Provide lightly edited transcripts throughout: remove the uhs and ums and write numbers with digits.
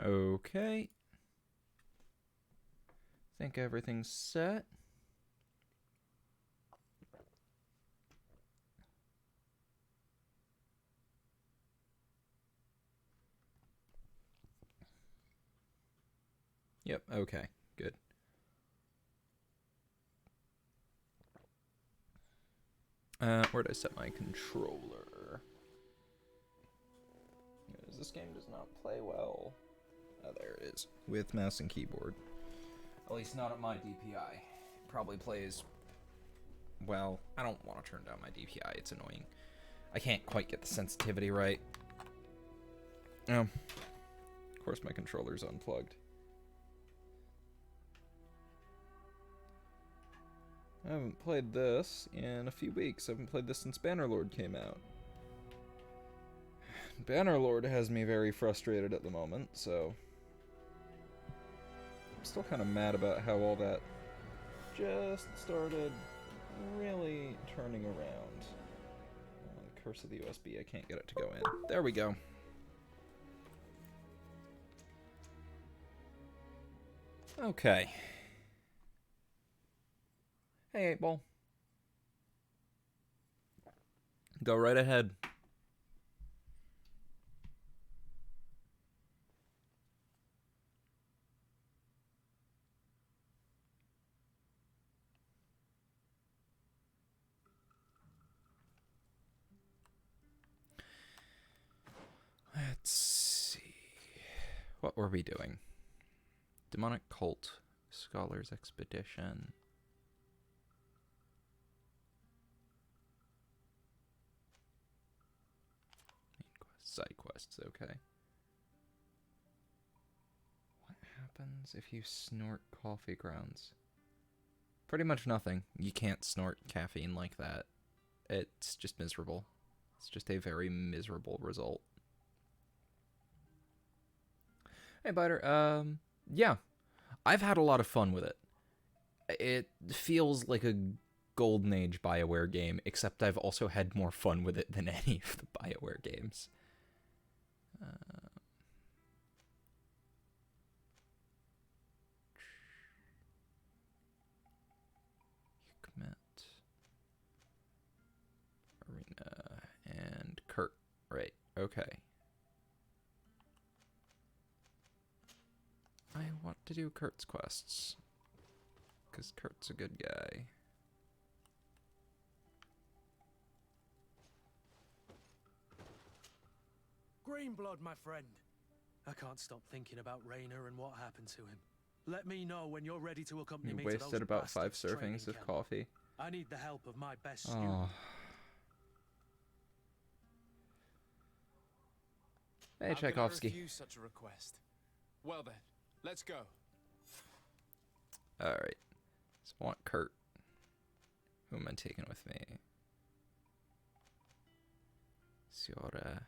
Okay. Think everything's set. Yep, okay, good. Where did I set my controller? This game does not play well. Oh, there it is. With mouse and keyboard. At least not at my DPI. It probably plays... Well, I don't want to turn down my DPI. It's annoying. I can't quite get the sensitivity right. Of course my controller's unplugged. I haven't played this in a few weeks. I haven't played this since Bannerlord came out. Bannerlord has me very frustrated at the moment, so... I'm still kind of mad about how all that just started really turning around. The curse of the USB, I can't get it to go in. There we go. Okay. Hey, 8-Ball. Go right ahead. Let's see. What were we doing? Demonic Cult. Scholar's Expedition. Side quests, okay. What happens if you snort coffee grounds? Pretty much nothing. You can't snort caffeine like that. It's just miserable. It's just a very miserable result. Hey, Biter. Yeah. I've had a lot of fun with it. It feels like a Golden Age BioWare game, except I've also had more fun with it than any of the BioWare games. Commit. Arena and Kurt. Right, okay. I want to do Kurt's quests, because Kurt's a good guy. Greenblood, my friend. I can't stop thinking about Raynor and what happened to him. Let me know when you're ready to accompany me to those wasted about 5 bastards' training servings of camp. coffee. I need the help of my best Oh. student. Hey, Tchaikovsky. I'm gonna refuse such a request. Well then, let's go. Alright. So I want Kurt. Who am I taking with me? Siora.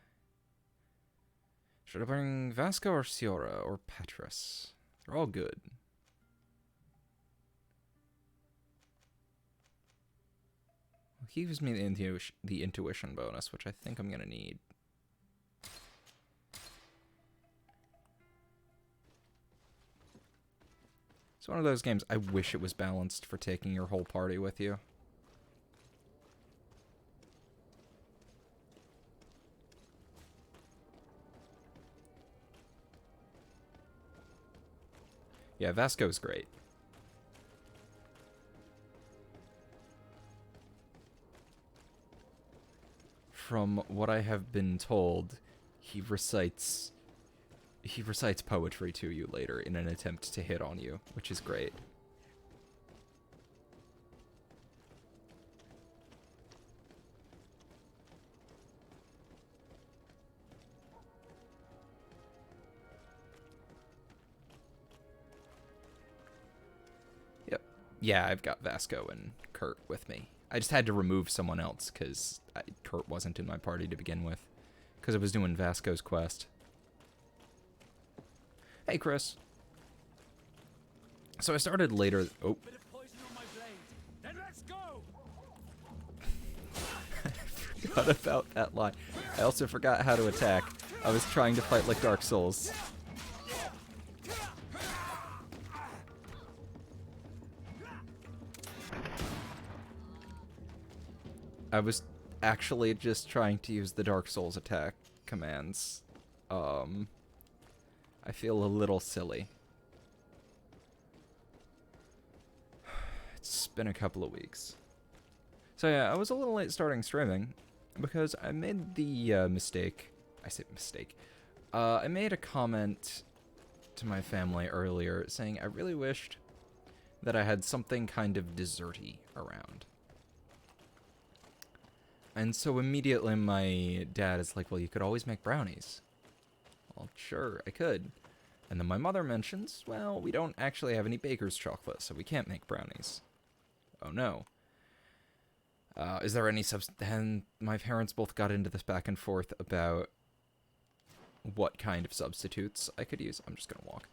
Should I bring Vasco or Siora or Petrus? They're all good. Well, he gives me the intuition bonus, which I think I'm gonna need. It's one of those games I wish it was balanced for taking your whole party with you. Yeah, Vasco's great. From what I have been told, he recites poetry to you later in an attempt to hit on you, which is great. Yep. Yeah, I've got Vasco and Kurt with me. I just had to remove someone else because Kurt wasn't in my party to begin with, because I was doing Vasco's quest. Hey, Chris. So I started later. Oh. Bit of poison on my blade. Then let's go. I forgot about that line. I also forgot how to attack. I was trying to fight like Dark Souls. I was actually just trying to use the Dark Souls attack commands. I feel a little silly. It's been a couple of weeks. So yeah, I was a little late starting streaming because I made the mistake. I say mistake. I made a comment to my family earlier saying I really wished that I had something kind of desserty around. And so immediately my dad is like, well, you could always make brownies. Well, sure, I could. And then my mother mentions, well, we don't actually have any baker's chocolate, so we can't make brownies. Oh no. Is there any and my parents both got into this back and forth about what kind of substitutes I could use. I'm just gonna walk.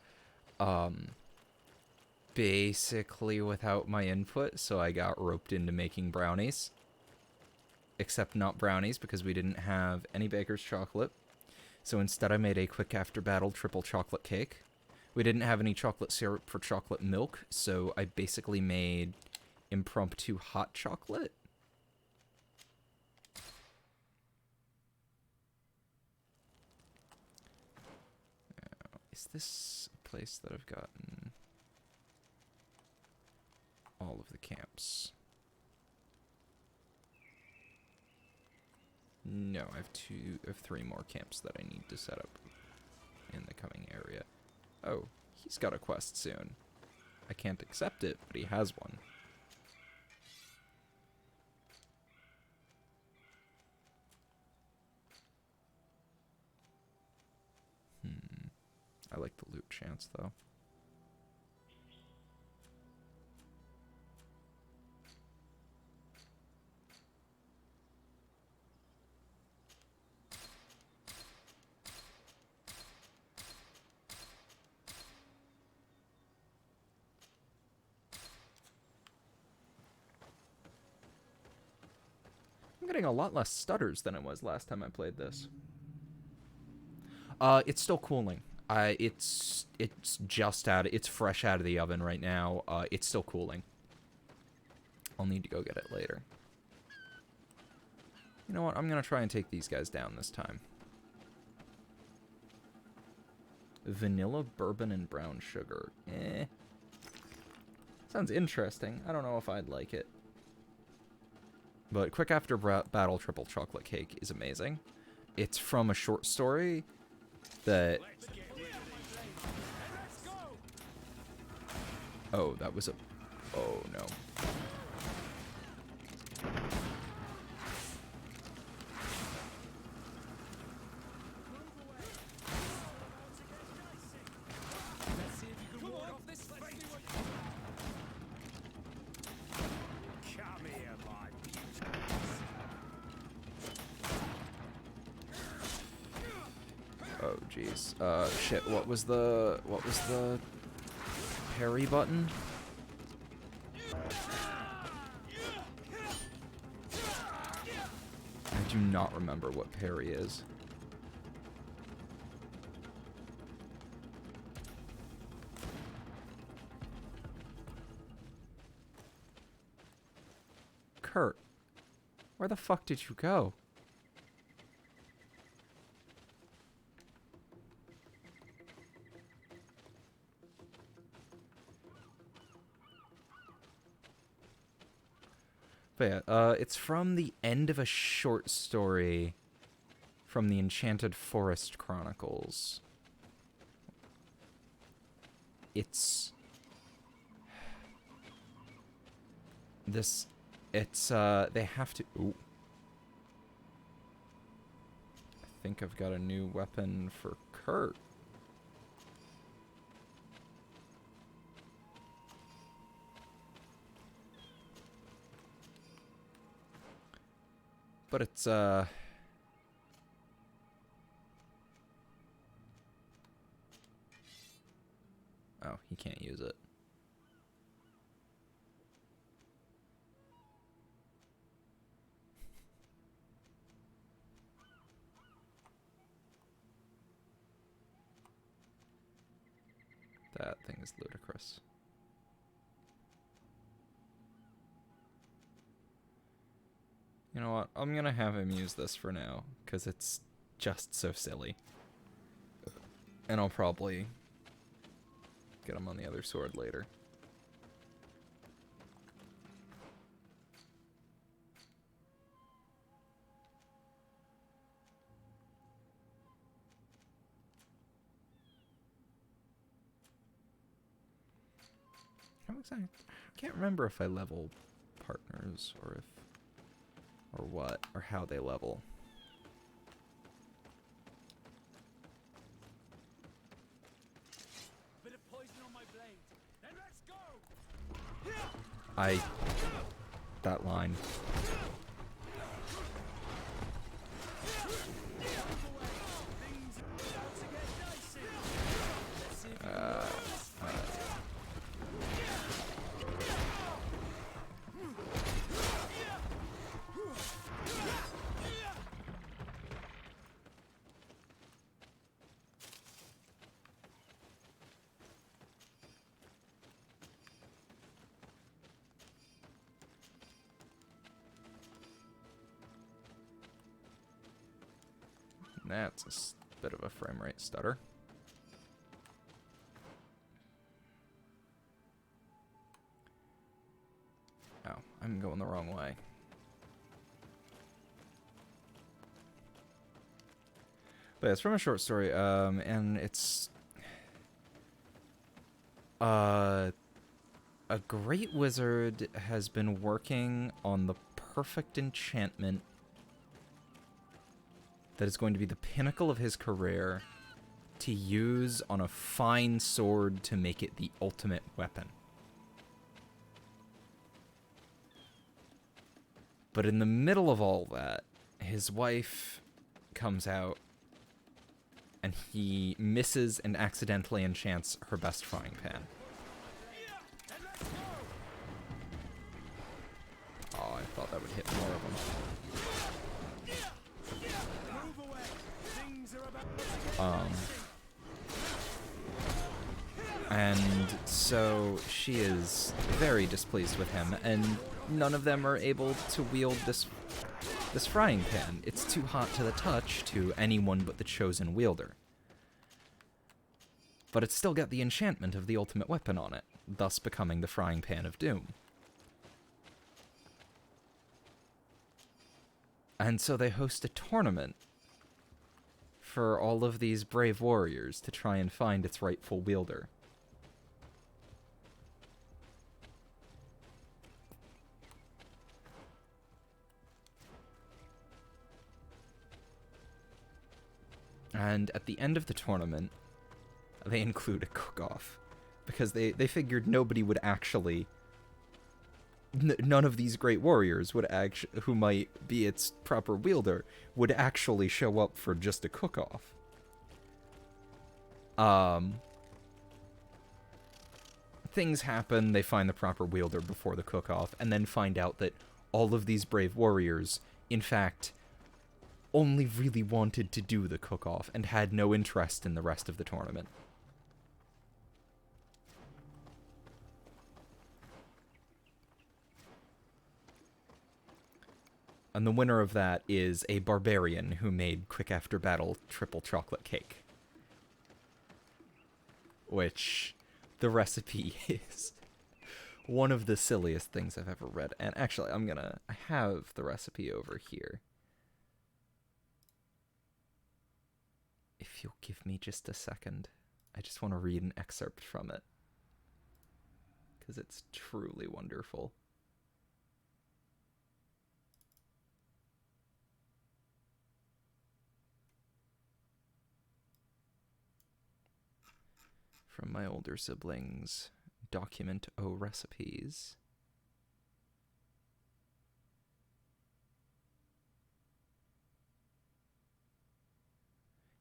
Basically without my input, so I got roped into making brownies. Except not brownies, because we didn't have any baker's chocolate. So instead I made a quick after battle triple chocolate cake. We didn't have any chocolate syrup for chocolate milk, so I basically made impromptu hot chocolate. Now, is this a place that I've gotten all of the camps? No, I have three more camps that I need to set up in the coming area. Oh, he's got a quest soon. I can't accept it, but he has one. I like the loot chance, though. I'm getting a lot less stutters than I was last time I played this. It's still cooling. It's just it's fresh out of the oven right now. It's still cooling. I'll need to go get it later. You know what? I'm gonna try and take these guys down this time. Vanilla, bourbon, and brown sugar. Eh. Sounds interesting. I don't know if I'd like it. But quick after battle triple chocolate cake is amazing. It's from a short story that... Oh, that was a... Oh, no. Oh, jeez. Shit, what was the parry button? I do not remember what parry is. Kurt, where the fuck did you go? But yeah, it's from the end of a short story from the Enchanted Forest Chronicles. It's... they have to... Ooh. I think I've got a new weapon for Kurt. But it's, Oh, he can't use it. That thing is ludicrous. You know what? I'm gonna have him use this for now, because it's just so silly. And I'll probably get him on the other sword later. How exactly? I can't remember if I level partners or if, or what, or how they level. Bit of poison on my blade. Then let's go. That line. That's a bit of a frame rate stutter. Oh, I'm going the wrong way. But yeah, it's from a short story, and it's a great wizard has been working on the perfect enchantment that is going to be the pinnacle of his career to use on a fine sword to make it the ultimate weapon. But in the middle of all that, his wife comes out and he misses and accidentally enchants her best frying pan. Oh, I thought that would hit more of them. And so she is very displeased with him, and none of them are able to wield this frying pan. It's too hot to the touch to anyone but the chosen wielder. But it's still got the enchantment of the ultimate weapon on it, thus becoming the frying pan of doom. And so they host a tournament for all of these brave warriors to try and find its rightful wielder. And at the end of the tournament, they include a cook-off. Because they figured nobody would actually... none of these great warriors would who might be its proper wielder would actually show up for just a cook-off. Things happen, they find the proper wielder before the cook-off, and then find out that all of these brave warriors, in fact, only really wanted to do the cook-off and had no interest in the rest of the tournament. And the winner of that is a barbarian who made quick after battle triple chocolate cake. Which, the recipe is one of the silliest things I've ever read. And actually, I have the recipe over here. If you'll give me just a second, I just want to read an excerpt from it. Because it's truly wonderful. From my older siblings, Document O Recipes.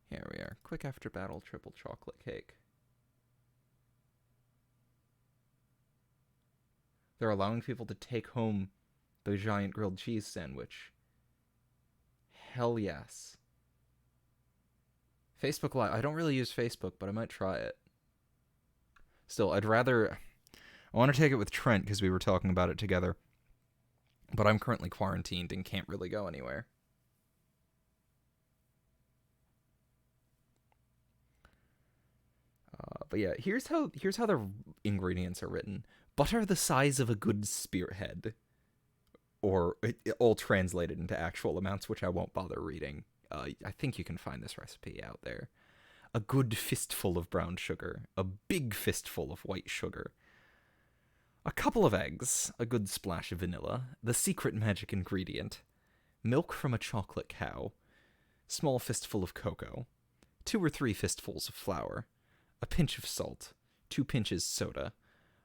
Here we are. Quick after battle triple chocolate cake. They're allowing people to take home the giant grilled cheese sandwich. Hell yes. Facebook Live. I don't really use Facebook, but I might try it. Still, I want to take it with Trent because we were talking about it together. But I'm currently quarantined and can't really go anywhere. But yeah, here's how the ingredients are written. Butter the size of a good spearhead. Or all translated into actual amounts, which I won't bother reading. I think you can find this recipe out there. A good fistful of brown sugar. A big fistful of white sugar. A couple of eggs. A good splash of vanilla. The secret magic ingredient. Milk from a chocolate cow. Small fistful of cocoa. 2 or 3 fistfuls of flour. A pinch of salt. 2 pinches soda.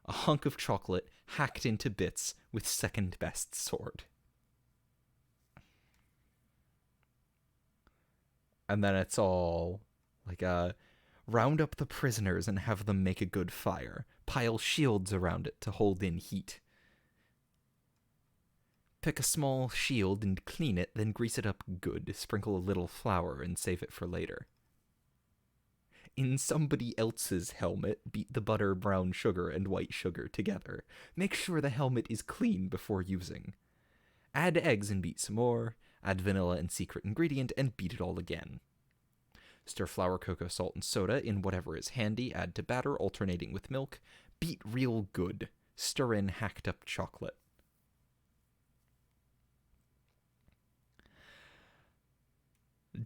A hunk of chocolate hacked into bits with second best sword. And then it's all like round up the prisoners and have them make a good fire. Pile shields around it to hold in heat. Pick a small shield and clean it, then grease it up good. Sprinkle a little flour and save it for later. In somebody else's helmet, beat the butter, brown sugar, and white sugar together. Make sure the helmet is clean before using. Add eggs and beat some more. Add vanilla and secret ingredient and beat it all again. Stir flour, cocoa, salt, and soda in whatever is handy. Add to batter, alternating with milk. Beat real good. Stir in hacked up chocolate.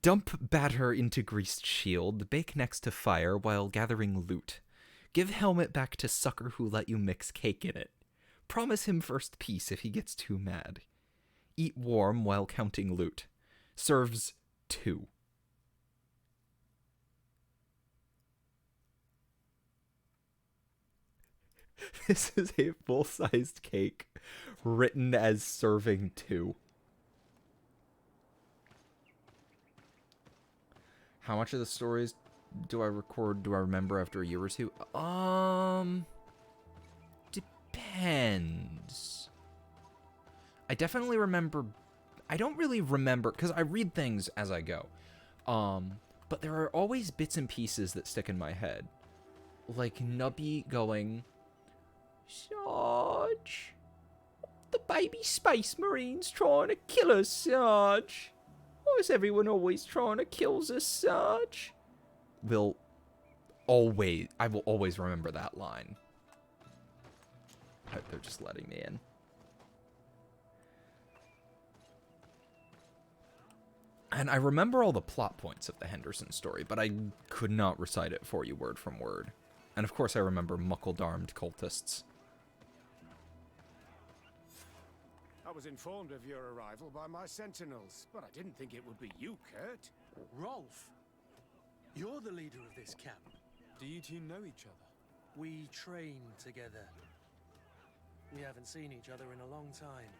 Dump batter into greased shield, bake next to fire while gathering loot. Give helmet back to sucker who let you mix cake in it. Promise him first piece if he gets too mad. Eat warm while counting loot. Serves 2. This is a full-sized cake written as serving 2. How much of the stories do I remember after a year or two? Depends. I definitely remember. I don't really remember, because I read things as I go. But there are always bits and pieces that stick in my head. Like Nubby going, Sarge, the baby space marine's trying to kill us, Sarge. Why is everyone always trying to kill us, Sarge? I will always remember that line. Oh, they're just letting me in. And I remember all the plot points of the Henderson story, but I could not recite it for you word from word. And of course I remember muckle-darmed cultists. I was informed of your arrival by my sentinels, but I didn't think it would be you, Kurt. Rolf, you're the leader of this camp. Do you two know each other? We train together. We haven't seen each other in a long time.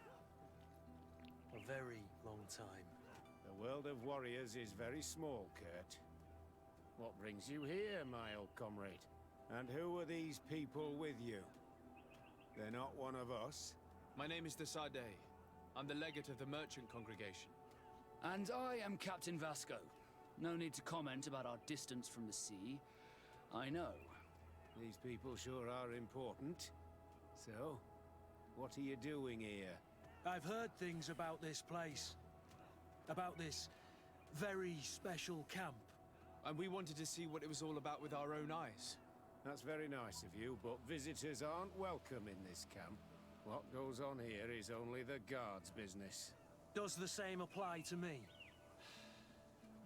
A very long time. The world of warriors is very small, Kurt. What brings you here, my old comrade? And who are these people with you? They're not one of us? My name is Desade. I'm the legate of the merchant congregation. And I am Captain Vasco. No need to comment about our distance from the sea. I know. These people sure are important. So, what are you doing here? I've heard things about this place. About this very special camp. And we wanted to see what it was all about with our own eyes. That's very nice of you, but visitors aren't welcome in this camp. What goes on here is only the guards' business. Does the same apply to me?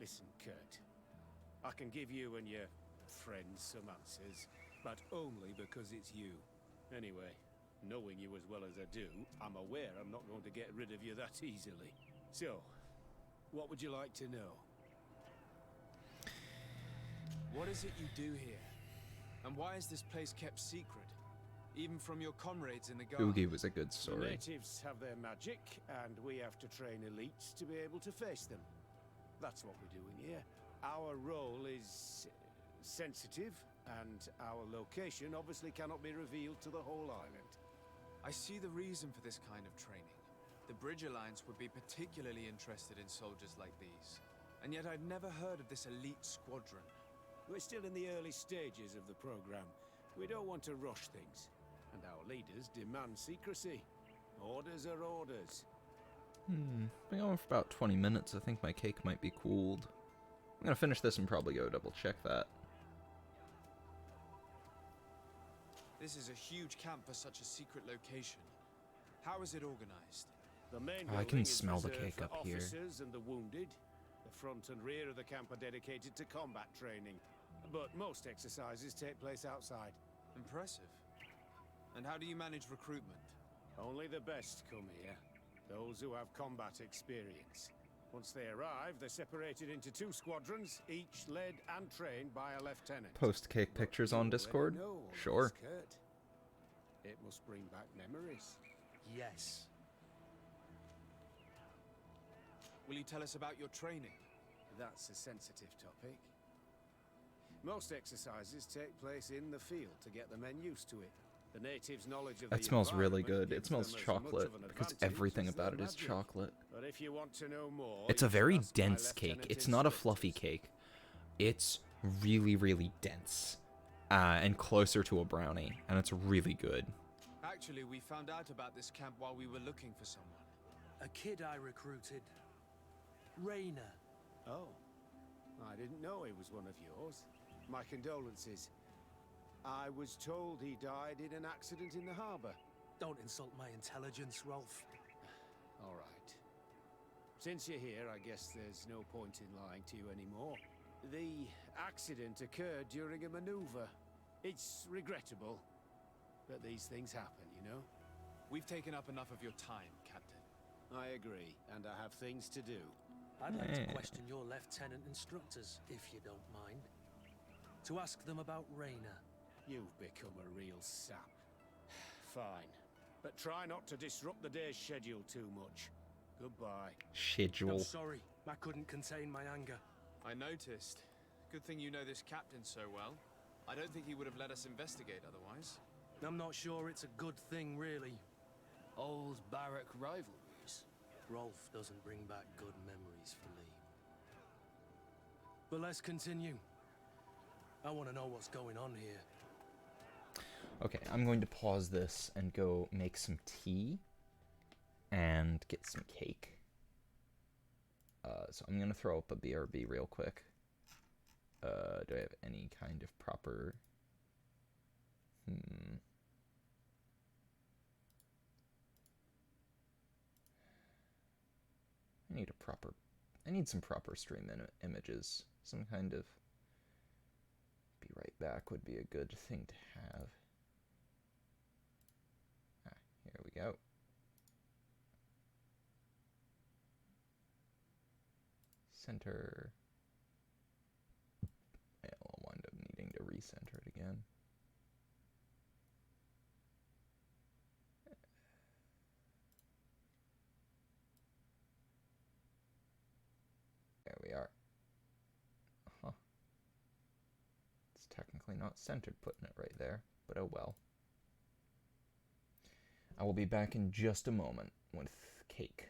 Listen, Kurt. I can give you and your friends some answers, but only because it's you. Anyway, knowing you as well as I do, I'm aware I'm not going to get rid of you that easily. So, what would you like to know? What is it you do here? And why is this place kept secret? Even from your comrades in the guard? Oogie was a good The story. natives have their magic, and we have to train elites to be able to face them. That's what we're doing here. Our role is sensitive, and our location obviously cannot be revealed to the whole island. I see the reason for this kind of training. The Bridge Alliance would be particularly interested in soldiers like these. And yet I'd never heard of this elite squadron. We're still in the early stages of the program. We don't want to rush things. And our leaders demand secrecy. Orders are orders. Been going for about 20 minutes. I think my cake might be cooled. I'm gonna finish this and probably go double check that. This is a huge camp for such a secret location. How is it organized? The main Oh, I can building is smell the reserved cake for up here. officers and the wounded. The front and rear of the camp are dedicated to combat training. But most exercises take place outside. Impressive. And how do you manage recruitment? Only the best come here. Those who have combat experience. Once they arrive, they're separated into 2 squadrons, each led and trained by a lieutenant. Post cake pictures You on already Discord? know all Sure. this, Kurt. It must bring back memories. Yes. Will you tell us about your training? That's a sensitive topic. Most exercises take place in the field to get the men used to it. The natives' knowledge of It the smells really environment good. It gives smells them as chocolate much of an because advantage everything as about their it is magic. chocolate. But if you want to know more, It's a you should very ask my dense cake. lieutenant It's not a fluffy instructors. cake. It's really, really dense. And closer to a brownie. And it's really good. Actually, we found out about this camp while we were looking for someone. A kid I recruited. Rainer. Oh, I didn't know he was one of yours. My condolences. I was told he died in an accident in the harbour. Don't insult my intelligence, Rolf. All right. Since you're here, I guess there's no point in lying to you anymore. The accident occurred during a maneuver. It's regrettable, but these things happen, you know? We've taken up enough of your time, Captain. I agree, and I have things to do. I'd like to Yeah. question your lieutenant instructors, if you don't mind. To ask them about Rainer. You've become a real sap. Fine, but try not to disrupt the day's schedule too much. Goodbye. I'm Schedule. sorry. I couldn't contain my anger. I noticed. Good thing you know this captain so well. I don't think he would have let us investigate otherwise. I'm not sure it's a good thing, really. Old barrack rivalries. Rolf doesn't bring back good memories for me. But let's continue. I want to know what's going on here. Okay, I'm going to pause this and go make some tea and get some cake. So I'm going to throw up a BRB real quick. Do I have any kind of proper... I need some proper stream images. Some kind of... Be right back would be a good thing to have. Here we go. Center. I'll wind up needing to recenter it again. There we are. It's technically not centered putting it right there, but oh well. I will be back in just a moment with cake.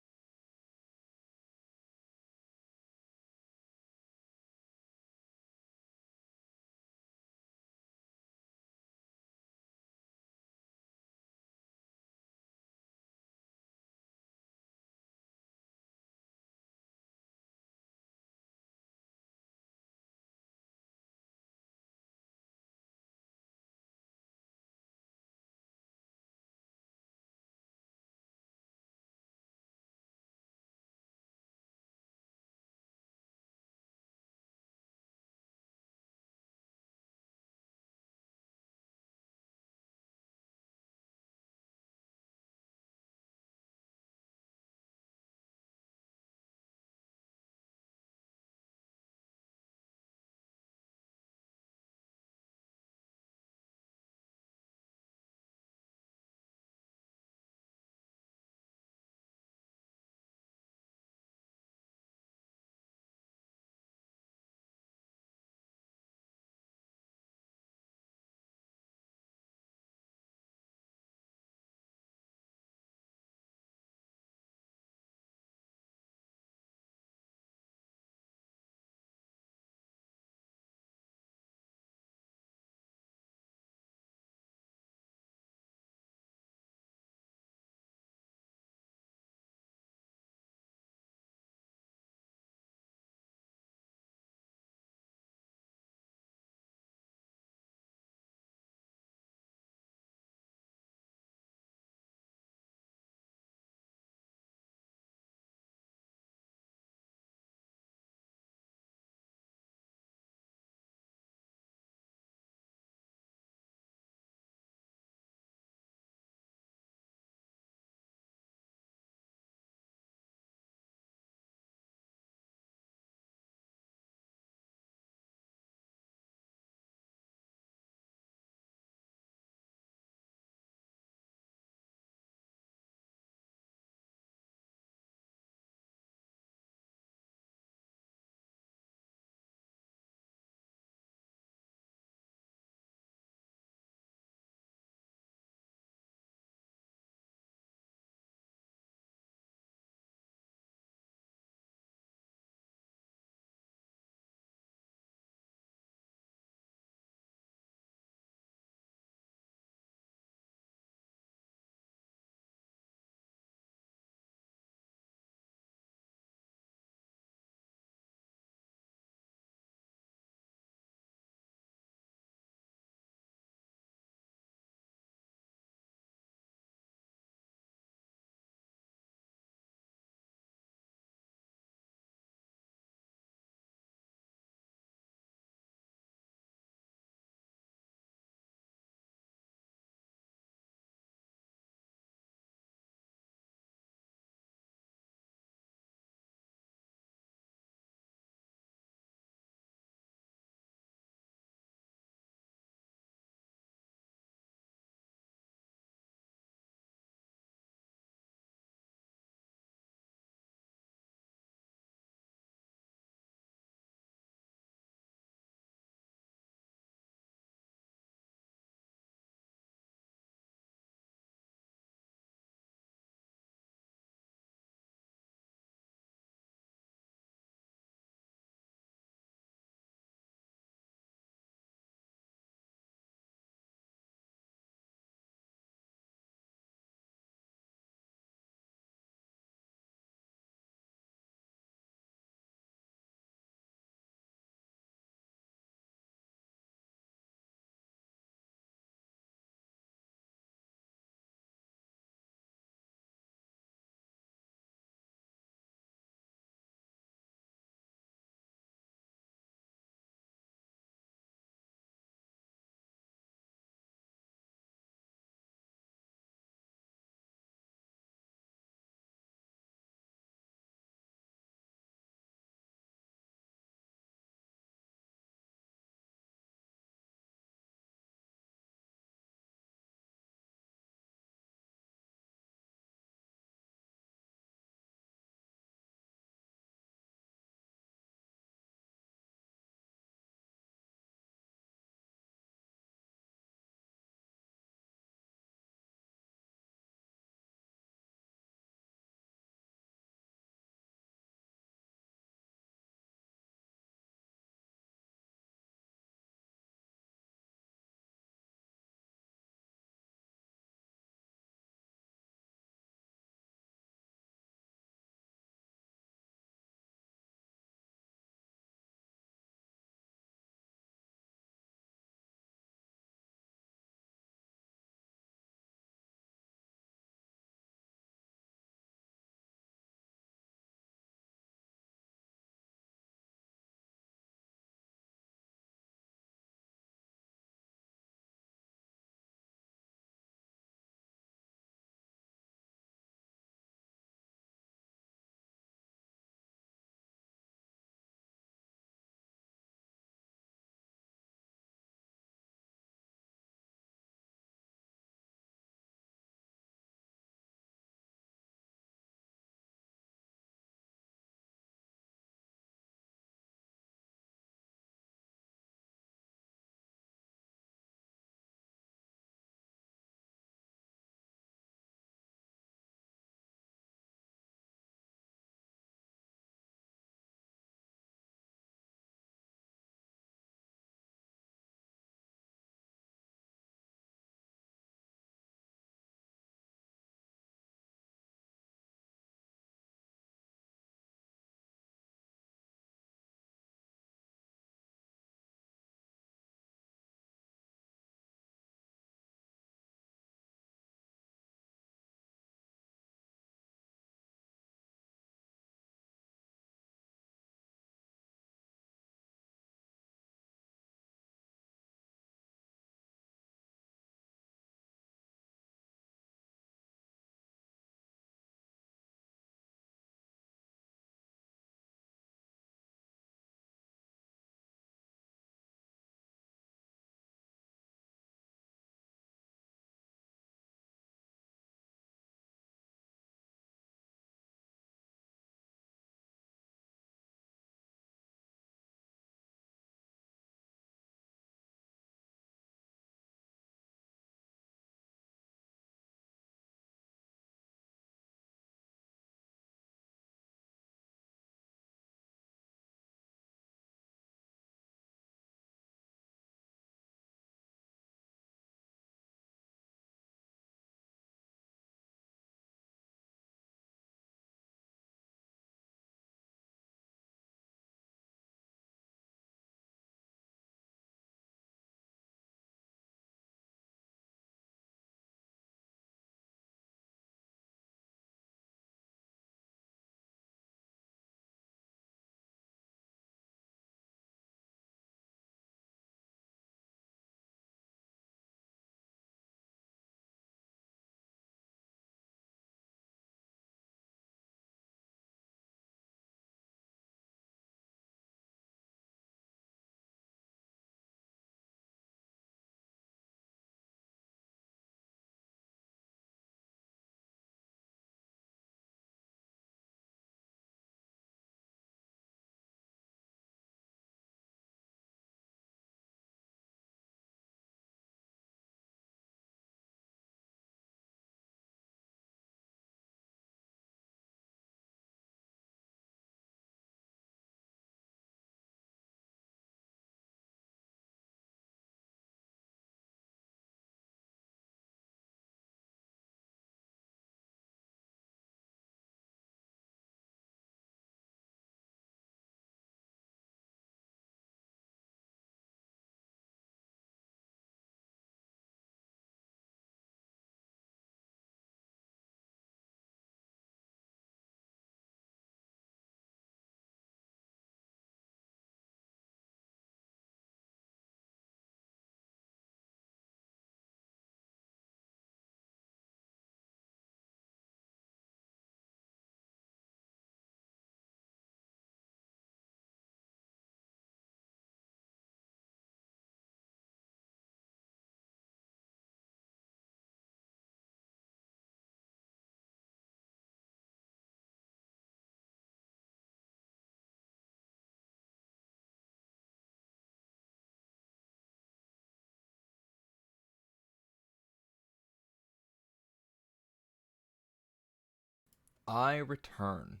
I return.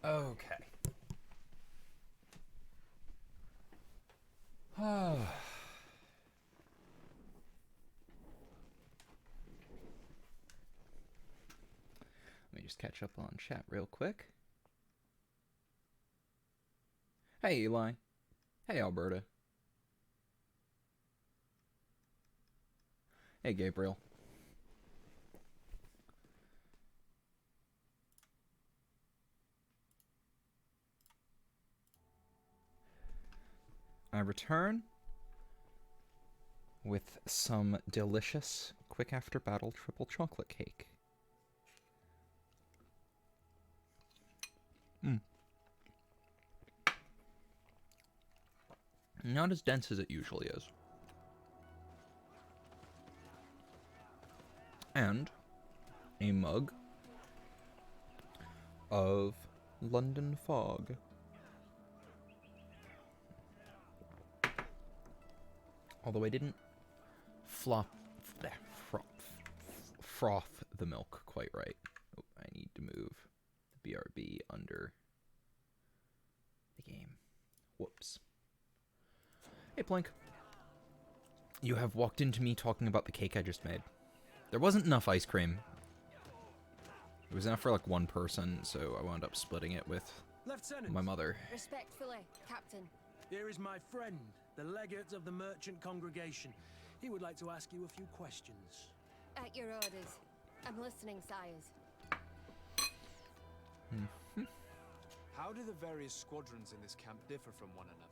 Okay. Let me just catch up on chat real quick. Hey, Eli. Hey, Alberta. Hey, Gabriel. I return with some delicious quick after battle triple chocolate cake. Not as dense as it usually is. And a mug of London Fog. Although I didn't froth the milk quite right. Oh, I need to move the BRB under the game. Whoops. Hey, Plink. You have walked into me talking about the cake I just made. There wasn't enough ice cream. It was enough for like one person, so I wound up splitting it with Lieutenant, my mother. Respectfully, Captain. here is my friend, the legate of the merchant congregation. He would like to ask you a few questions. At your orders. I'm listening, sires. How do the various squadrons in this camp differ from one another?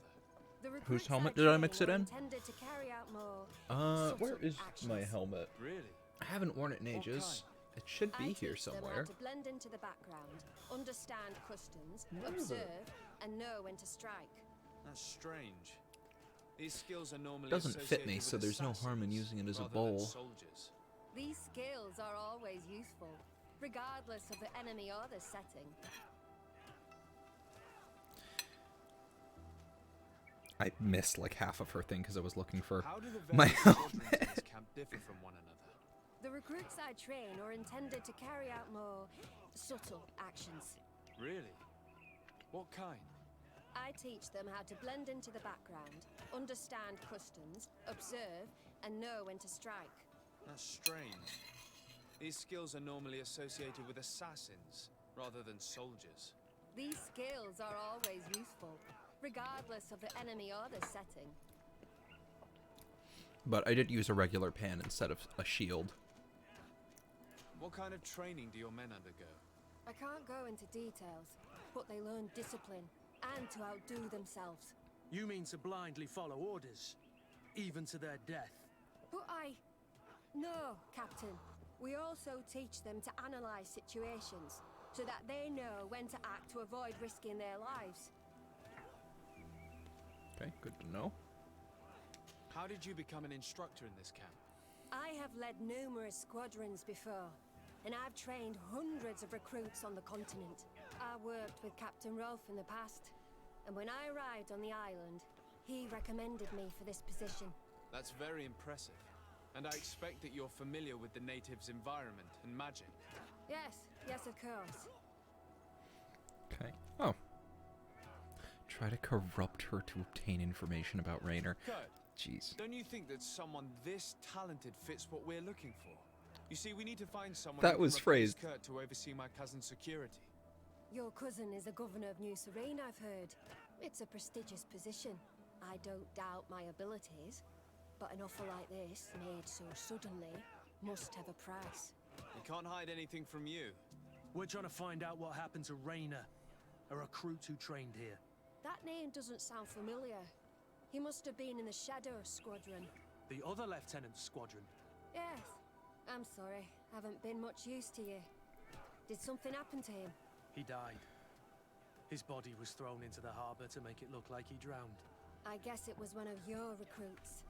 The Whose recruits helmet I did I train mix it were in? intended to carry out more Where subtle is my actions. helmet? Really? I haven't worn it in What ages. It should be I here teach them somewhere. how to blend into the background, understand customs, Where is it? observe, and know when to strike. That's strange. These skills are normally Doesn't fit me, associated so with there's no harm in assassins using it as a rather than bowl. soldiers. These skills are always useful, regardless of the enemy or the setting. I missed like half of her thing because I was looking for How do the my various squadrons in helmet. this camp differ from one another? The recruits I train are intended to carry out more subtle actions. Really? What kind? I teach them how to blend into the background, understand customs, observe, and know when to strike. That's strange. These skills are normally associated with assassins rather than soldiers. These skills are always useful, regardless of the enemy or the setting. But I did use a regular pan instead of a shield. What kind of training do your men undergo? I can't go into details, but they learn discipline and to outdo themselves. You mean to blindly follow orders, even to their death? But No, Captain. We also teach them to analyze situations, so that they know when to act to avoid risking their lives. Okay, good to know. How did you become an instructor in this camp? I have led numerous squadrons before, and I've trained hundreds of recruits on the continent. I worked with Captain Rolfe in the past, and when I arrived on the island, he recommended me for this position. That's very impressive. And I expect that you're familiar with the natives' environment and magic. Yes, of course. Okay. Oh. Try to corrupt her to obtain information about Raynor. Kurt, Jeez. don't you think that someone this talented fits what we're looking for? You see, we need to find someone That who can was replace phrased. Kurt to oversee my cousin's security. Your cousin is a governor of New Serene, I've heard. It's a prestigious position. I don't doubt my abilities, but an offer like this, made so suddenly, must have a price. We can't hide anything from you. We're trying to find out what happened to Raynor, a recruit who trained here. That name doesn't sound familiar. He must have been in the Shadow Squadron. The other lieutenant's squadron. Yes. I'm sorry. Haven't been much use to you. Did something happen to him? He died. His body was thrown into the harbor to make it look like he drowned. I guess it was one of your recruits.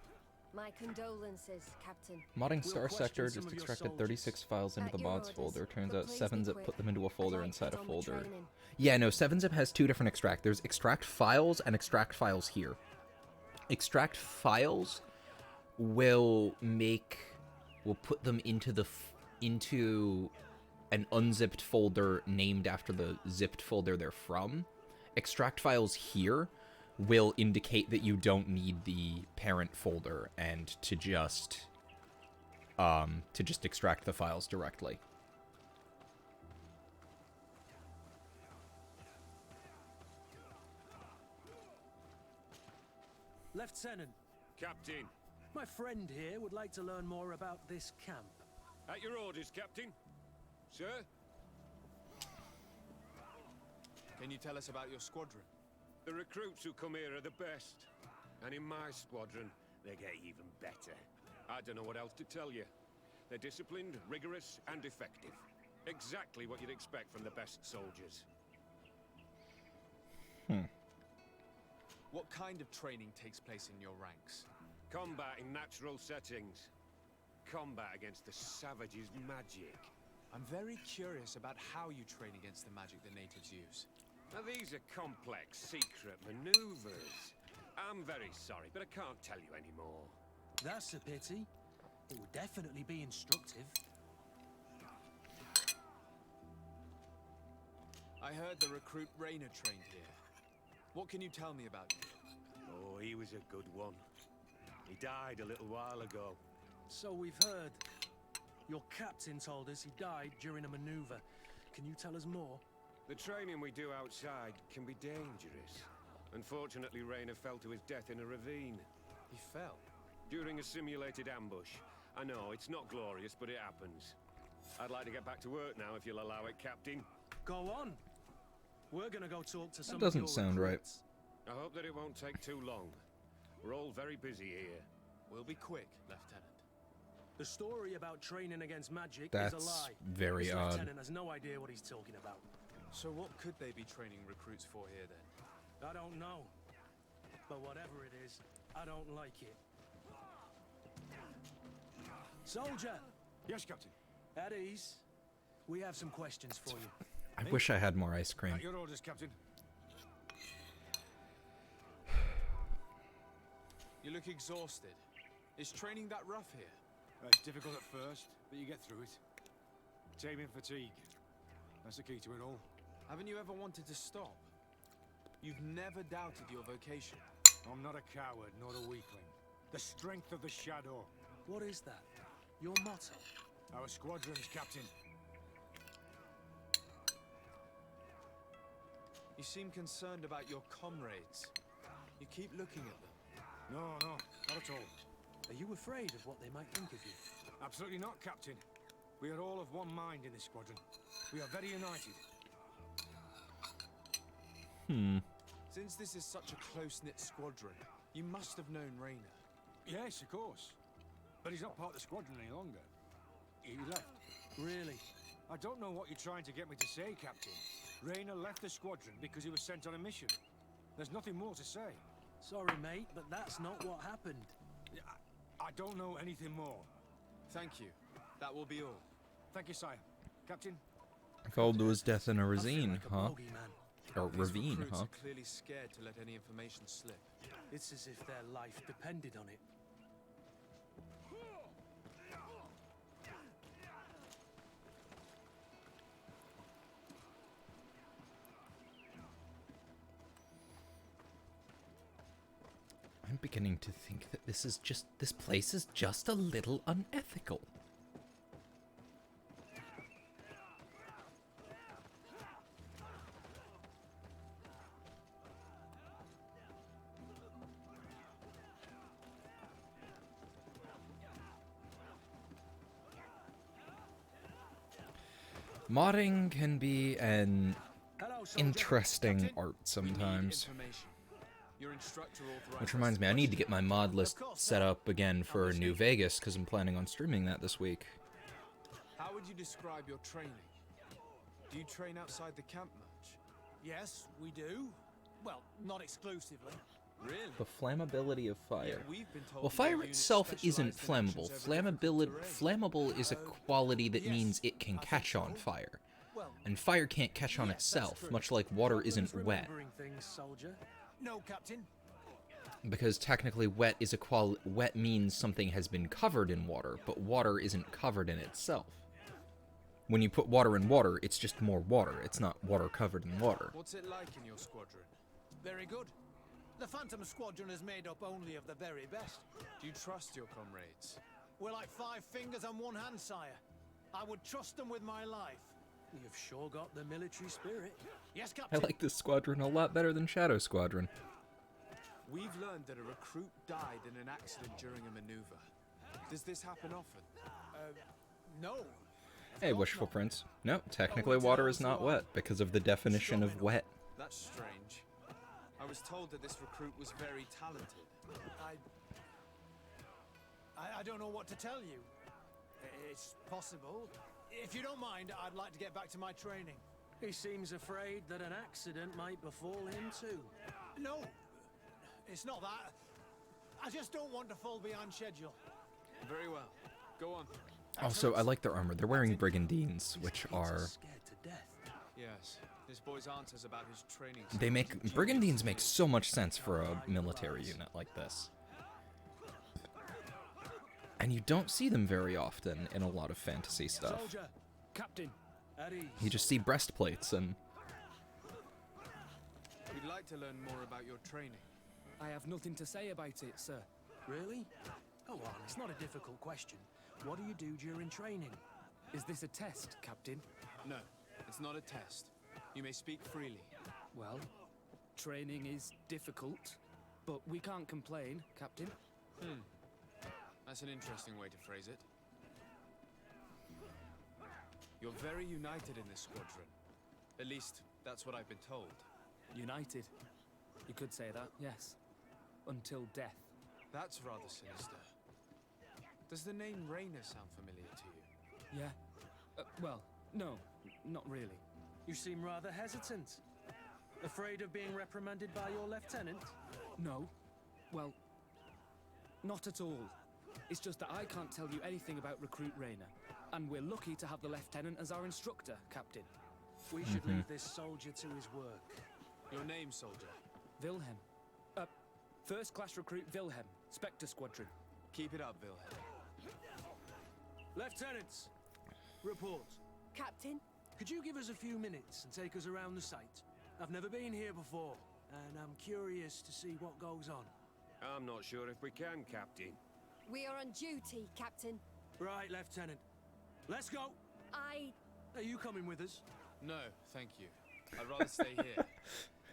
My condolences, Captain. Modding We'll Star question Sector some just of your extracted soldiers. 36 files into At the your mods orders, folder. Turns but out please 7-Zip be put them quick. into a folder I'd like inside to a get on with folder. training. Yeah, no, 7-Zip has two different extract. There's extract files and extract files here. Extract files will make will put them into into an unzipped folder named after the zipped folder they're from. Extract files here will indicate that you don't need the parent folder and to just extract the files directly. Lieutenant, Captain. my friend here would like to learn more about this camp. At your orders, Captain. Sir? Can you tell us about your squadron? The recruits who come here are the best. And in my squadron, they get even better. I don't know what else to tell you. They're disciplined, rigorous, and effective. Exactly what you'd expect from the best soldiers. What kind of training takes place in your ranks? Combat in natural settings. Combat against the savages' magic. I'm very curious about how you train against the magic the natives use. Now these are complex, secret maneuvers. I'm very sorry, but I can't tell you anymore. That's a pity. It would definitely be instructive. I heard the recruit Rainer trained here. What can you tell me about him? Oh, he was a good one. He died a little while ago. So we've heard. Your captain told us he died during a maneuver. Can you tell us more? The training we do outside can be dangerous. Unfortunately, Rainer fell to his death in a ravine. He fell. During a simulated ambush. I know, it's not glorious, but it happens. I'd like to get back to work now, if you'll allow it, Captain. Go on. We're gonna go talk to some That doesn't of your sound right. recruits. I hope that it won't take too long. We're all very busy here. We'll be quick, Lieutenant. The story about training against magic is That's a lie. very This odd. lieutenant has no idea what he's talking about. So what could they be training recruits for here then? I don't know. But whatever it is, I don't like it. Soldier! Yes, Captain. At ease. We have some questions for you. I wish I had more ice cream. At your orders, Captain. You look exhausted. Is training that rough here? It's difficult at first, but you get through it. Taming fatigue. That's the key to it all. Haven't you ever wanted to stop? You've never doubted your vocation. I'm not a coward, nor a weakling. The strength of the shadow. What is that? Your motto? Our squadrons, Captain. You seem concerned about your comrades. You keep looking at them. No, not at all. Are you afraid of what they might think of you? Absolutely not, Captain. We are all of one mind in this squadron. We are very united. Since this is such a close-knit squadron, you must have known Rainer. Yes, of course. But he's not part of the squadron any longer. He left. Really? I don't know what you're trying to get me to say, Captain. Rainer left the squadron because he was sent on a mission. There's nothing more to say. Sorry, mate, but that's not what happened. I don't know anything more. Thank you. That will be all. Thank you, sire. Captain? Fell to his death in a I feel ravine, like a huh? bogeyman. Or These ravine, recruits huh? are clearly scared to let any information slip. It's as if their life depended on it. I'm beginning to think that this place is just a little unethical. Modding can be an Hello, soldier. interesting Captain, art We need sometimes. information. Your instructor authorized Which us reminds me, I need to get my mod list course, set sir. up again for New Vegas, because I'm planning on streaming that this week. How would you describe your training? Do you train outside the camp much? Yes, we do. Well, not exclusively. Really? The flammability of fire. Yeah, we've been told Well, that your fire unit itself isn't specialized in flammable. actions over difficult Flammable is a quality that yes, means it can I think catch on so. fire. Well, And fire can't catch on yes, that's itself, true. much like water Problems isn't wet. remembering things, soldier. no, Captain. Because technically wet is wet means something has been covered in water, but water isn't covered in itself. When you put water in water, it's just more water. It's not water covered in water. What's it like in your squadron? Very good. The Phantom Squadron is made up only of the very best. Do you trust your comrades? We're like 5 fingers on one hand, sire. I would trust them with my life. You've sure got the military spirit. Yes, I Captain. like this squadron a lot better than Shadow Squadron. We've learned that a recruit died in an accident during a maneuver. Does this happen often? No. Hey, Wishful Prince. No, technically water is not wet because of the definition of wet. That's strange. I was told that this recruit was very talented. I don't know what to tell you. It's possible. If you don't mind, I'd like to get back to my training. He seems afraid that an accident might befall him too. No, it's not that. I just don't want to fall behind schedule. Very well. Go on. Also, I like their armor. They're wearing brigandines, which are... Scared to death. Yes. This boy's answers about his training. They make... Brigandines make so much sense for a military unit like this. And you don't see them very often in a lot of fantasy stuff. Soldier, Captain, at ease. You just see breastplates and... We'd like to learn more about your training. I have nothing to say about it, sir. Really? Go on, it's not a difficult question. What do you do during training? Is this a test, Captain? No, it's not a test. You may speak freely. Well, training is difficult, but we can't complain, Captain. That's an interesting way to phrase it. You're very united in this squadron. At least, that's what I've been told. United. You could say that, yes. Until death. That's rather sinister. Does the name Rainer sound familiar to you? Yeah. Well, no, not really. You seem rather hesitant. Afraid of being reprimanded by your lieutenant? No. Well, not at all. It's just that I can't tell you anything about Recruit Rainer. And we're lucky to have the lieutenant as our instructor, Captain. We should leave this soldier to his work. Your name, soldier? Wilhelm. First class recruit Wilhelm, Spectre Squadron. Keep it up, Wilhelm. Lieutenants, report. Captain? Could you give us a few minutes and take us around the site? I've never been here before, and I'm curious to see what goes on. I'm not sure if we can, Captain. We are on duty, Captain. Right, Lieutenant. Let's go. Are you coming with us? No, thank you. I'd rather stay here.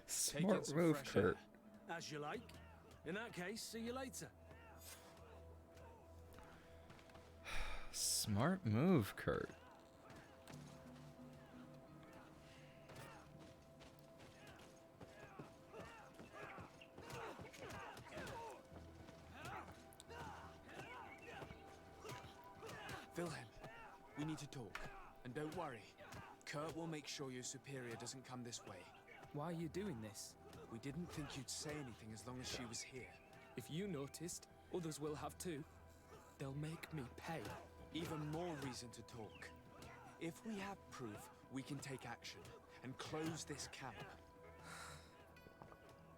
Smart some move, fresh air. Kurt. As you like. In that case, see you later. Smart move, Kurt. Wilhelm, we need to talk. And don't worry. Kurt will make sure your superior doesn't come this way. Why are you doing this? We didn't think you'd say anything as long as she was here. If you noticed, others will have too. They'll make me pay. Even more reason to talk. If we have proof, we can take action and close this camp.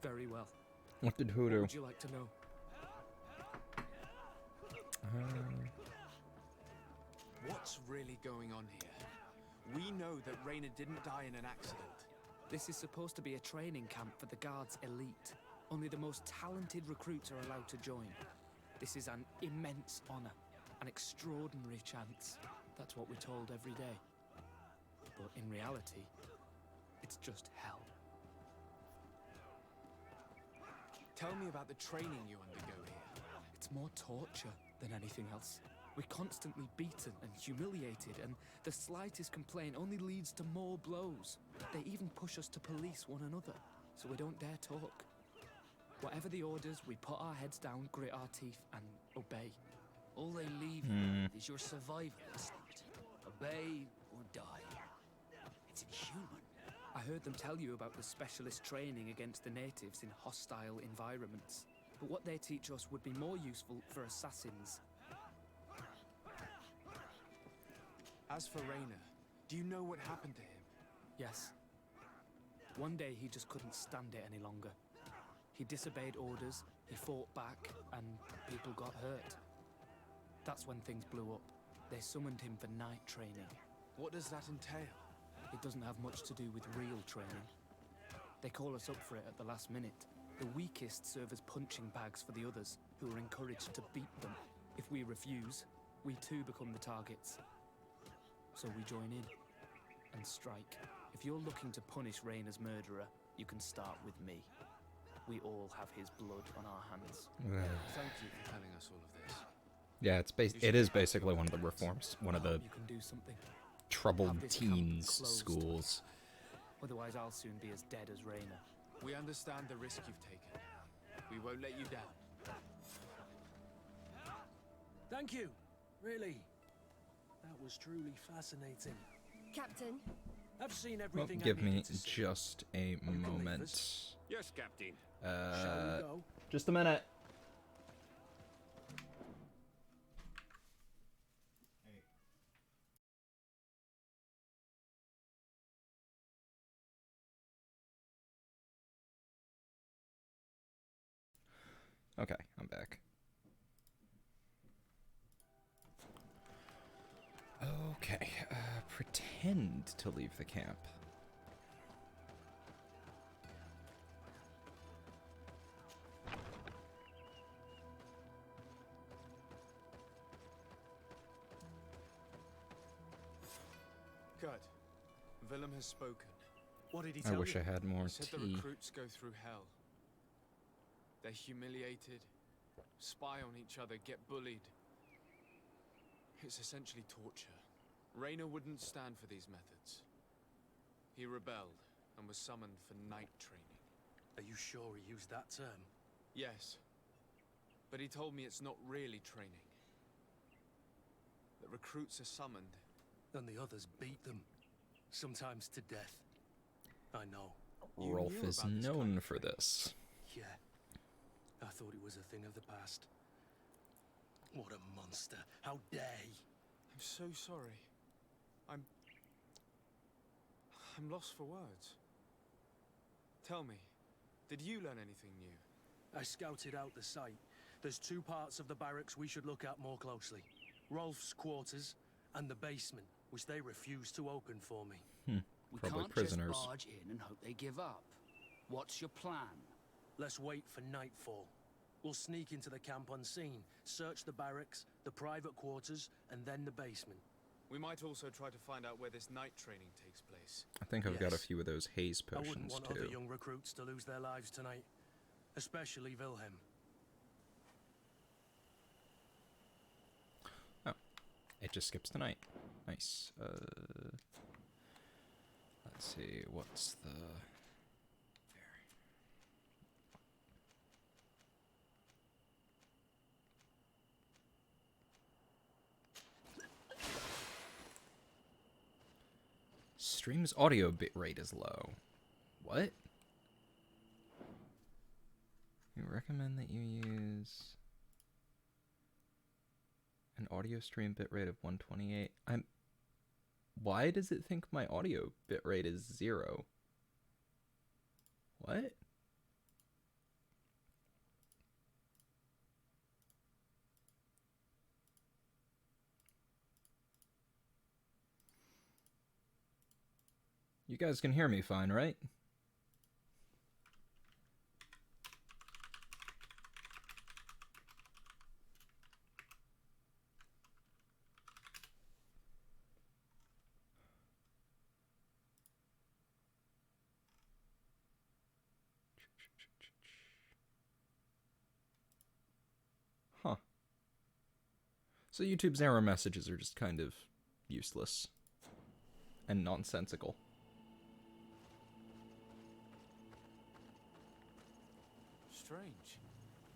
Very well. What did who What do? would you like to know? What's really going on here? We know that Rainer didn't die in an accident. This is supposed to be a training camp for the Guard's elite. Only the most talented recruits are allowed to join. This is an immense honor, an extraordinary chance. That's what we're told every day. But in reality, it's just hell. Tell me about the training you undergo here. It's more torture than anything else. We're constantly beaten and humiliated, and the slightest complaint only leads to more blows. They even push us to police one another, so we don't dare talk. Whatever the orders, we put our heads down, grit our teeth, and obey. All they leave you is your survival instinct. Obey or die. It's inhuman. I heard them tell you about the specialist training against the natives in hostile environments. But what they teach us would be more useful for assassins. As for Rainer, do you know what happened to him? Yes. One day he just couldn't stand it any longer. He disobeyed orders, he fought back, and people got hurt. That's when things blew up. They summoned him for night training. What does that entail? It doesn't have much to do with real training. They call us up for it at the last minute. The weakest serve as punching bags for the others, who are encouraged to beat them. If we refuse, we too become the targets. So we join in and strike. If you're looking to punish Rayna's murderer, you can start with me. We all have his blood on our hands. Thank you for telling us all of this. Yeah, it is basically one of the reforms, one of the You can do something. troubled Have this camp teens closed. schools. Otherwise, I'll soon be as dead as Rayna. We understand the risk you've taken. We won't let you down. Thank you. Really. That was truly fascinating. Captain, I've seen Well, everything give I me needed to see. just a leave moment. us. Yes, Captain. Shall we go? Just a minute. Okay, I'm back. Okay, pretend to leave the camp. Kurt, Willem has spoken. What did he I tell wish you? I had more He said the tea. recruits go through hell. They're humiliated, spy on each other, get bullied. It's essentially torture. Rayna wouldn't stand for these methods. He rebelled and was summoned for night training. Are you sure he used that term? Yes, but he told me it's not really training. The recruits are summoned. And the others beat them. Sometimes to death. I know. You Rolf knew is about this known kind of for training. this. Yeah. I thought it was a thing of the past. What a monster. How dare he? I'm so sorry. I'm lost for words. Tell me, did you learn anything new? I scouted out the site. There's two parts of the barracks we should look at more closely. Rolf's quarters and the basement, which they refuse to open for me. We Probably can't prisoners. just barge in and hope they give up. What's your plan? Let's wait for nightfall. We'll sneak into the camp unseen, search the barracks, the private quarters, and then the basement. We might also try to find out where this night training takes place. I think I've got a Yes. few of those haze I wouldn't potions want other too. young recruits to lose their lives tonight. Especially Wilhelm. Oh, it just skips the night. Nice. Let's see, what's the... Stream's audio bitrate is low. What? You recommend that you use an audio stream bitrate of 128. Why does it think my audio bitrate is 0? What? You guys can hear me fine, right? Huh. So YouTube's error messages are just kind of useless and nonsensical. Strange.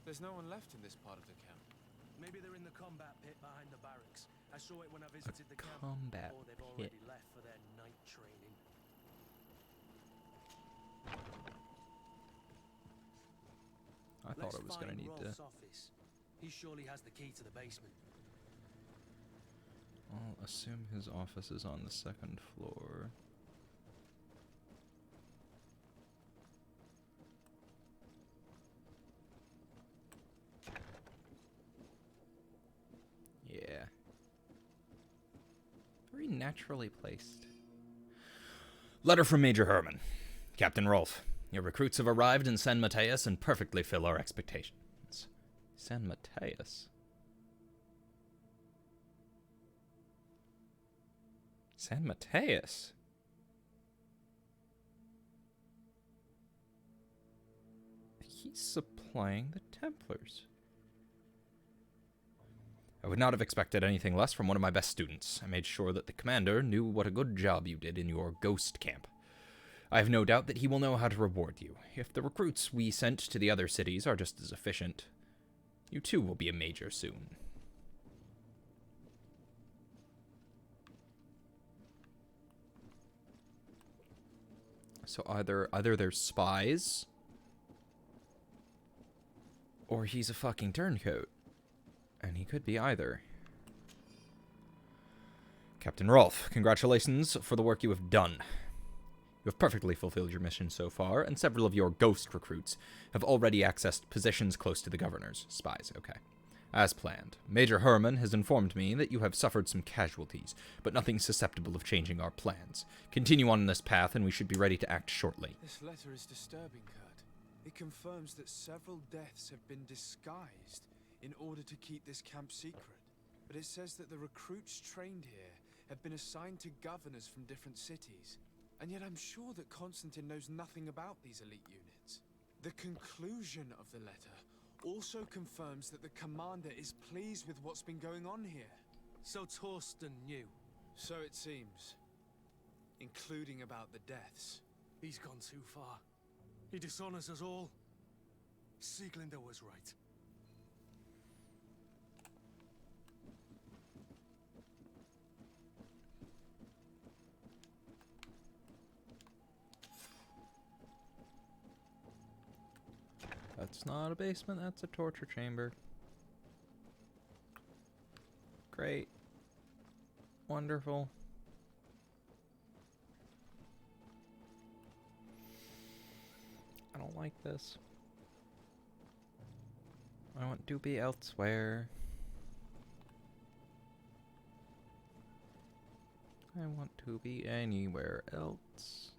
There's no one left in this part of the camp. Maybe they're in the combat pit behind the barracks. I saw it when I visited the camp. combat Or they've pit. already left for their night training. I thought I was gonna need to. Rolf's office. He surely has the key to the basement. I'll assume his office is on the 2nd floor. naturally placed. Letter from Major Herman. Captain Rolf, your recruits have arrived in San Mateus and perfectly fill our expectations. San Mateus? San Mateus? He's supplying the Templars. I would not have expected anything less from one of my best students. I made sure that the commander knew what a good job you did in your ghost camp. I have no doubt that he will know how to reward you. If the recruits we sent to the other cities are just as efficient, you too will be a major soon. So either they're spies, or he's a fucking turncoat. And he could be either. Captain Rolf, congratulations for the work you have done. You have perfectly fulfilled your mission so far, and several of your ghost recruits have already accessed positions close to the governor's spies. Okay. As planned, Major Herman has informed me that you have suffered some casualties, but nothing susceptible of changing our plans. Continue on this path, and we should be ready to act shortly. This letter is disturbing, Kurt. It confirms that several deaths have been disguised in order to keep this camp secret. But it says that the recruits trained here have been assigned to governors from different cities. And yet I'm sure that Constantine knows nothing about these elite units. The conclusion of the letter also confirms that the commander is pleased with what's been going on here. So Torsten knew. So it seems. Including about the deaths. He's gone too far. He dishonors us all. Sieglinder was right. That's not a basement, that's a torture chamber. Great. Wonderful. I don't like this. I want to be elsewhere. I want to be anywhere else.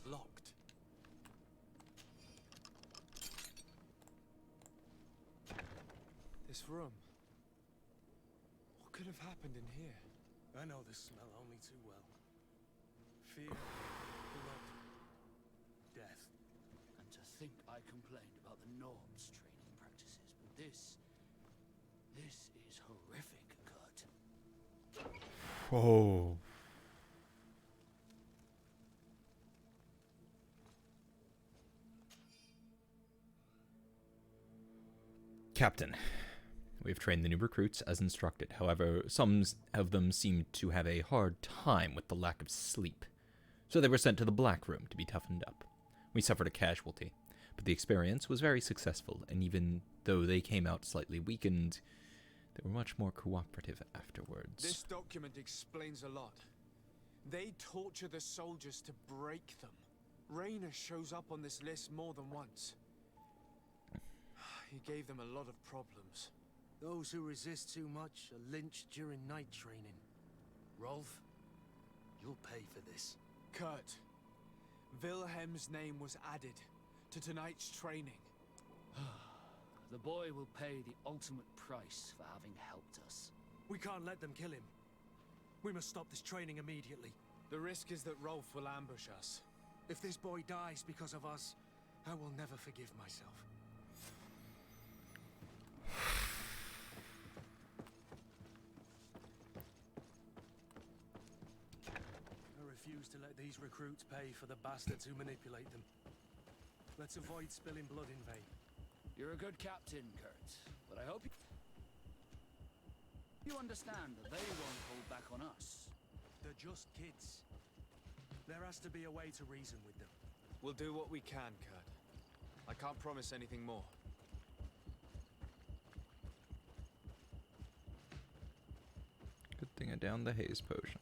Locked. This room. What could have happened in here? I know this smell only too well. Fear, blood, death. And to think I complained about the Norm's training practices, but this is horrific, Kurt. Whoa. Captain, we have trained the new recruits as instructed. However, some of them seemed to have a hard time with the lack of sleep. So they were sent to the Black Room to be toughened up. We suffered a casualty, but the experience was very successful, and even though they came out slightly weakened, they were much more cooperative afterwards. This document explains a lot. They torture the soldiers to break them. Raynor shows up on this list more than once. He gave them a lot of problems. Those who resist too much are lynched during night training. Rolf, you'll pay for this. Kurt, Wilhelm's name was added to tonight's training. The boy will pay the ultimate price for having helped us. We can't let them kill him. We must stop this training immediately. The risk is that Rolf will ambush us. If this boy dies because of us, I will never forgive myself. I refuse to let these recruits pay for the bastards who manipulate them. Let's avoid spilling blood in vain. You're a good captain, Kurt, but I hope you understand that they won't hold back on us. They're just kids. There has to be a way to reason with them. We'll do what we can, Kurt. I can't promise anything more. Good thing I downed the haze potion.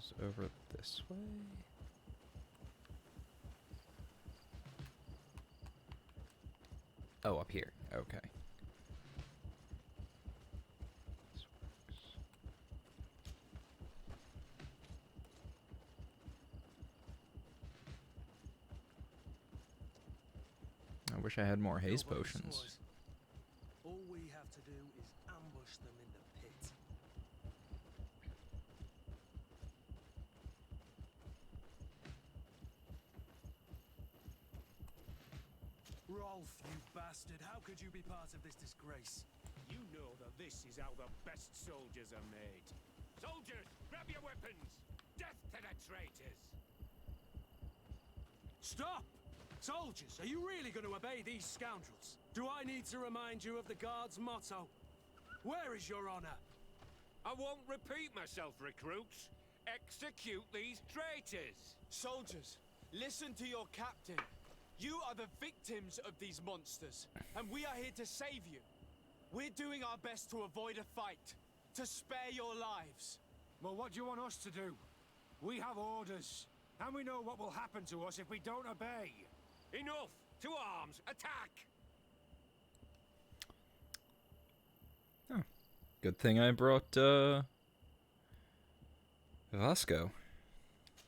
It's over this way. Oh, up here. Okay. This works. I wish I had more haste Nobody potions. saw us. All we have to do is ambush them in the pit. Rolf, you bastard! How could you be part of this disgrace? You know that this is how the best soldiers are made. Soldiers, grab your weapons! Death to the traitors! Stop! Soldiers, are you really going to obey these scoundrels? Do I need to remind you of the Guard's motto? Where is your honor? I won't repeat myself, recruits. Execute these traitors! Soldiers, listen to your captain. You are the victims of these monsters, and we are here to save you. We're doing our best to avoid a fight, to spare your lives. Well, what do you want us to do? We have orders, and we know what will happen to us if we don't obey. Enough! To arms! Attack! Oh. Good thing I brought, Vasco.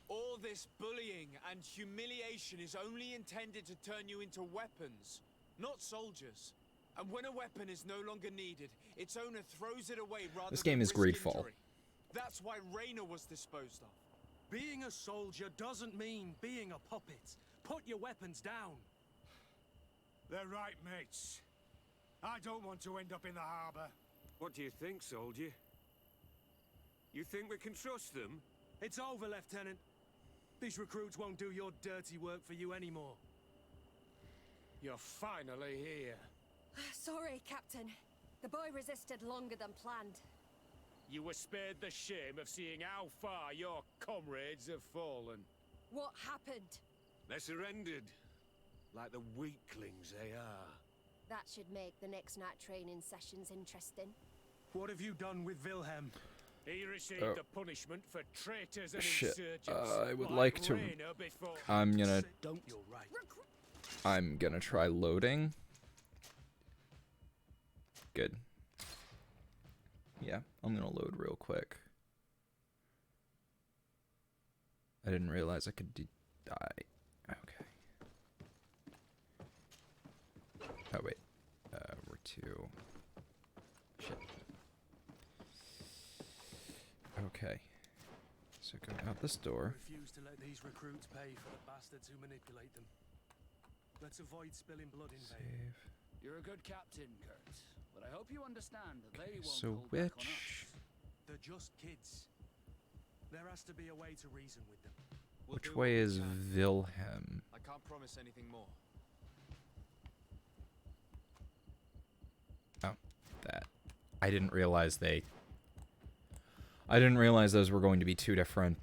All this bullying and humiliation is only intended to turn you into weapons, not soldiers. And when a weapon is no longer needed, its owner throws it away rather This than game is risk GreedFall. injury. That's why Raynor was disposed of. Being a soldier doesn't mean being a puppet. Put your weapons down. They're right, mates. I don't want to end up in the harbor. What do you think, soldier? You think we can trust them? It's over, Lieutenant. These recruits won't do your dirty work for you anymore. You're finally here. Sorry, Captain. The boy resisted longer than planned. You were spared the shame of seeing how far your comrades have fallen. What happened? They surrendered, like the weaklings they are. That should make the next night training sessions interesting. What have you done with Wilhelm? He received Oh. the punishment for traitors and Shit. insurgents. I would like to- Raynor before. I'm gonna Don't. You're right. try loading. Good. Yeah, I'm gonna load real quick. I didn't realize I could die. Okay. Oh wait, we're too. Shit. Okay. So go out this door. Refuse to let these recruits pay for the bastards who manipulate them. Let's avoid spilling blood in vain. Save. You're a good captain, Kurt. But I hope you understand that they won't So hold back on which? us. They're just kids. There has to be a way to reason with them. We'll Which do way what we is can. Wilhelm? I can't promise anything more. Oh, that. I didn't realize those were going to be two different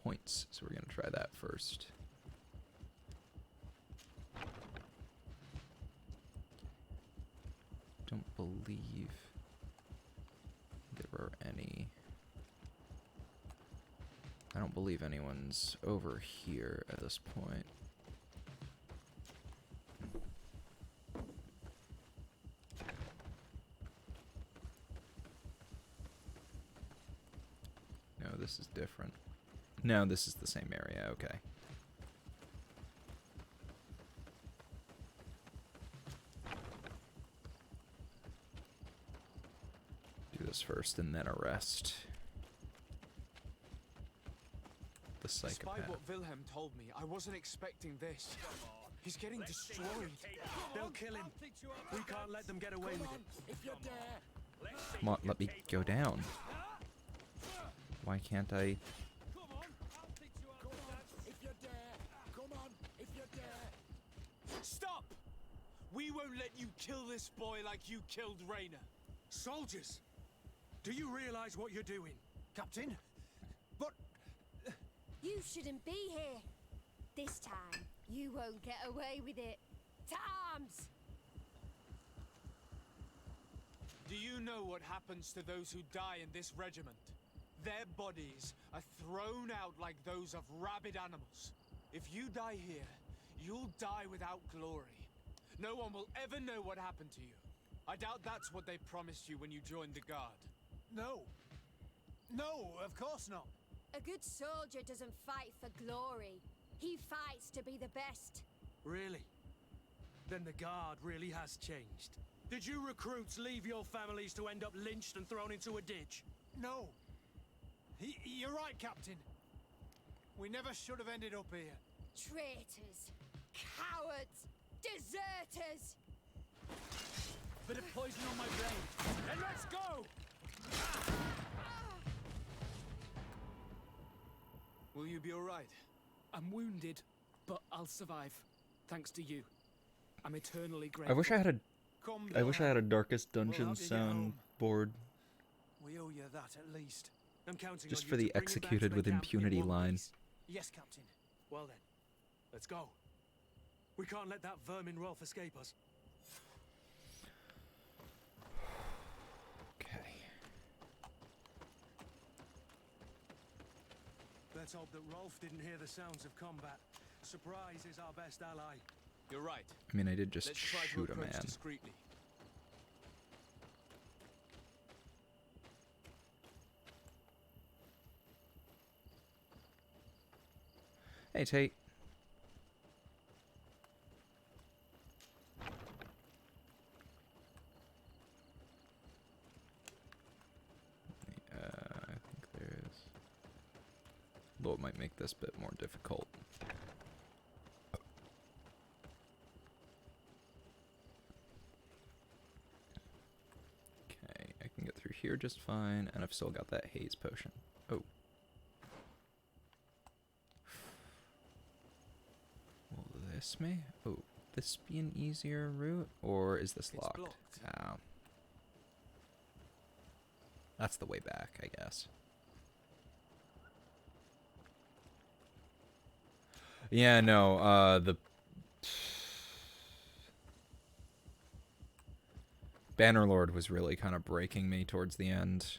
points. So we're gonna try that first. Don't believe there are any. I don't believe anyone's over here at this point. No, this is different. No, this is the same area. Okay. Do this first and then arrest the Despite psychopath. what Wilhelm told me, I wasn't expecting this. He's getting destroyed. They'll kill him. We can't let them get away with it. If you dare. Come on, let me go down. Why can't I? If you dare. Come on, if you dare. Stop! We won't let you kill this boy like you killed Raynor. Soldiers! Do you realize what you're doing? Captain? But... You shouldn't be here. This time, you won't get away with it. To arms! Do you know what happens to those who die in this regiment? their bodies are thrown out like those of rabid animals. If you die here, you'll die without glory. No one will ever know what happened to you. I doubt that's what they promised you when you joined the Guard. No. No, of course not. A good soldier doesn't fight for glory. He fights to be the best. Really? Then the Guard really has changed. Did you recruits leave your families to end up lynched and thrown into a ditch? No. You're right, Captain. We never should have ended up here. Traitors. Cowards. Deserters. Bit of poison on my blade. Then let's go! Will you be all right? I'm wounded, but I'll survive. Thanks to you. I'm eternally grateful. I wish I had a Darkest We'll Dungeons help you get home. soundboard We owe you that at least. I'm counting just on for you the to bring it back to executed the with camp in impunity one line. piece. Yes, Captain. Well then, let's go. We can't let that vermin Rolf escape us. Okay. Let's hope that Rolf didn't hear the sounds of combat. Surprise is our best ally. You're right. I mean, I did just Let's try to shoot a approach man. discreetly. Hey, Tate. I think there is. Though it might make this bit more difficult. Okay, I can get through here just fine, and I've still got that haze potion. Oh. Will this may? Oh, this be an easier route, or is this It's locked? blocked. Oh. That's the way back, I guess. Yeah, no, the Bannerlord was really kind of breaking me towards the end.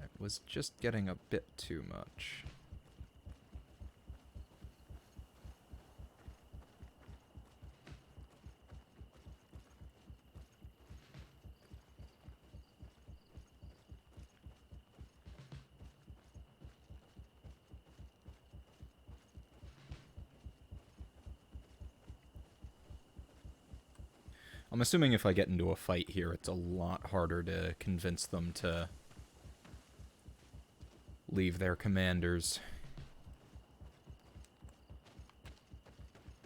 It was just getting a bit too much. I'm assuming if I get into a fight here, it's a lot harder to convince them to leave their commanders.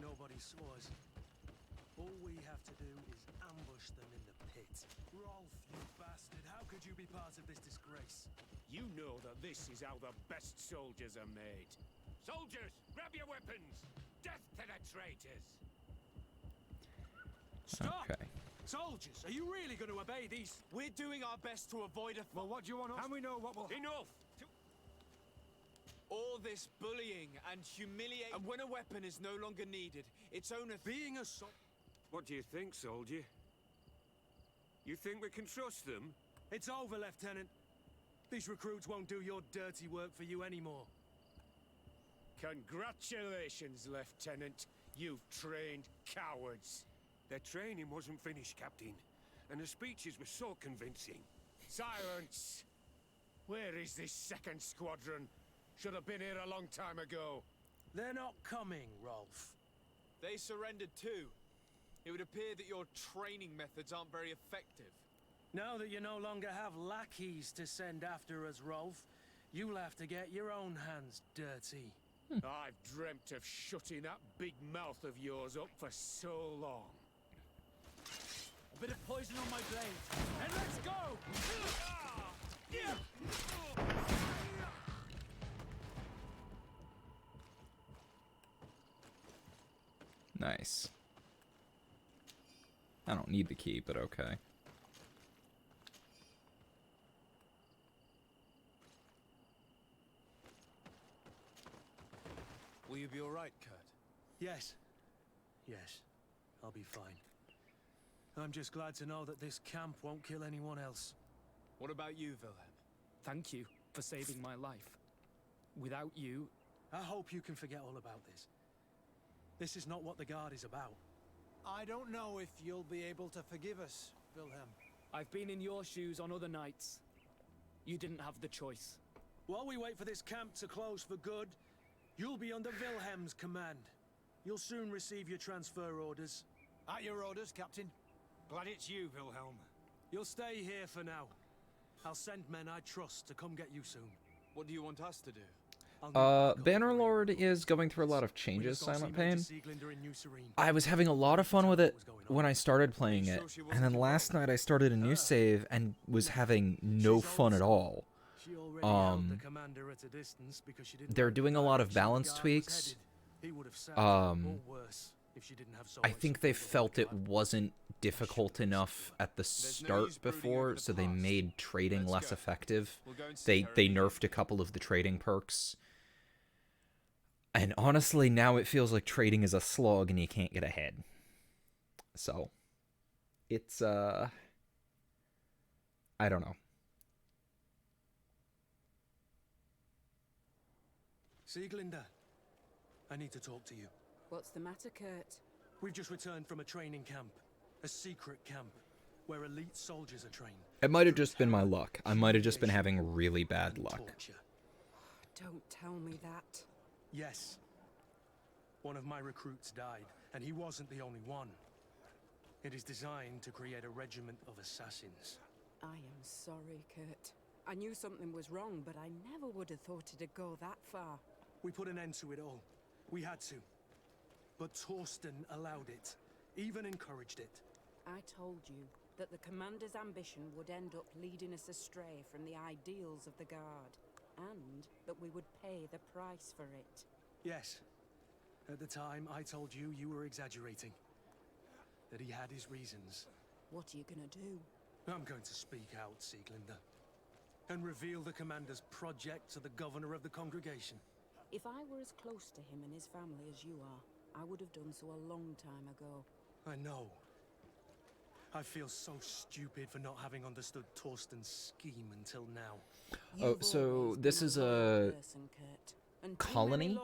Nobody saw us. All we have to do is ambush them in the pit. Rolf, you bastard, how could you be part of this disgrace? You know that this is how the best soldiers are made. Soldiers, grab your weapons! Death to the traitors! Stop! Okay. Soldiers, are you really going to obey these? We're doing our best to avoid a Well, what do you want us? And we know what will... Enough! all this bullying and humiliating. And when a weapon is no longer needed, its owner Being a soldier. What do you think, soldier? You think we can trust them? It's over, Lieutenant. These recruits won't do your dirty work for you anymore. Congratulations, Lieutenant. You've trained cowards. Their training wasn't finished, Captain. And the speeches were so convincing. Silence! Where is this second squadron? Should have been here a long time ago. They're not coming, Rolf. They surrendered too. It would appear that your training methods aren't very effective. Now that you no longer have lackeys to send after us, Rolf, you'll have to get your own hands dirty. I've dreamt of shutting that big mouth of yours up for so long. A bit of poison on my blade, and let's go! Nice. I don't need the key, but okay. Will you be all right, Kurt? Yes. Yes. I'll be fine. I'm just glad to know that this camp won't kill anyone else. What about you, Wilhelm? Thank you for saving my life. Without you... I hope you can forget all about this. This is not what the Guard is about. I don't know if you'll be able to forgive us, Wilhelm. I've been in your shoes on other nights. You didn't have the choice. While we wait for this camp to close for good, you'll be under Wilhelm's command. You'll soon receive your transfer orders. At your orders, Captain. Glad it's you, Wilhelm. You'll stay here for now. I'll send men I trust to come get you soon. What do you want us to do? Bannerlord is going through a lot of changes, Silent Pain. I was having a lot of fun with it when I started playing it, and then last night I started a new save and was having no fun at all. They're doing a lot of balance tweaks. I think they felt it wasn't difficult enough at the start before, so they made trading less effective. They nerfed a couple of the trading perks. And honestly, now it feels like trading is a slog and you can't get ahead. So, it's, I don't know. Sieglinde, I need to talk to you. What's the matter, Kurt? We've just returned from a training camp. A secret camp, where elite soldiers are trained. It might have just been my luck. I might have just been having really bad luck. Don't tell me that. Yes. One of my recruits died, and he wasn't the only one. It is designed to create a regiment of assassins. I am sorry, Kurt. I knew something was wrong, but I never would have thought it'd go that far. We put an end to it all. We had to. But Torsten allowed it, even encouraged it. I told you that the commander's ambition would end up leading us astray from the ideals of the Guard, and that we would pay the price for it. Yes. At the time, I told you you were exaggerating. That he had his reasons. What are you gonna do? I'm going to speak out, Sieglinde. And reveal the commander's project to the governor of the congregation. If I were as close to him and his family as you are, I would have done so a long time ago. I know. I feel so stupid for not having understood Torsten's scheme until now. Oh, so this is a colony?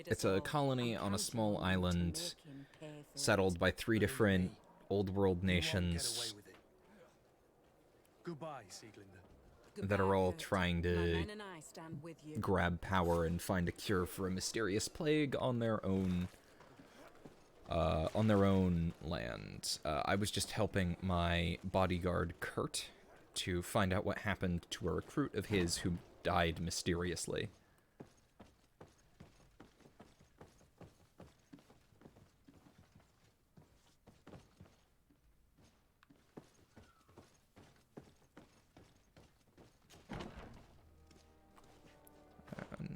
It's a colony on a small island settled by 3 different old world nations that are all trying to grab power and find a cure for a mysterious plague on their own land. I was just helping my bodyguard Kurt to find out what happened to a recruit of his who died mysteriously.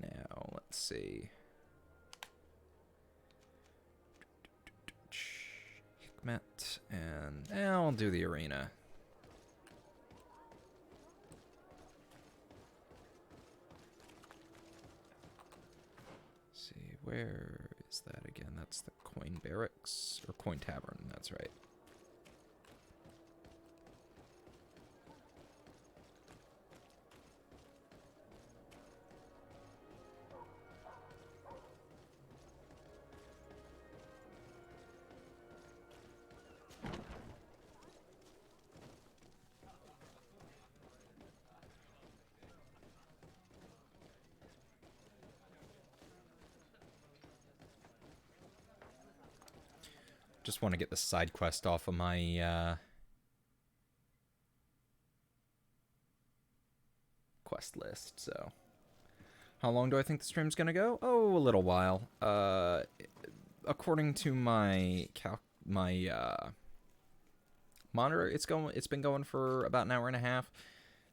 Now, let's see. Hikmet, and I'll do the arena. See, where is that again? That's the coin barracks, or coin tavern, that's right. Just want to get the side quest off of my quest list, so. How long do I think the stream's gonna go? Oh, a little while. According to my monitor, it's been going for about an hour and a half.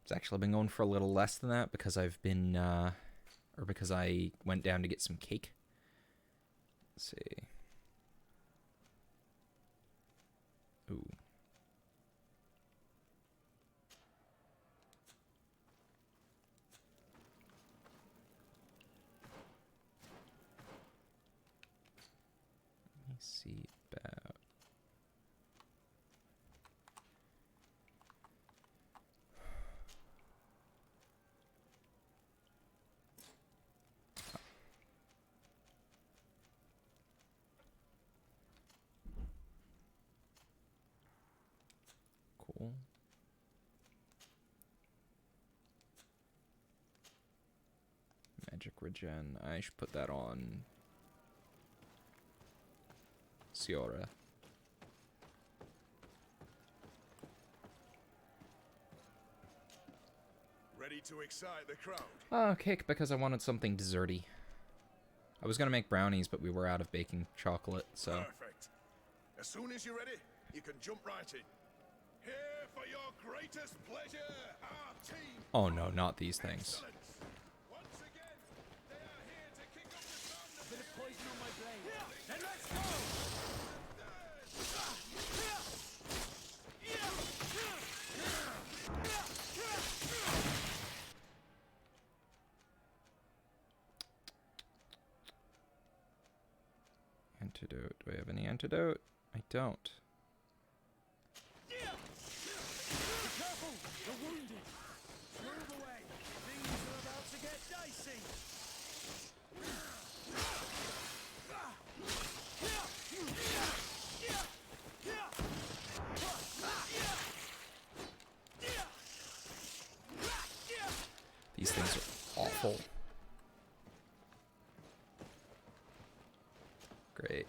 It's actually been going for a little less than that because I've been because I went down to get some cake. Let's see. Ooh. see about. Cool. Magic regen. I should put that on Ciora. Ready to excite the crowd? Oh, cake because I wanted something desserty. I was gonna make brownies, but we were out of baking chocolate, so. Perfect. As soon as you're ready, you can jump right in. Here for your greatest pleasure, our team. Oh no, not these things. Excellent. Once again, they are here to kick up the sun. Bit of poison on my blade. Then let's go! Antidote. Do I have any antidote? I don't. Be careful! You're wounded! Move away! Things are about to get dicey! These things are awful. Great.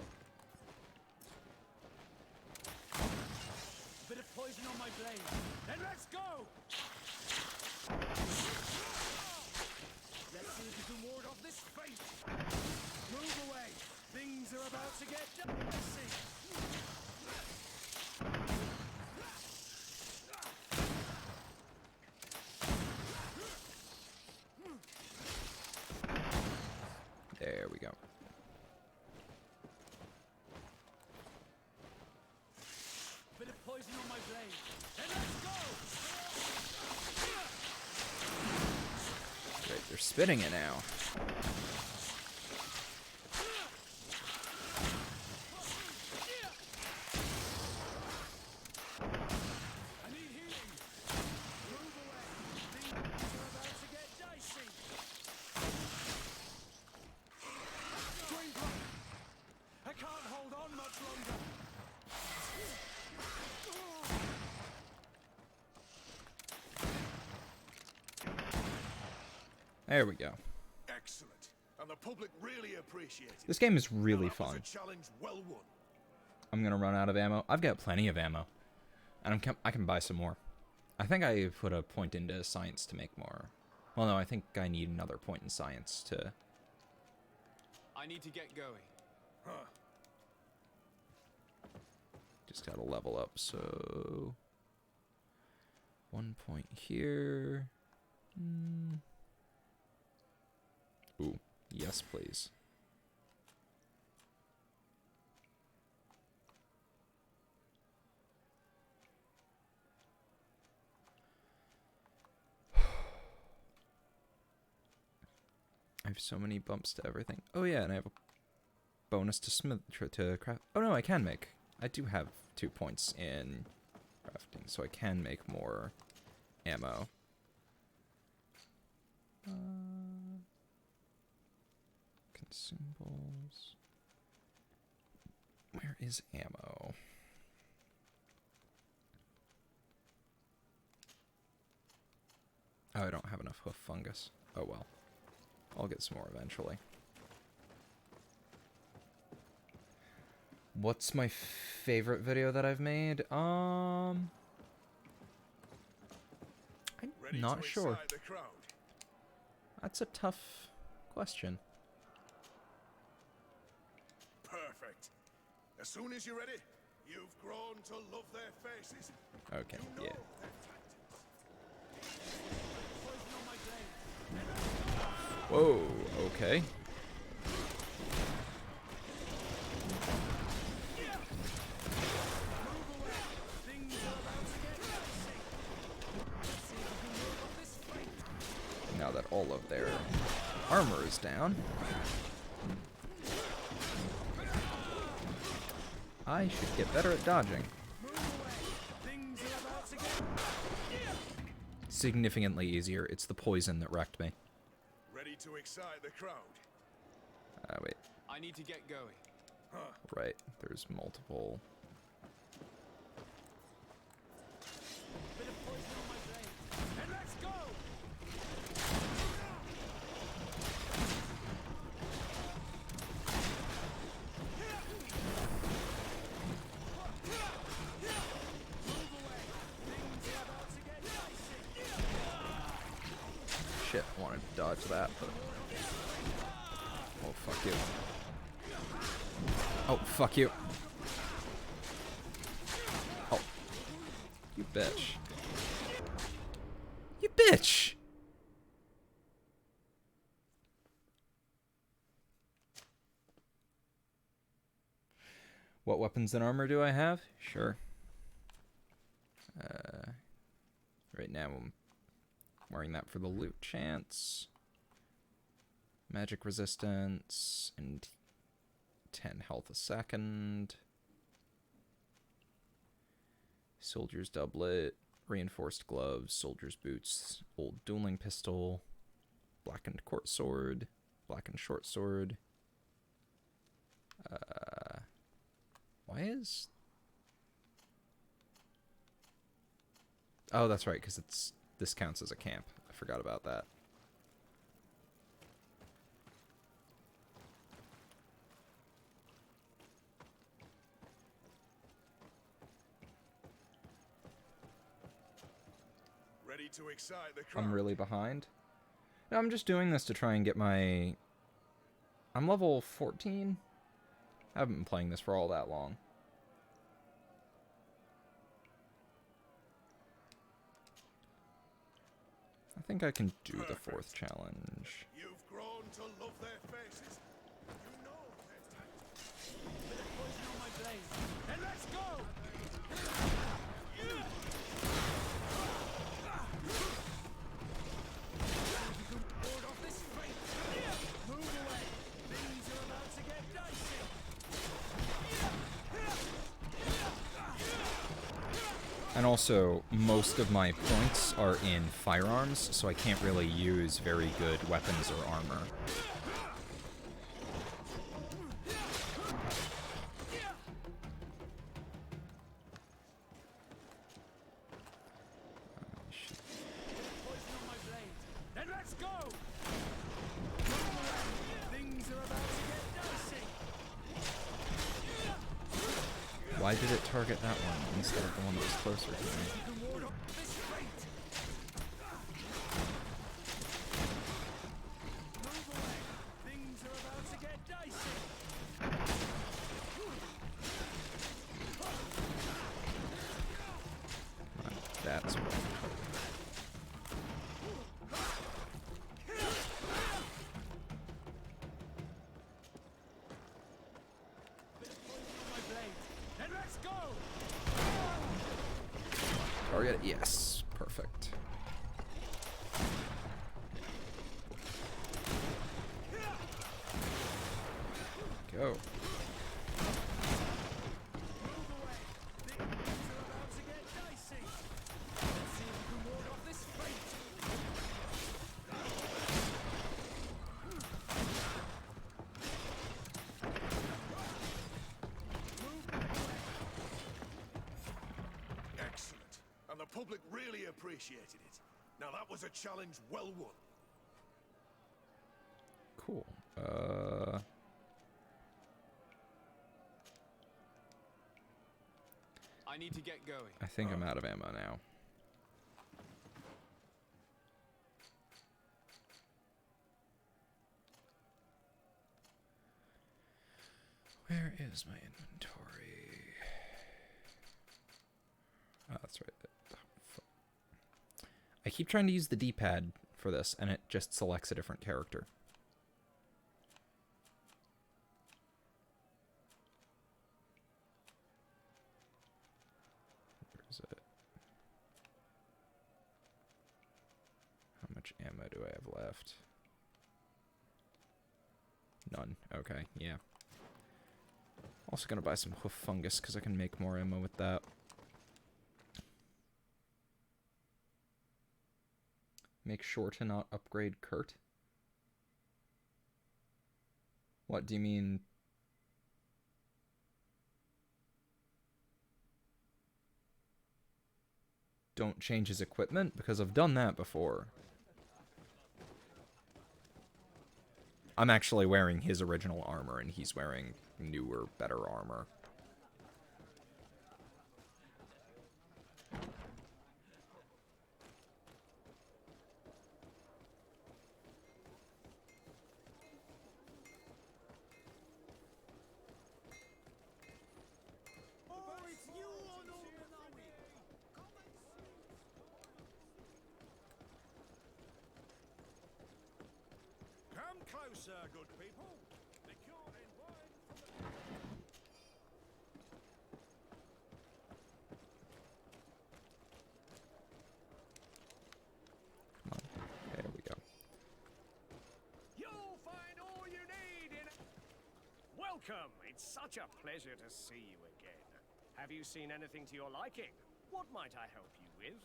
Bit of poison on my blade. Then let's go! Let's see if you can ward off this fate. Move away. Things are about to get dicey. There we go. Bit of poison on my blade. Then let's go! Great, they're spitting it now. I need healing. Move away. Things are about to get dicey. GreedFall. I can't hold on much longer. There we go. Excellent. And the public really appreciate it. This game is really Now, that was fun. a challenge well won. I'm gonna run out of ammo. I've got plenty of ammo, and I can buy some more. I think I put a point into science to make more. Well, no, I think I need another point in science to. I need to get going. Huh. Just gotta level up. So 1 point here. Ooh, yes, please. I have so many bumps to everything. Oh yeah, and I have a bonus to craft. Oh no, I can make. I do have 2 points in crafting, so I can make more ammo. Consumables. Where is ammo? Oh, I don't have enough hoof fungus. Oh well. I'll get some more eventually. What's my favorite video that I've made? I'm Ready not to sure. excite the crowd? That's a tough question. Perfect. As soon as you're ready, you've grown to love their faces. Okay, You know yeah. their tactics. Poison on my blade. Whoa, okay. Things are about to get dicey. Let's see if we can ward off this fate. Now that all of their armor is down. I should get better at dodging. Significantly easier. It's the poison that wrecked me. Ready to excite the crowd? Wait. I need to get going. Right. There's multiple. Shit, I wanted to dodge that, but... Oh, fuck you. Oh, fuck you. Oh. You bitch. You bitch! What weapons and armor do I have? Sure. Right now I'm wearing that for the loot chance. Magic resistance and 10 health a second. Soldier's doublet, reinforced gloves, soldier's boots, old dueling pistol, blackened court sword, blackened short sword. Why is... Oh, that's right, because this counts as a camp. I forgot about that. Ready to excite the crowd? I'm really behind. No, I'm just doing this to try and get my... I'm level 14. I haven't been playing this for all that long. I think I can do the fourth challenge. You've grown to love their faces. You know their tactics. Bit of poison on my blade. Then let's go! Ward off this fight. Move away. Things are about to get dicey. And also, most of my points are in firearms, so I can't really use very good weapons or armor. Poison on my blade. Then let's go! Things are about to get dicey. Why did it target that one instead of the one that was closer to me? You can ward off this fight. Move away. Things are about to get dicey. That's what. My blade. Then let's go! Target, yes, perfect. Go. Excellent. And the public really appreciated it. Now that was a challenge well won. Cool. I need to get going. I think I'm out of ammo now. Where is my inventory? Oh, that's right. I keep trying to use the D-pad for this, and it just selects a different character. Where is it? How much ammo do I have left? None. Okay, yeah. I'll Also gonna buy some hoof fungus because I can make more ammo with that. Make sure to not upgrade Kurt. What do you mean? Don't change his equipment? Because I've done that before. I'm actually wearing his original armor, and he's wearing newer, better armor. Come closer, good people. The cure in wine from the... Come on. There we go. You'll find all you need in... Welcome! It's such a pleasure to see you again. Have you seen anything to your liking? What might I help you with?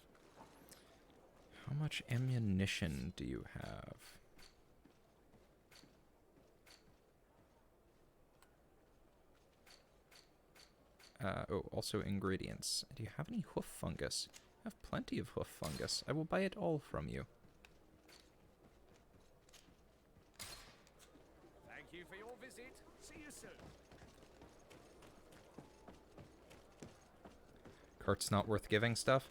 How much ammunition do you have? Oh, also ingredients. Do you have any hoof fungus? I have plenty of hoof fungus. I will buy it all from you. Thank you for your visit. See you soon. Kurt's not worth giving stuff.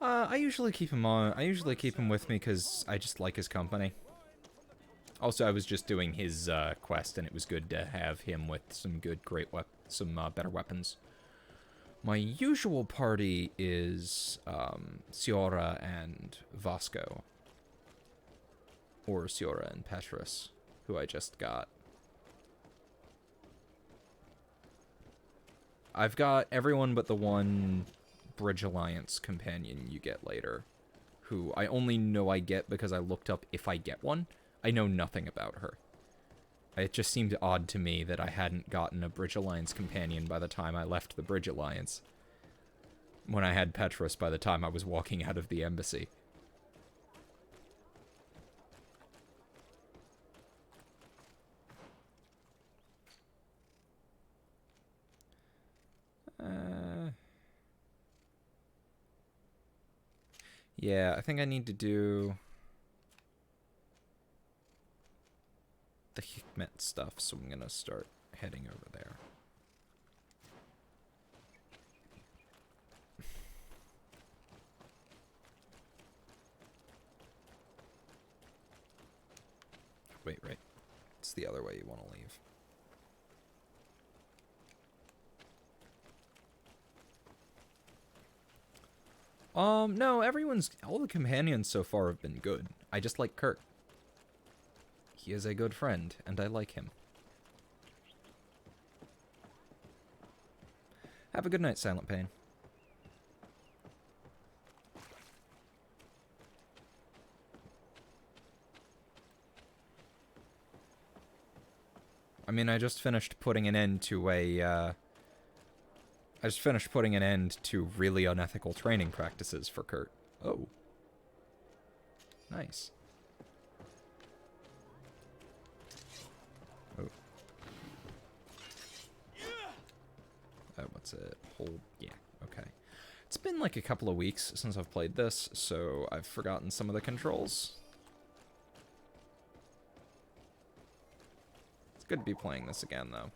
I usually keep him on. I usually keep him with me because I just like his company. Also, I was just doing his quest, and it was good to have him with some good, better weapons. My usual party is Ciora and Vasco, or Ciora and Petrus, who I just got. I've got everyone but the one Bridge Alliance companion you get later, who I only know I get because I looked up if I get one. I know nothing about her. It just seemed odd to me that I hadn't gotten a Bridge Alliance companion by the time I left the Bridge Alliance, when I had Petrus by the time I was walking out of the embassy. Yeah, I think I need to do the Hikmet stuff, so I'm gonna start heading over there. Wait, right. It's the other way you want to leave. No, all the companions so far have been good. I just like Kurt. He is a good friend, and I like him. Have a good night, Silent Pain. I mean, I just finished putting an end to really unethical training practices for Kurt. Oh. Nice. Oh. What's it? Hold. Yeah, okay. It's been like a couple of weeks since I've played this, so I've forgotten some of the controls. It's good to be playing this again, though.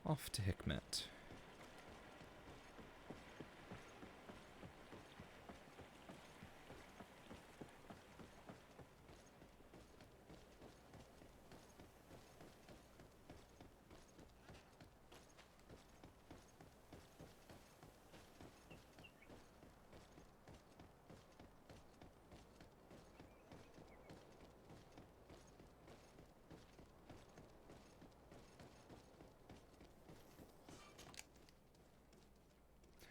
Off to Hikmet.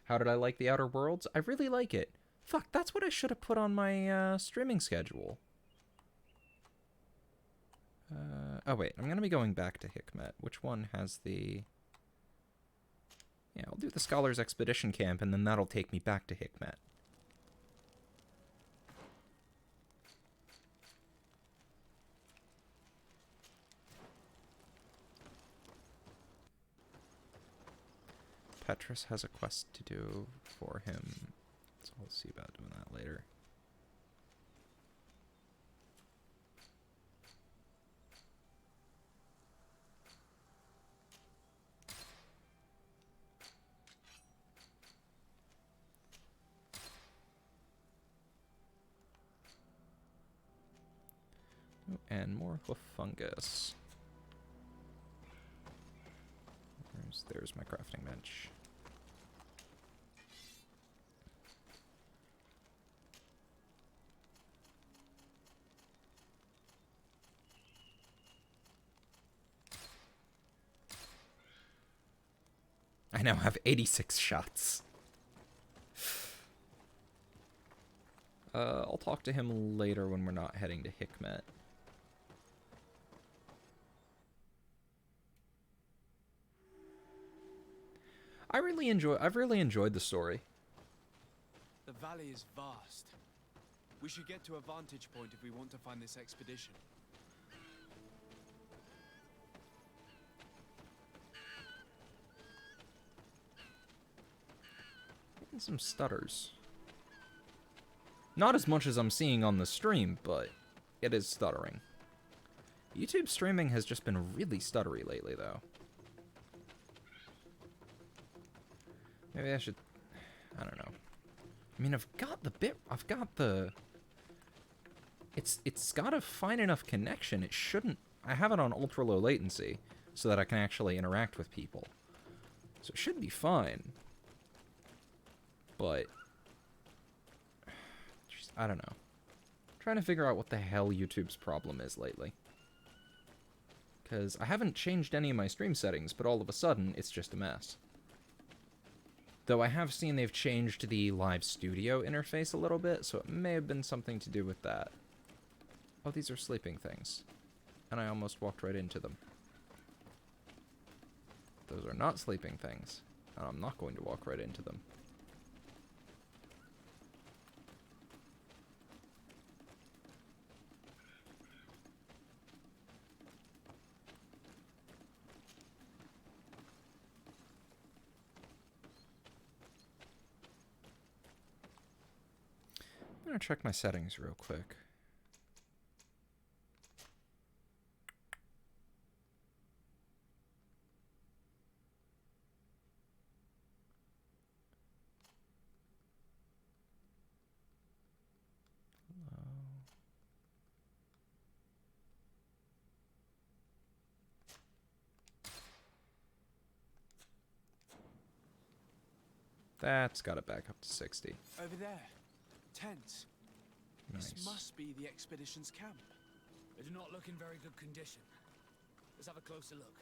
How did I like the Outer Worlds? I really like it. Fuck, that's what I should have put on my streaming schedule. Oh, wait. I'm going to be going back to Hikmet. Which one has the... Yeah, I'll do the Scholars Expedition Camp, and then that'll take me back to Hikmet. Petrus has a quest to do for him, so we'll see about doing that later. And more hoof fungus. There's my crafting bench. I now have 86 shots. I'll talk to him later when we're not heading to Hikmet. I've really enjoyed the story. The valley is vast. We should get to a vantage point if we want to find this expedition. Getting some stutters. Not as much as I'm seeing on the stream, but it is stuttering. YouTube streaming has just been really stuttery lately, though. Maybe I should... I don't know. I mean, I've got the... It's got a fine enough connection. It shouldn't... I have it on ultra low latency so that I can actually interact with people. So it should be fine. But... Just, I don't know. I'm trying to figure out what the hell YouTube's problem is lately. Because I haven't changed any of my stream settings, but all of a sudden, it's just a mess. Though I have seen they've changed the live studio interface a little bit, so it may have been something to do with that. Oh, these are sleeping things. And I almost walked right into them. Those are not sleeping things. And I'm not going to walk right into them. I'm gonna check my settings real quick. That's got it back up to 60. Over there. Tents. Nice. This must be the expedition's camp. They do not look in very good condition. Let's have a closer look.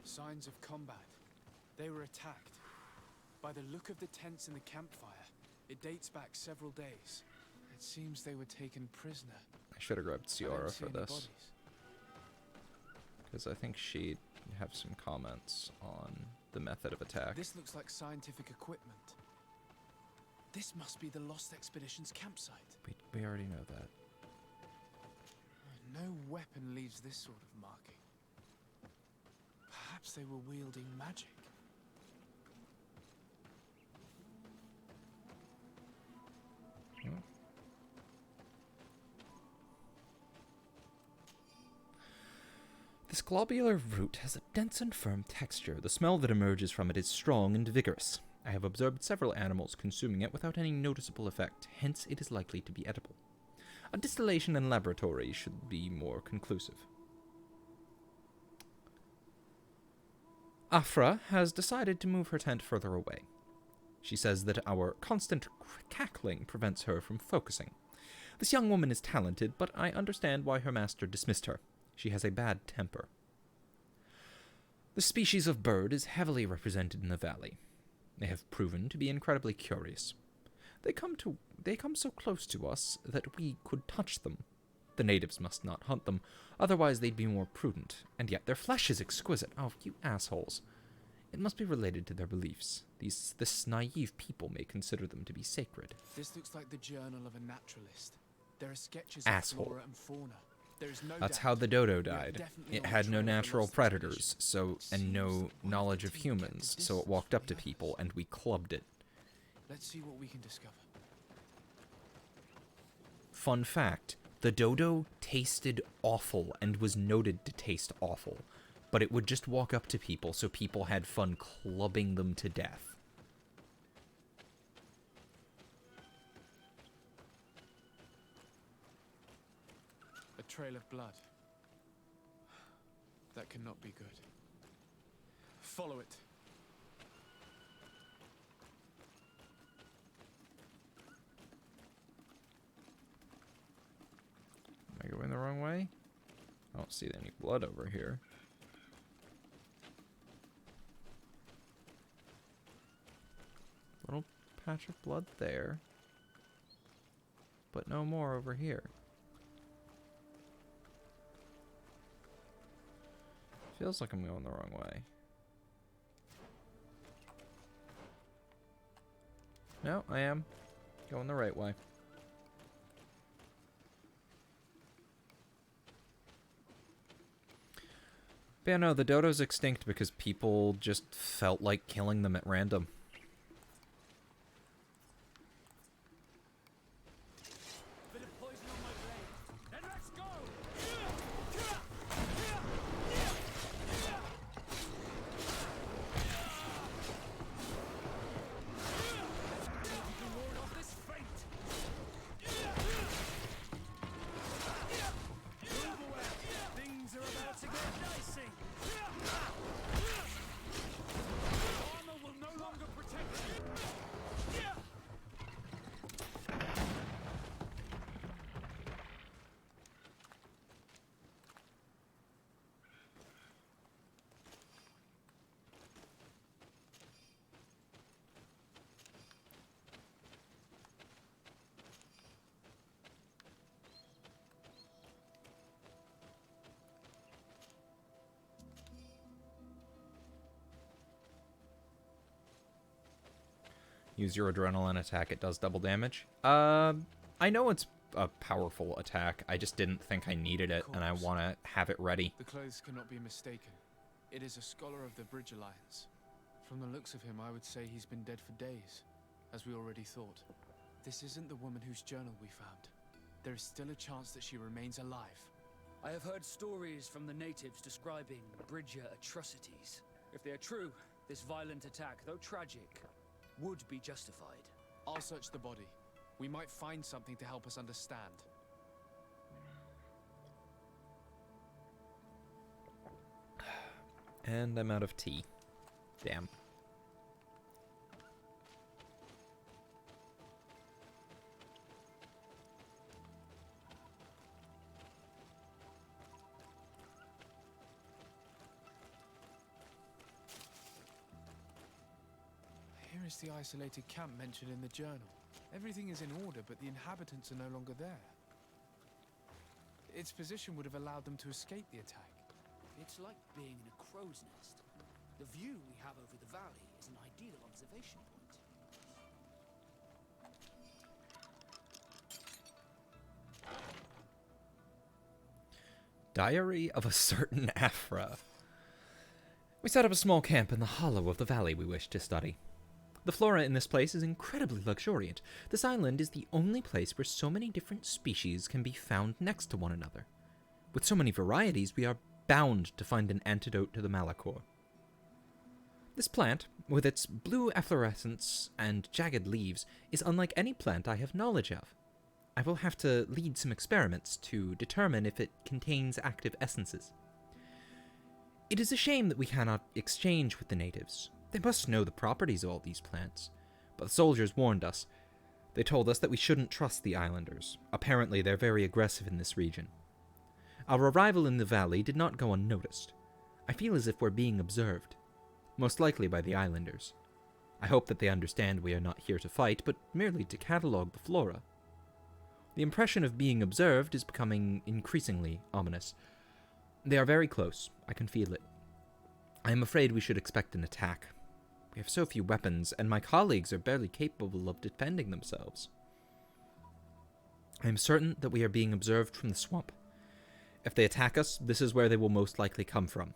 Signs of combat. They were attacked. By the look of the tents and the campfire, it dates back several days. It seems they were taken prisoner. I should have grabbed I don't Ciara see for any this. bodies. Because I think she'd have some comments on the method of attack. This looks like scientific equipment. This must be the Lost Expedition's campsite. We already know that. No weapon leaves this sort of marking. Perhaps they were wielding magic. This globular root has a dense and firm texture. The smell that emerges from it is strong and vigorous. I have observed several animals consuming it without any noticeable effect, hence it is likely to be edible. A distillation in laboratory should be more conclusive. Afra has decided to move her tent further away. She says that our constant cackling prevents her from focusing. This young woman is talented, but I understand why her master dismissed her. She has a bad temper. The species of bird is heavily represented in the valley. They have proven to be incredibly curious. They come so close to us that we could touch them. The natives must not hunt them, otherwise they'd be more prudent, and yet their flesh is exquisite. Oh, you assholes. It must be related to their beliefs. This naive people may consider them to be sacred. This looks like the journal of a naturalist. There are sketches Asshole. of flora and fauna. There is no That's doubt how the dodo we are died. definitely It on had the no trail of a natural lost predators, tradition. and no Seems that one knowledge of entity kept humans, a so it distance walked up from to the people, others. and we clubbed it. Let's see what we can discover. Fun fact, the dodo tasted awful and was noted to taste awful, but it would just walk up to people, so people had fun clubbing them to death. A trail of blood. That cannot be good. Follow it. Am I going the wrong way? I don't see any blood over here. Little patch of blood there. But no more over here. Feels like I'm going the wrong way. No, I am going the right way. But yeah, no, the dodo's extinct because people just felt like killing them at random. Things are about to get dicey. Armor will no longer protect you. Use your adrenaline attack, it does double damage. I know it's a powerful attack, I just didn't think I needed it, and I want to have it ready. The clothes cannot be mistaken. It is a scholar of the Bridge Alliance. From the looks of him, I would say he's been dead for days, as we already thought. This isn't the woman whose journal we found. There is still a chance that she remains alive. I have heard stories from the natives describing Bridger atrocities. If they are true, this violent attack, though tragic, would be justified. I'll search the body. We might find something to help us understand. And I'm out of tea. Damn. Here is the isolated camp mentioned in the journal. Everything is in order, but the inhabitants are no longer there. Its position would have allowed them to escape the attack. It's like being in a crow's nest. The view we have over the valley is an ideal observation point. Diary of a certain Afra. We set up a small camp in the hollow of the valley we wished to study. The flora in this place is incredibly luxuriant. This island is the only place where so many different species can be found next to one another. With so many varieties, we are bound to find an antidote to the Malachor. This plant, with its blue efflorescence and jagged leaves, is unlike any plant I have knowledge of. I will have to lead some experiments to determine if it contains active essences. It is a shame that we cannot exchange with the natives. They must know the properties of all these plants. But the soldiers warned us. They told us that we shouldn't trust the islanders. Apparently they're very aggressive in this region. Our arrival in the valley did not go unnoticed. I feel as if we're being observed. Most likely by the islanders. I hope that they understand we are not here to fight, but merely to catalogue the flora. The impression of being observed is becoming increasingly ominous. They are very close. I can feel it. I am afraid we should expect an attack. We have so few weapons, and my colleagues are barely capable of defending themselves. I am certain that we are being observed from the swamp. If they attack us, this is where they will most likely come from.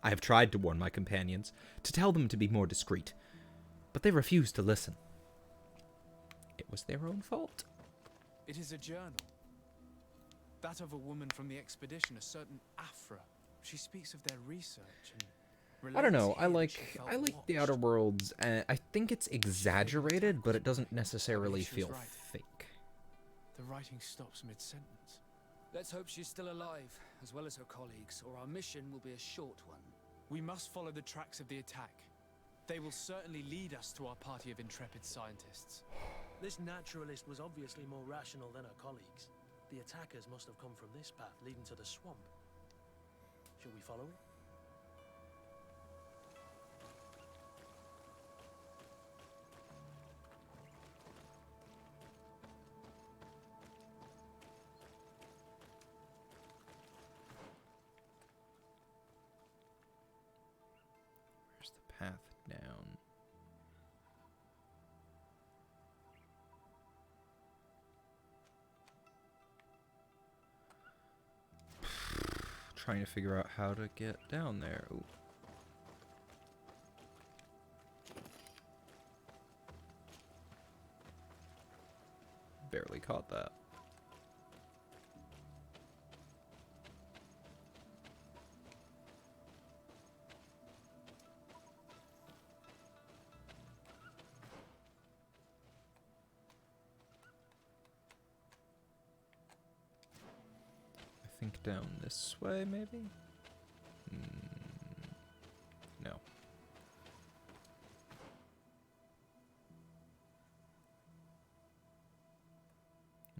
I have tried to warn my companions, to tell them to be more discreet, but they refuse to listen. It was their own fault. It is a journal. That of a woman from the expedition, a certain Afra. She speaks of their research and I don't know. relates I here that like she felt the watched. Outer Worlds. I think it's exaggerated, but it doesn't necessarily Alicia's feel right. fake. The writing stops mid-sentence. Let's hope she's still alive, as well as her colleagues, or our mission will be a short one. We must follow the tracks of the attack. They will certainly lead us to our party of intrepid scientists. This naturalist was obviously more rational than her colleagues. The attackers must have come from this path leading to the swamp. Shall we follow it? Where's the path down? Trying to figure out how to get down there. Ooh. Barely caught that. I think down this way, maybe? No.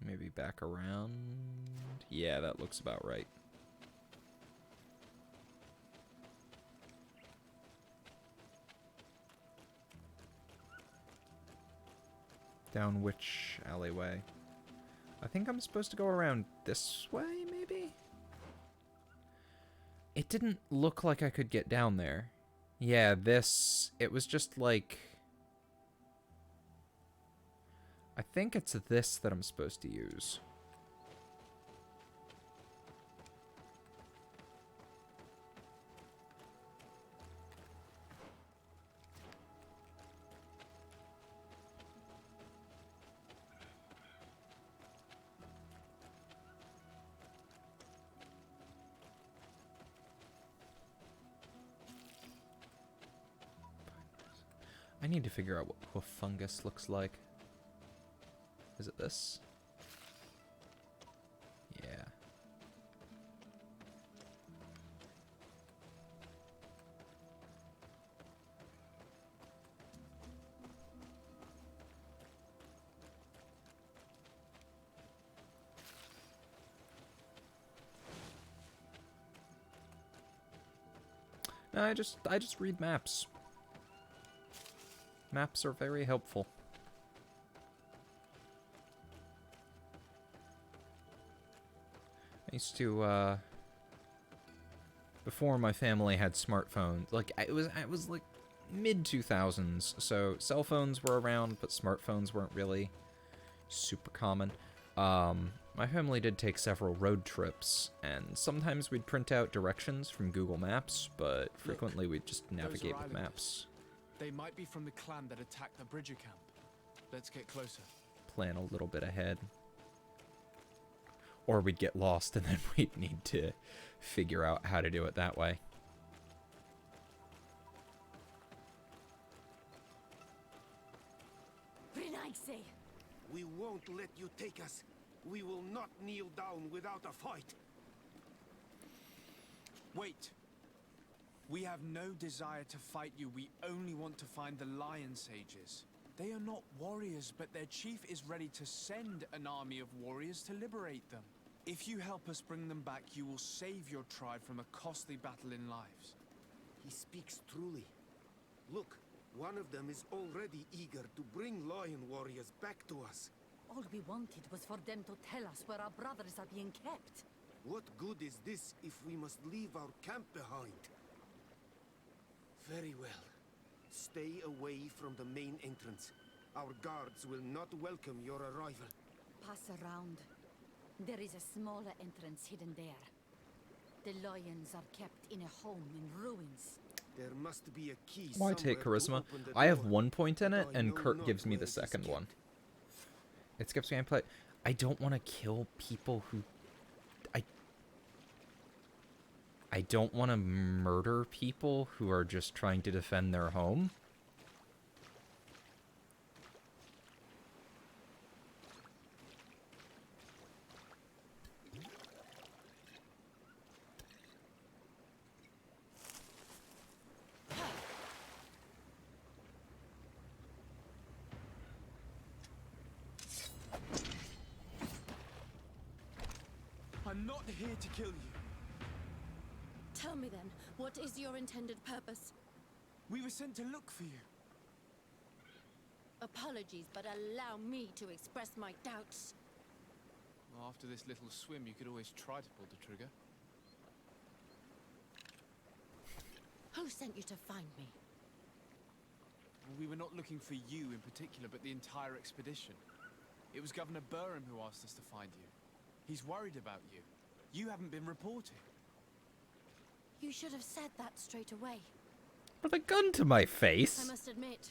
Maybe back around? Yeah, that looks about right. Down which alleyway? I think I'm supposed to go around this way, maybe? It didn't look like I could get down there. Yeah, this... It was just like... I think it's this that I'm supposed to use. I need to figure out what hoof fungus looks like. Is it this? Yeah. No, I just read maps. Maps are very helpful. I used to, before my family had smartphones, like, it was like mid-2000s, so cell phones were around, but smartphones weren't really super common. My family did take several road trips, and sometimes we'd print out directions from Google Maps, but frequently we'd just navigate with maps. They might be from the clan that attacked the Bridger camp. Let's get closer. Plan a little bit ahead. Or we'd get lost and then we'd need to figure out how to do it that way. We won't let you take us. We will not kneel down without a fight. Wait. We have no desire to fight you. We only want to find the Lion Sages. They are not warriors, but their chief is ready to send an army of warriors to liberate them. If you help us bring them back, you will save your tribe from a costly battle in lives. He speaks truly. Look, One of them is already eager to bring lion warriors back to us. All we wanted was for them to tell us where our brothers are being kept. What good is this if we must leave our camp behind? Very well. Stay away from the main entrance. Our guards will not welcome your arrival. Pass around. There is a smaller entrance hidden there. The lions are kept in a home in ruins. There must be a key Why take somewhere to charisma? open the I have door, 1 point in it, but I and know Kurt not gives me where the it is second one. kept. It skips gameplay. I don't want to kill people who... I don't want to murder people who are just trying to defend their home. I'm not here to kill you. Tell me then, what is your intended purpose? We were sent to look for you. Apologies, but allow me to express my doubts. Well, after this little swim, you could always try to pull the trigger. Who sent you to find me? Well, we were not looking for you in particular, but the entire expedition. It was Governor Burham who asked us to find you. He's worried about you. You haven't been reporting. You should have said that straight away. With a gun to my I face. must admit,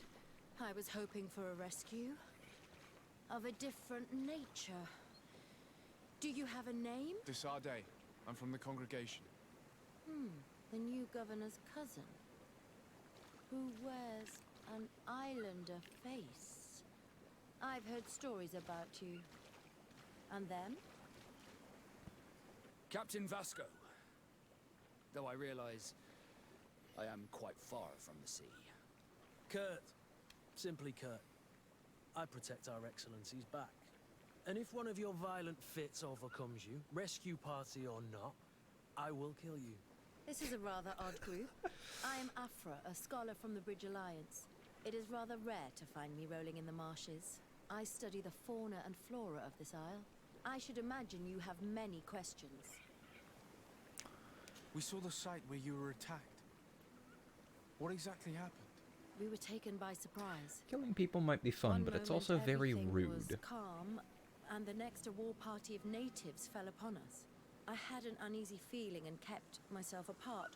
I was hoping for a rescue. Of a different nature. Do you have a name? Desarde. I'm from the congregation. The new governor's cousin. Who wears an islander face. I've heard stories about you. And then? Captain Vasco. Though I realize I am quite far from the sea. Kurt. Simply Kurt. I protect our excellency's back. And if one of your violent fits overcomes you, rescue party or not, I will kill you. This is a rather odd group. I am Afra, a scholar from the Bridge Alliance. It is rather rare to find me rolling in the marshes. I study the fauna and flora of this isle. I should imagine you have many questions. We saw the site where you were attacked. What exactly happened? We were taken by surprise. Killing people might be fun, One but it's moment also very everything rude. was calm, and the next a war party of natives fell upon us. I had an uneasy feeling and kept myself apart.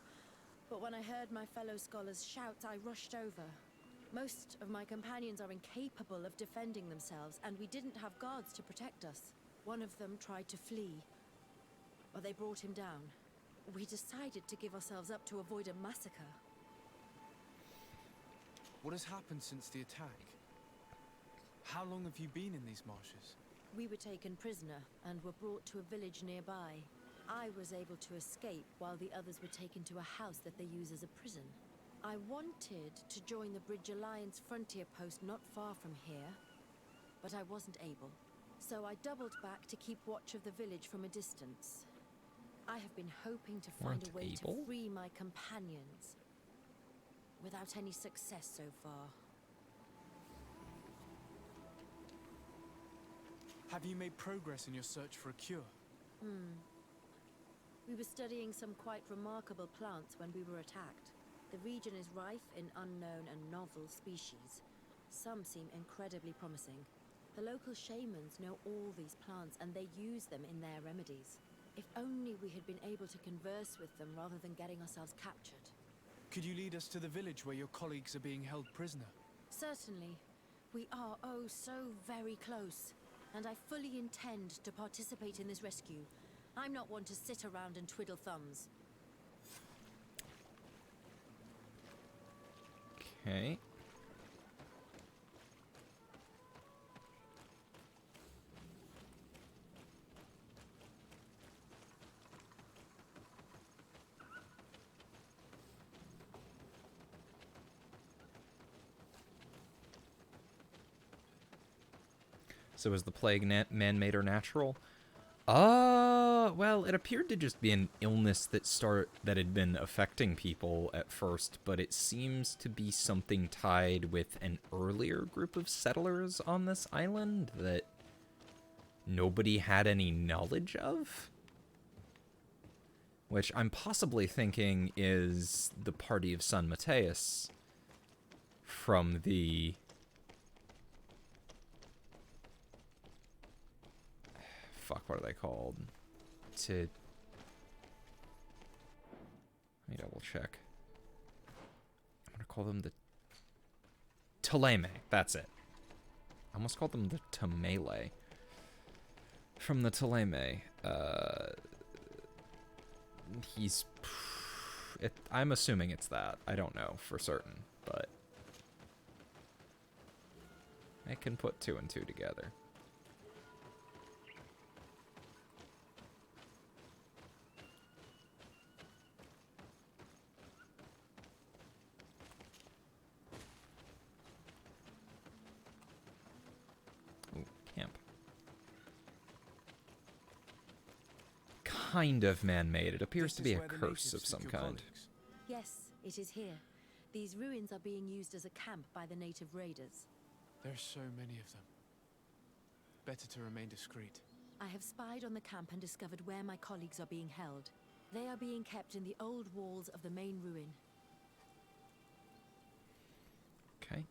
But when I heard my fellow scholars' shouts, I rushed over. Most of my companions are incapable of defending themselves, and we didn't have guards to protect us. One of them tried to flee, but they brought him down. We decided to give ourselves up to avoid a massacre. What has happened since the attack? How long have you been in these marshes? We were taken prisoner and were brought to a village nearby. I was able to escape while the others were taken to a house that they use as a prison. I wanted to join the Bridge Alliance frontier post not far from here, but I wasn't able. So I doubled back to keep watch of the village from a distance. I have been hoping to find a way to free my companions, without any success so far. Have you made progress in your search for a cure? We were studying some quite remarkable plants when we were attacked. The region is rife in unknown and novel species. Some seem incredibly promising. The local shamans know all these plants and they use them in their remedies. If only we had been able to converse with them rather than getting ourselves captured. Could you lead us to the village where your colleagues are being held prisoner? Certainly. We are oh so very close. And I fully intend to participate in this rescue. I'm not one to sit around and twiddle thumbs. Okay. So is the plague man-made or natural? Well, it appeared to just be an illness that had been affecting people at first, but it seems to be something tied with an earlier group of settlers on this island that nobody had any knowledge of. Which I'm possibly thinking is the party of San Mateus from the... Fuck, what are they called? Let me double check. I'm gonna call them the Taleme. That's it. I almost called them the Tamele. From the Taleme. I'm assuming it's that. I don't know for certain, but I can put 2 and 2 together. Ooh, camp. Kind of man-made. It appears to be a curse of some kind. Yes, it is here. These ruins are being used as a camp by the native raiders. There's so many of them. Better to remain discreet. I have spied on the camp and discovered where my colleagues are being held. They are being kept in the old walls of the main ruin. Okay.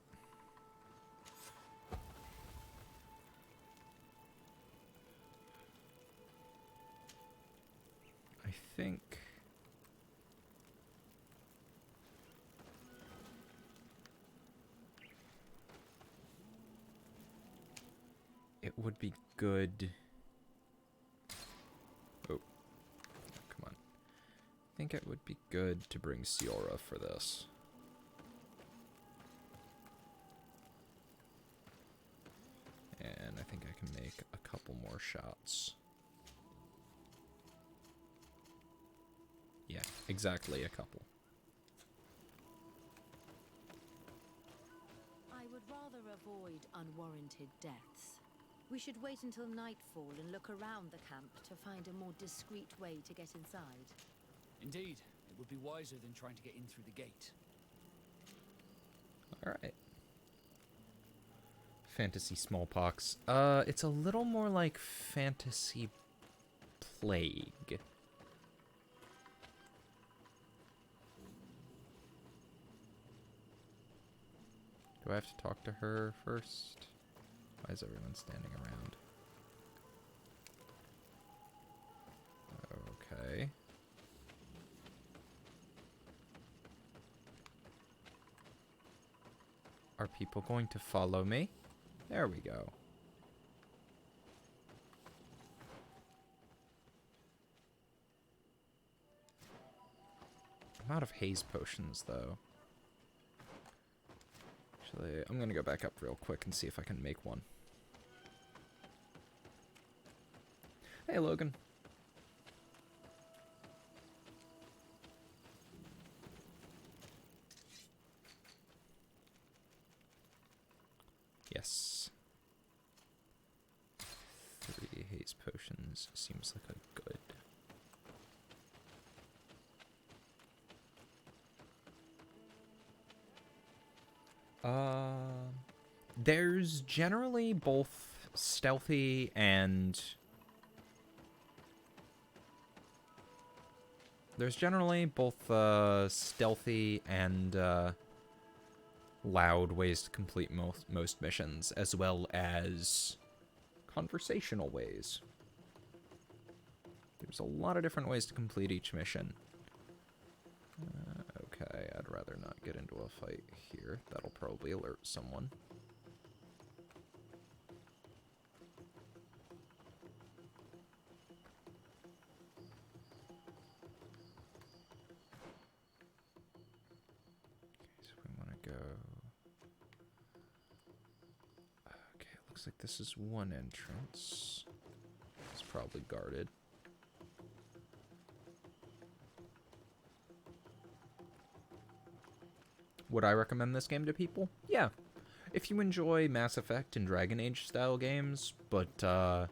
I think... it would be good... Oh. Come on. I think it would be good to bring Siora for this. And I think I can make a couple more shots. Yeah, exactly a couple. I would rather avoid unwarranted deaths. We should wait until nightfall and look around the camp to find a more discreet way to get inside. Indeed, it would be wiser than trying to get in through the gate. Alright. Fantasy smallpox. It's a little more like fantasy plague. Do I have to talk to her first? Why is everyone standing around? Okay. Are people going to follow me? There we go. I'm out of haze potions, though. Actually, I'm gonna go back up real quick and see if I can make one. Hey, Logan. Yes. 3 haze potions seems like a good. There's generally both stealthy and... There's generally both stealthy and loud ways to complete most missions, as well as conversational ways. There's a lot of different ways to complete each mission. Okay, I'd rather not get into a fight here. That'll probably alert someone. Okay, so we want to go... Okay, it looks like this is one entrance. It's probably guarded. Would I recommend this game to people? Yeah. If you enjoy Mass Effect and Dragon Age style games, but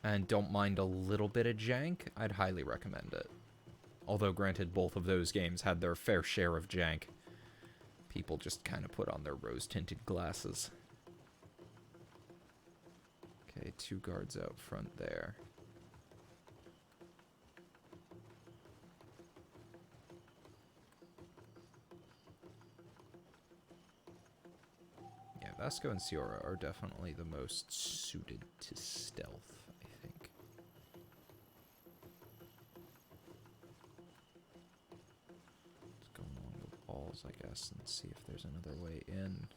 and don't mind a little bit of jank, I'd highly recommend it. Although, granted, both of those games had their fair share of jank. People just kind of put on their rose-tinted glasses. Okay, 2 guards out front there. Yeah, Vasco and Ciora are definitely the most suited to stealth, I think. Let's go along the walls, I guess, and see if there's another way in.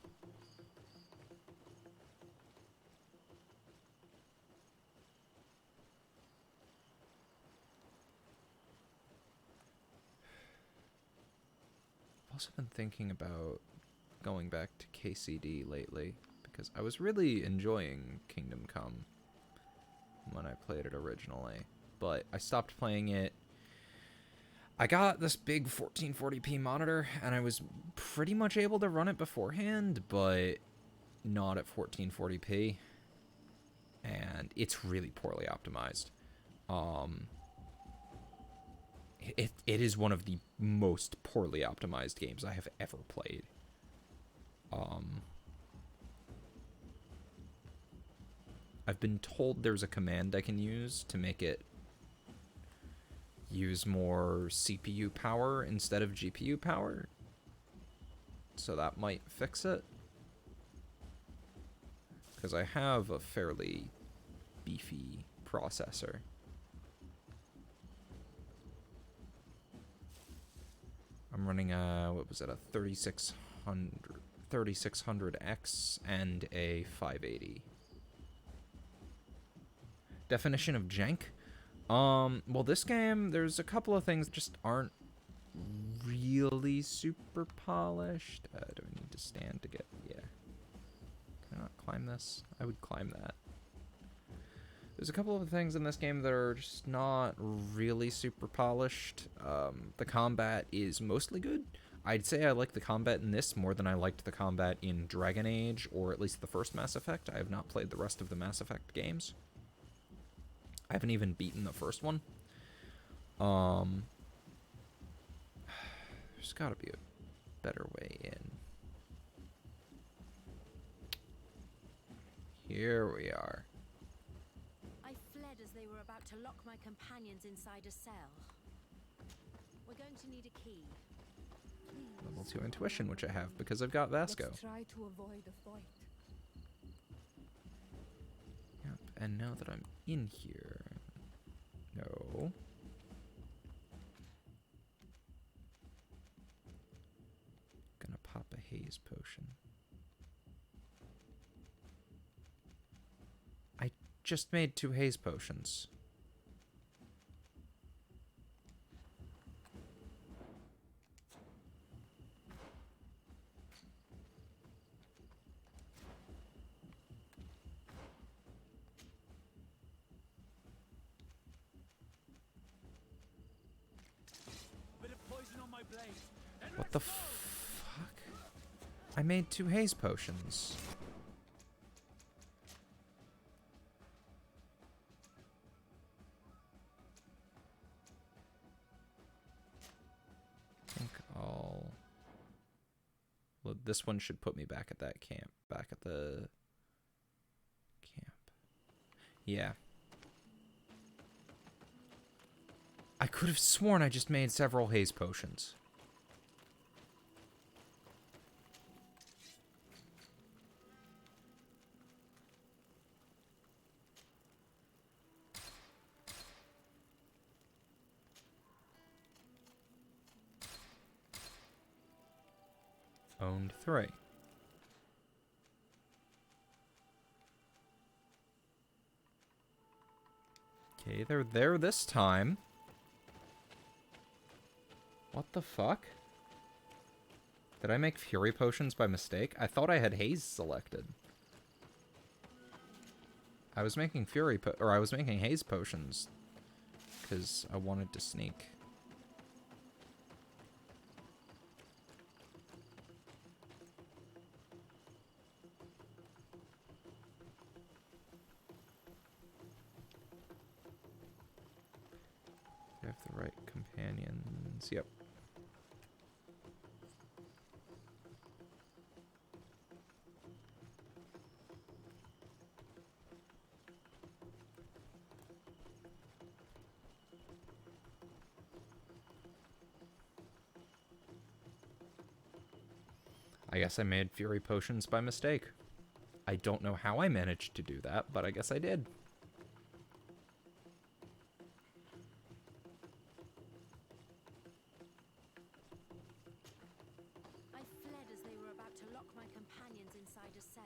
I've also been thinking about going back to KCD lately, because I was really enjoying Kingdom Come when I played it originally, but I stopped playing it. I got this big 1440p monitor, and I was pretty much able to run it beforehand, but not at 1440p, and it's really poorly optimized. It is one of the most poorly optimized games I have ever played. I've been told there's a command I can use to make it use more CPU power instead of GPU power. So that might fix it. Because I have a fairly beefy processor. I'm running a, what was it, a 3600X and a 580. Definition of jank? Well, this game, there's a couple of things that just aren't really super polished. Do I need to stand to get, yeah. Can I not climb this? I would climb that. There's a couple of things in this game that are just not really super polished. The combat is mostly good. I'd say I like the combat in this more than I liked the combat in Dragon Age, or at least the first Mass Effect. I have not played the rest of the Mass Effect games. I haven't even beaten the first one. There's gotta be a better way in. Here we are. I fled as they were about to lock my companions inside a cell. We're going to need a key. Please. Level 2 intuition, which I have because I've got Vasco. Let's try to avoid a fight. Yep, and now that I'm in here... No. Gonna pop a haze potion. I just made 2 haze potions. What the fuck? I made 2 haze potions. I think I'll... Well, this one should put me back at that camp. Back at the... camp. Yeah. I could have sworn I just made several haze potions. Owned 3. Okay, they're there this time. What the fuck? Did I make Fury Potions by mistake? I thought I had Haze selected. I was making I was making Haze Potions because I wanted to sneak. have the right companions. Yep. I guess I made Fury Potions by mistake. I don't know how I managed to do that, but I guess I did. I fled as they were about to lock my companions inside a cell.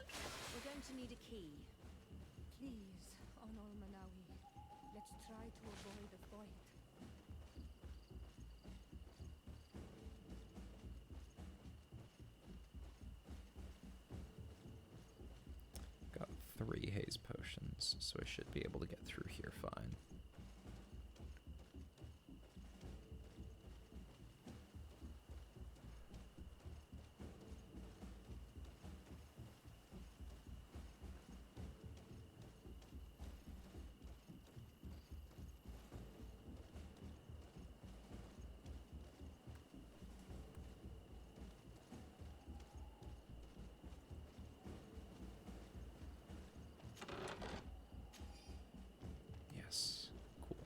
We're going to need a key. Please, Honor Manawi, let's try to avoid a fight. Got 3 haze potions, so I should be able to get through here fine. Yes, cool.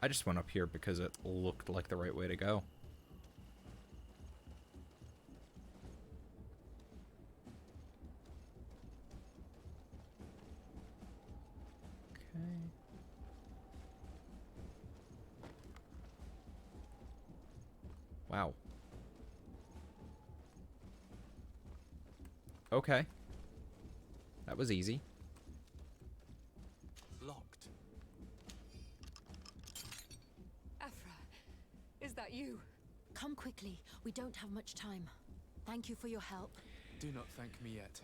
I just went up here because it looked like the right way to go. Okay. Wow. Okay. That was easy. Locked. Afra, is that you? Come quickly. We don't have much time. Thank you for your help. Do not thank me yet.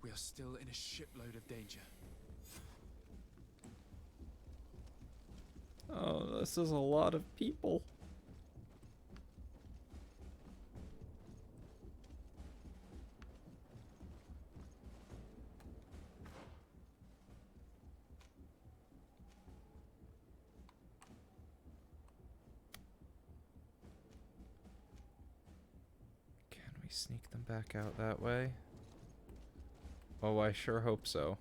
We are still in a shipload of danger. Oh, this is a lot of people. Can we sneak them back out that way? Oh, I sure hope so.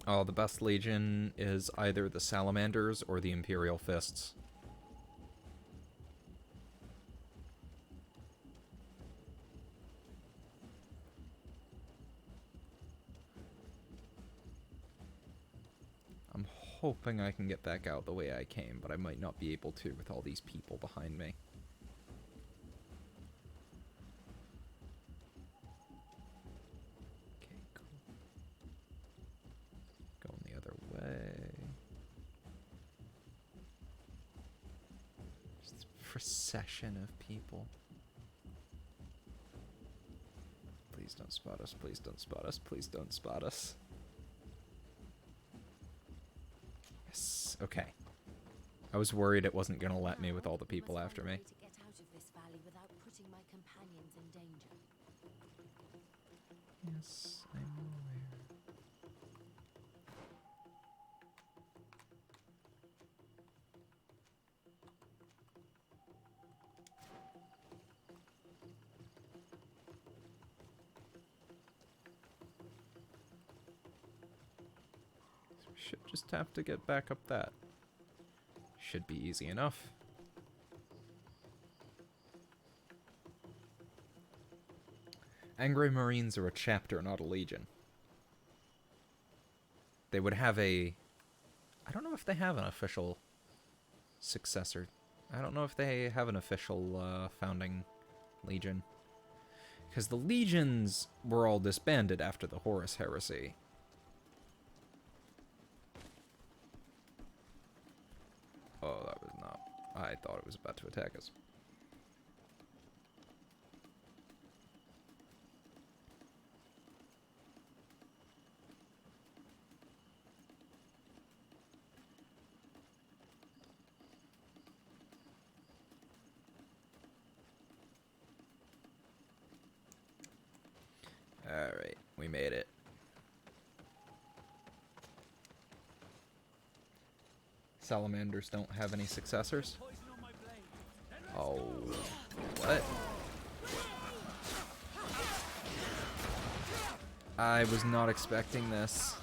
Oh, the best legion is either the Salamanders or the Imperial Fists. I'm hoping I can get back out the way I came, but I might not be able to with all these people behind me. Okay, cool. Going the other way. Just a procession of people. Please don't spot us, please don't spot us, please don't spot us. Yes, okay. I was worried it wasn't gonna let me with all the people after me. To get out of this valley without putting my companions in danger. Yes, I'm aware. So we should just have to get back up that. Should be easy enough. Angry Marines are a chapter, not a legion. They would have a... I don't know if they have an official successor. I don't know if they have an official founding legion. Because the legions were all disbanded after the Horus Heresy. Oh, that was not... I thought it was about to attack us. salamanders don't have any successors. Oh, what? I was not expecting this.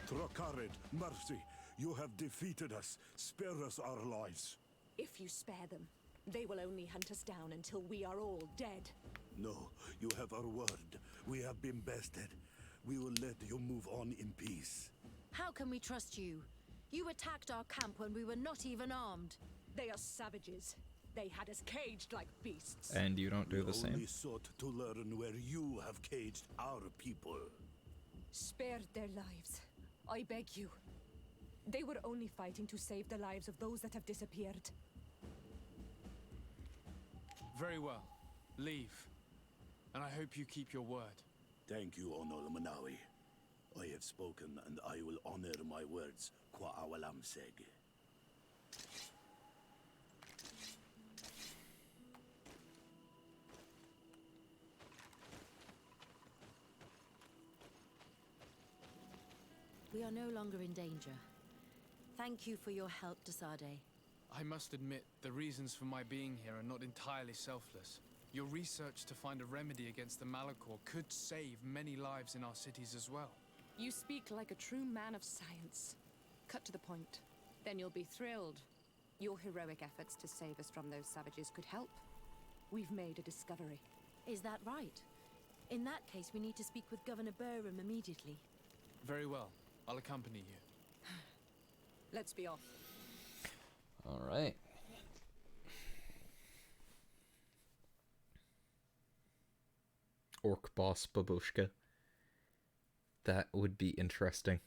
Trakarid, mercy, you have defeated us. Spare us our lives. If you spare them, they will only hunt us down until we are all dead. No, you have our word. We have been bested. We will let you move on in peace. How can we trust you? You attacked our camp when we were not even armed. They are savages. They had us caged like beasts. And you don't do the same? We only sought to learn where you have caged our people. Spare their lives. I beg you. They were only fighting to save the lives of those that have disappeared. Very well. Leave. And I hope you keep your word. Thank you, Onol Manawi. I have spoken, and I will honor my words, qua awalam seg. We are no longer in danger. Thank you for your help, Desade. I must admit, the reasons for my being here are not entirely selfless. Your research to find a remedy against the Malachor could save many lives in our cities as well. You speak like a true man of science. Cut to the point. Then you'll be thrilled. Your heroic efforts to save us from those savages could help. We've made a discovery. Is that right? In that case, we need to speak with Governor Burham immediately. Very well. I'll accompany you. Let's be off. All right. Orc boss Babushka. That would be interesting.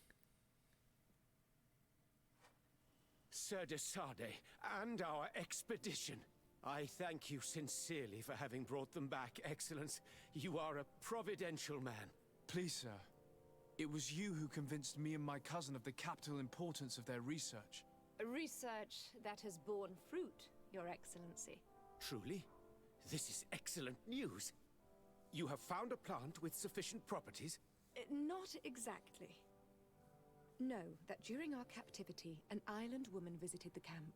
Sir Desade, and our expedition. I thank you sincerely for having brought them back, Excellence. You are a providential man. Please, sir. It was you who convinced me and my cousin of the capital importance of their research. Research that has borne fruit, Your Excellency. Truly? This is excellent news. You have found a plant with sufficient properties? Not exactly. Know that during our captivity, an island woman visited the camp.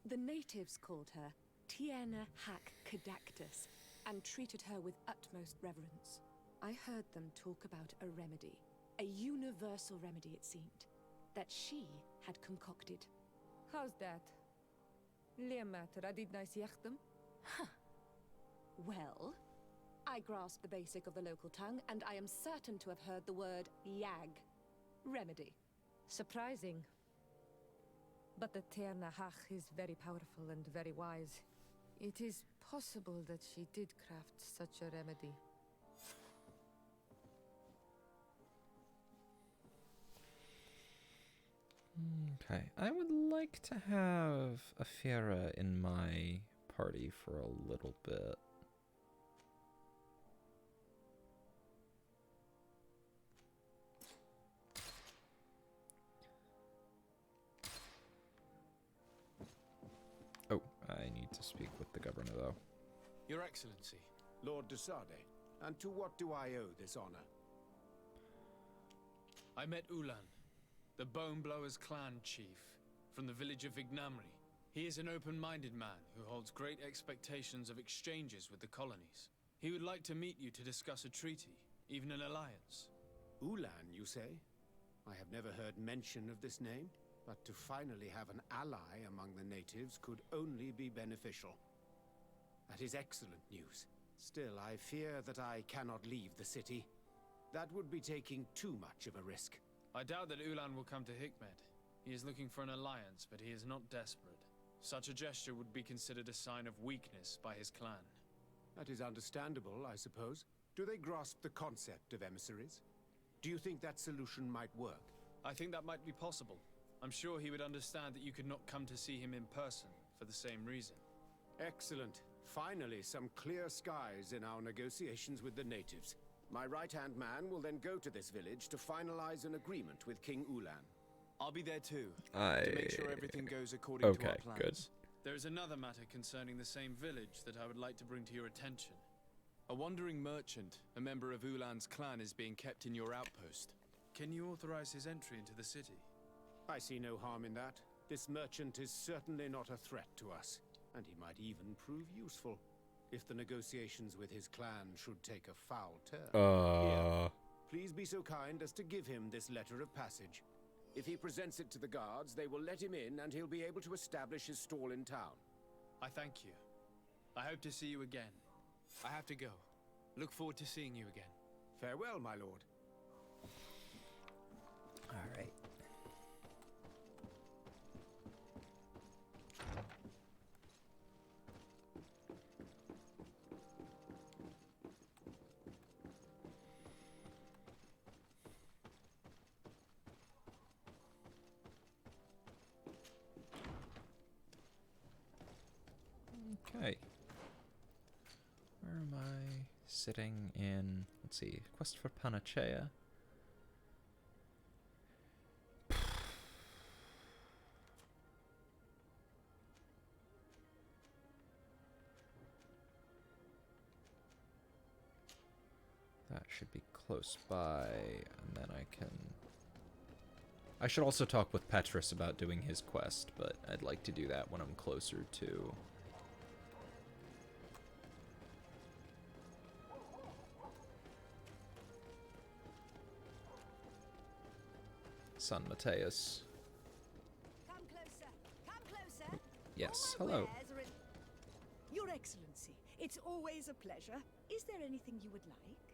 The natives called her Tierna Hac Cadactus and treated her with utmost reverence. I heard them talk about a remedy. A universal remedy, it seemed, that she had concocted. How's that? Huh. Well, I grasp the basic of the local tongue, and I am certain to have heard the word yag. Remedy. Surprising. But the Tierna Hach is very powerful and very wise. It is possible that she did craft such a remedy. Okay, I would like to have a Fiera in my party for a little bit. Oh, I need to speak with the governor, though. Your Excellency. Lord Desade, and to what do I owe this honor? I met Ulan, the Boneblower's clan chief, from the village of Vignamri. He is an open-minded man who holds great expectations of exchanges with the colonies. He would like to meet you to discuss a treaty, even an alliance. Ulan, you say? I have never heard mention of this name, but to finally have an ally among the natives could only be beneficial. That is excellent news. Still, I fear that I cannot leave the city. That would be taking too much of a risk. I doubt that Ulan will come to Hikmed. He is looking for an alliance, but he is not desperate. Such a gesture would be considered a sign of weakness by his clan. That is understandable, I suppose. Do they grasp the concept of emissaries? Do you think that solution might work? I think that might be possible. I'm sure he would understand that you could not come to see him in person for the same reason. Excellent. Finally, some clear skies in our negotiations with the natives. My right-hand man will then go to this village to finalize an agreement with King Ulan. I'll be there too, to make sure everything goes according to our plans. Good. There is another matter concerning the same village that I would like to bring to your attention. A wandering merchant, a member of Ulan's clan, is being kept in your outpost. Can you authorize his entry into the city? I see no harm in that. This merchant is certainly not a threat to us, and he might even prove useful if the negotiations with his clan should take a foul turn. Here, please be so kind as to give him this letter of passage. If he presents it to the guards, they will let him in and he'll be able to establish his stall in town. I thank you. I hope to see you again. I have to go. Look forward to seeing you again. Farewell, my lord. All right. Okay. Where am I sitting in? Let's see. Quest for Panacea. That should be close by, and then I can... I should also talk with Petrus about doing his quest, but I'd like to do that when I'm closer to... San Mateus. Come closer. Come closer. Yes, hello. Your Excellency, it's always a pleasure. Is there anything you would like?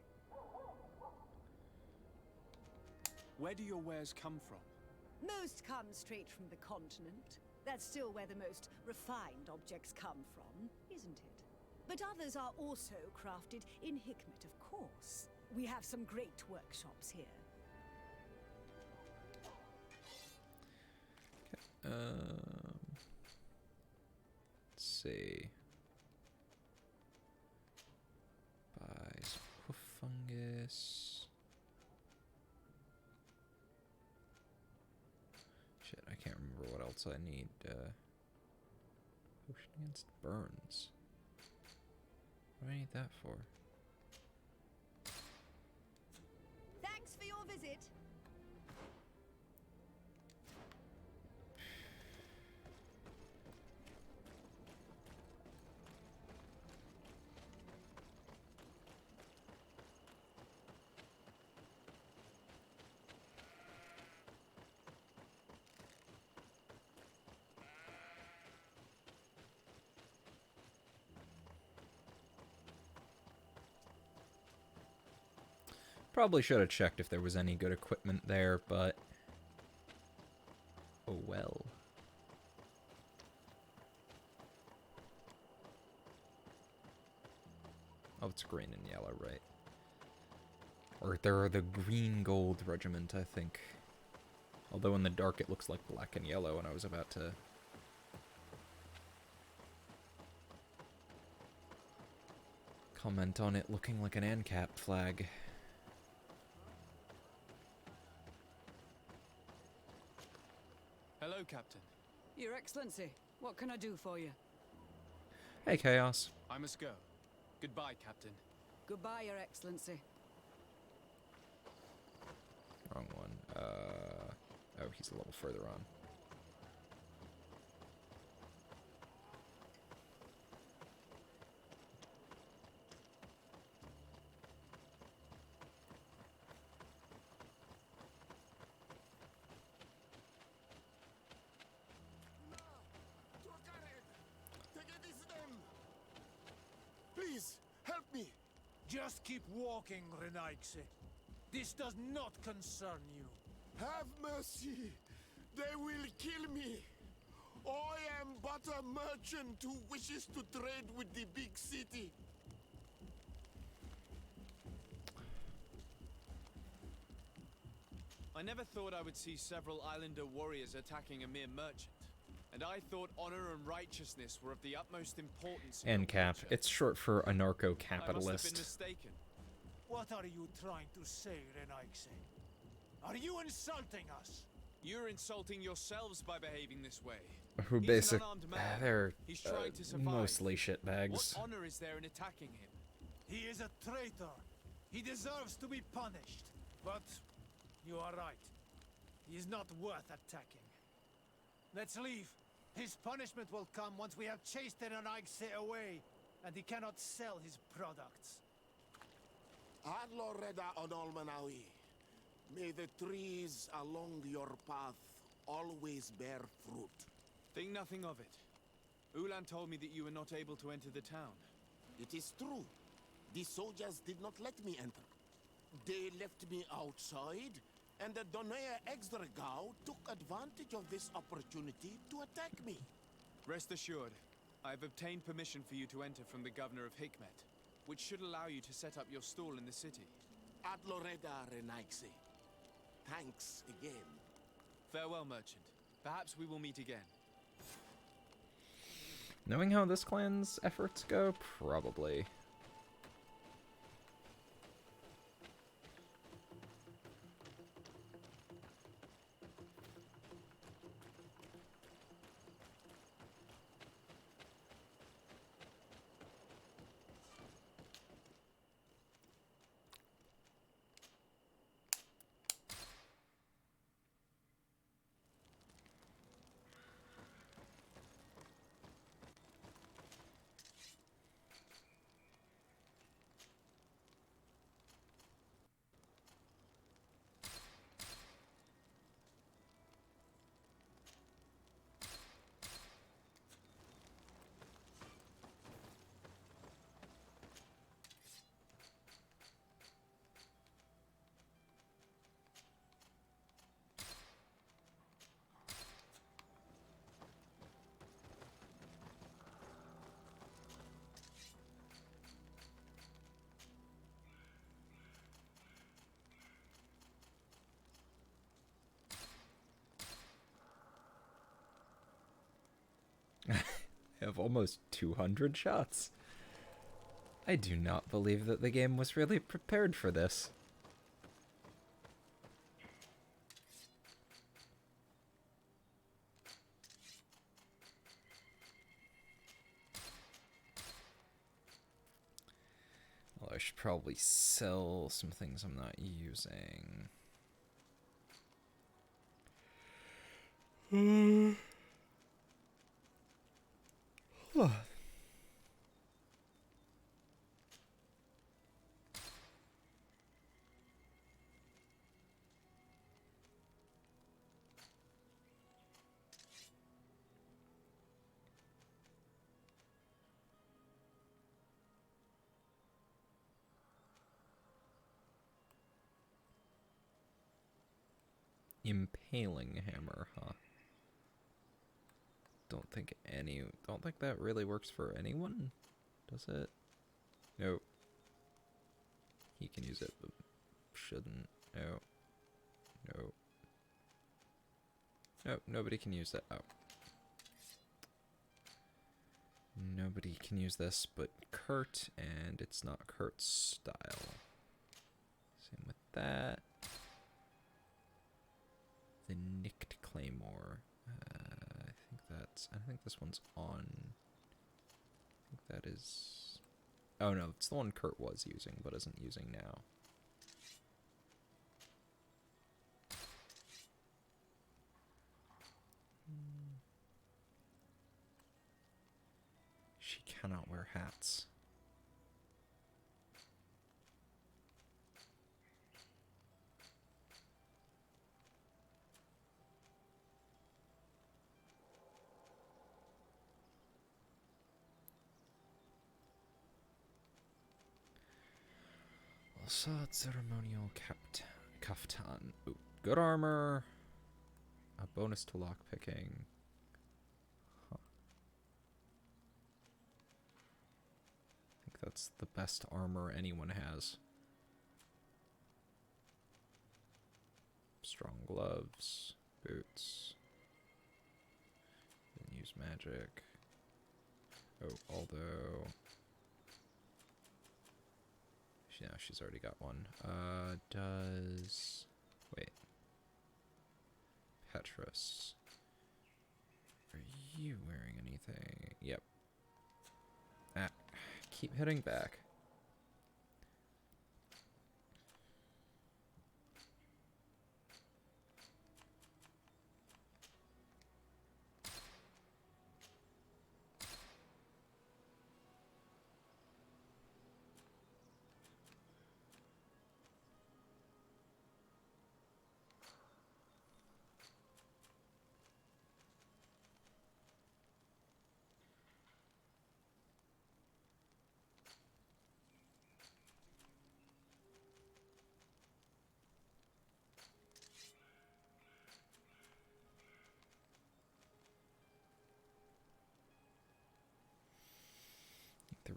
Where do your wares come from? Most come straight from the continent. That's still where the most refined objects come from, isn't it? But others are also crafted in Hikmet, of course. We have some great workshops here. Let's see. Buy some hoof fungus. Shit, I can't remember what else I need. Potion against burns. What do I need that for? Thanks for your visit. Probably should have checked if there was any good equipment there, but... oh well. Oh, it's green and yellow, right? Or they're the green gold regiment, I think. Although in the dark it looks like black and yellow, and I was about to... comment on it looking like an ANCAP flag. Hello, Captain. Your Excellency, what can I do for you? Hey, Chaos. I must go. Goodbye, Captain. Goodbye, Your Excellency. Wrong one. Oh, he's a little further on. Please, help me! Just keep walking, Renaigse. This does not concern you. Have mercy! They will kill me! I am but a merchant who wishes to trade with the big city. I never thought I would see several Islander warriors attacking a mere merchant. And I thought honor and righteousness were of the utmost importance. ANCAP. It's short for I must have anarcho-capitalist. been mistaken. What are you trying to say, Renaigse? Are you insulting us? You're insulting yourselves by behaving this way. Who He's basic... an unarmed man. they're He's trying to survive. mostly shitbags. What honor is there in attacking him? He is a traitor. He deserves to be punished. But You are right. He is not worth attacking. Let's leave. His punishment will come once we have chased Enaigse away, and he cannot sell his products. Adloreda Onolmanawi. May the trees along your path always bear fruit. Think nothing of it. Ulan told me that you were not able to enter the town. It is true. The soldiers did not let me enter. They left me outside, and the Donea Exdragao took advantage of this opportunity to attack me. Rest assured, I have obtained permission for you to enter from the governor of Hikmet, which should allow you to set up your stall in the city. Adloreda Renaigse. Thanks again. Farewell, merchant. Perhaps we will meet again. Knowing how this clan's efforts go, probably. I have almost 200 shots. I do not believe that the game was really prepared for this. Well, I should probably sell some things I'm not using. Impaling hammer, huh? Don't think that really works for anyone, does it? Nope. He can use it, but shouldn't. No. No. Nope, nobody can use that. Oh. Nobody can use this but Kurt, and it's not Kurt's style. Same with that. The Nicked Claymore. I think this one's on. I think that is. Oh no, it's the one Kurt was using but isn't using now. She cannot wear hats. Also, ceremonial kaftan. Ooh, good armor. A bonus to lockpicking. Huh. I think that's the best armor anyone has. Strong gloves, boots. Didn't use magic. Oh, although. Yeah, she's already got one. Wait. Petrus. Are you wearing anything? Yep. Ah, keep hitting back.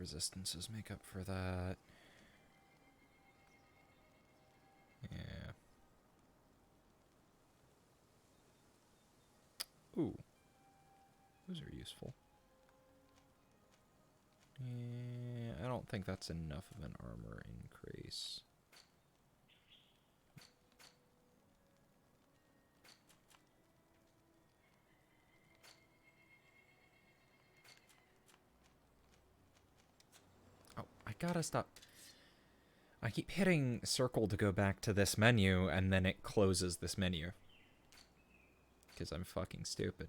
resistances make up for that. Yeah. Ooh. Those are useful. Yeah, I don't think that's enough of an armor increase. Oh, I gotta stop. I keep hitting circle to go back to this menu, and then it closes this menu. Because I'm fucking stupid.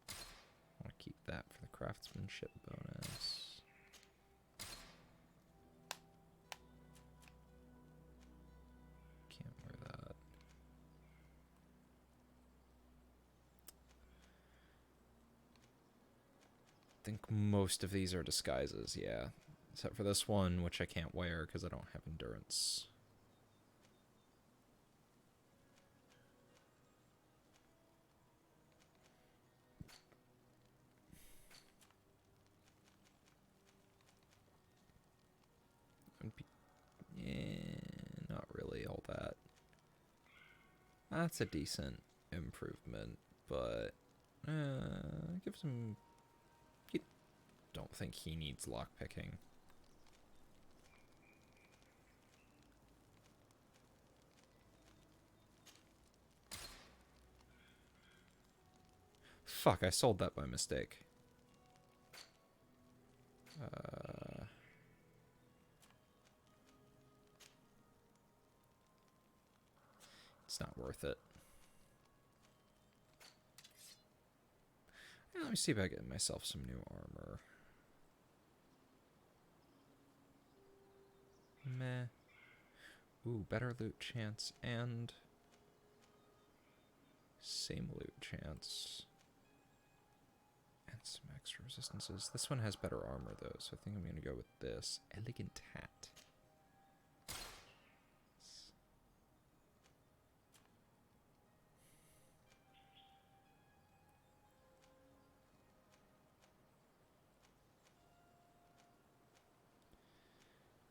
I want to keep that for the craftsmanship bonus. Can't wear that. I think most of these are disguises, yeah. Except for this one, which I can't wear because I don't have endurance. Yeah, not really all that. That's a decent improvement, but gives him. You don't think he needs lockpicking. Fuck, I sold that by mistake. It's not worth it. Let me see if I get myself some new armor. Meh. Ooh, better loot chance and same loot chance. And some extra resistances. This one has better armor though, so I think I'm going to go with this. Elegant hat.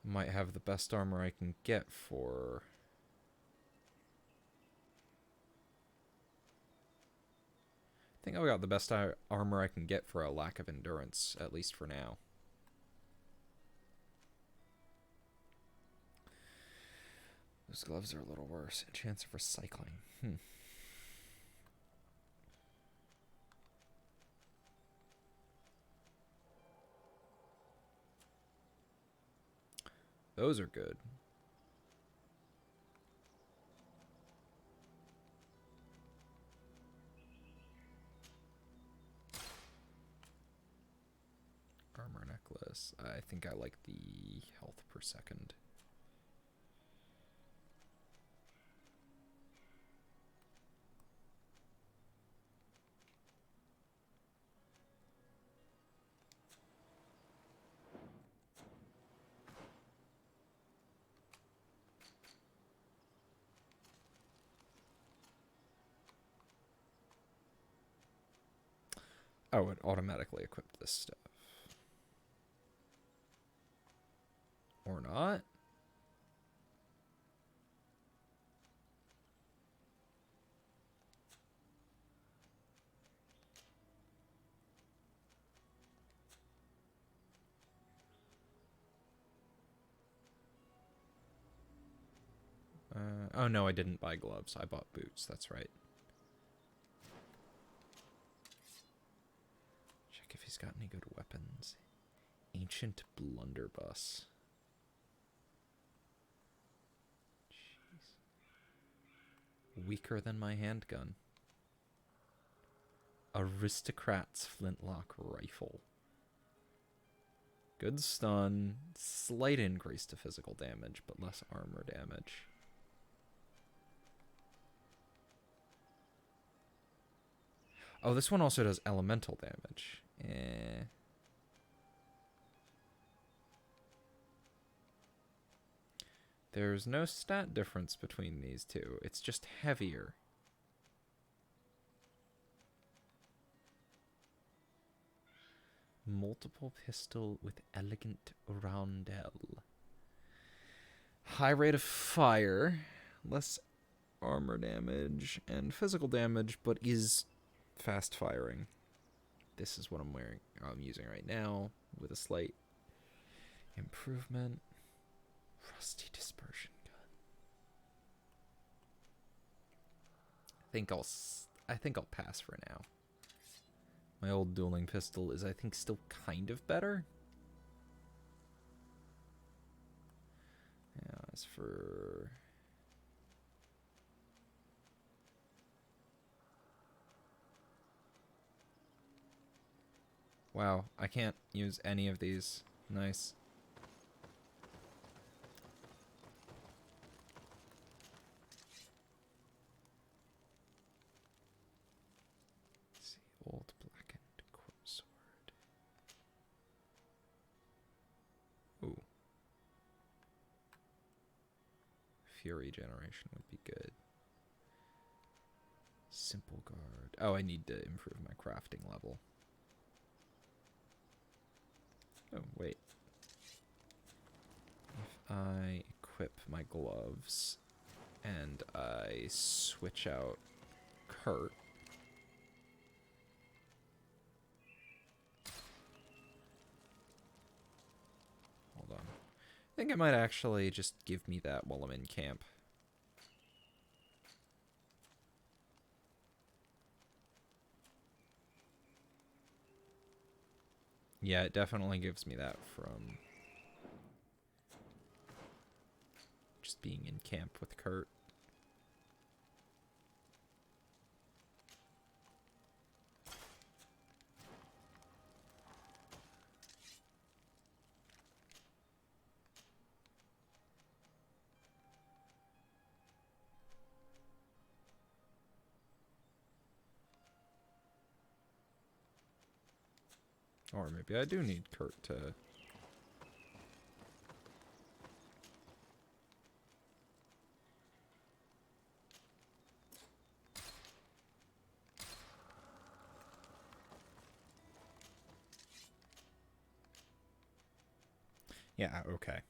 Might have the best armor I can get for... I think I got the best armor I can get for a lack of endurance, at least for now. Those gloves are a little worse. A chance of recycling. Those are good. Armor necklace. I think I like the health per second. Oh, it automatically equipped this stuff. Or not? Oh no, I didn't buy gloves. I bought boots, that's right. Check if he's got any good weapons. Ancient blunderbuss. Jeez. Weaker than my handgun. Aristocrat's flintlock rifle. Good stun. Slight increase to physical damage, but less armor damage. Oh, this one also does elemental damage. There's no stat difference between these two. It's just heavier. multiple pistol with elegant roundel. High rate of fire, less armor damage and physical damage, but is fast firing. This is what I'm using right now with a slight improvement. Rusty dispersion gun. I think I'll pass for now. My old dueling pistol is, I think, still kind of better. Yeah, as for... Wow, I can't use any of these. Nice. Let's see, old blackened quartz sword. Ooh. Fury generation would be good. Simple guard. Oh, I need to improve my crafting level. Oh, wait. If I equip my gloves and I switch out Kurt. Hold on. I think it might actually just give me that while I'm in camp. Yeah, it definitely gives me that from just being in camp with Kurt. Or maybe I do need Kurt to... Yeah, okay.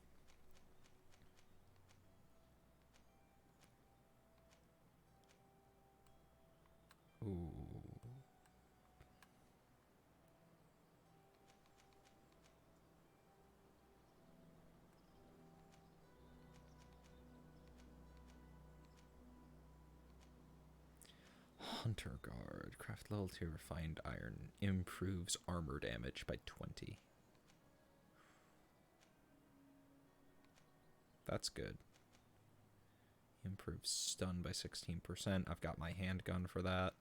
Ooh. Hunter Guard. Craft level 2 refined iron. Improves armor damage by 20. That's good. Improves stun by 16%. I've got my handgun for that.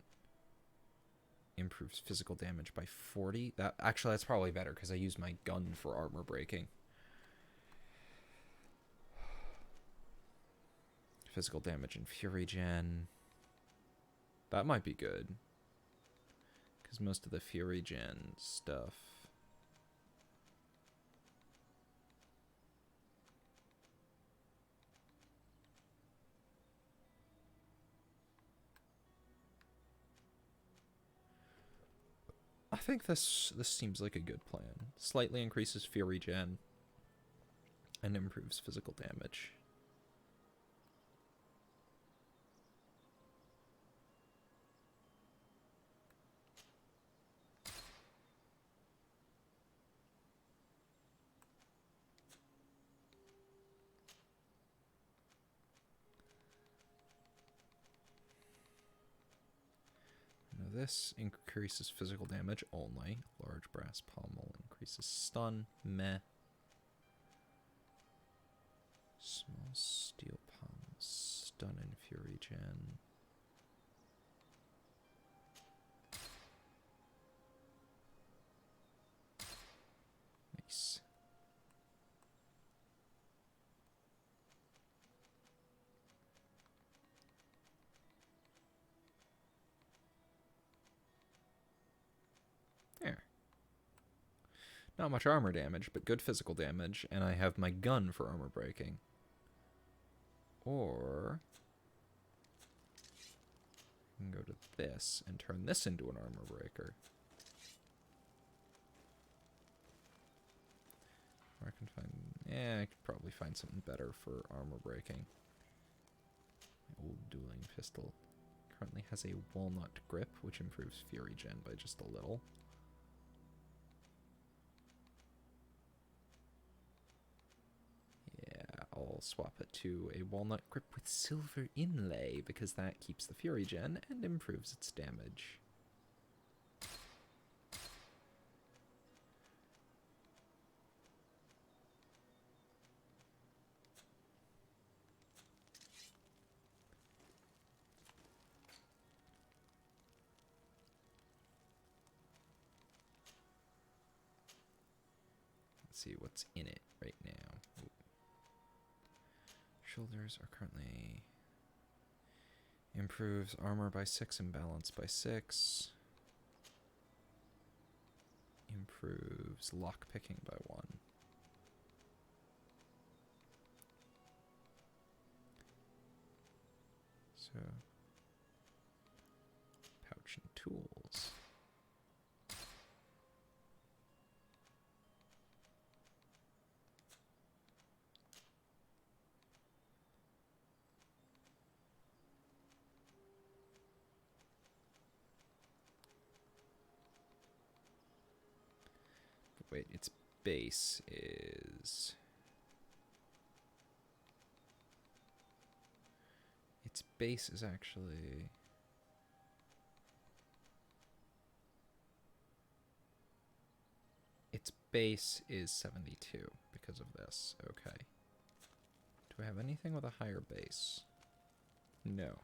Improves physical damage by 40. Actually, that's probably better because I use my gun for armor breaking. Physical damage and fury gen. That might be good. Because most of the fury gen stuff... I think this seems like a good plan. Slightly increases fury gen and improves physical damage. This increases physical damage only. Large brass pommel increases stun. Meh. Small steel pommel. Stun and fury gen. Nice. There. Not much armor damage, but good physical damage, and I have my gun for armor breaking. Or... I can go to this and turn this into an armor breaker. can find... Yeah, I could probably find something better for armor breaking. My old dueling pistol currently has a walnut grip, which improves fury gen by just a little. Yeah, I'll swap it to a walnut grip with silver inlay, because that keeps the fury gen and improves its damage. Let's see what's in it right now. Ooh. Shoulders are currently... Improves armor by 6 and balance by 6. Improves lockpicking by 1. So, pouch and tools. Wait, its base is... Its base is actually... Its base is 72 because of this. Okay. Do I have anything with a higher base? No.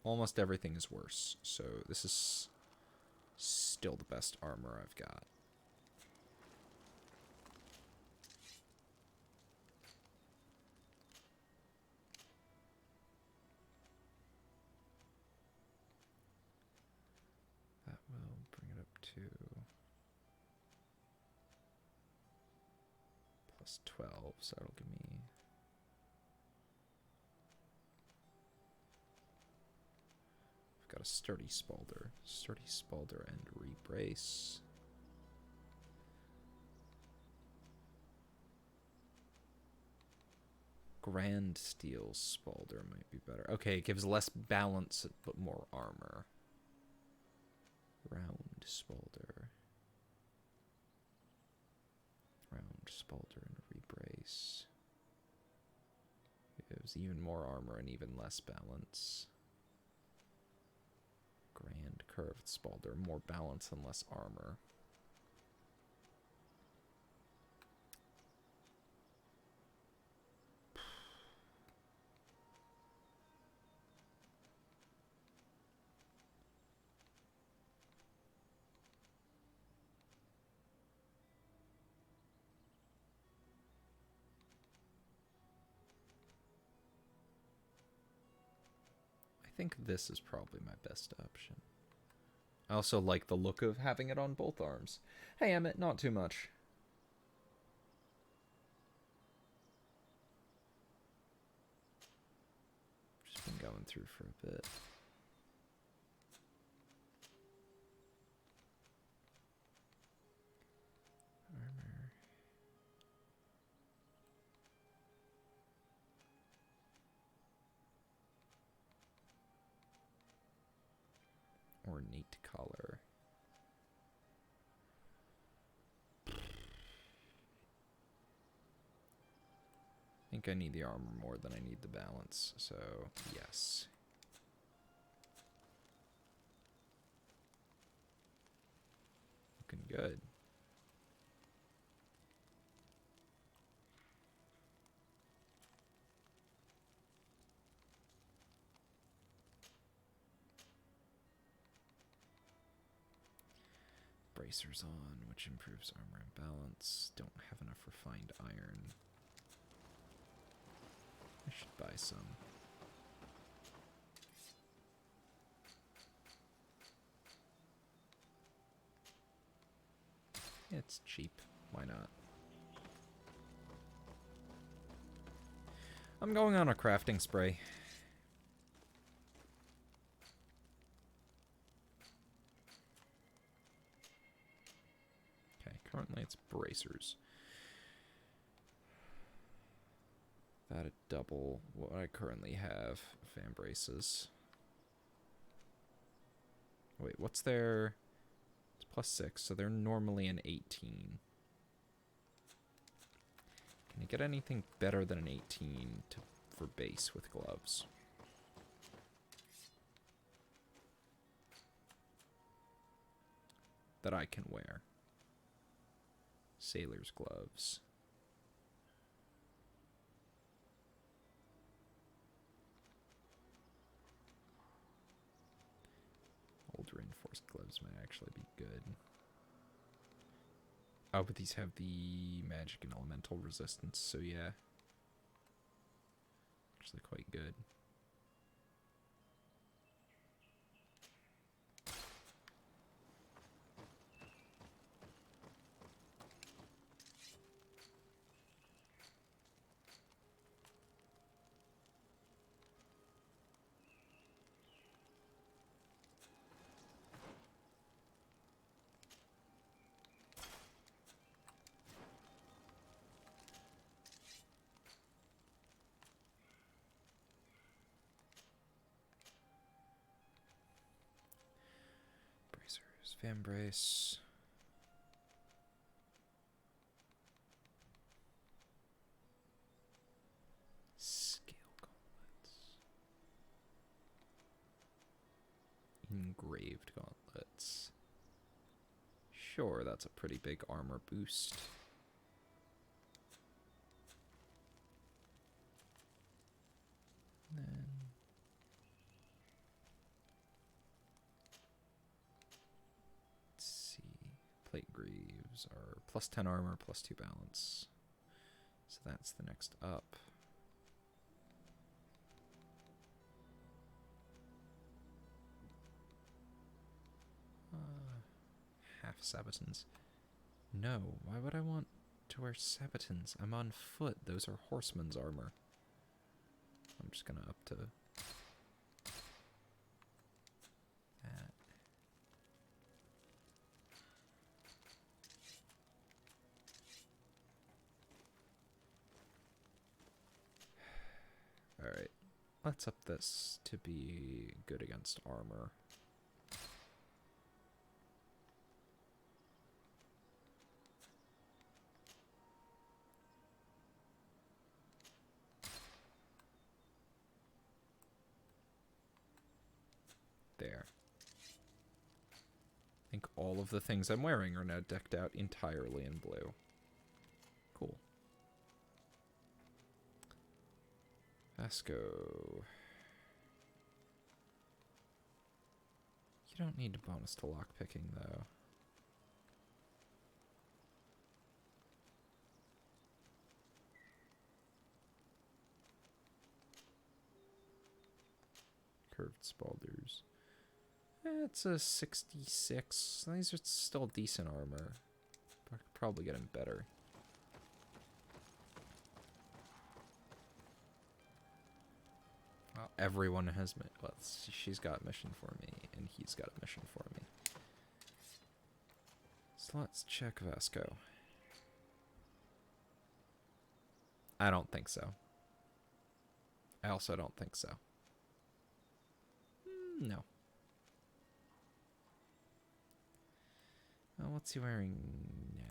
Almost everything is worse, so this is still the best armor I've got. That will bring it up to plus 12, so that'll give me... I've got a sturdy spalder and rebrace. Grand steel spalder might be better. Okay, it gives less balance but more armor. Round spalder. Round spalder and rebrace. Gives even more armor and even less balance. Grand curved spalder, more balance and less armor. I think this is probably my best option. I also like the look of having it on both arms. Hey, Emmett, not too much. Just been going through for a bit. Armor. Ornate collar. I think I need the armor more than I need the balance, so yes. Looking good. Bracers on, which improves armor and balance. Don't have enough refined iron. I should buy some. It's cheap. Why not? I'm going on a crafting spree. Okay, bracers. That a double what I currently have. Fan braces. Wait, what's their... It's +6, so they're normally an 18. Can I get anything better than an 18 for base with gloves? That I can wear. Sailor's gloves. Old reinforced gloves might actually be good. Oh, but these have the magic and elemental resistance, so yeah. Actually quite good. Fan brace. Scale gauntlets. Engraved gauntlets. Sure, that's a pretty big armor boost. And then plate greaves are +10 armor, +2 balance. So that's the next up. Half sabatons. No, why would I want to wear sabatons? I'm on foot. Those are horseman's armor. I'm just gonna up to that. Alright, let's up this to be good against armor. There. I think all of the things I'm wearing are now decked out entirely in blue. Cool. Vasco. You don't need a bonus to lockpicking, though. Curved spalders. It's a 66. These are still decent armor. But I could probably get him better. Well, everyone has... Well, she's got a mission for me, and he's got a mission for me. So let's check Vasco. I don't think so. I also don't think so. No. Well, what's he wearing now?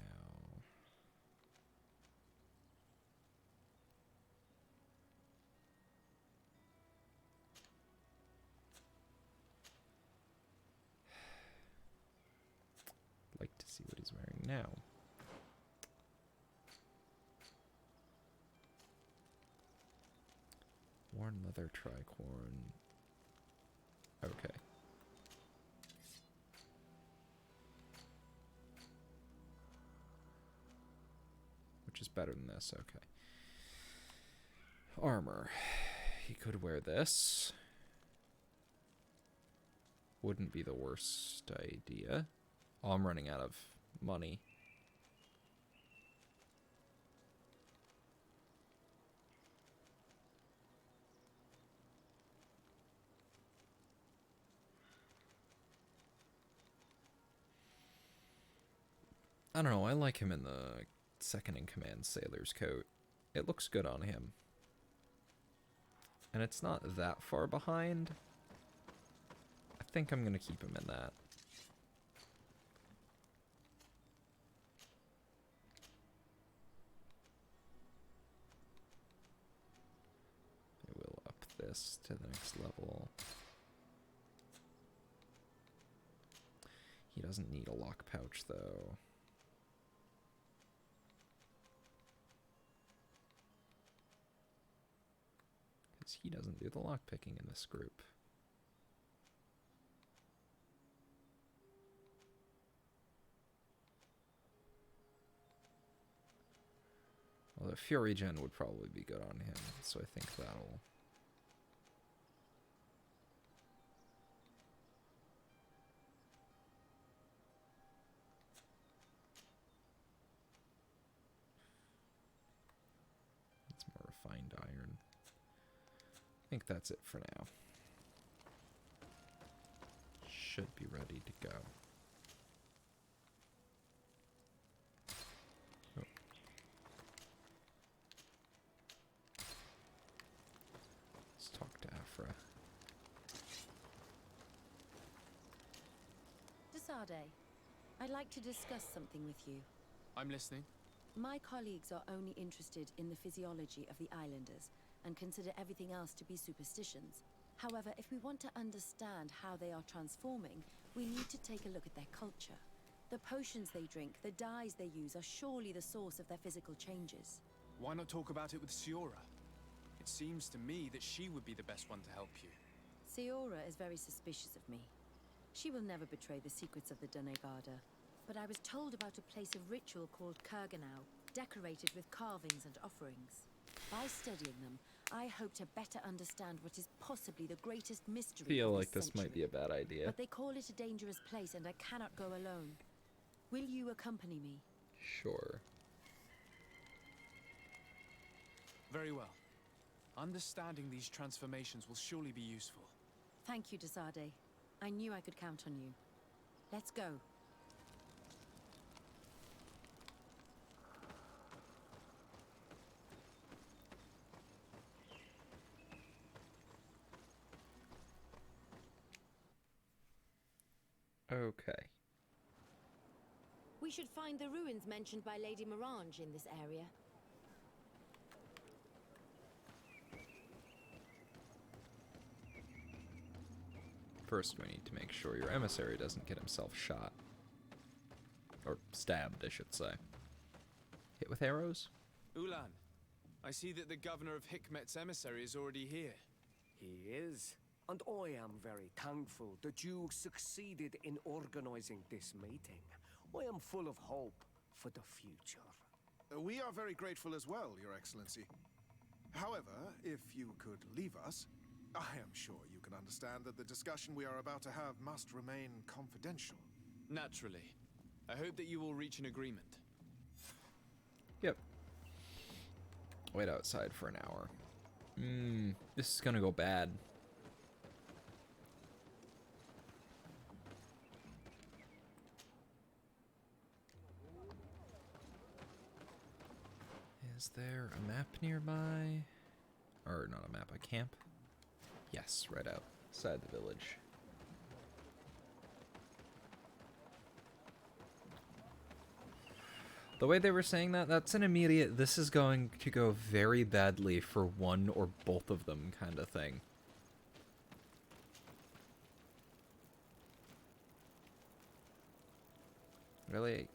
Like to see what he's wearing now. Worn leather tricorn. Okay. Which is better than this, okay. Armor. He could wear this. Wouldn't be the worst idea. Oh, I'm running out of money. I don't know, I like him in the second in command sailor's coat. It looks good on him. And it's not that far behind. I think I'm gonna keep him in that. I will up this to the next level. He doesn't need a lock pouch though. He doesn't do the lockpicking in this group. Well, the Fury Gen would probably be good on him, so I think that'll... It's more refined iron. I think that's it for now. Should be ready to go. Oh. Let's talk to Afra. Desade, I'd like to discuss something with you. I'm listening. My colleagues are only interested in the physiology of the islanders, and consider everything else to be superstitions. However, if we want to understand how they are transforming, we need to take a look at their culture. The potions they drink, the dyes they use are surely the source of their physical changes. Why not talk about it with Siora? It seems to me that she would be the best one to help you. Siora is very suspicious of me. She will never betray the secrets of the Dunegarda. But I was told about a place of ritual called Kurganau, decorated with carvings and offerings. By studying them, I hope to better understand what is possibly the greatest mystery. I feel of like this might be a bad idea. But they call it a dangerous place, and I cannot go alone. Will you accompany me? Sure. Very well. Understanding these transformations will surely be useful. Thank you, Desade. I knew I could count on you. Let's go. Okay. We should find the ruins mentioned by Lady Morange in this area. First, we need to make sure your emissary doesn't get himself shot. Or stabbed, I should say. Hit with arrows? Ulan, I see that the governor of Hikmet's emissary is already here. He is. And I am very thankful that you succeeded in organizing this meeting. I am full of hope for the future. We are very grateful as well, Your Excellency. However, if you could leave us, I am sure you can understand that the discussion we are about to have must remain confidential. Naturally. I hope that you will reach an agreement. Yep. Wait outside for an hour. This is gonna go bad. Is there a map nearby? Or not a map, a camp? Yes, right outside the village. The way they were saying that, that's an immediate, this is going to go very badly for one or both of them kind of thing. Really?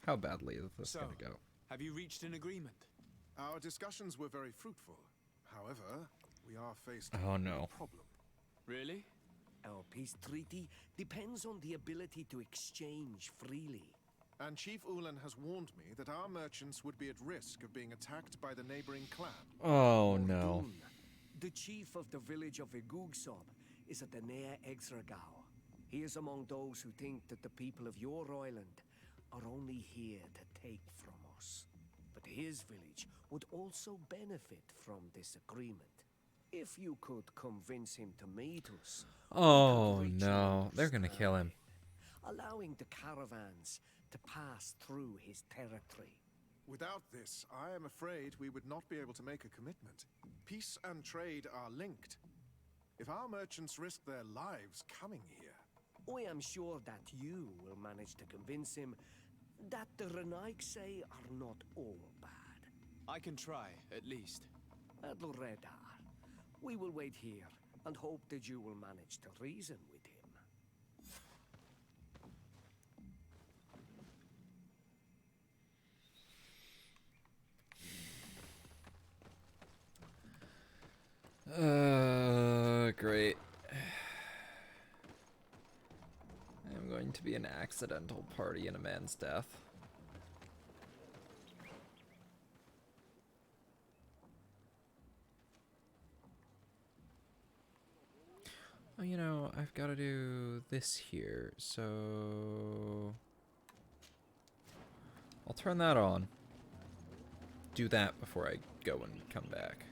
How badly is this going to go? Have you reached an agreement? Our discussions were very fruitful. However, we are faced Oh, with no. a problem. Really? Our peace treaty depends on the ability to exchange freely. And Chief Ulan has warned me that our merchants would be at risk of being attacked by the neighboring clan. Oh no. Mordun, the chief of the village of Igugsob, is a Danea Exragao. He is among those who think that the people of your island are only here to take from us. But his village would also benefit from this agreement. If you could convince him to meet us. Oh no, they're gonna kill him. Allowing the caravans to pass through his territory. Without this, I am afraid we would not be able to make a commitment. Peace and trade are linked. If our merchants risk their lives coming here... I am sure that you will manage to convince him that the Renaigse are not all bad. I can try, at least. Adlredar, we will wait here and hope that you will manage to reason with him. Great. I'm going to be an accidental party in a man's death. Oh, you know, I've got to do this here, so... I'll turn that on. Do that before I go and come back.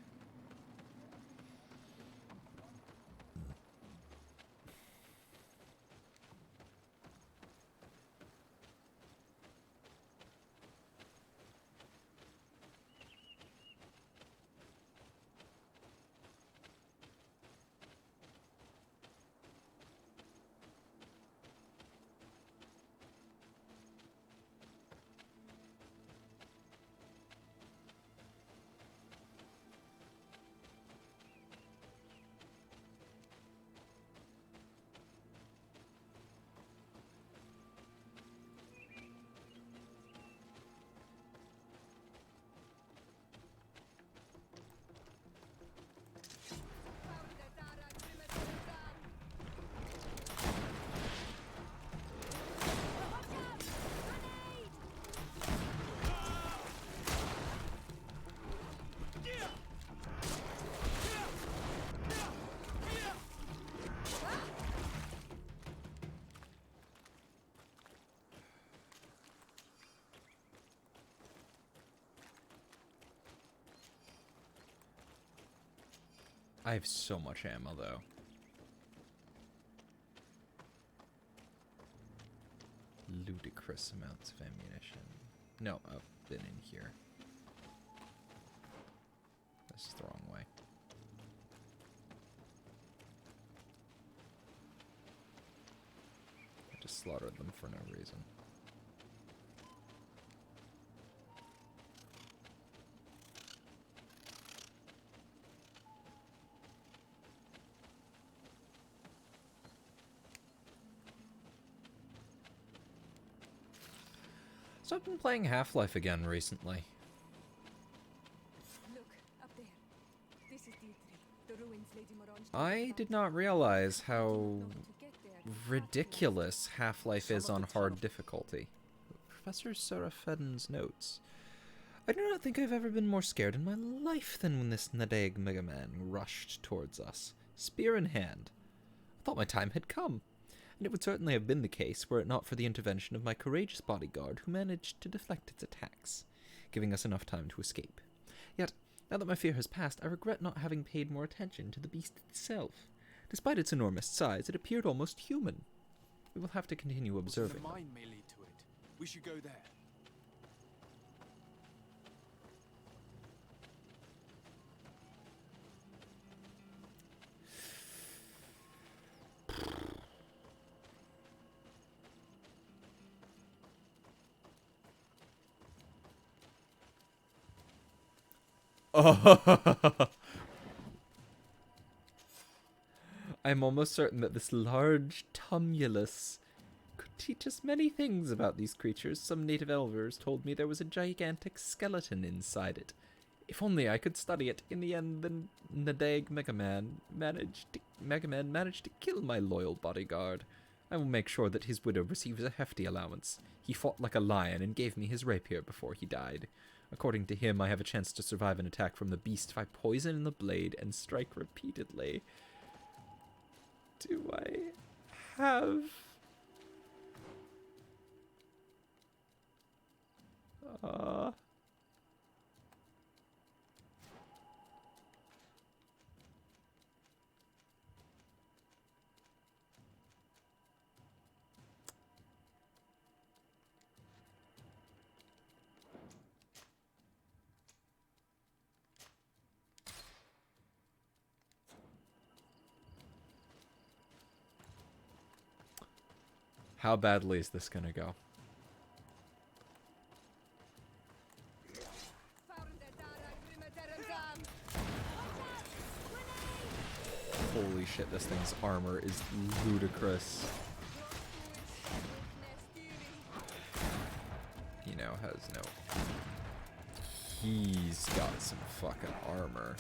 I have so much ammo, though. Ludicrous amounts of ammunition. No, I've been in here. This is the wrong way. I just slaughtered them for no reason. So I've been playing Half-Life again recently. Look, up there. This is the ruins Lady Morange. I did not realize how ridiculous Half-Life is on hard difficulty. Professor Serafedin's notes. I do not think I've ever been more scared in my life than when this Nadeg Mega Man rushed towards us, spear in hand. I thought my time had come. And it would certainly have been the case were it not for the intervention of my courageous bodyguard who managed to deflect its attacks, giving us enough time to escape. Yet, now that my fear has passed, I regret not having paid more attention to the beast itself. Despite its enormous size, it appeared almost human. We will have to continue observing. The mine may lead to it. We should go there. I'm almost certain that this large tumulus could teach us many things about these creatures. Some native elders told me there was a gigantic skeleton inside it. If only I could study it. In the end, the Nadeg Mega Man managed to kill my loyal bodyguard. I will make sure that his widow receives a hefty allowance. He fought like a lion and gave me his rapier before he died. According to him, I have a chance to survive an attack from the beast if I poison the blade and strike repeatedly. Do I have... How badly is this gonna go? Holy shit, this thing's armor is ludicrous. He now has no... He's got some fucking armor.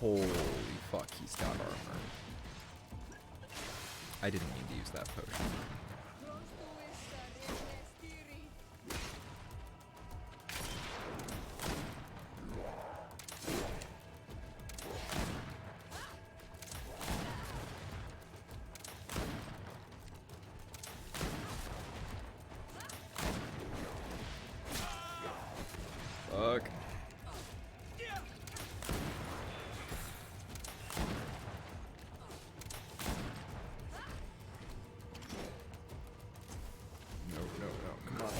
Holy fuck, he's got armor. I didn't mean to use that potion. Fuck. No, come on.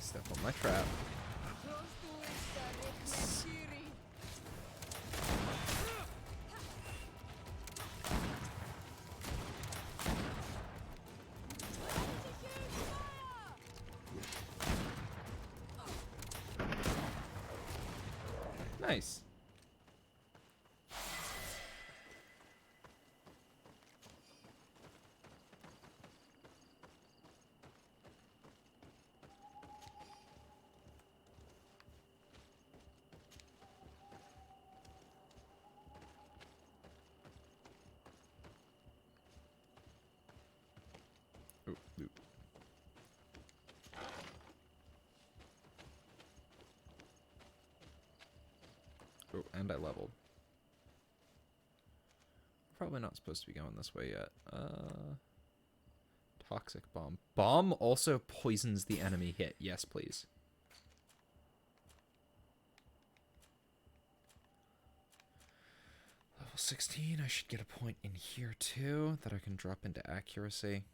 Step on my trap. Yes. Nice. Ooh, ooh. Oh, and I leveled. Probably not supposed to be going this way yet. Toxic bomb. Bomb also poisons the enemy hit. Yes, please. Level 16. I should get a point in here too that I can drop into accuracy.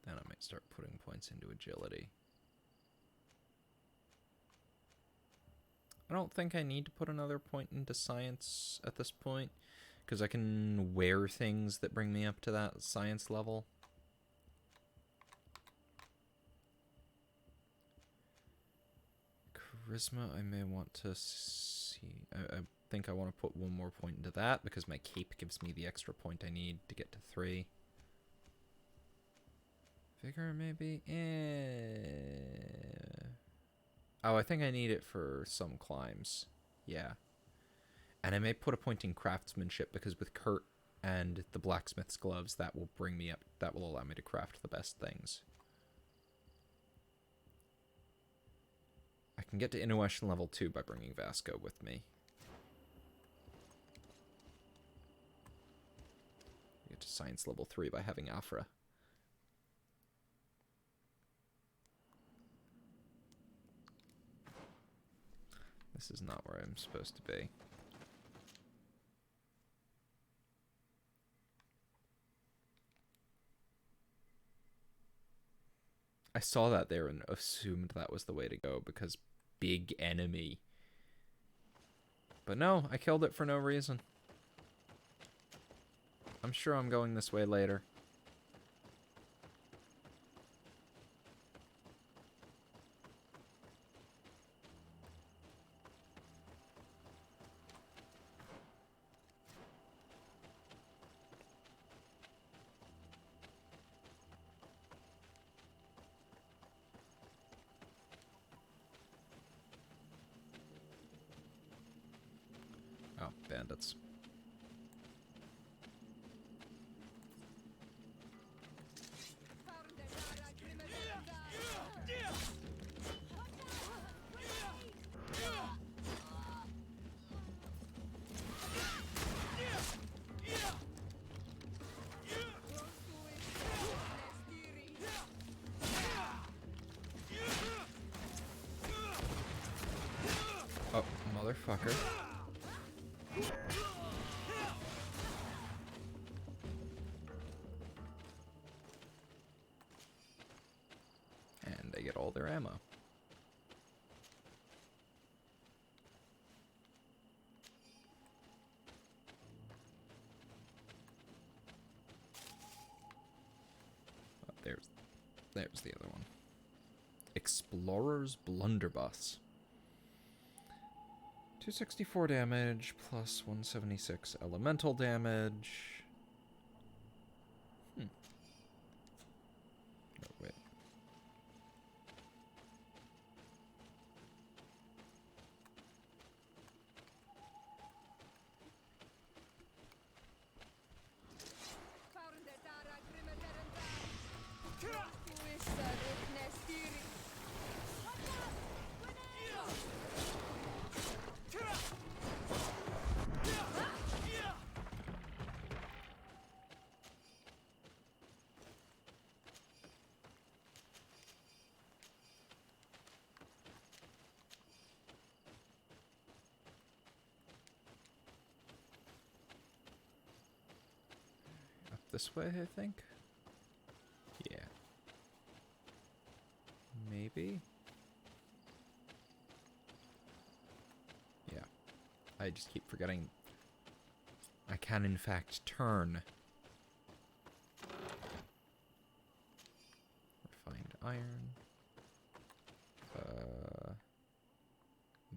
Then I might start putting points into agility. I don't think I need to put another point into science at this point, because I can wear things that bring me up to that science level. Charisma, I may want to see. I think I want to put one more point into that, because my cape gives me the extra point I need to get to 3. Vigor, maybe? Oh, I think I need it for some climbs. Yeah. And I may put a point in craftsmanship, because with Kurt and the blacksmith's gloves, that will bring me up. That will allow me to craft the best things. I can get to Intuition level 2 by bringing Vasco with me. Get to Science level 3 by having Afra. This is not where I'm supposed to be. I saw that there and assumed that was the way to go because big enemy. But no, I killed it for no reason. I'm sure I'm going this way later. Oh, bandits. Oh, motherfucker. And they get all their ammo. Oh, there's the other one. Explorer's Blunderbuss. 264 damage plus 176 elemental damage. Oh, wait. Up this way, I think? Yeah. Maybe? Yeah. I just keep forgetting I can, in fact, turn. Refined iron.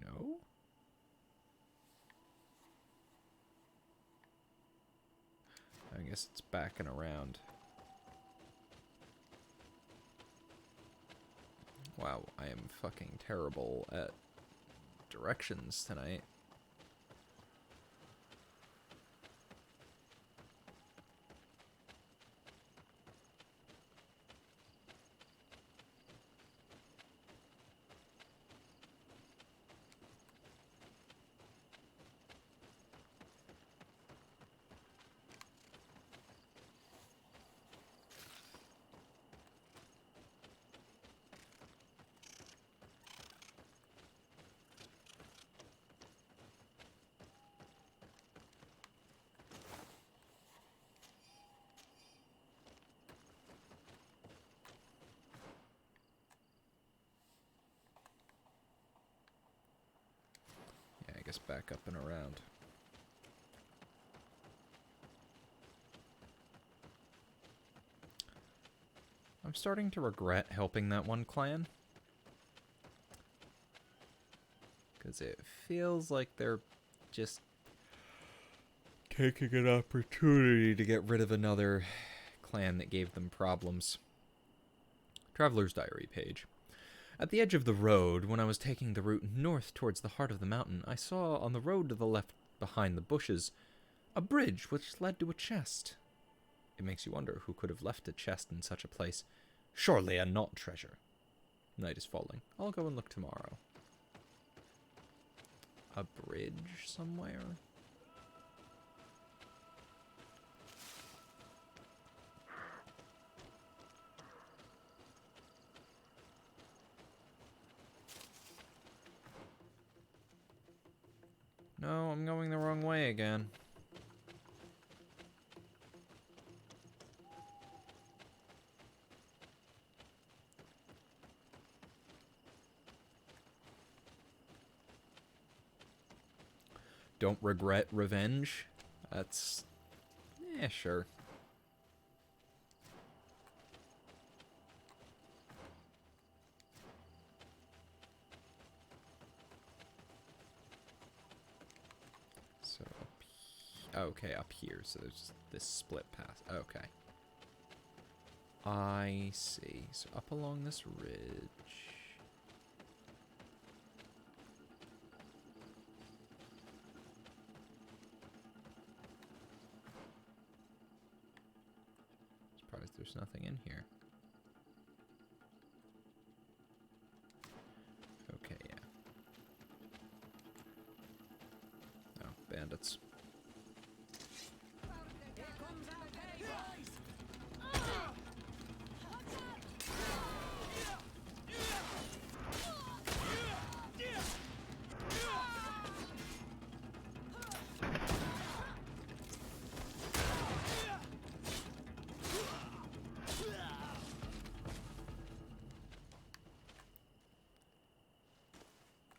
No? I guess it's back and around. Wow, I am fucking terrible at directions tonight. I guess back up and around. I'm starting to regret helping that one clan. Because it feels like they're just taking an opportunity to get rid of another clan that gave them problems. Traveler's Diary page. At the edge of the road, when I was taking the route north towards the heart of the mountain, I saw on the road to the left behind the bushes a bridge which led to a chest. It makes you wonder who could have left a chest in such a place. Surely a not treasure. Night is falling. I'll go and look tomorrow. A bridge somewhere? No, I'm going the wrong way again. Don't regret revenge? That's... sure. So, okay, up here. So there's this split path. Okay. I see. So up along this ridge. there's nothing in here. Okay, yeah. Oh, bandits.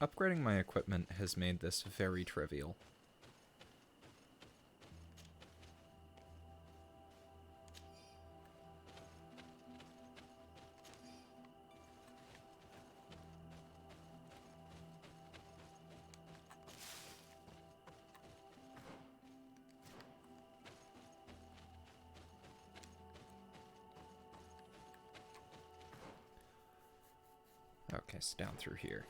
Upgrading my equipment has made this very trivial. Okay, so down through here.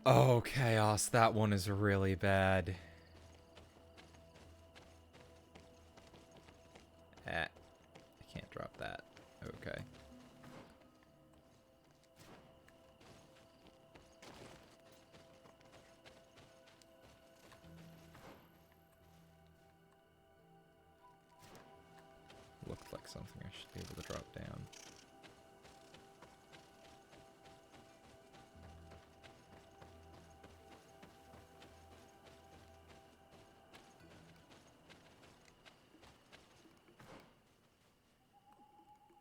Oh, Chaos, that one is really bad. I can't drop that. Okay. Looked like something I should be able to drop down.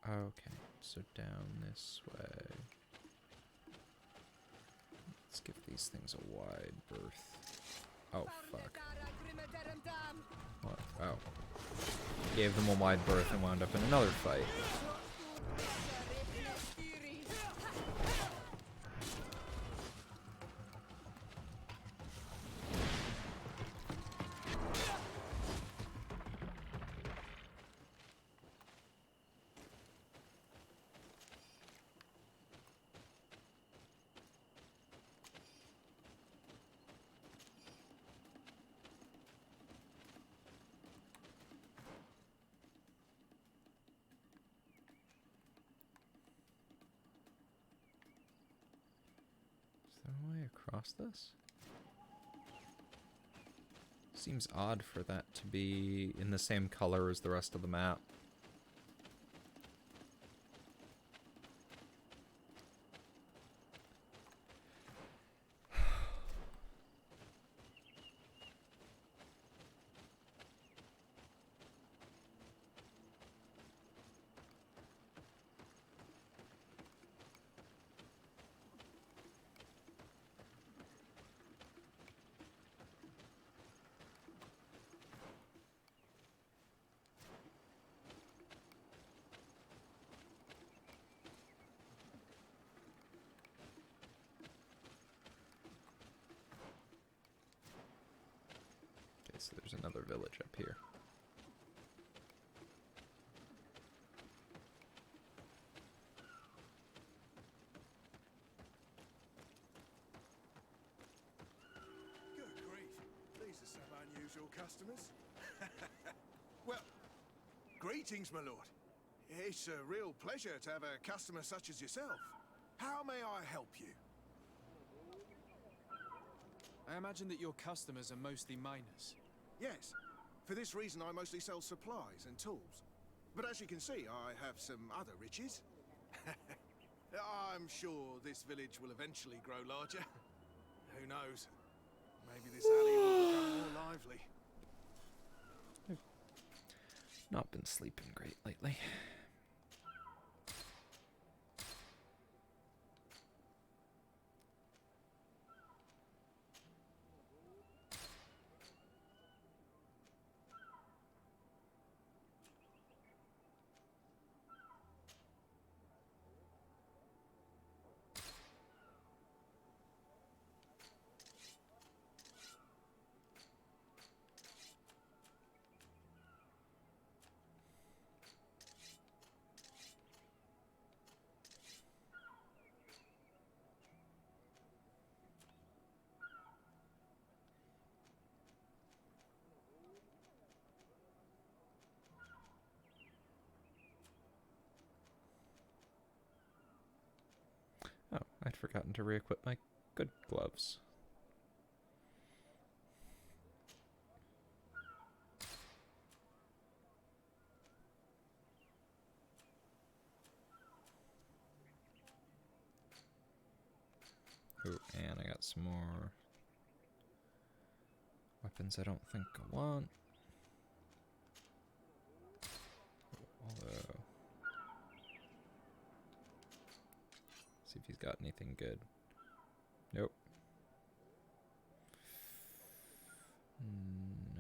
Okay, so down this way. Let's give these things a wide berth. Oh, fuck. What? Oh. Gave them a wide berth and wound up in another fight. Is there a way across this? Seems odd for that to be in the same color as the rest of the map. So there's another village up here. Good grief. These are some unusual customers. Well, greetings, my lord. It's a real pleasure to have a customer such as yourself. How may I help you? I imagine that your customers are mostly miners. Yes. For this reason, I mostly sell supplies and tools. But as you can see, I have some other riches. I'm sure this village will eventually grow larger. Who knows? Maybe this alley will become more lively. Not been sleeping great lately. forgotten to re-equip my good gloves. Ooh, and I got some more weapons I don't think I want. Although, see if he's got anything good. Nope.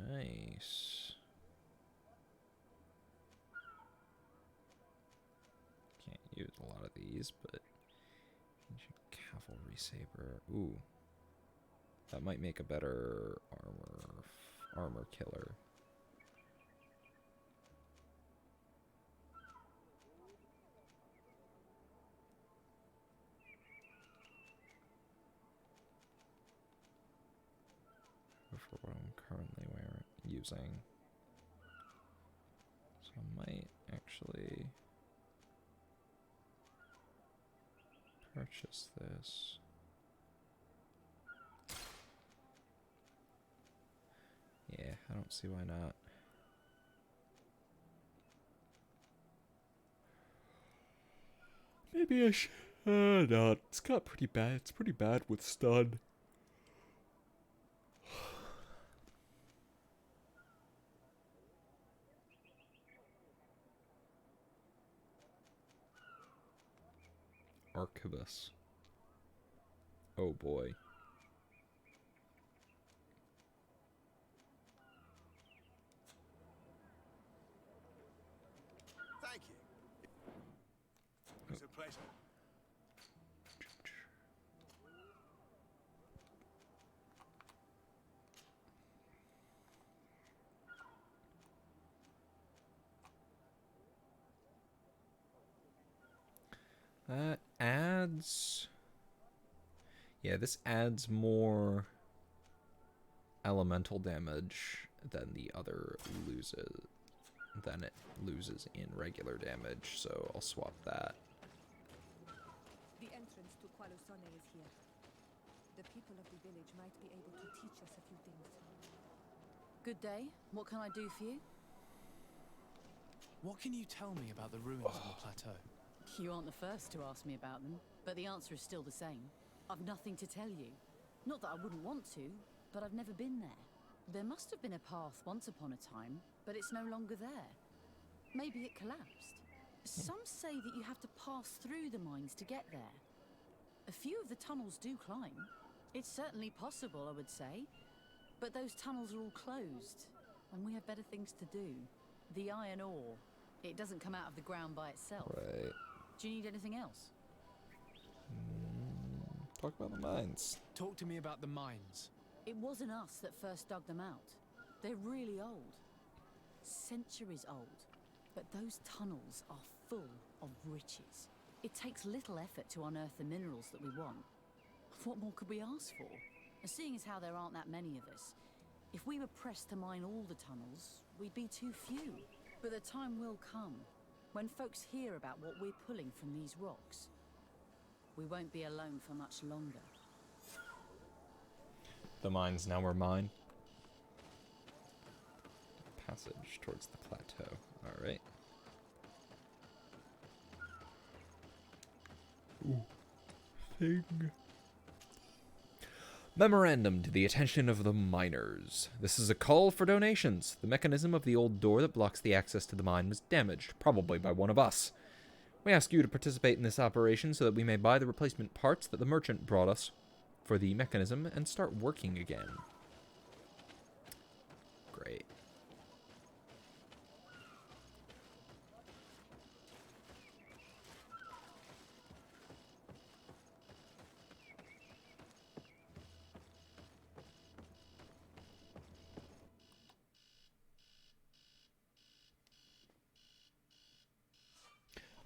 Nice. Can't use a lot of these, but ancient cavalry saber. Ooh, that might make a better armor killer. For what I'm currently using. So I might actually purchase this. Yeah, I don't see why not. Maybe I should not. It's got pretty bad. It's pretty bad with stun. Arquebus. Oh boy. Thank you. It's a pleasure. That adds... Yeah, this adds more elemental damage than the other loses. Than it loses in regular damage, so I'll swap that. The entrance to Qualusone is here. The people of the village might be able to teach us a few things. Good day. What can I do for you? What can you tell me about the ruins on the plateau? You aren't the first to ask me about them, but the answer is still the same. I've nothing to tell you. Not that I wouldn't want to, but I've never been there. There must have been a path once upon a time, but it's no longer there. Maybe it collapsed. Some say that you have to pass through the mines to get there. A few of the tunnels do climb. It's certainly possible, I would say. But those tunnels are all closed, and we have better things to do. The iron ore, it doesn't come out of the ground by itself. Right. Do you need anything else? Talk about the mines. Talk to me about the mines. It wasn't us that first dug them out. They're really old. Centuries old. But those tunnels are full of riches. It takes little effort to unearth the minerals that we want. What more could we ask for? Seeing as how there aren't that many of us, if we were pressed to mine all the tunnels, we'd be too few. But the time will come when folks hear about what we're pulling from these rocks. We won't be alone for much longer. The mines now are mine. Passage towards the plateau. Alright. Ooh. Thing. Memorandum to the attention of the miners. This is a call for donations. The mechanism of the old door that blocks the access to the mine was damaged, probably by one of us. We ask you to participate in this operation so that we may buy the replacement parts that the merchant brought us for the mechanism and start working again. Great.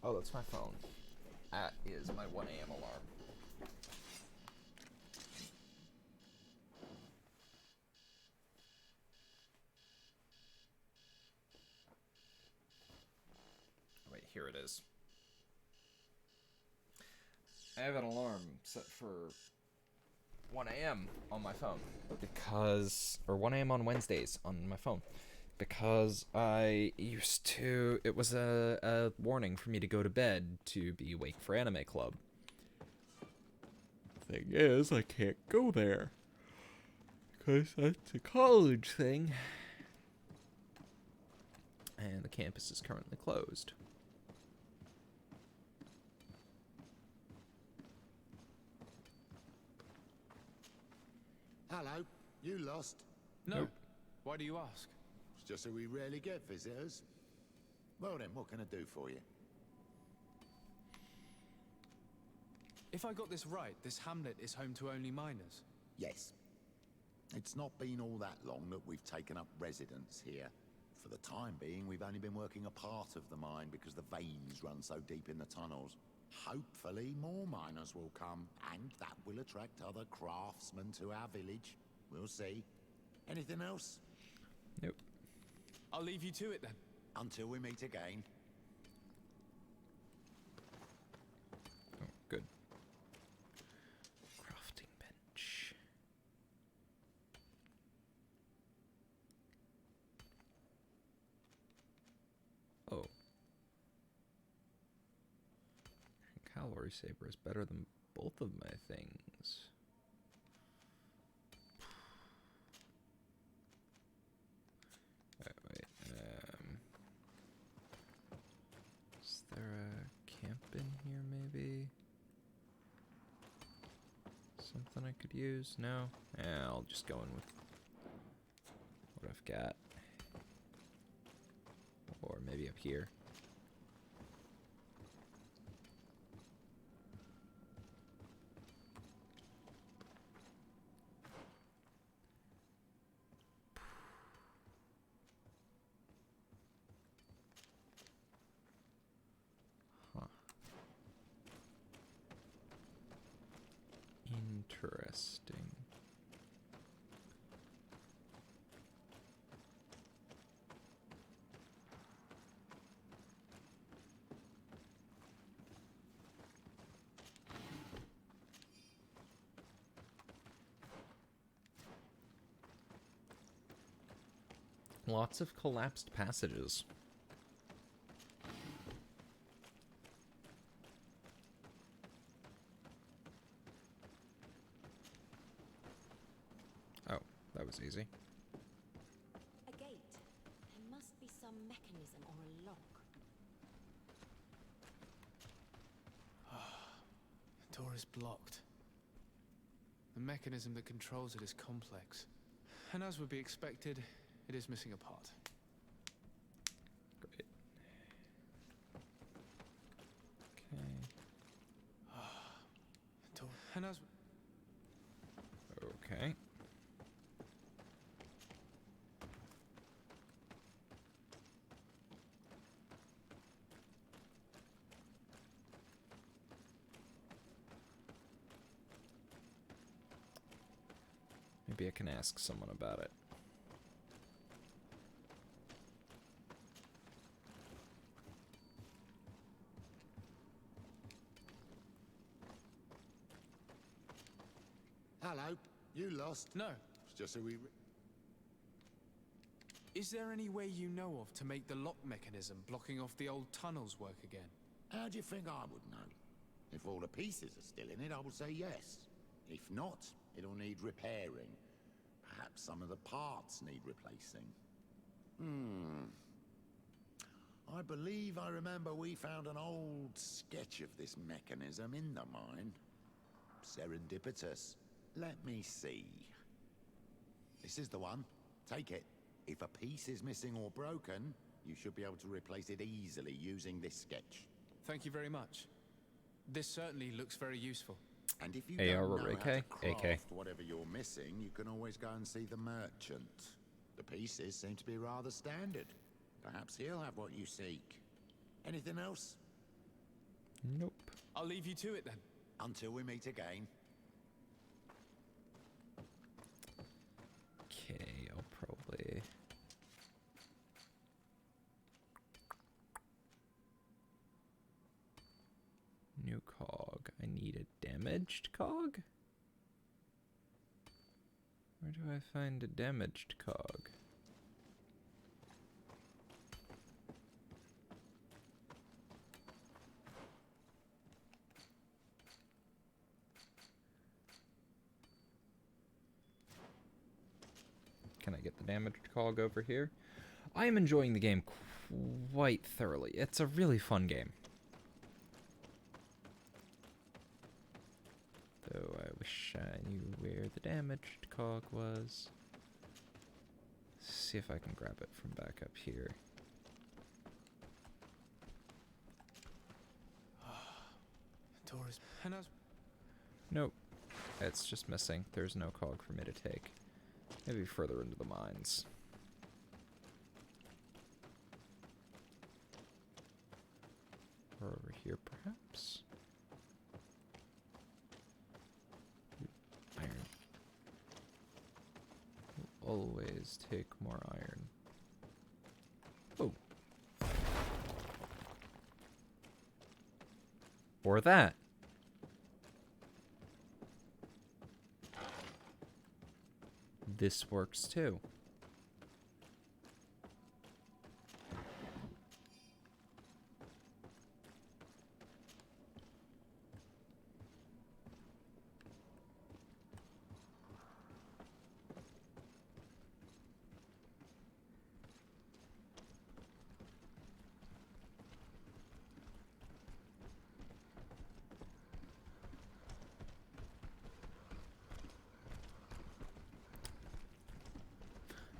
Oh, that's my phone. That is my 1 a.m. alarm. Wait, here it is. I have an alarm set for 1 a.m. on my phone because, or 1 a.m. on Wednesdays on my phone, because I used to, it was a warning for me to go to bed to be awake for anime club. Thing is, I can't go there because that's a college thing, and the campus is currently closed. Hello, you lost? No. Nope. Why do you ask? It's just that we rarely get visitors. Well then, what can I do for you? If I got this right, this hamlet is home to only miners. Yes. It's not been all that long that we've taken up residence here. For the time being, we've only been working a part of the mine because the veins run so deep in the tunnels. Hopefully more miners will come, and that will attract other craftsmen to our village. We'll see. Anything else? Nope. I'll leave you to it then. Until we meet again. Oh, good. Crafting bench. Oh. Cavalry saber is better than both of my things. Wait. Is there a camp in here, maybe? Something I could use? No? Yeah, I'll just go in with what I've got. Or maybe up here. Interesting. Lots of collapsed passages. Oh, that was easy. A gate. There must be some mechanism or a lock. The door is blocked. The mechanism that controls it is complex. And as would be expected, it is missing a part. Great. Okay. The door. And as... Okay. Maybe I can ask someone about it. Hello, you lost? No. It's just that we... Is there any way you know of to make the lock mechanism blocking off the old tunnels work again? How do you think I would know? If all the pieces are still in it, I will say yes. If not, it'll need repairing. Perhaps some of the parts need replacing. I believe I remember we found an old sketch of this mechanism in the mine. Serendipitous. Let me see. This is the one. Take it. If a piece is missing or broken, you should be able to replace it easily using this sketch. Thank you very much. This certainly looks very useful. And if you AR don't or know AK? how to AK. craft whatever you're missing, you can always go and see the merchant. The pieces seem to be rather standard. Perhaps he'll have what you seek. Anything else? Nope. I'll leave you to it then. Until we meet again. Okay, I'll probably... New cog. I I need a damaged cog? Where do I find a damaged cog? Can I get the damaged cog over here? I am enjoying the game quite thoroughly. It's a really fun game. Though I wish I knew where the damaged cog was. See if I can grab it from back up here. Doors. And I was... Nope. It's just missing. There's no cog for me to take. Maybe further into the mines. Or over here, perhaps? Iron. We'll always take more iron. Oh. Or that. This works too.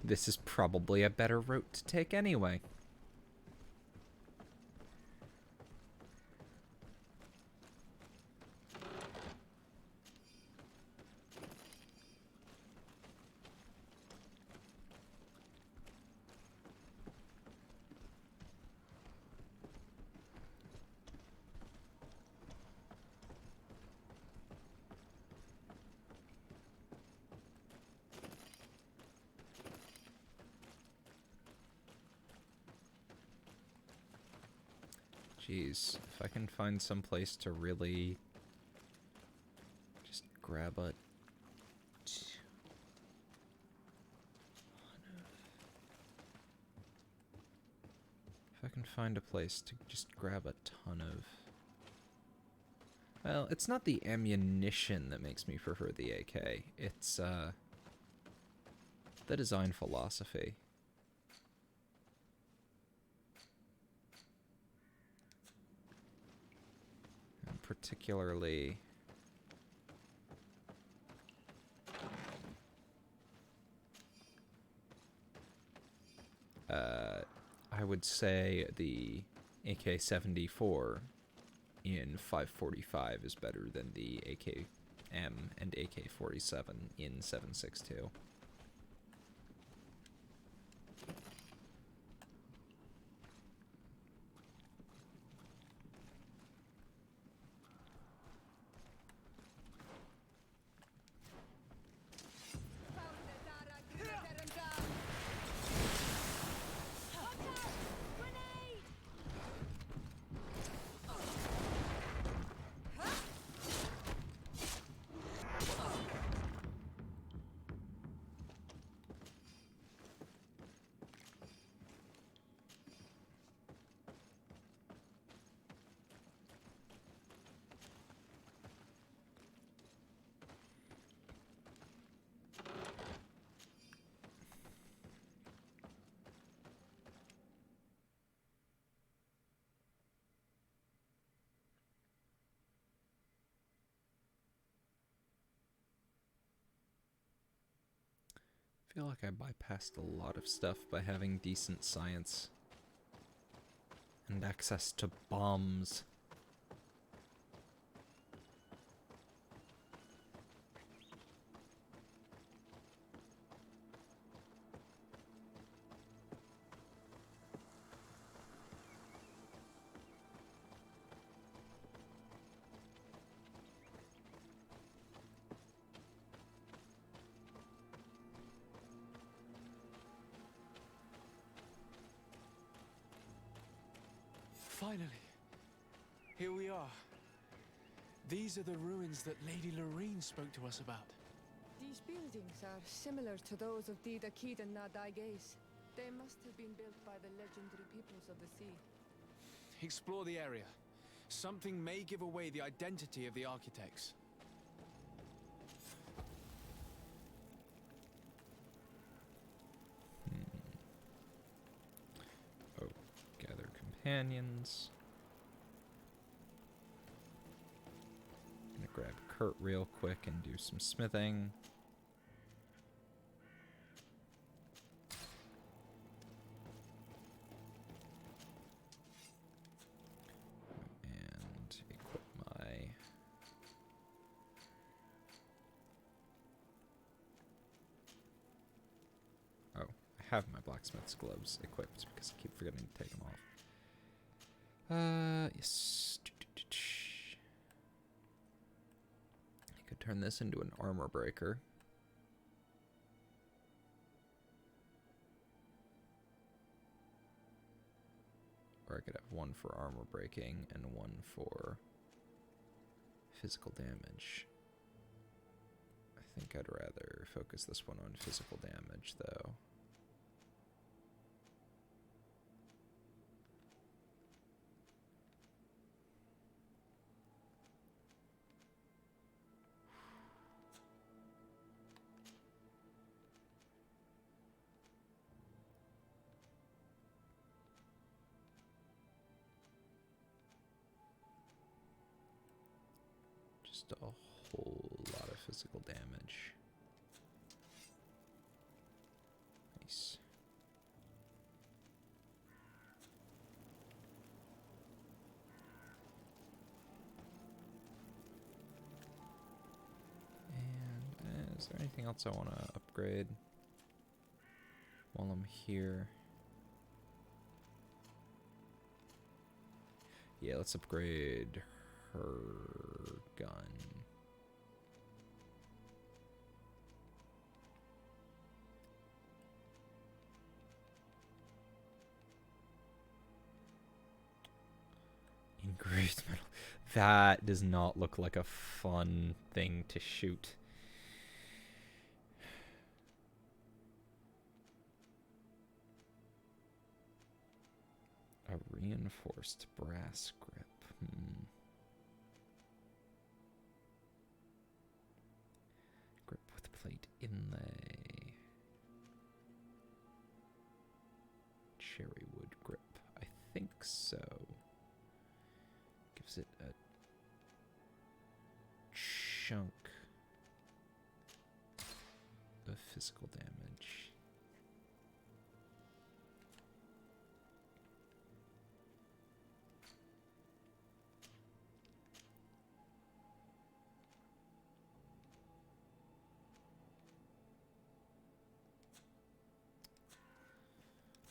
This is probably a better route to take anyway. Jeez, if I can find some place to really just grab a if I can find a place to just grab a ton of... Well, it's not the ammunition that makes me prefer the AK. It's the design philosophy. Particularly I would say the AK-74 in 545 is better than the AK-M and AK-47 in 7.62. I feel like I bypassed a lot of stuff by having decent science and access to bombs. Finally, here we are. These are the ruins that Lady Lorene spoke to us about. These buildings are similar to those of the Dakid and Nadaiges. They must have been built by the legendary peoples of the sea. Explore the area. Something may give away the identity of the architects. Oh, gather companions. Gonna grab Kurt real quick and do some smithing. And equip my... Oh, I have my blacksmith's gloves equipped because I keep forgetting to take them off. Yes. I could turn this into an armor breaker. Or I could have one for armor breaking and one for physical damage. I think I'd rather focus this one on physical damage, though. Just a whole lot of physical damage. Nice. And is there anything else I want to upgrade while I'm here? Yeah, let's upgrade her gun. Engraved metal. That does not look like a fun thing to shoot. A reinforced brass grip. Grip with plate inlay. Cherry wood grip. I think so. Gives it a chunk of physical damage.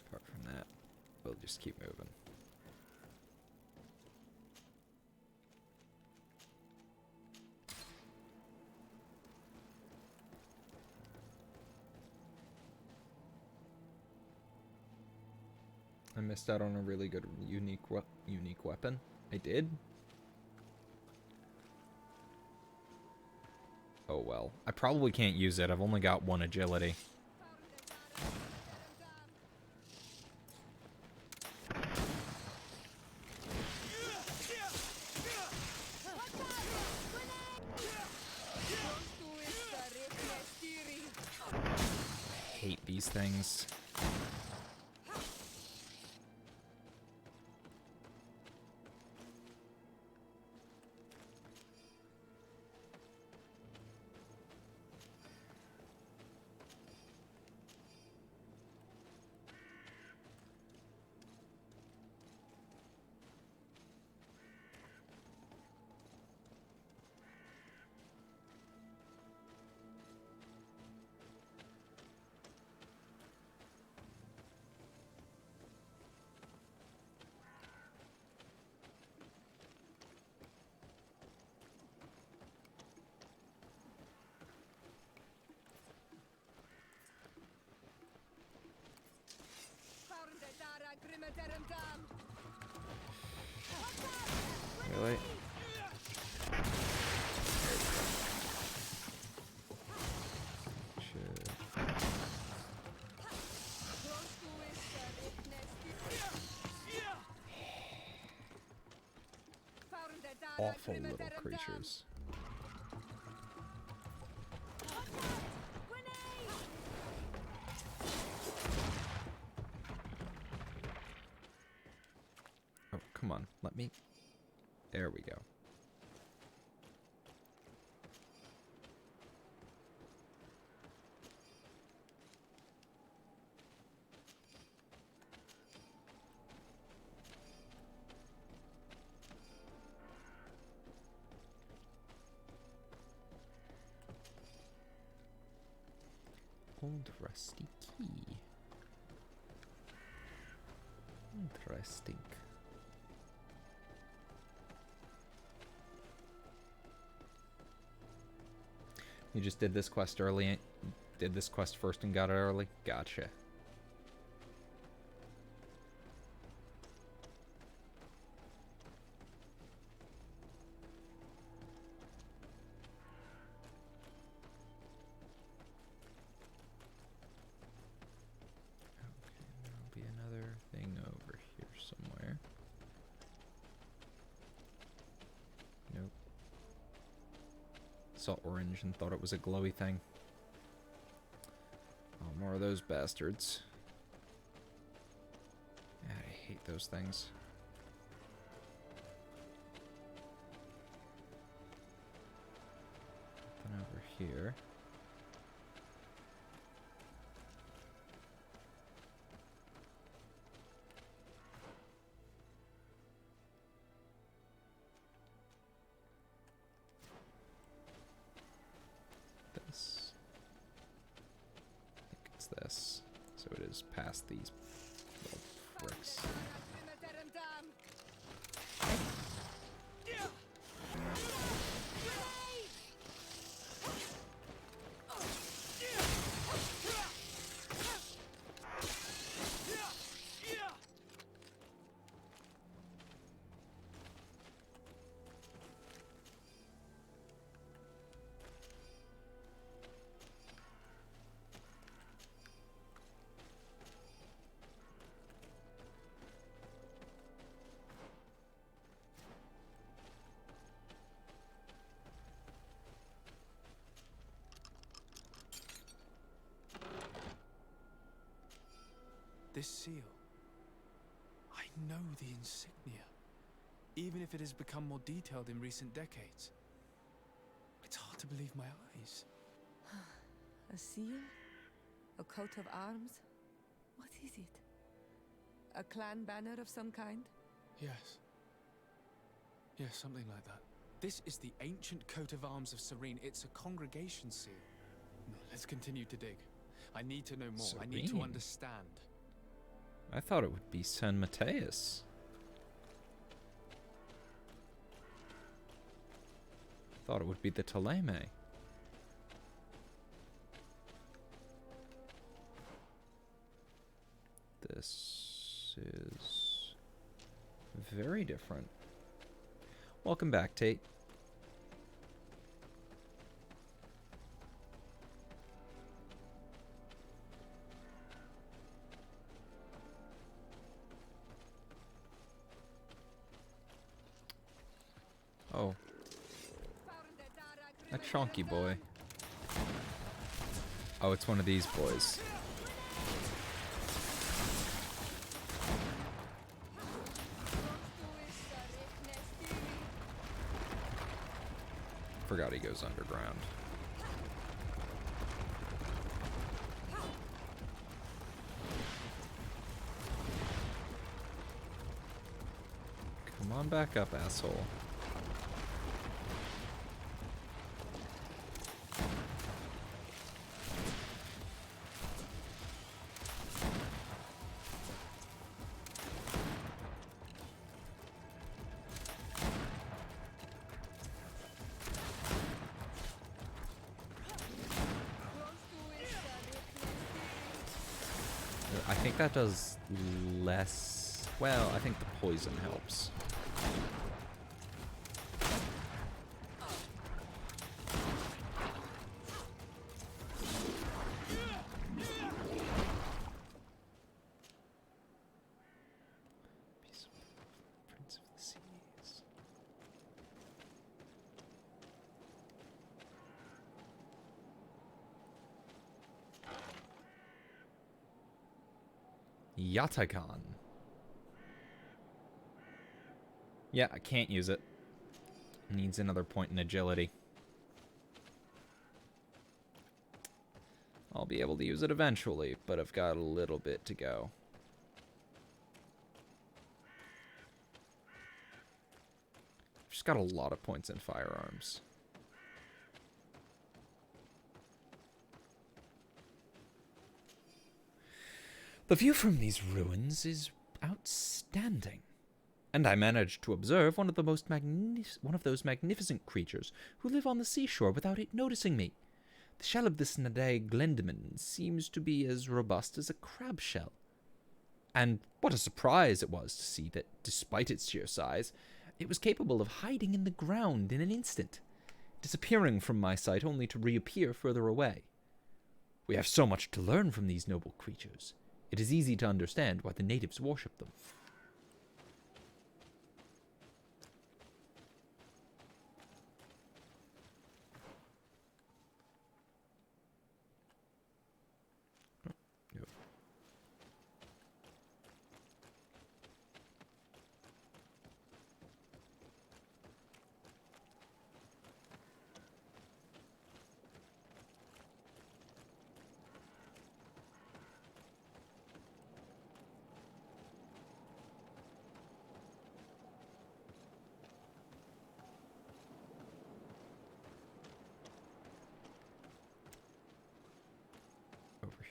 Apart from that, we'll just keep moving. I missed out on a really good unique weapon. I did? Oh well. I probably can't use it. I've only got 1 agility. I hate these things. Really? awful little creatures. Oh, come on. Let me... There we go. Old rusty key. Interesting. You just did this quest early? Did this quest first and got it early? Gotcha. Saw orange and thought it was a glowy thing. Oh, more of those bastards. I hate those things. Then over here. This, so it is past these little bricks. This seal. I know the insignia, even if it has become more detailed in recent decades. It's hard to believe my eyes. A seal? A coat of arms? What is it? A clan banner of some kind? Yes. Yes, something like that. This is the ancient coat of arms of Serene. It's a congregation seal. Let's continue to dig. I need to know more. I need to Serene? understand. I thought it would be San Mateus. Thought it would be the Ptolemy. This is very different. Welcome back, Tate. Oh. A chonky boy. Oh, it's one of these boys. Forgot he goes underground. Come on back up, asshole. I think that does less... Well, I think the poison helps. Prince of the Seas. Yatakan. Yeah, I can't use it. Needs another point in agility. I'll be able to use it eventually, but I've got a little bit to go. I've just got a lot of points in firearms. The view from these ruins is outstanding. And I managed to observe one of those magnificent creatures who live on the seashore without it noticing me. The shell of this Nadae Glendaman seems to be as robust as a crab shell. And what a surprise it was to see that, despite its sheer size, it was capable of hiding in the ground in an instant, disappearing from my sight only to reappear further away. We have so much to learn from these noble creatures. It is easy to understand why the natives worship them.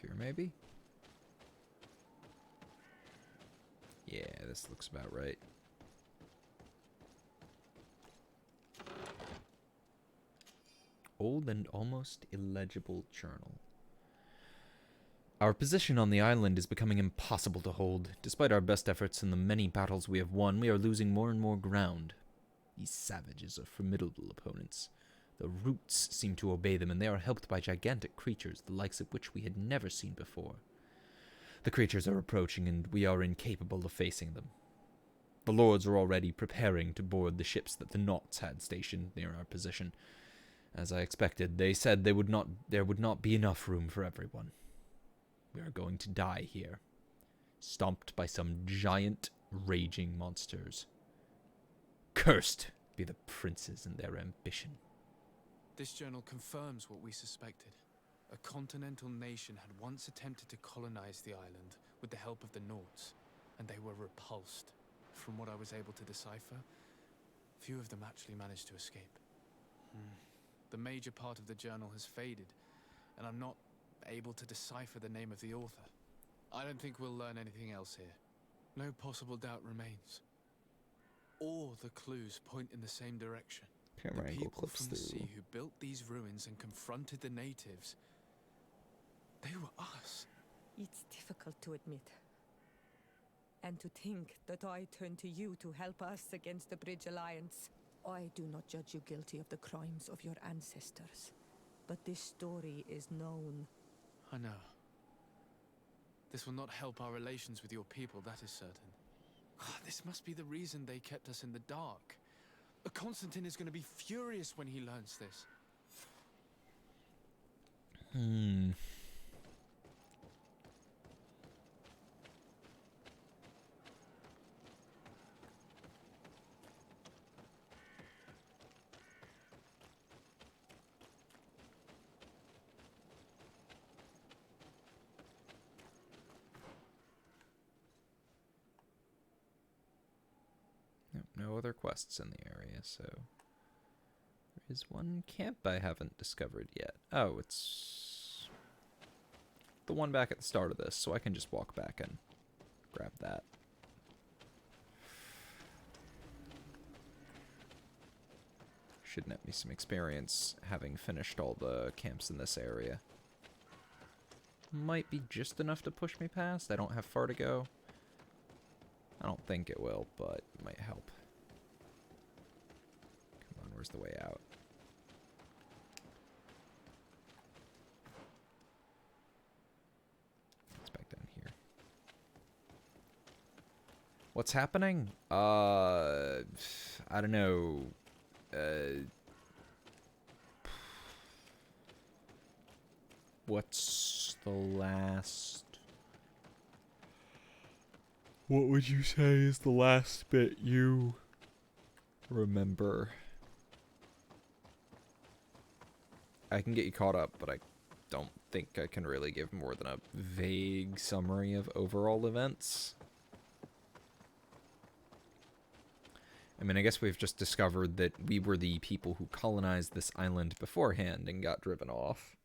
Here, maybe? Yeah, this looks about right. Old and almost illegible journal. Our position on the island is becoming impossible to hold. Despite our best efforts and the many battles we have won, we are losing more and more ground. These savages are formidable opponents. The roots seem to obey them, and they are helped by gigantic creatures, the likes of which we had never seen before. The creatures are approaching, and we are incapable of facing them. The lords are already preparing to board the ships that the Knots had stationed near our position. As I expected, they said there would not be enough room for everyone. We are going to die here, stomped by some giant, raging monsters. Cursed be the princes and their ambition. This journal confirms what we suspected. A continental nation had once attempted to colonize the island with the help of the Nords, and they were repulsed. From what I was able to decipher, few of them actually managed to escape. The major part of the journal has faded, and I'm not able to decipher the name of the author. I don't think we'll learn anything else here. No possible doubt remains. All the clues point in the same direction. Camera The angle people clips from the through. sea who built these ruins and confronted the natives, they were us. It's difficult to admit. And to think that I turn to you to help us against the Bridge Alliance. I do not judge you guilty of the crimes of your ancestors. But this story is known. I know. This will not help our relations with your people, that is certain. This must be the reason they kept us in the dark. Constantine is going to be furious when he learns this. No other quests in the area, so there is one camp I haven't discovered yet. Oh, it's the one back at the start of this, so I can just walk back and grab that. Should net me some experience having finished all the camps in this area. Might be just enough to push me past. I don't have far to go. I don't think it will, but it might help. Come on, where's the way out? It's back down here. What's happening? I don't know. What's the last What would you say is the last bit you remember? I can get you caught up, but I don't think I can really give more than a vague summary of overall events. I mean, I guess we've just discovered that we were the people who colonized this island beforehand and got driven off.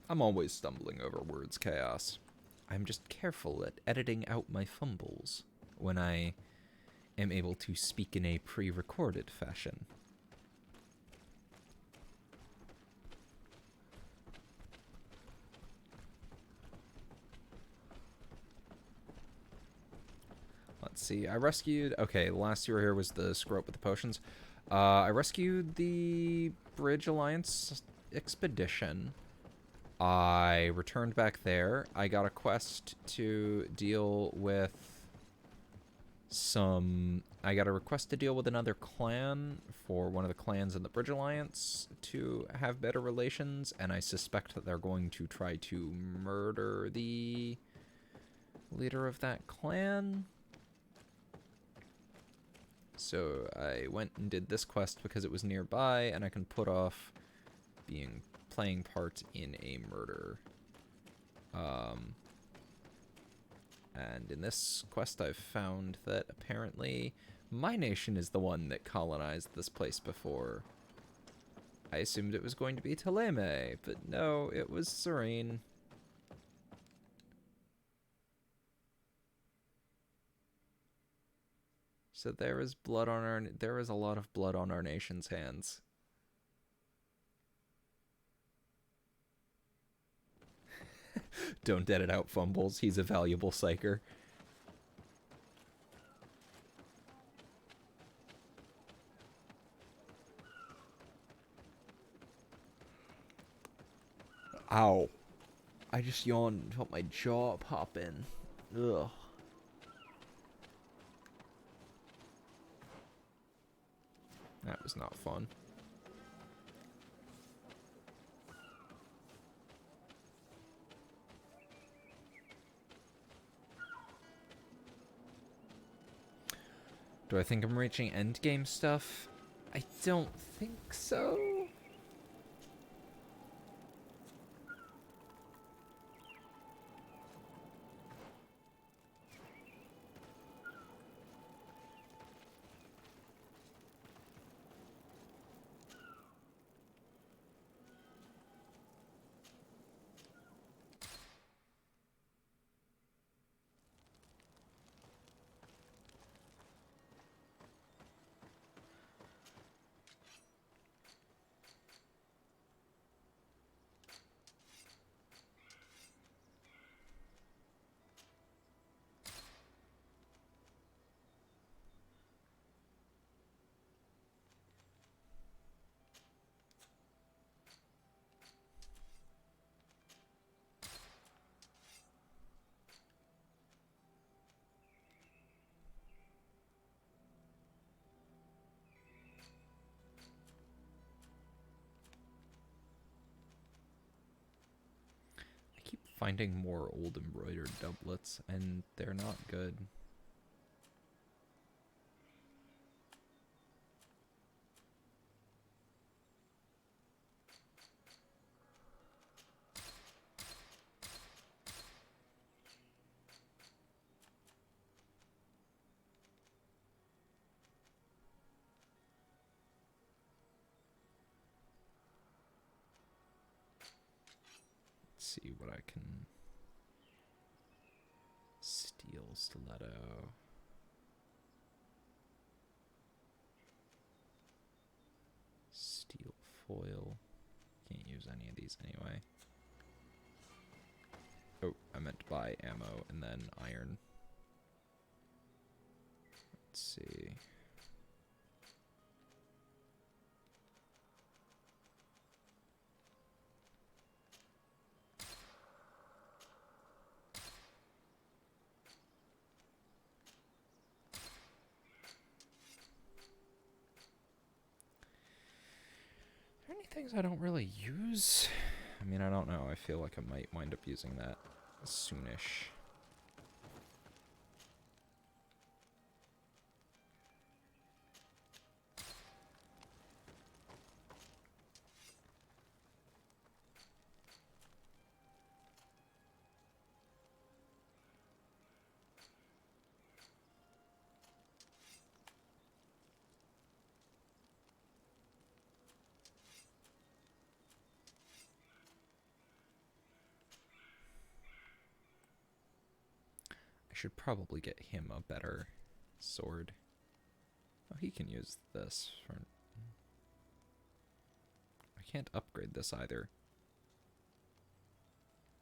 I'm always stumbling over words, Chaos. I'm just careful at editing out my fumbles when I am able to speak in a pre-recorded fashion. Let's see, I rescued... Okay, the last you were here was the screw up with the potions. I rescued the Bridge Alliance expedition. I returned back there. I got a quest to deal with some... I got a request to deal with another clan for one of the clans in the Bridge Alliance to have better relations, and I suspect that they're going to try to murder the leader of that clan. So I went and did this quest because it was nearby, and I can put off playing part in a murder. And in this quest I've found that apparently my nation is the one that colonized this place before. I assumed it was going to be Teleme, but no, it was Serene. So there is a lot of blood on our nation's hands. Don't edit out fumbles. He's a valuable psyker. Ow. I just yawned and felt my jaw pop in. Ugh. That was not fun. Do I think I'm reaching endgame stuff? I don't think so. Finding more old embroidered doublets, and they're not good. See what I can... Steel stiletto. Steel foil. Can't use any of these anyway. Oh, I meant to buy ammo and then iron. Let's see. Are there any things I don't really use? I mean, I don't know. I feel like I might wind up using that soonish. I should probably get him a better sword. Oh, he can use this for... I can't upgrade this either.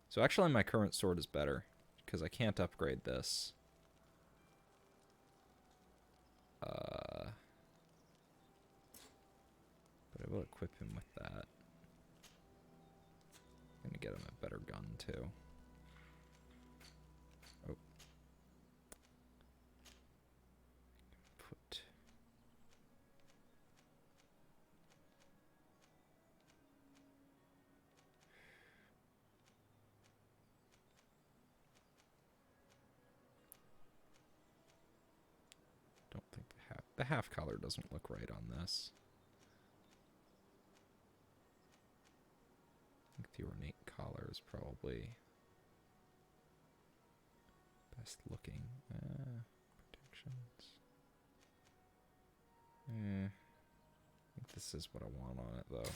So actually my current sword is better, because I can't upgrade this. But I will equip him with that. I'm gonna get him a better gun too. Oh. Put... Don't think the half collar doesn't look right on this. I think the ornate collar is probably best looking. Protections. I think this is what I want on it though.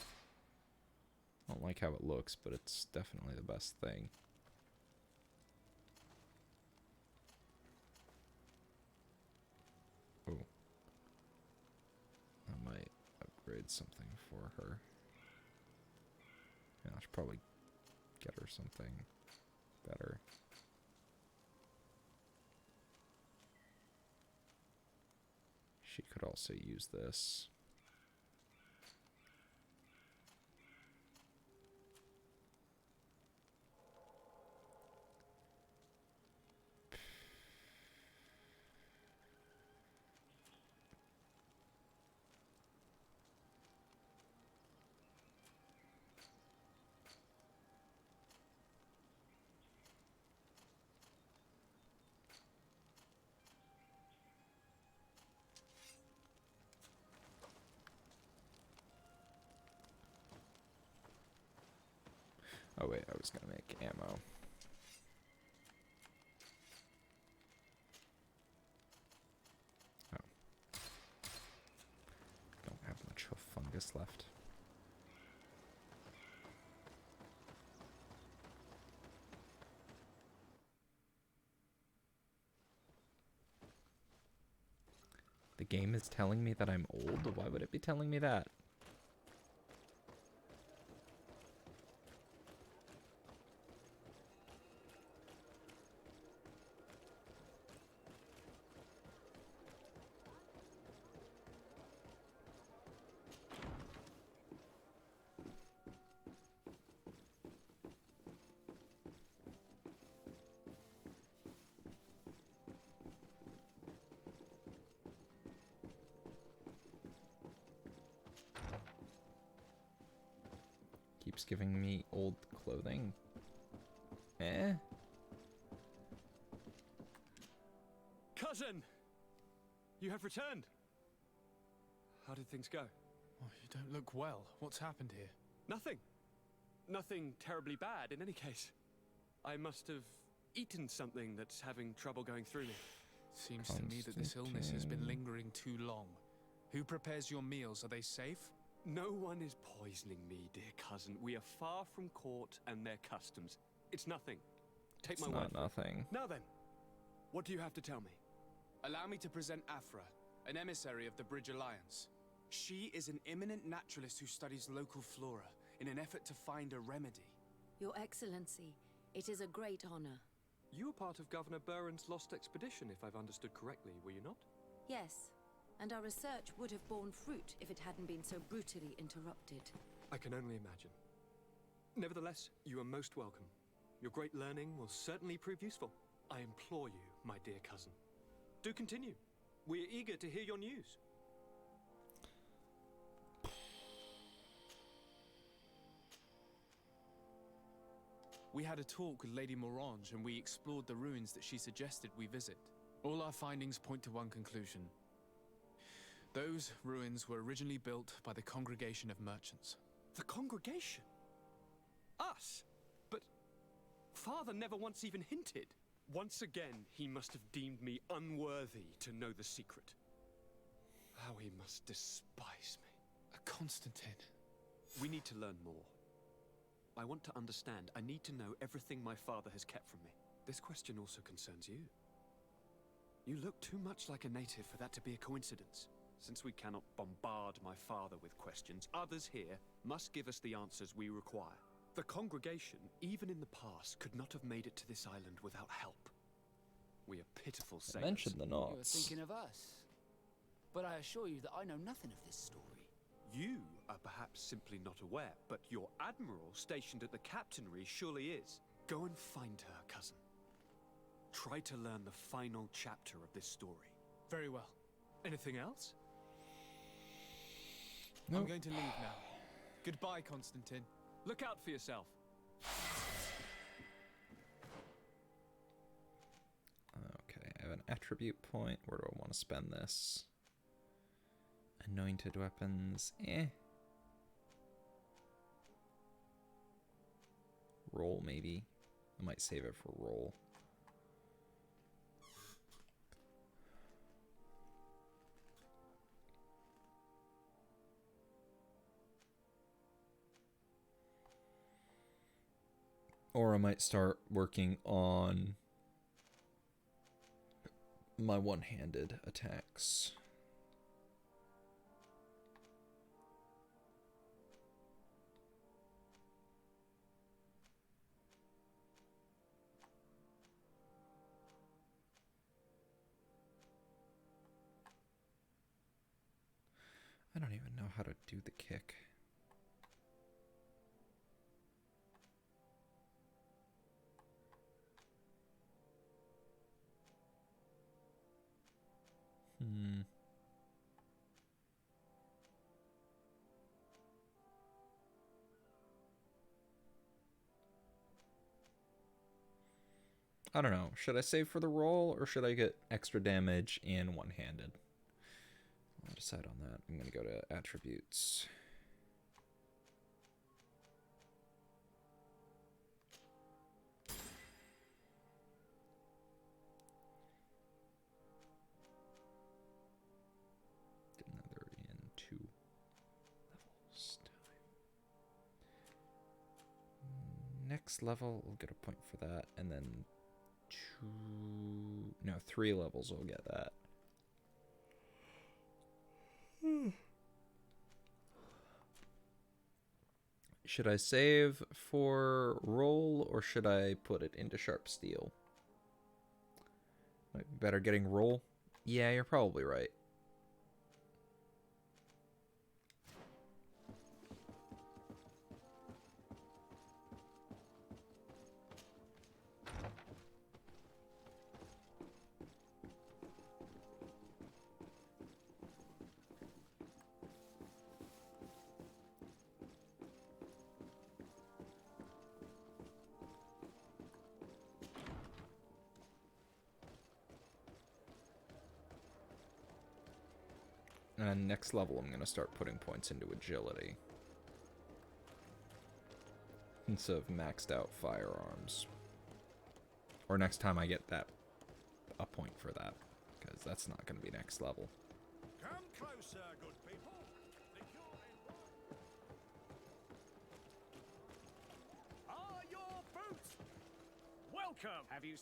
I don't like how it looks, but it's definitely the best thing. Oh. I might upgrade something for her. Yeah, I should probably get her something better. She could also use this. Oh wait, I was gonna make ammo. Oh. Don't have much of fungus left. The game is telling me that I'm old? Why would it be telling me that? Keeps giving me old clothing. Eh? Cousin! You have returned! How did things go? Oh, you don't look well. What's happened here? Nothing. Nothing terribly bad, in any case. I must have eaten something that's having trouble going through me. Seems to me that this illness has been lingering too long. Who prepares your meals? Are they safe? No one is poisoning me, dear cousin. We are far from court and their customs. It's nothing. Take my word. It's not nothing. Now then, what do you have to tell me? Allow me to present Afra, an emissary of the Bridge Alliance. She is an eminent naturalist who studies local flora in an effort to find a remedy. Your Excellency, it is a great honor. You were part of Governor Burren's lost expedition, if I've understood correctly, were you not? Yes, and our research would have borne fruit if it hadn't been so brutally interrupted. I can only imagine. Nevertheless, you are most welcome. Your great learning will certainly prove useful. I implore you, my dear cousin. Do continue. We are eager to hear your news. We had a talk with Lady Morange and we explored the ruins that she suggested we visit. All our findings point to one conclusion. Those ruins were originally built by the Congregation of Merchants. The congregation? Us? But Father never once even hinted. Once again, he must have deemed me unworthy to know the secret. How he must despise me. Constantine. We need to learn more. I want to understand. I need to know everything my father has kept from me. This question also concerns you. You look too much like a native for that to be a coincidence. Since we cannot bombard my father with questions, others here must give us the answers we require. The congregation, even in the past, could not have made it to this island without help. We are pitiful sailors. Mention the You were knots. thinking of us. But I assure you that I know nothing of this story. You are perhaps simply not aware, but your admiral stationed at the captainry surely is. Go and find her, cousin. Try to learn the final chapter of this story. Very well. Anything else? I'm going to leave now. Goodbye, Constantine. Look out for yourself. Okay, I have an attribute point. Where do I want to spend this? Anointed weapons. Roll, maybe. I might save it for roll. Or I might start working on my one-handed attacks. I don't even know how to do the kick. I don't know. Should I save for the roll or should I get extra damage and one-handed? I'll decide on that. I'm going to go to attributes. Another in 2 levels time. Next level, we'll get a point for that, and then 3 levels will get that. Should I save for roll or should I put it into sharp steel? Might be better getting roll. Yeah, you're probably right. And next level, I'm going to start putting points into agility. Instead of maxed out firearms. Or next time I get that, a point for that. Because that's not going to be next level. Come closer, good people. Are your boots? Welcome. Have you...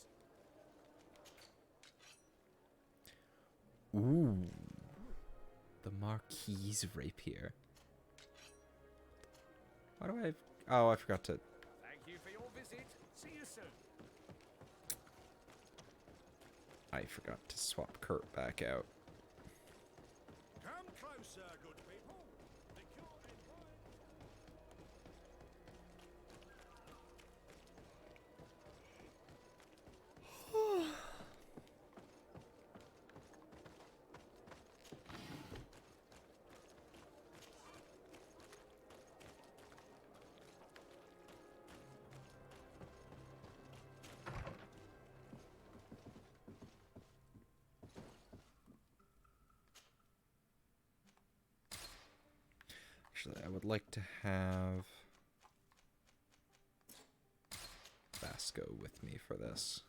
Ooh. The Marquise Rapier. Why do I have... Oh, I forgot to... Thank you for your visit. See you soon. I forgot to swap Kurt back out. closer, good people. The cure is Actually, I would like to have Vasco with me for this.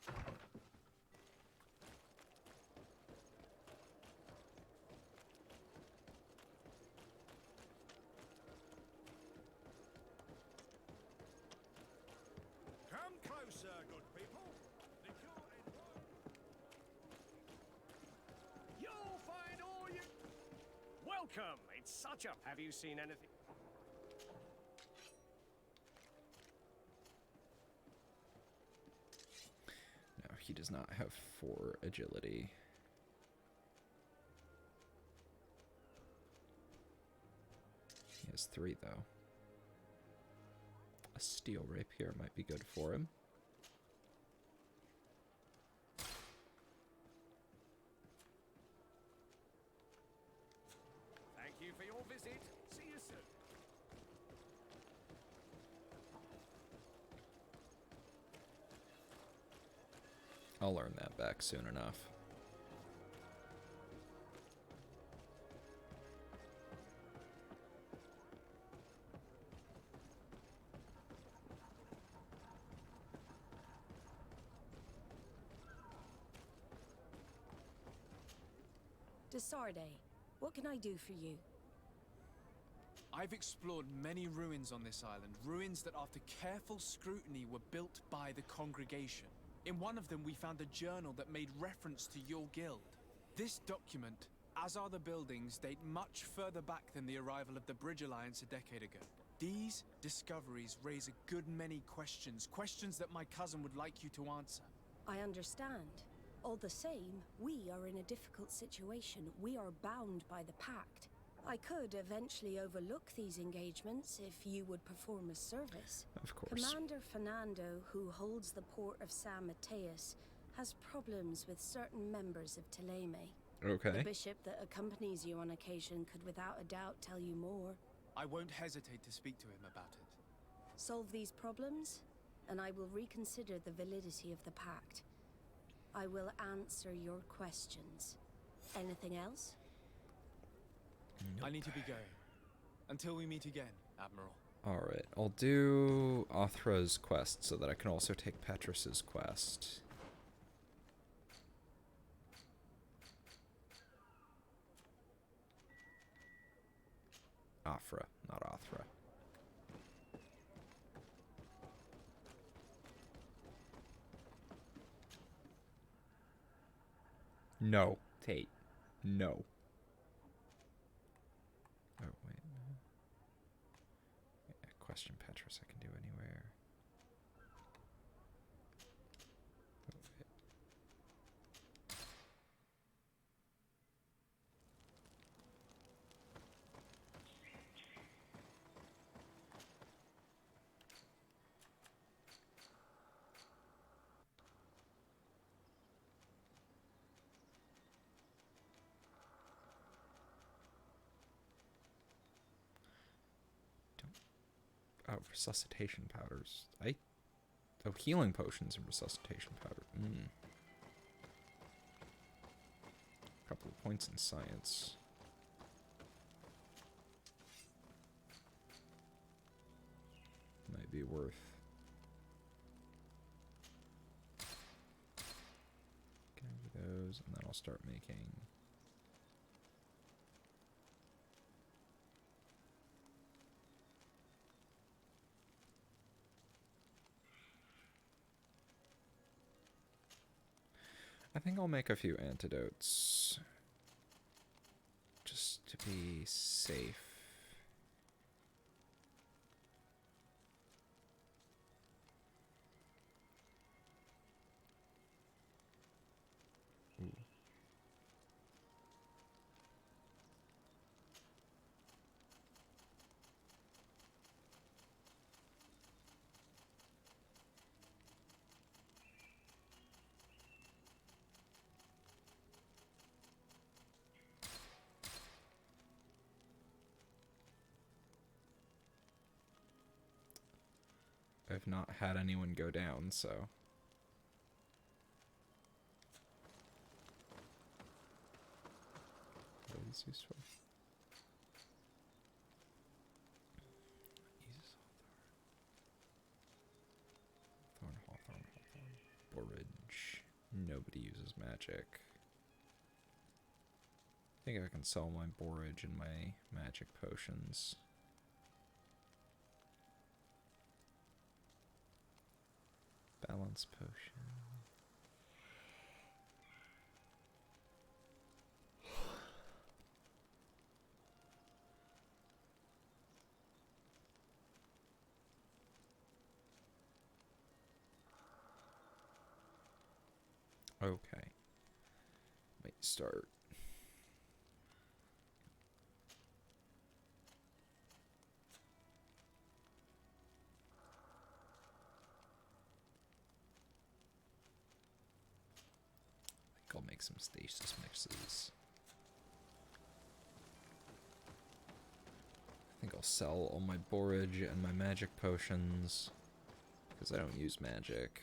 Come closer, good people. The cure is You'll find all you. Welcome. It's such a. Have you seen anything? No, he does not have 4 agility. He has 3 though. A steel rapier might be good for him. Thank you for your visit. See you soon. I'll learn that back soon enough. Desarde, what can I do for you? I've explored many ruins on this island, ruins that after careful scrutiny were built by the congregation. In one of them we found a journal that made reference to your guild. This document, as are the buildings, date much further back than the arrival of the Bridge Alliance a decade ago. These discoveries raise a good many questions, questions that my cousin would like you to answer. I understand. All the same, we are in a difficult situation. We are bound by the pact. I could eventually overlook these engagements if you would perform a service. Of course. Commander Fernando, who holds the port of San Mateus, has problems with certain members of Teleme. Okay. The bishop that accompanies you on occasion could without a doubt tell you more. I won't hesitate to speak to him about it. Solve these problems, and I will reconsider the validity of the pact. I will answer your questions. Anything else? I need to be going. Until we meet again, Admiral. Alright, I'll do Othra's quest so that I can also take Petrus's quest. Afra, not Othra. No, Tate. No. Oh, wait. No. Yeah, question Petrus I can do anywhere. Oh, wait. Oh, resuscitation powders. Oh, healing potions and resuscitation powder. Couple of points in science. Might be worth. Can I do those, and then I'll start making. I think I'll make a few antidotes. Just to be safe. Ooh. I've not had anyone go down, so... What are these used for? Hawthorn. Borage. Nobody uses magic. I think I can sell my borage and my magic potions. Balance potion. Okay. Might start. I think I'll make some stasis mixes. I think I'll sell all my borage and my magic potions, because I don't use magic.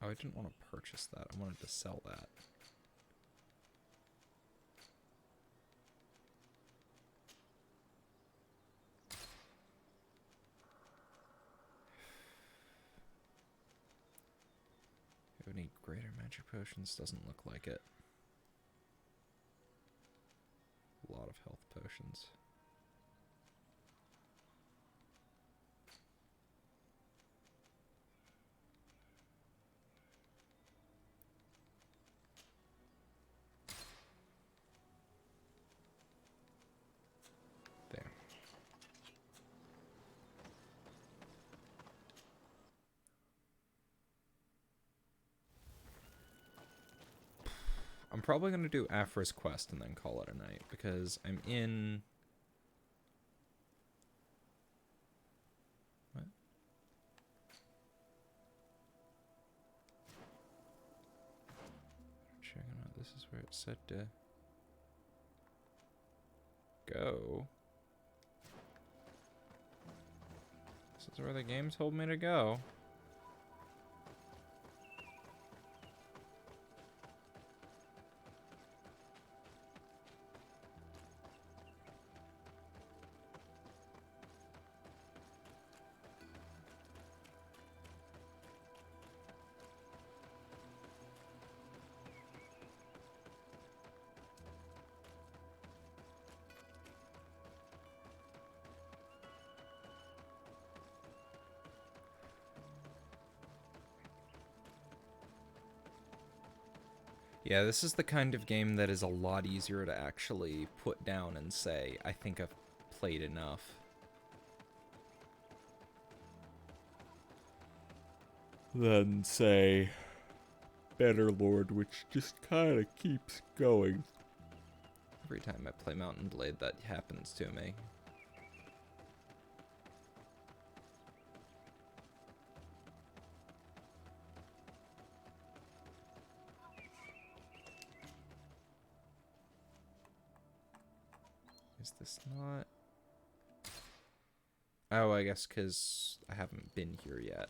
Oh, I didn't want to purchase that. I wanted to sell that. Have any greater magic potions? Doesn't look like it. A lot of health potions. There. I'm probably going to do Afra's quest and then call it a night, because I'm in... What? Checking out, this is where it's set to go. This is where the game told me to go. Yeah, this is the kind of game that is a lot easier to actually put down and say, I think I've played enough. Than say, Better Lord, which just kind of keeps going. Every time I play Mountain Blade, that happens to me. Is this not... Oh, I guess because I haven't been here yet.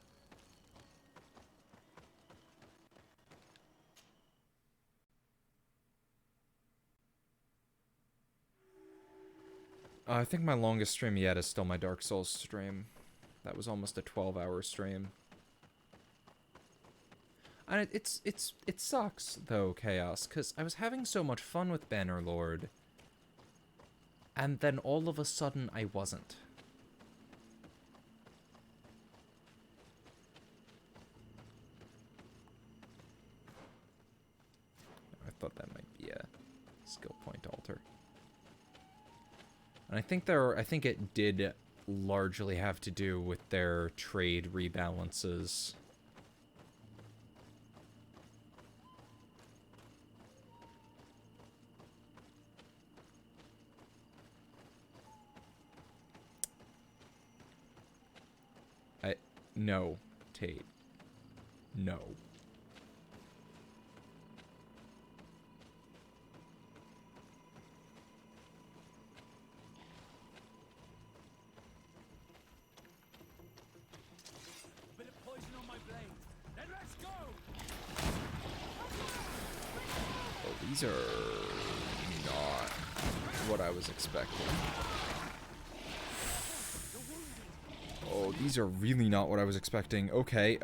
I think my longest stream yet is still my Dark Souls stream. That was almost a 12-hour stream. And it sucks, though, Chaos, because I was having so much fun with Bannerlord, and then all of a sudden I wasn't. I thought that might be a skill point alter. And I think it did largely have to do with their trade rebalances. No, Tate. No. Bit of poison on my blade. Then let's go! Oh, these are not what I was expecting. Oh, these are really not what I was expecting. Okay,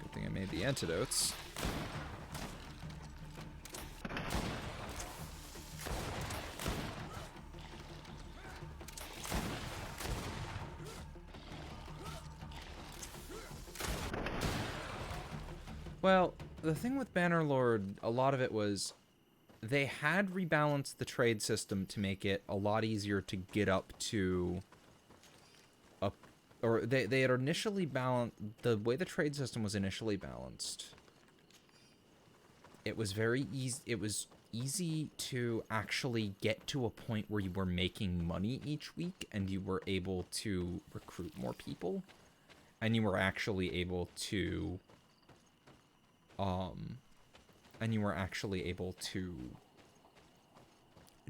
good thing I made the antidotes. Well, the thing with Bannerlord, a lot of it was they had rebalanced the trade system to make it a lot easier to get up to a, or they had initially balanced the way the trade system was initially balanced. It was very easy. It was easy to actually get to a point where you were making money each week and you were able to recruit more people and you were actually able to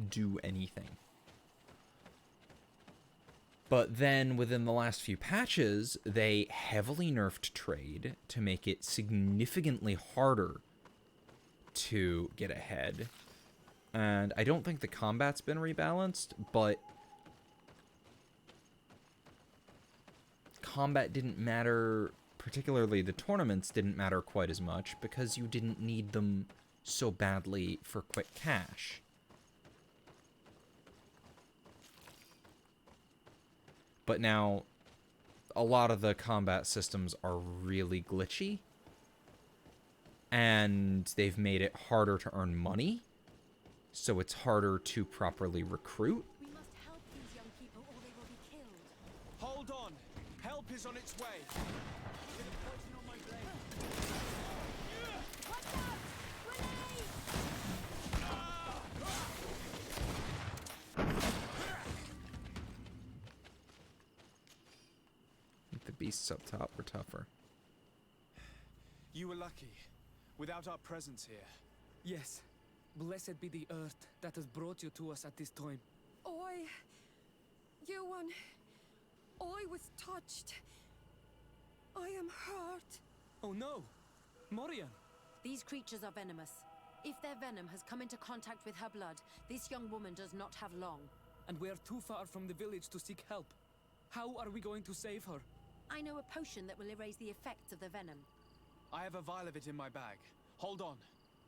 do anything. But then within the last few patches, they heavily nerfed trade to make it significantly harder to get ahead. And I don't think the combat's been rebalanced, but combat didn't matter, particularly the tournaments didn't matter quite as much because you didn't need them so badly for quick cash. But now, a lot of the combat systems are really glitchy, and they've made it harder to earn money, so it's harder to properly recruit. We must help these young people or they will be killed. Hold on. Help is on its way. Bit of poison on my blade. Watch out! Grenade! I think the beasts up top were tougher. You were lucky. Without our presence here. Yes. Blessed be the earth that has brought you to us at this time. Ewan, I was touched. I am hurt. Oh no! Morian! These creatures are venomous. If their venom has come into contact with her blood, this young woman does not have long. And we are too far from the village to seek help. How are we going to save her? I know a potion that will erase the effects of the venom. I have a vial of it in my bag. Hold on.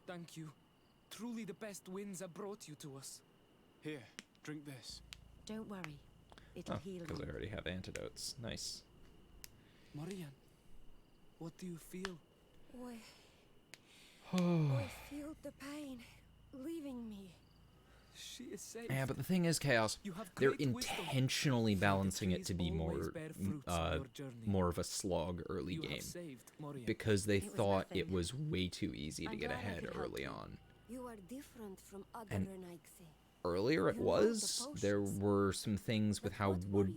Thank you. Truly the best winds have brought you to us. Here, drink this. Don't worry. It'll heal Because you. I already have antidotes. Nice. Morian, what do you feel? I feel the pain leaving me. She is safe. Yeah, but the thing is, Chaos, You have they're great wisdom. intentionally balancing it to be trees more, always bear fruits on your journey. more of a slog early You have game, saved Morian. because they It was thought nothing. it was way too easy to I'm get glad I ahead could help early you. on. You are different from other And Renaigsi. Earlier it You know the was. There potions. were some things with how looking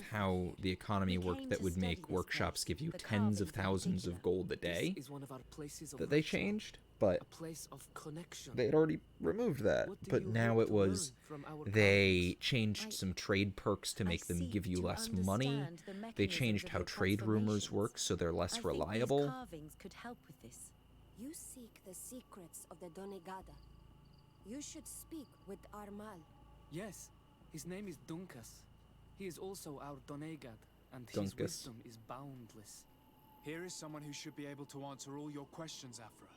how the economy We worked came that to would study make this workshops place, give you the tens of carvings in thousands of particular. gold a day. This is one of our places of That they ritual, changed, but a place of connection. they had already removed that. What do But you now hope it to was learn from our they changed some trade perks to I make them seek give you to less money. understand the They mechanisms changed of how your trade rumors transformations. work so they're I less think reliable. these carvings could help with this. You seek the secrets of the Donegada. You should speak with Armal. Yes, his name is Dunkas. He is also our Donegad, and his Dunkas. wisdom is boundless. Here is someone who should be able to answer all your questions, Afra.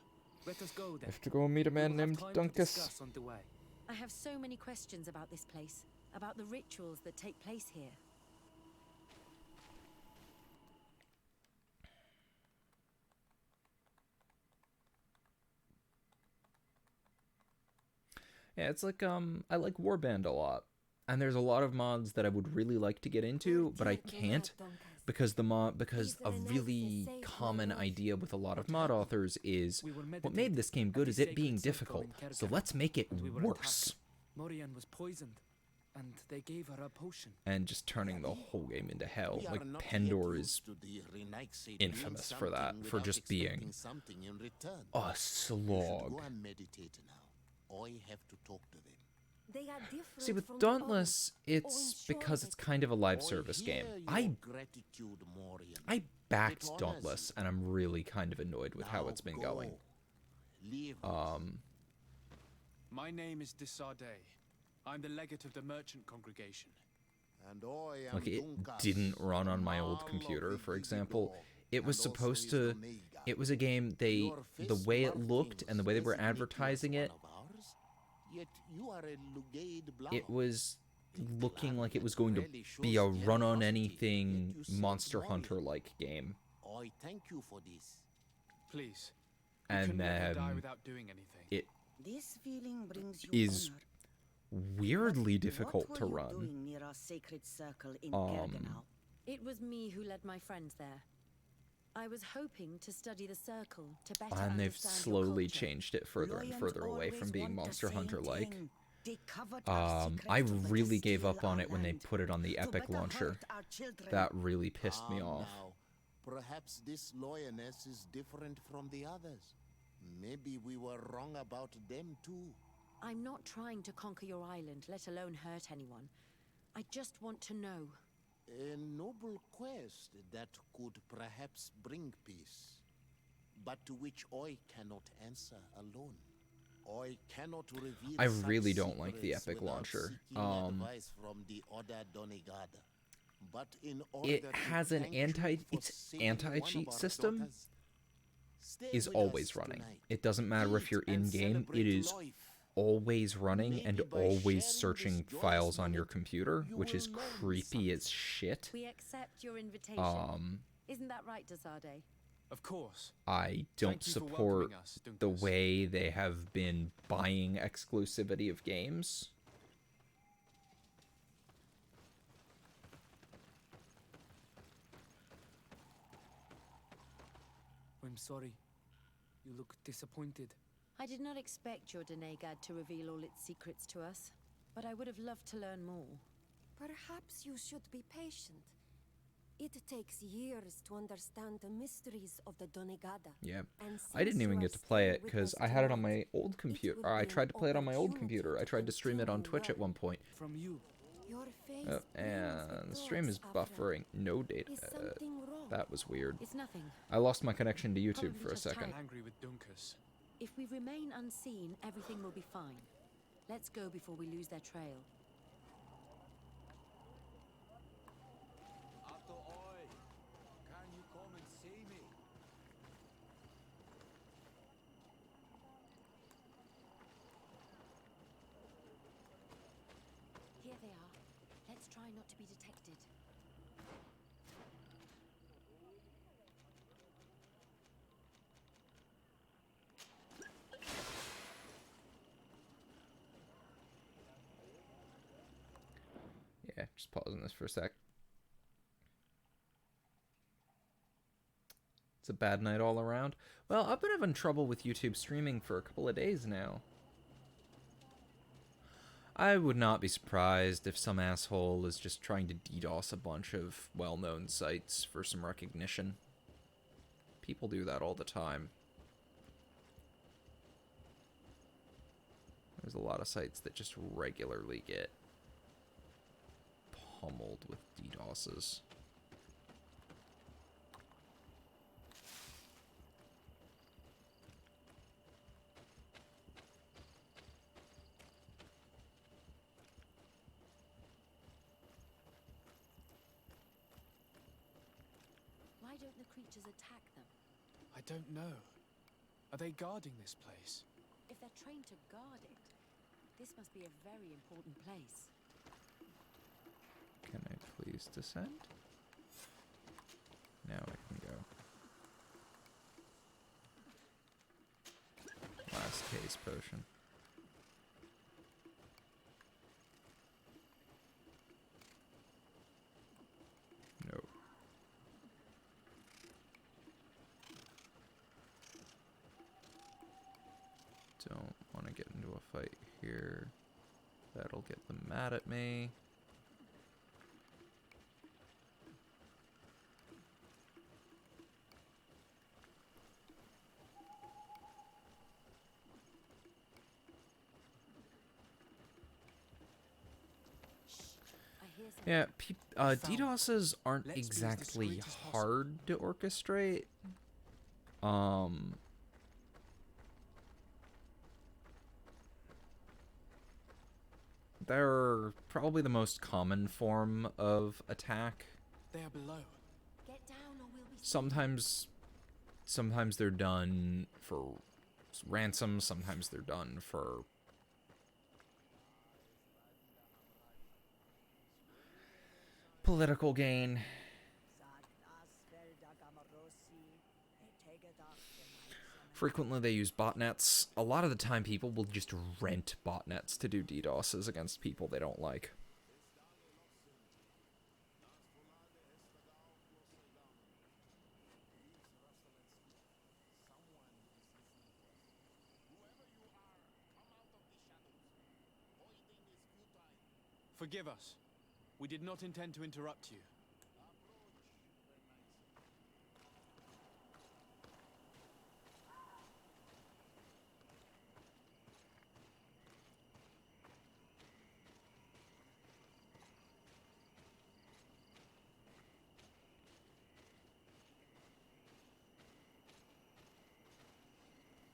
Let us go I then. have to go meet a man We will have named time to Dunkus. discuss on the way. I have so many questions about this place, about the rituals that take place here. Yeah, it's like I like Warband a lot. And there's a lot of mods that I would really like to get into, but I can't because a really common idea with a lot of mod authors is what made this game good is it being difficult. So let's make it worse. Morian was poisoned, and they gave her a potion. And just turning the whole game into hell. Like Pendor is infamous for that, for just being a slog. Go and meditate now. I have to talk to them. They are different See, with from Dauntless, it's because it's kind of a live service game. I backed Dauntless, and I'm really kind of annoyed with how it's been going. My name is Desardet. I'm the legate of the merchant congregation. And I am Like, it didn't run on my old computer, for example. It was supposed to... It was a game, the way it looked and the way they were advertising it, it was looking like it was going to be a run-on-anything Monster Hunter-like game. I thank you for this. Please. And then it This feeling brings you is honor. weirdly difficult What to were you run. doing near our sacred circle in Gergenau? It was me who led my friends there. I was hoping to study the circle to better And they've understand your slowly culture. changed it further and further away from being Monster Hunter-like. They covered our secrets I to but really to gave steal up on our it when they land, put it on the to Epic better launcher. hurt our children. That really pissed me off. Now, perhaps this lioness is different from the others. Maybe we were wrong about them too. I'm not trying to conquer your island, let alone hurt anyone. I just want to know. A noble quest that could perhaps bring peace, but to which I cannot answer alone. I cannot reveal I such really don't like the secrets Epic without launcher. seeking advice from the Order Donegada. But in order It to has an thank you for its saving one of anti-cheat our system daughters, stay is with always us running. tonight. It doesn't matter if Eat you're and in-game, celebrate it is life. always running and Maybe by always sharing searching this files joyous on your moment, computer, you which will is learn creepy as shit. We accept your invitation. Isn't that right, Desardet? Of course. I don't Thank you for support welcoming us, the Dunkus. way they have been buying exclusivity of games. I'm sorry. You look disappointed. I did not expect your Donegad to reveal all its secrets to us, but I would have loved to learn more. Perhaps you should be patient. It takes years to understand the mysteries of the Donegada. Yeah. And I didn't since even you get are to play still it with because us I had it on tonight, my old computer. will I be tried an to play it on my old opportunity computer. I tried to stream it on continue Twitch at well. one point. From you. Your face Oh, brings and the the stream is thoughts, Avra. buffering. No data. Is something wrong? That was weird. It's nothing. I lost my connection to YouTube Probably for a just second. tired. Angry with Dunkus. If we remain unseen, everything will be fine. Let's go before we lose their trail. Can you come and see me? Here they are. Let's try not to be detected. Yeah, just pausing this for a sec. It's a bad night all around. Well, I've been having trouble with YouTube streaming for a couple of days now. I would not be surprised if some asshole is just trying to DDoS a bunch of well-known sites for some recognition. People do that all the time. There's a lot of sites that just regularly get pummeled with DDoSes. Why don't the creatures attack them? I don't know. Are they guarding this place? If they're trained to guard it, this must be a very important place. Can I please descend? Now I can go. Last case potion. No. Don't want to get into a fight here. That'll get them mad at me. Yeah, DDoSes aren't exactly hard to orchestrate. They're probably the most common form of attack. They are below. Get down or we'll be Sometimes they're done for ransom, sometimes they're done for political gain. Frequently they use botnets. A lot of the time people will just rent botnets to do DDoSes against people they don't like. Forgive us. We did not intend to interrupt you.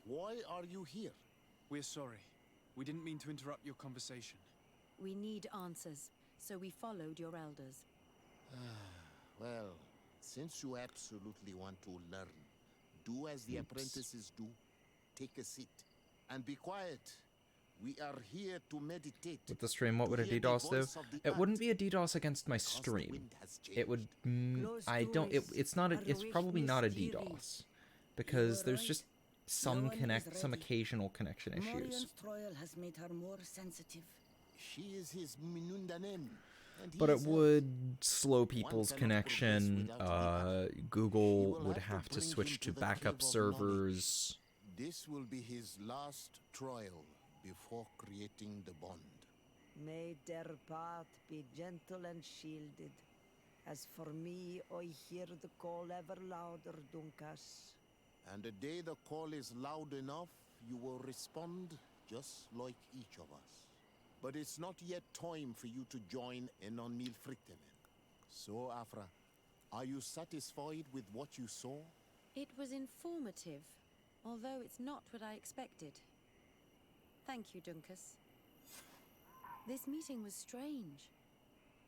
Why are you here? We're sorry. We didn't mean to interrupt your conversation. We need answers, so we followed your elders. Well, since you absolutely want to learn, do as the apprentices do. Take a seat and be quiet. We are here to meditate. With the stream, what would a DDoS do? It wouldn't be a DDoS against my stream. It would. It's not. It's probably not a DDoS, because there's just some occasional connection issues. Has made her more sensitive. She is his Minundanen. But it would slow people's connection. Google would have to switch to backup servers. This will be his last trial before creating the bond. May their path be gentle and shielded. As for me, I hear the call ever louder, Dunkas. And the day the call is loud enough, you will respond just like each of us. But it's not yet time for you to join in on Milfrictenen. So, Afra, are you satisfied with what you saw? It was informative, although it's not what I expected. Thank you, Dunkas. This meeting was strange.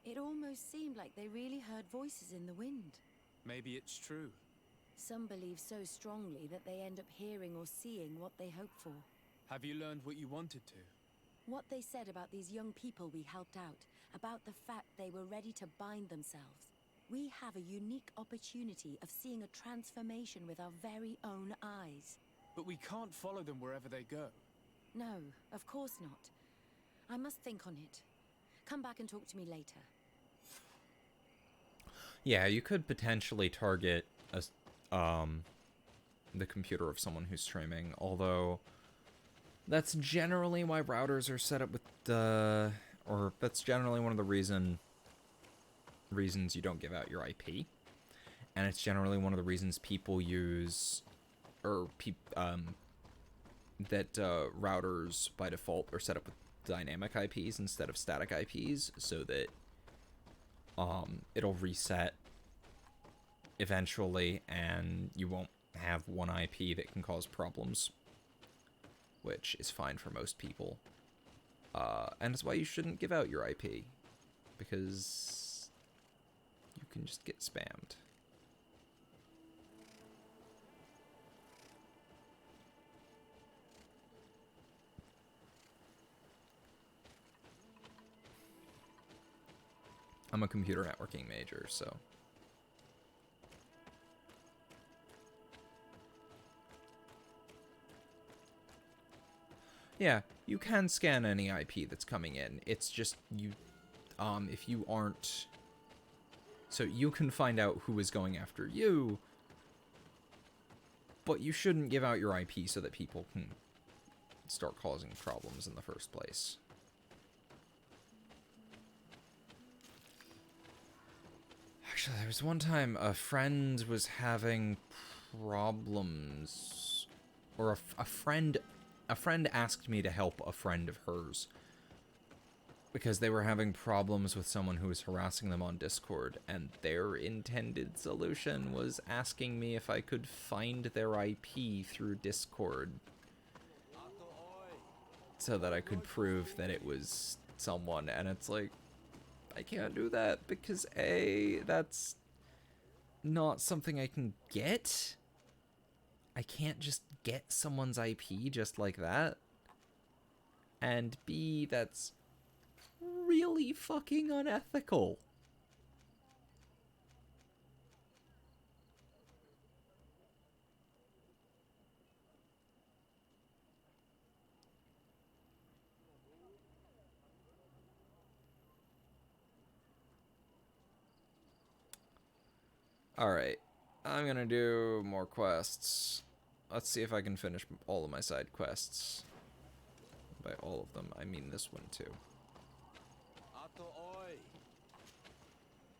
It almost seemed like they really heard voices in the wind. Maybe it's true. Some believe so strongly that they end up hearing or seeing what they hope for. Have you learned what you wanted to? What they said about these young people we helped out, about the fact they were ready to bind themselves. We have a unique opportunity of seeing a transformation with our very own eyes. But we can't follow them wherever they go. No, of course not. I must think on it. Come back and talk to me later. Yeah, you could potentially target the computer of someone who's streaming, although that's generally why routers are set up with or that's generally one of the reasons you don't give out your IP, and it's generally one of the reasons people use that routers by default are set up with dynamic IPs instead of static IPs, so that it'll reset eventually and you won't have one IP that can cause problems, which is fine for most people. And it's why you shouldn't give out your IP, because you can just get spammed. I'm a computer networking major, so. Yeah, you can scan any IP that's coming in. It's just you, if you aren't, so you can find out who is going after you, but you shouldn't give out your IP so that people can start causing problems in the first place. Actually, there was one time a friend was having problems, or a friend asked me to help a friend of hers because they were having problems with someone who was harassing them on Discord, and their intended solution was asking me if I could find their IP through Discord so that I could prove that it was someone. And it's like, I can't do that because A, that's not something I can get. I can't just get someone's IP just like that. And B, that's really fucking unethical. Alright, I'm gonna do more quests. Let's see if I can finish all of my side quests. By all of them, I mean this one too.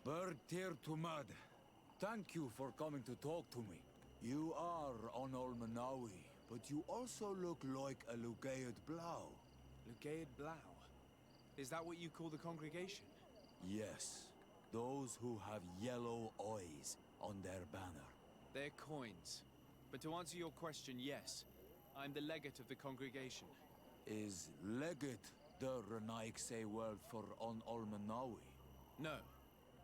Bird tear to mud. Thank you for coming to talk to me. You are on Olmanawi, but you also look like a Lugaid Blau. Lugaid Blau? Is that what you call the congregation? Yes, those who have yellow eyes on their banner. They're coins. But to answer your question, yes. I'm the legate of the congregation. Is legate the Renaigse word for on Olmanawi? No.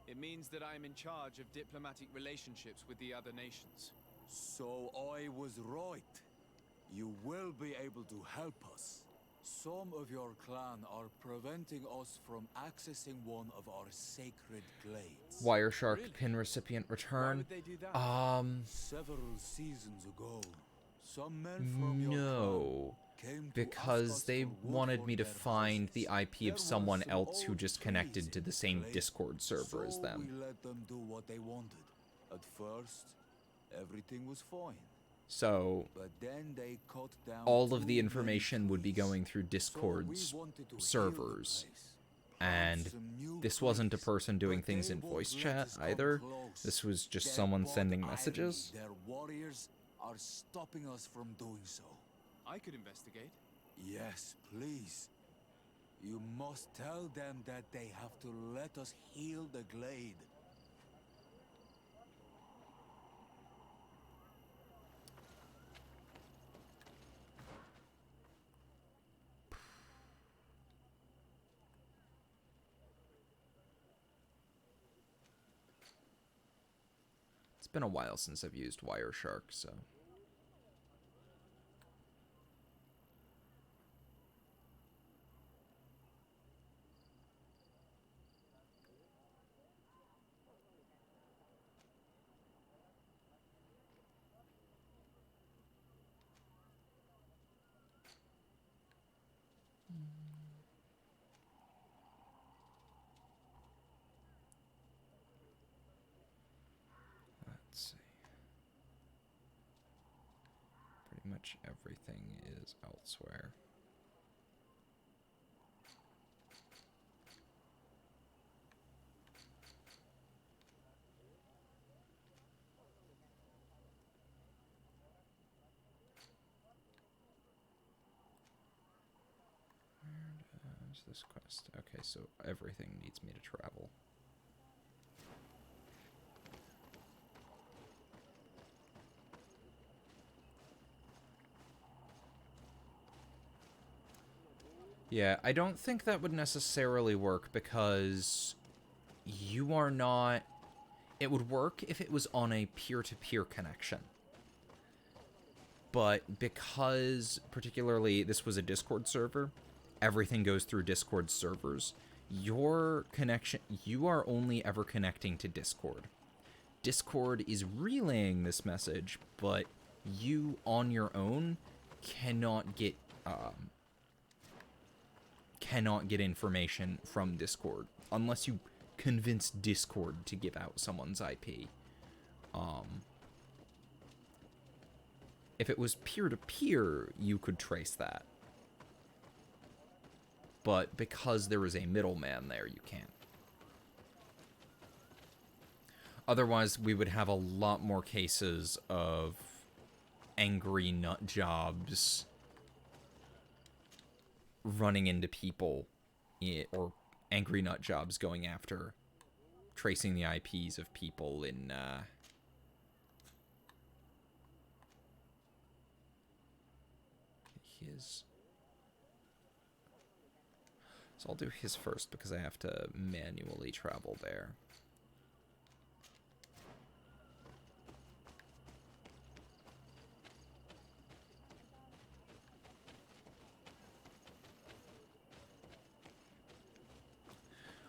It means that I am in charge of diplomatic relationships with the other nations. So I was right. You will be able to help us. Some of your clan are preventing us from accessing one of our sacred glades. Wireshark pin recipient return. Why would they do that? Several seasons ago, some men from your No. Because they wanted me to find the IP of someone else who just connected to the same Discord server as them. We let them do what they wanted. At first, everything was fine. So, but then they cut down all of the information would be going through Discord's servers. And this wasn't a person doing things in voice chat either. This was just someone sending messages. Their warriors are stopping us from doing so. I could investigate. Yes, please. You must tell them that they have to let us heal the glade. It's been a while since I've used Wireshark, so... Let's see. Pretty much everything is elsewhere. Where's this quest? Okay, so everything needs me to travel. Yeah, I don't think that would necessarily work because you are not... It would work if it was on a peer-to-peer connection. But because, particularly, this was a Discord server, everything goes through Discord servers. your connection, you are only ever connecting to Discord. Discord is relaying this message, but you on your own cannot get information from Discord unless you convince Discord to give out someone's IP. If it was peer-to-peer, you could trace that. But because there is a middleman there, you can't. Otherwise, we would have a lot more cases of angry nut jobs running into people, or angry nut jobs going after, tracing the IPs of people in, his. So I'll do his first because I have to manually travel there.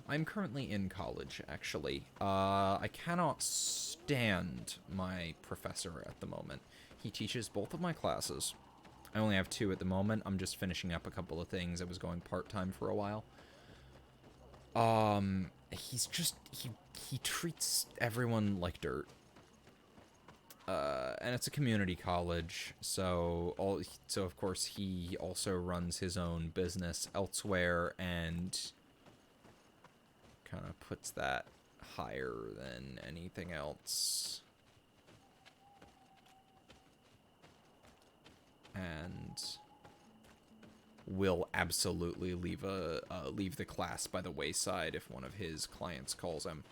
I'm currently in college, actually. I cannot stand my professor at the moment. He teaches both of my classes. I only have 2 at the moment. I'm just finishing up a couple of things. I was going part-time for a while. He's just, he treats everyone like dirt. And it's a community college, so of course he also runs his own business elsewhere and kind of puts that higher than anything else. And will absolutely leave the class by the wayside if one of his clients calls him.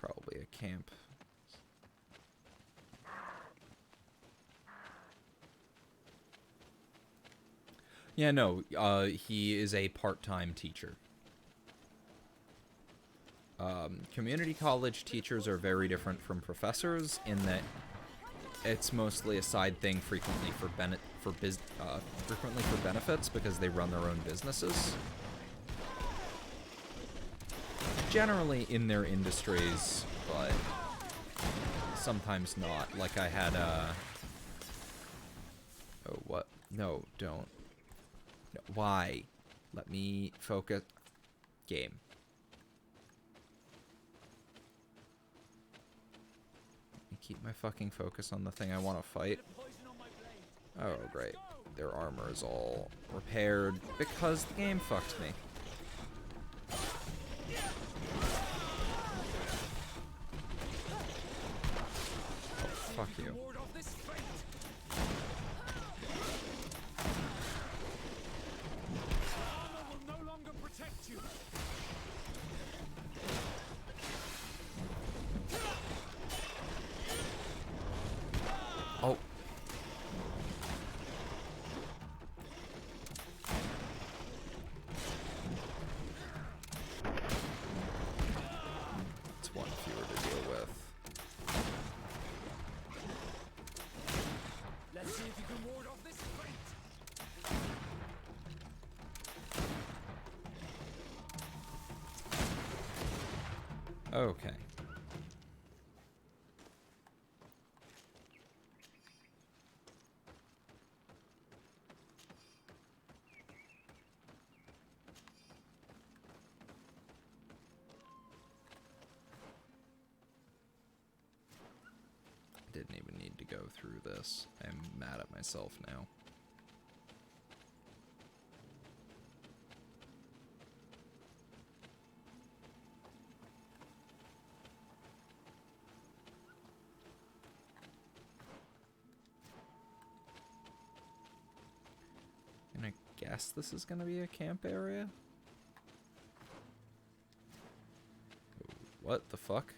Probably a camp. Yeah, no, he is a part-time teacher. Community college teachers are very different from professors in that it's mostly a side thing, frequently for benefits because they run their own businesses. Generally in their industries, but sometimes not. Like I had oh, what? No, don't. No, why? Let me focus. Game. Let me keep my fucking focus on the thing I want to fight. Oh, great. Their armor is all repaired because the game fucked me. Fuck you. Oh. It's one fewer to deal with. Let's see if you can ward off this fate. Okay. Didn't even need to go through this. I'm mad at myself now. guess this is gonna be a camp area? What the fuck?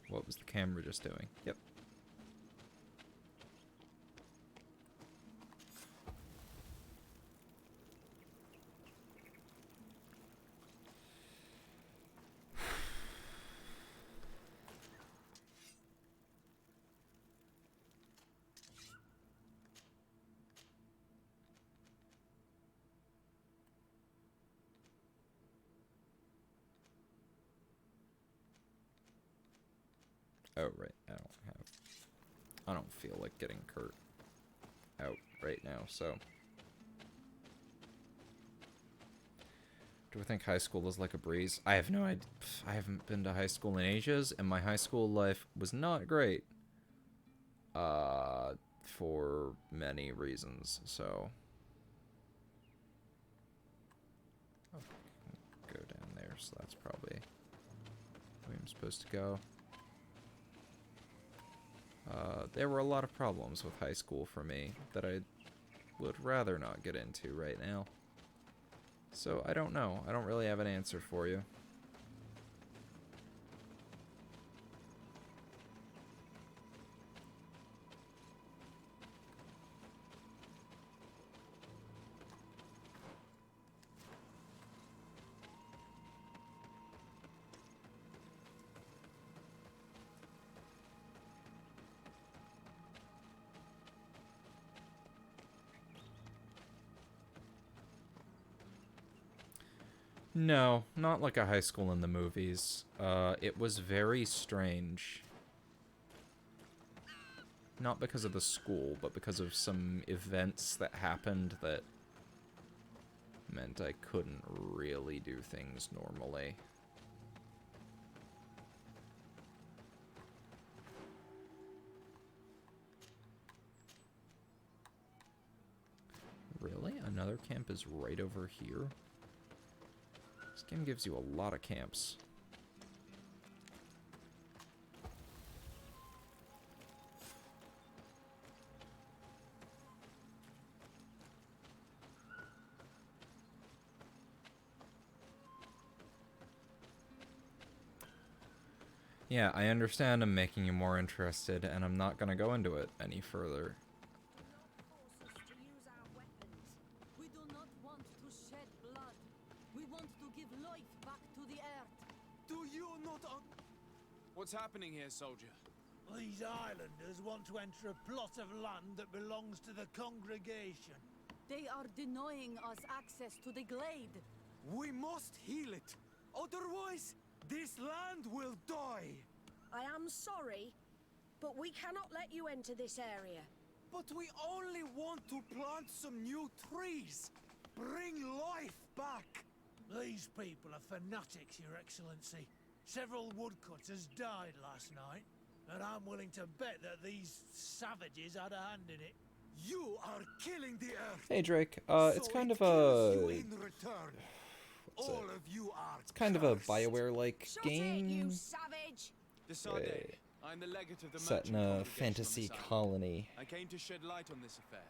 What was the camera just doing? Yep. Oh, right. I don't feel like getting Kurt out right now, so. Do I think high school is like a breeze? I have no idea. I haven't been to high school in ages, and my high school life was not great. For many reasons, so. Oh, go down there, so that's probably where I'm supposed to go. There were a lot of problems with high school for me that I would rather not get into right now. So I don't know. I don't really have an answer for you. No, not like a high school in the movies. It was very strange. Not because of the school, but because of some events that happened that meant I couldn't really do things normally. Really? Another camp is right over here? This game gives you a lot of camps. Yeah, I understand I'm making you more interested, and I'm not gonna go into it any further. We do not want to shed blood. We want to give life back to the earth. Do you not What's happening here, soldier? These islanders want to enter a plot of land that belongs to the congregation. They are denying us access to the glade. We must heal it. Otherwise, this land will die. I am sorry, but we cannot let you enter this area. But we only want to plant some new trees. Bring life back. These people are fanatics, Your Excellency. Several woodcutters died last night, and I'm willing to bet that these savages had a hand in it. You are killing the earth. Hey Drake, it's kind of You in return. All of you are it's kind of a BioWare-like game. You savage! Desade, I'm the legate of the Set in merchant a congregation fantasy on this island. colony. I came to shed light on this affair.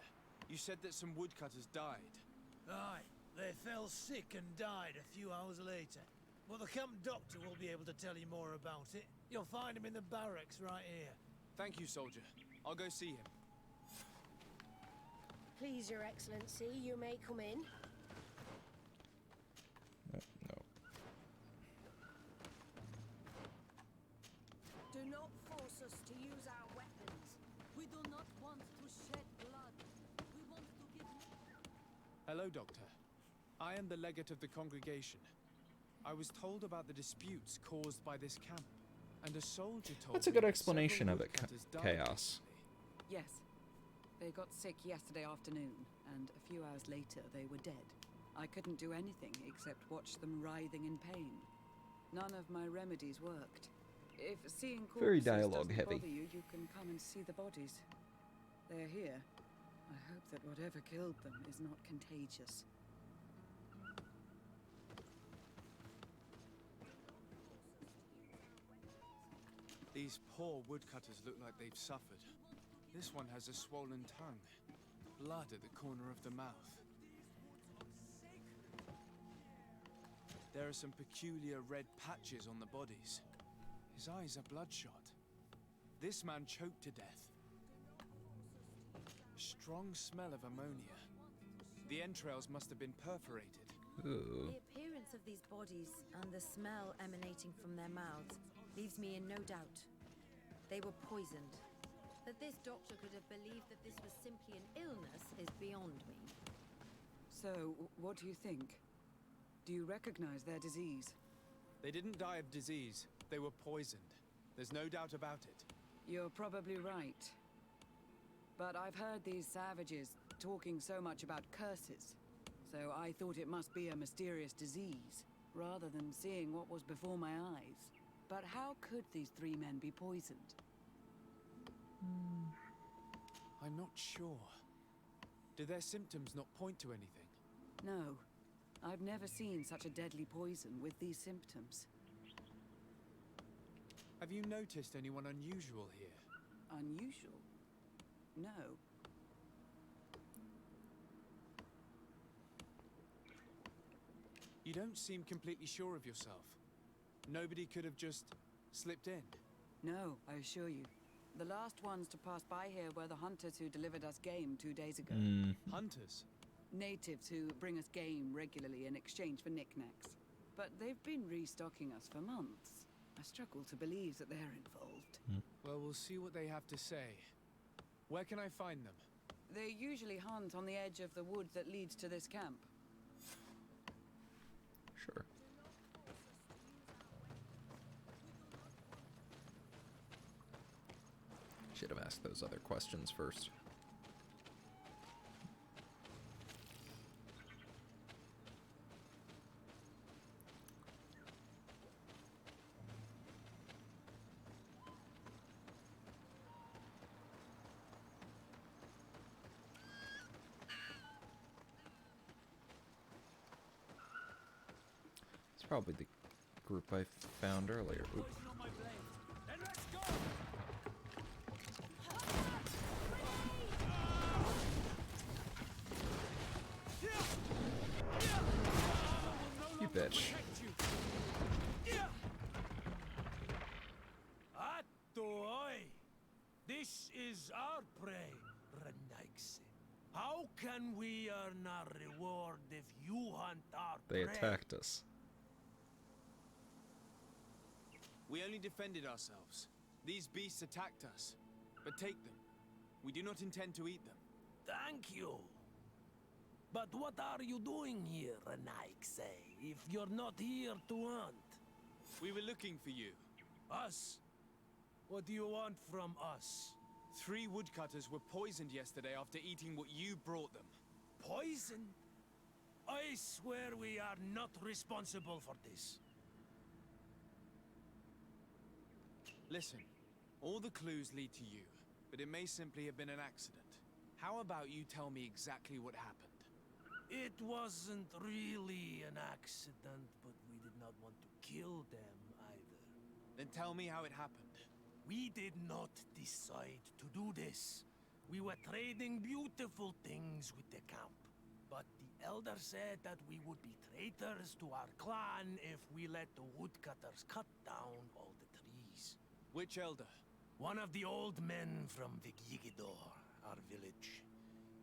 You said that some woodcutters died. Aye, they fell sick and died a few hours later. Well, the camp doctor will be able to tell you more about it. You'll find him in the barracks right here. Thank you, soldier. I'll go see him. Please, Your Excellency, you may come in. No. Do not force us to use our weapons. We do not want to shed blood. We want to give... Hello, Doctor. I am the legate of the congregation. I was told about the disputes caused by this camp, and a soldier told That's a me good that explanation several of it, woodcutters died Chaos. Yes. They got sick yesterday afternoon, and a few hours later they were dead. I couldn't do anything except watch them writhing in pain. None of my remedies worked. If seeing Very corpses dialogue doesn't heavy. bother you, you can come and see the bodies. They're here. I hope that whatever killed them is not contagious. These poor woodcutters look like they've suffered. This one has a swollen tongue. blood at the corner of the mouth. There are some peculiar red patches on the bodies. His eyes are bloodshot. This man choked to death. Strong smell of ammonia. The entrails must have been perforated. Ooh. The appearance of these bodies and the smell emanating from their mouths leaves me in no doubt. They were poisoned. That this doctor could have believed that this was simply an illness is beyond me. So, what do you think? Do you recognize their disease? They didn't die of disease. They were poisoned. There's no doubt about it. You're probably right. But I've heard these savages talking so much about curses. So I thought it must be a mysterious disease, rather than seeing what was before my eyes. But how could these 3 men be poisoned? I'm not sure. Do their symptoms not point to anything? No. I've never seen such a deadly poison with these symptoms. Have you noticed anyone unusual here? Unusual? No. You don't seem completely sure of yourself. Nobody could have just slipped in. No, I assure you. The last ones to pass by here were the hunters who delivered us game 2 days ago. Hunters? Natives who bring us game regularly in exchange for knickknacks. But they've been restocking us for months. I struggle to believe that they're involved. Well, we'll see what they have to say. Where can I find them? They usually hunt on the edge of the wood that leads to this camp. Sure. Should have asked those other questions first. It's probably the group I found earlier. Oop. You bitch. Atoy! This is our prey, Renaigse. How can we earn our reward if you hunt our They prey? attacked us. We only defended ourselves. These beasts attacked us. But take them. We do not intend to eat them. Thank you. But what are you doing here, Renaigse, if you're not here to hunt? We were looking for you. Us? What do you want from us? 3 woodcutters were poisoned yesterday after eating what you brought them. Poison? I swear we are not responsible for this. Listen, all the clues lead to you, but it may simply have been an accident. How about you tell me exactly what happened? It wasn't really an accident, but we did not want to kill them either. Then tell me how it happened. We did not decide to do this. We were trading beautiful things with the camp. But the elder said that we would be traitors to our clan if we let the woodcutters cut down all the trees. Which elder? One of the old men from Vigigidor, our village.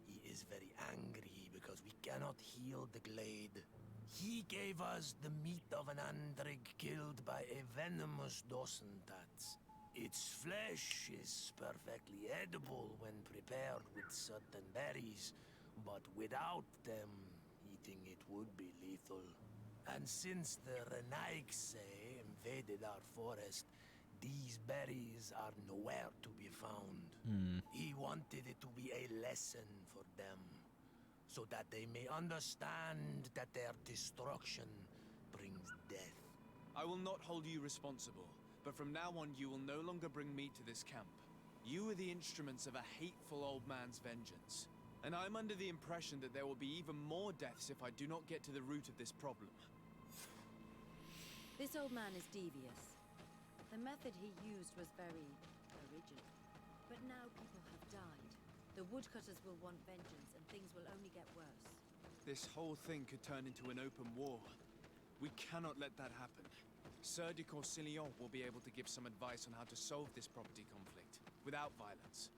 He is very angry because we cannot heal the glade. He gave us the meat of an andrig killed by a venomous dosentats. Its flesh is perfectly edible when prepared with certain berries, but without them, eating it would be lethal. And since the Renaigse invaded our forest, these berries are nowhere to be found. He wanted it to be a lesson for them, so that they may understand that their destruction brings death. I will not hold you responsible, but from now on you will no longer bring meat to this camp. You are the instruments of a hateful old man's vengeance. And I'm under the impression that there will be even more deaths if I do not get to the root of this problem. This old man is devious. The method he used was very original. But now people have died. The woodcutters will want vengeance, and things will only get worse. This whole thing could turn into an open war. We cannot let that happen. Sir de Corsillon will be able to give some advice on how to solve this property conflict, without violence.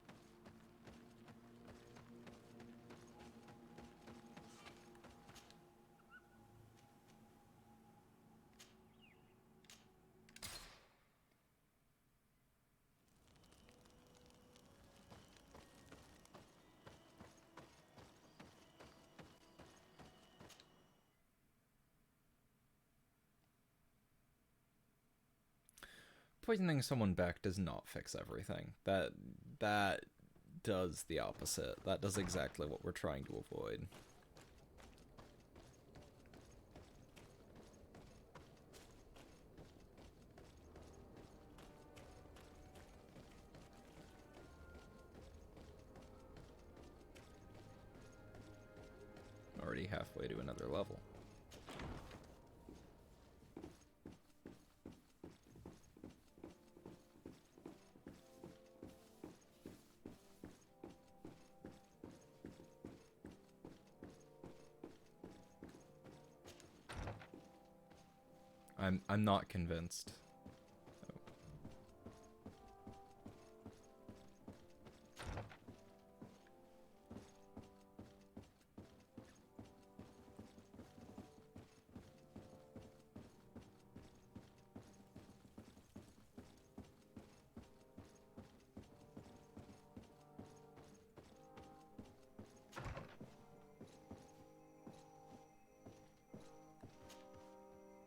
Poisoning someone back does not fix everything. That does the opposite. That does exactly what we're trying to avoid. Already halfway to another level. I'm not convinced.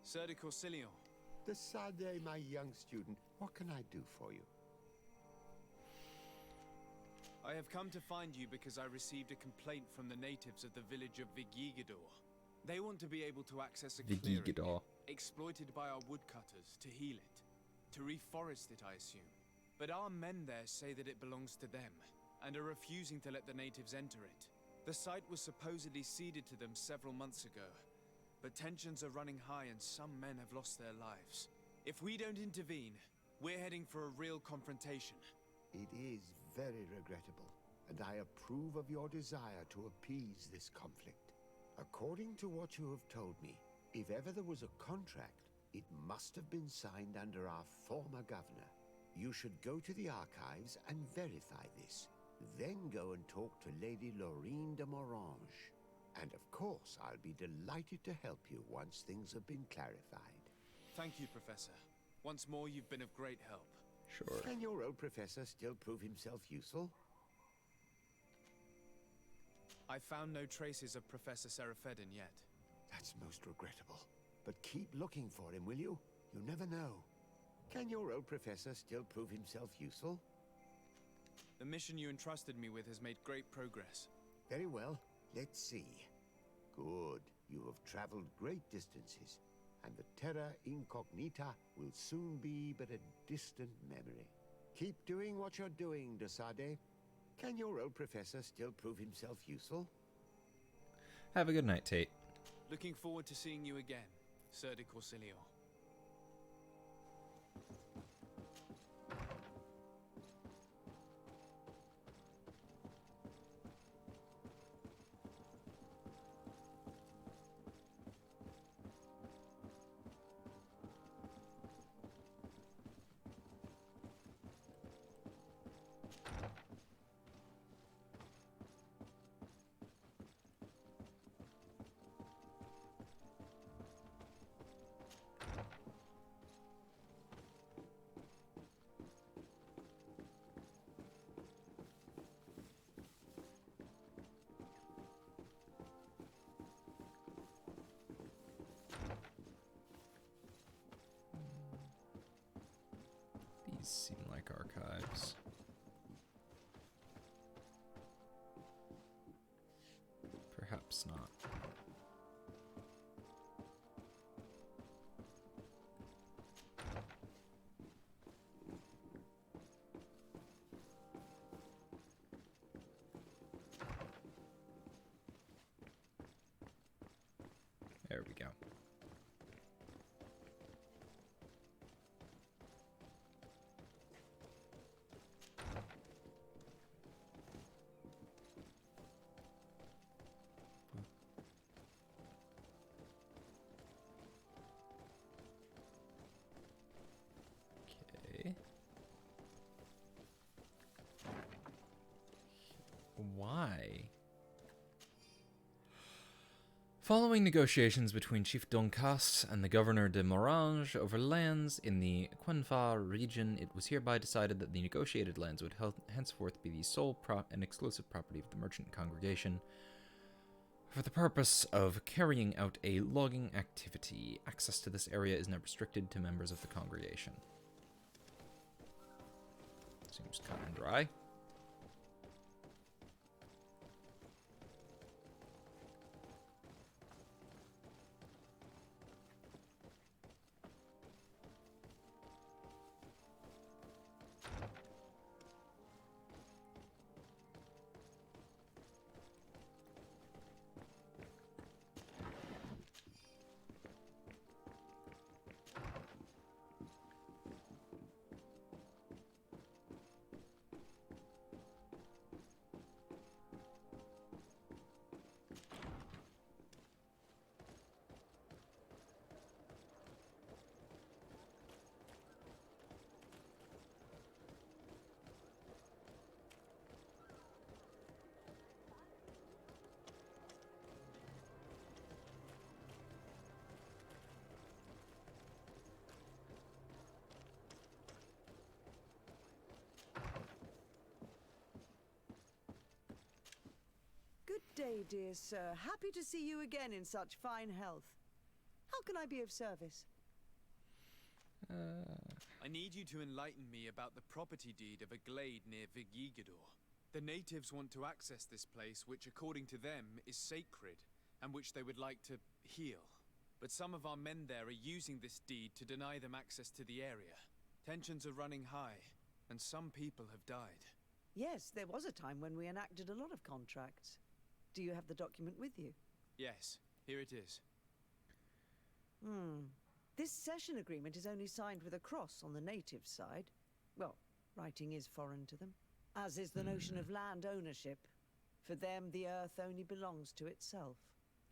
Sir de Corsillon. Decidez, my young student, what can I do for you? I have come to find you because I received a complaint from the natives of the village of Vigigador. They want to be able to access a clearing, exploited by our woodcutters, to heal it. To reforest it, I assume. But our men there say that it belongs to them, and are refusing to let the natives enter it. The site was supposedly ceded to them several months ago, but tensions are running high and some men have lost their lives. If we don't intervene, we're heading for a real confrontation. It is very regrettable, and I approve of your desire to appease this conflict. According to what you have told me, if ever there was a contract, it must have been signed under our former governor. You should go to the archives and verify this. Then go and talk to Lady Laurine de Morange. And of course, I'll be delighted to help you once things have been clarified. Thank you, Professor. Once more, you've been of great help. Sure. Can your old professor still prove himself useful? I found no traces of Professor Seraphedin yet. That's most regrettable. But keep looking for him, will you? You never know. Can your old professor still prove himself useful? The mission you entrusted me with has made great progress. Very well. Let's see. Good. You have traveled great distances, and the Terra Incognita will soon be but a distant memory. Keep doing what you're doing, de Sade. Can your old professor still prove himself useful? Have a good night, Tate. Looking forward to seeing you again, Sir de Corsillon. These seem like archives. Perhaps not. There we go. Following negotiations between Chief Doncas and the Governor de Morange over lands in the Quenfa region, it was hereby decided that the negotiated lands would henceforth be the sole and exclusive property of the merchant congregation for the purpose of carrying out a logging activity. Access to this area is now restricted to members of the congregation. Seems cut and dry. Good day, dear sir. Happy to see you again in such fine health. How can I be of service? I need you to enlighten me about the property deed of a glade near Vigigador. The natives want to access this place, which according to them is sacred, and which they would like to heal. But some of our men there are using this deed to deny them access to the area. Tensions are running high, and some people have died. Yes, there was a time when we enacted a lot of contracts. Do you have the document with you? Yes, here it is. This cession agreement is only signed with a cross on the native side. Well, writing is foreign to them, as is the notion of land ownership. For them, the earth only belongs to itself.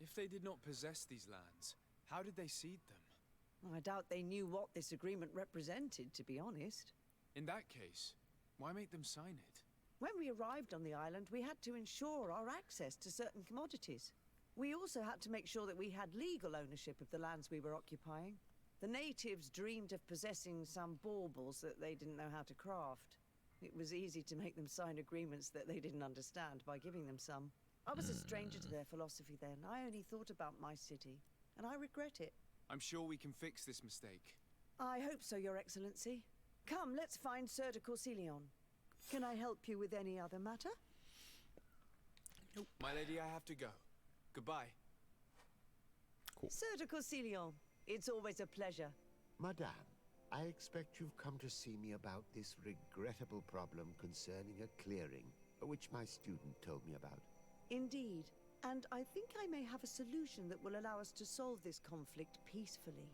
If they did not possess these lands, how did they cede them? I doubt they knew what this agreement represented, to be honest. In that case, why make them sign it? When we arrived on the island, we had to ensure our access to certain commodities. We also had to make sure that we had legal ownership of the lands we were occupying. The natives dreamed of possessing some baubles that they didn't know how to craft. It was easy to make them sign agreements that they didn't understand by giving them some. I was a stranger to their philosophy then. I only thought about my city, and I regret it. I'm sure we can fix this mistake. I hope so, Your Excellency. Come, let's find Sir de Corsilion. Can I help you with any other matter? Nope. My lady, I have to go. Goodbye. Cool. Sir de Corsilion, it's always a pleasure. Madame, I expect you've come to see me about this regrettable problem concerning a clearing, which my student told me about. Indeed. And I think I may have a solution that will allow us to solve this conflict peacefully.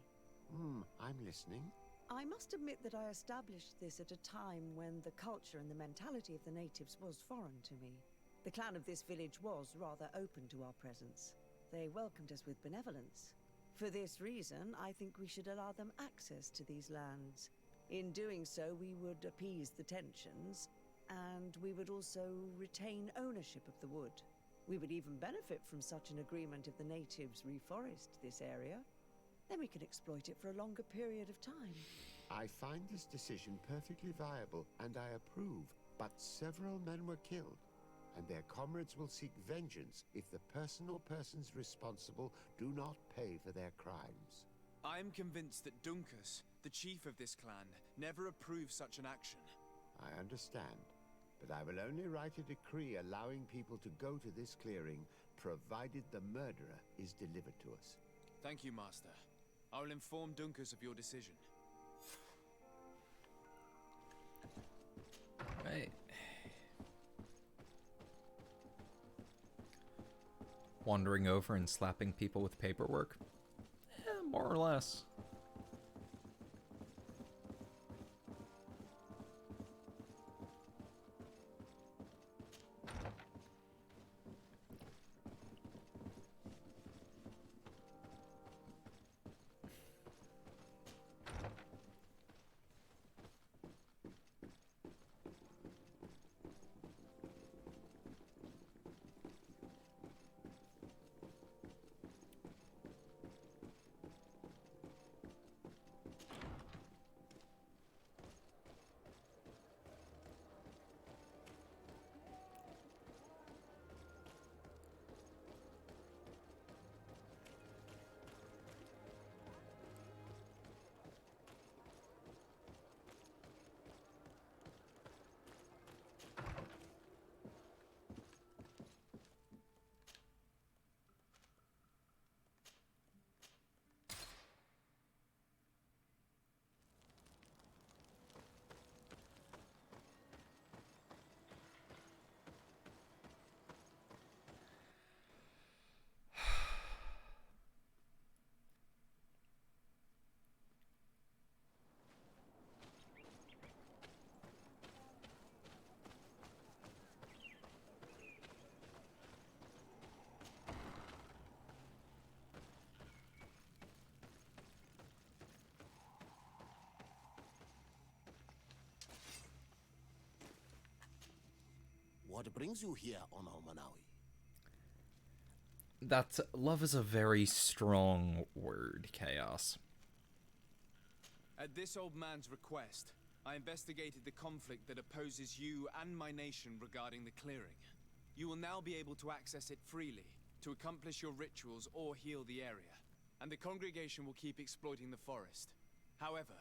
I'm listening. I must admit that I established this at a time when the culture and the mentality of the natives was foreign to me. The clan of this village was rather open to our presence. They welcomed us with benevolence. For this reason, I think we should allow them access to these lands. In doing so, we would appease the tensions, and we would also retain ownership of the wood. We would even benefit from such an agreement if the natives reforest this area. Then we can exploit it for a longer period of time. I find this decision perfectly viable, and I approve. But several men were killed, and their comrades will seek vengeance if the person or persons responsible do not pay for their crimes. I am convinced that Duncas, the chief of this clan, never approved such an action. I understand, but I will only write a decree allowing people to go to this clearing, provided the murderer is delivered to us. Thank you, Master. I will inform Duncas of your decision. Right. Wandering over and slapping people with paperwork? More or less. What brings you here on Omanawi? That's love is a very strong word, Chaos. At this old man's request, I investigated the conflict that opposes you and my nation regarding the clearing. You will now be able to access it freely, to accomplish your rituals or heal the area, and the congregation will keep exploiting the forest. However,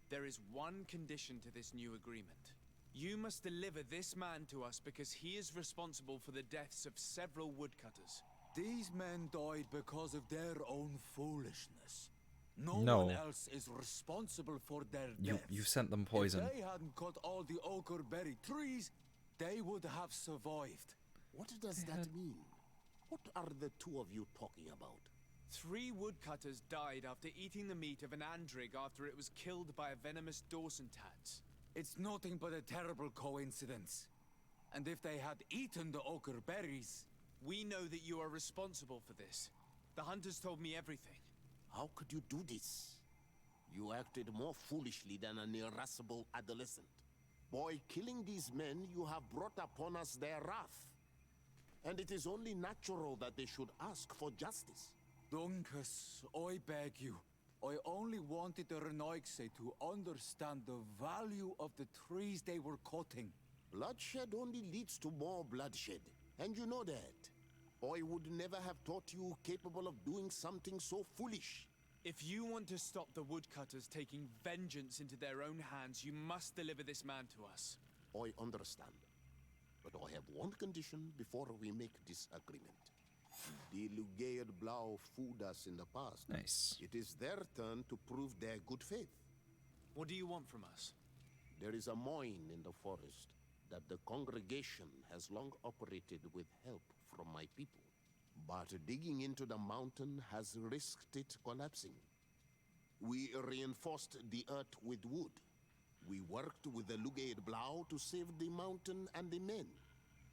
there is one condition to this new agreement. You must deliver this man to us because he is responsible for the deaths of several woodcutters. These men died because of their own foolishness. No No. one else is responsible for their You deaths. sent them poison. If they hadn't cut all the ochre berry trees, they would have survived. What does that mean? What are the two of you talking about? 3 woodcutters died after eating the meat of an andrig after it was killed by a venomous Dawson tats. It's nothing but a terrible coincidence. And if they had eaten the ochre berries... We know that you are responsible for this. The hunters told me everything. How could you do this? You acted more foolishly than an irascible adolescent. By killing these men, you have brought upon us their wrath. And it is only natural that they should ask for justice. Dunkus, I beg you. I only wanted the Renoixe to understand the value of the trees they were cutting. Bloodshed only leads to more bloodshed, and you know that. I would never have thought you capable of doing something so foolish. If you want to stop the woodcutters taking vengeance into their own hands, you must deliver this man to us. I understand. But I have one condition before we make this agreement. The Lugaid Blau fooled us in the past. Nice. It is their turn to prove their good faith. What do you want from us? There is a mine in the forest that the congregation has long operated with help from my people. But digging into the mountain has risked it collapsing. We reinforced the earth with wood. We worked with the Lugaid Blau to save the mountain and the men.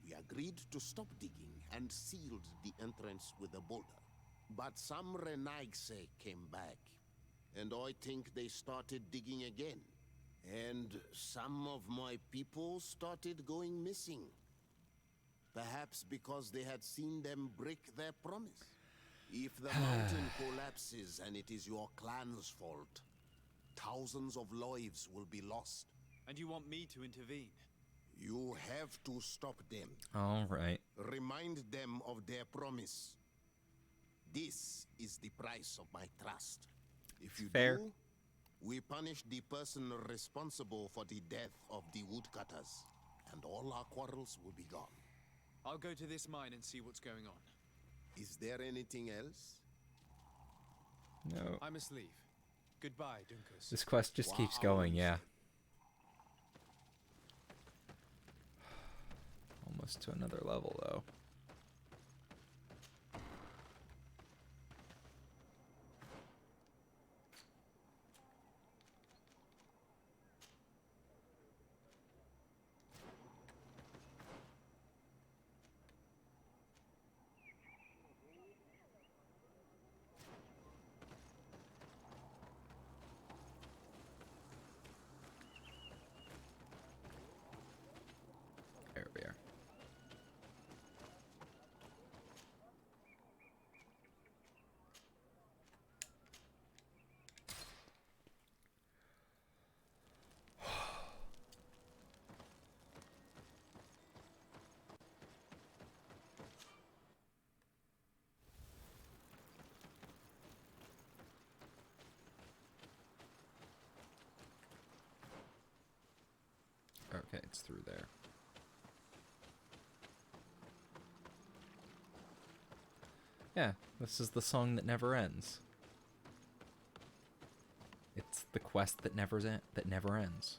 We agreed to stop digging and sealed the entrance with a boulder. But some Renoixe came back, and I think they started digging again. And some of my people started going missing. Perhaps because they had seen them break their promise. If the mountain collapses and it is your clan's fault, thousands of lives will be lost. And you want me to intervene? You have to stop them. All right. Remind them of their promise. This is the price of my trust. If you Fair. do, we punish the person responsible for the death of the woodcutters, and all our quarrels will be gone. I'll go to this mine and see what's going on. Is there anything else? No. I must leave. Goodbye, Dunkus. This quest just keeps going, yeah. Almost to another level, though. There we are. Okay, it's through there. Yeah, this is the song that never ends. It's the quest that never ends.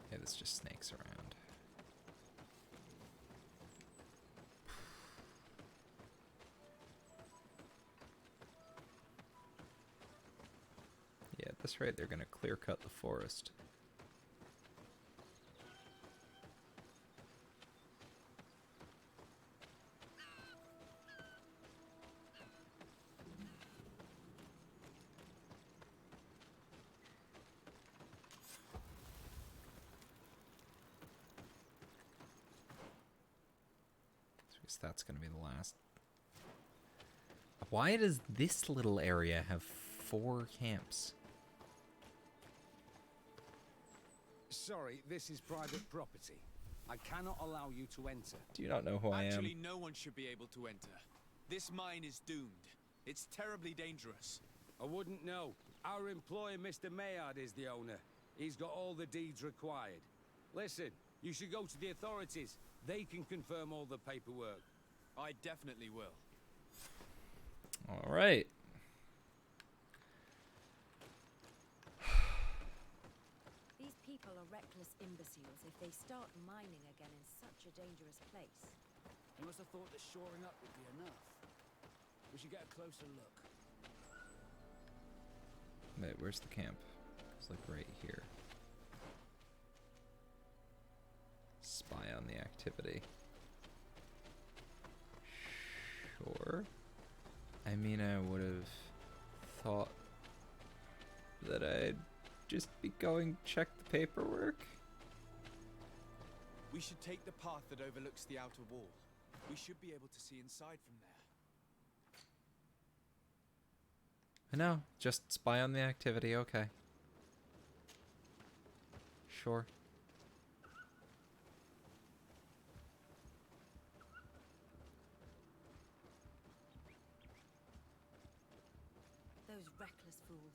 Okay, this just snakes around. this rate, they're gonna clear cut the forest. So that's gonna be the last. Why does this little area have 4 camps? Sorry, this is private property. I cannot allow you to enter. Do you not know who I am? Actually, no one should be able to enter. This mine is doomed. It's terribly dangerous. I wouldn't know. Our employer, Mr. Maillard, is the owner. He's got all the deeds required. Listen, you should go to the authorities. They can confirm all the paperwork. I definitely will. All right. These people are reckless imbeciles if they start mining again in such a dangerous place. He must have thought that shoring up would be enough. We should get a closer look. Wait, where's the camp? It's like right here. Spy on the activity. Sure. I mean, I would have thought that I'd just be going check the paperwork. We should take the path that overlooks the outer wall. We should be able to see inside from there. I know, just spy on the activity, okay. Sure. Those reckless fools.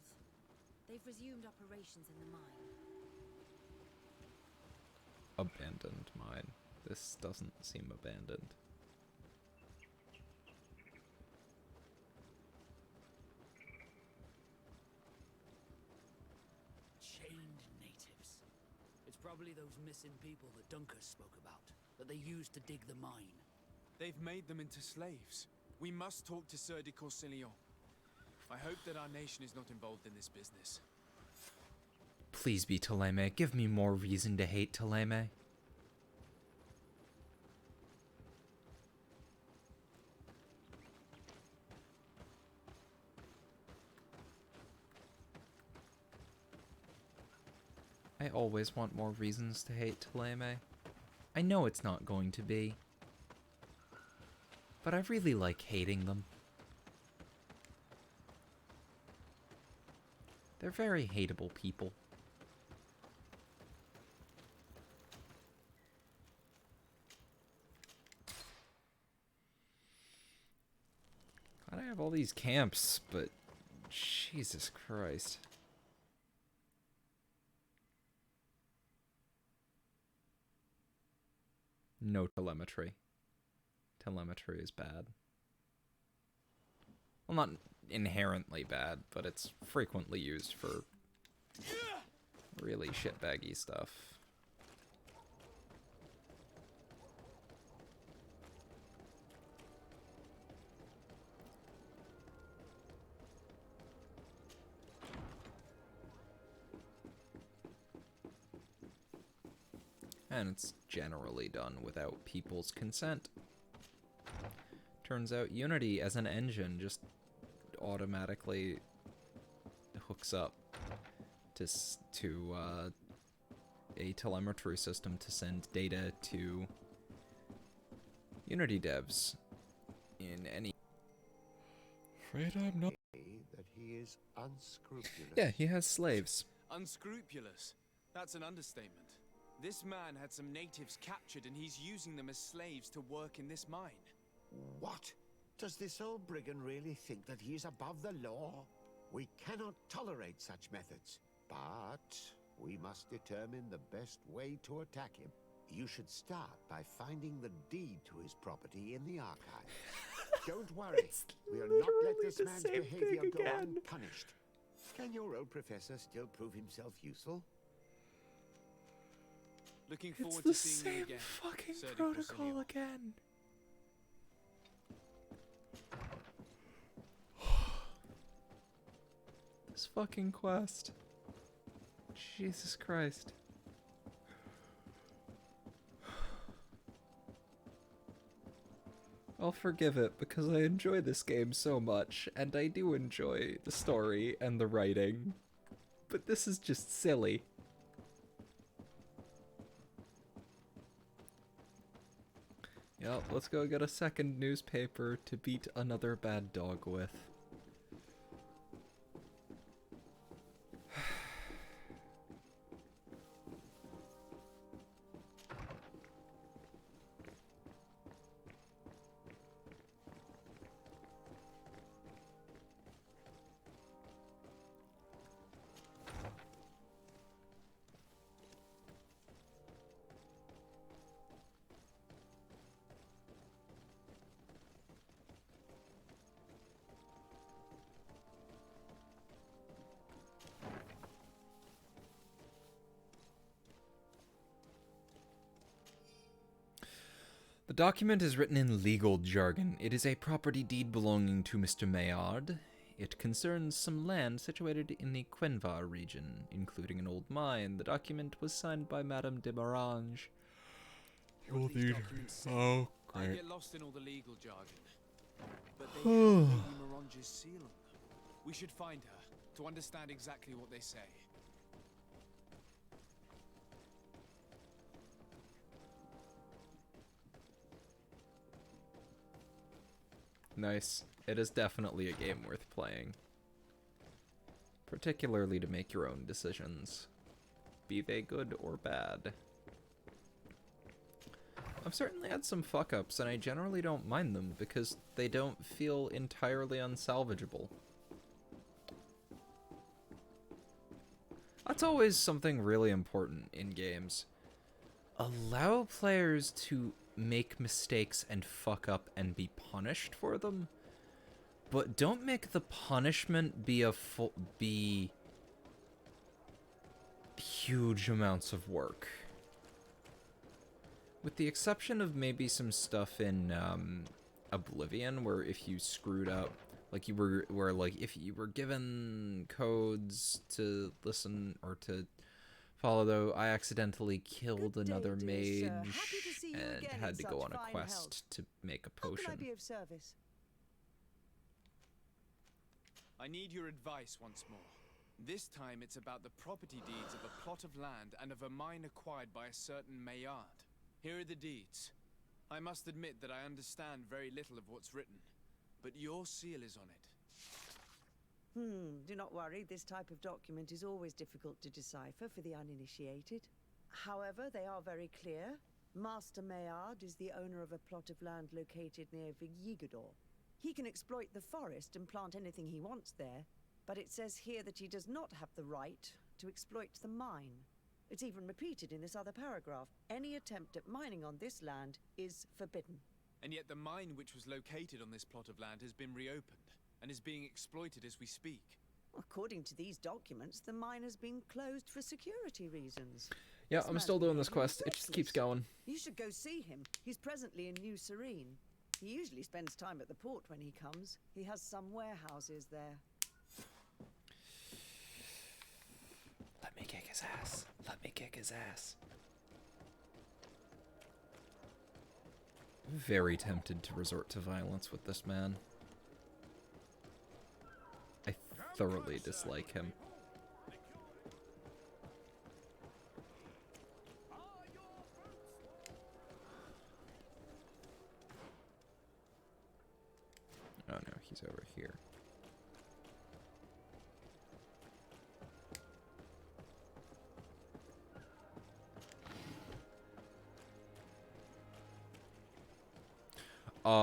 They've resumed operations in the mine. Abandoned mine. This doesn't seem abandoned. Chained natives. It's probably those missing people that Duncan spoke about, that they used to dig the mine. They've made them into slaves. We must talk to Sieur de Courcillon. I hope that our nation is not involved in this business. Please be Thélème. Give me more reason to hate Thélème. I always want more reasons to hate Thélème. I know it's not going to be. But I really like hating them. They're very hateable people. God, I have all these camps, but Jesus Christ. No telemetry. Telemetry is bad. Well, not inherently bad, but it's frequently used for really shitbaggy stuff. And it's generally done without people's consent. Turns out Unity as an engine just automatically hooks up to a telemetry system to send data to Unity devs in any. Afraid I'm not. That he is unscrupulous. Yeah, he has slaves. Unscrupulous? That's an understatement. This man had some natives captured and he's using them as slaves to work in this mine. What? Does this old brigand really think that he is above the law? We cannot tolerate such methods, but we must determine the best way to attack him. You should start by finding the deed to his property in the archive. Don't worry, we'll not let this man's behavior go unpunished. Can your old professor still prove himself useful? Looking forward to seeing you again. Fucking Sieur de protocol Courcillon. again. This fucking quest. Jesus Christ. I'll forgive it because I enjoy this game so much, and I do enjoy the story and the writing. But this is just silly. Yep, let's go get a second newspaper to beat another bad dog with. The document is written in legal jargon. It is a property deed belonging to Mr. Maillard. It concerns some land situated in the Quenvar region, including an old mine. The document was signed by Madame de Morange. What do these documents say? Oh, I great. get lost in all the legal jargon. But they have Lady Morange's seal on them. We should find her to understand exactly what they say. Nice. It is definitely a game worth playing. Particularly to make your own decisions. Be they good or bad. I've certainly had some fuck-ups, and I generally don't mind them, because they don't feel entirely unsalvageable. That's always something really important in games. Allow players to make mistakes and fuck up and be punished for them, but don't make the punishment be huge amounts of work. With the exception of maybe some stuff in Oblivion, where if you screwed up, like if you were given codes to listen or to follow, though, I accidentally killed another mage and had to go on a quest to make a potion. How can I be of service? I need your advice once more. This time it's about the property deeds of a plot of land and of a mine acquired by a certain Maillard. Here are the deeds. I must admit that I understand very little of what's written, but your seal is on it. Do not worry, this type of document is always difficult to decipher for the uninitiated. However, they are very clear. Master Maillard is the owner of a plot of land located near Vigyigador. He can exploit the forest and plant anything he wants there, but it says here that he does not have the right to exploit the mine. It's even repeated in this other paragraph. Any attempt at mining on this land is forbidden. And yet the mine which was located on this plot of land has been reopened and is being exploited as we speak. According to these documents, the mine has been closed for security reasons. Yeah, I'm still doing this quest. It just keeps going. You should go see him. He's presently in New Serene. He usually spends time at the port when he comes. He has some warehouses there. Let me kick his ass. Let me kick his ass. Very tempted to resort to violence with this man. I thoroughly dislike him. Oh no, he's over here.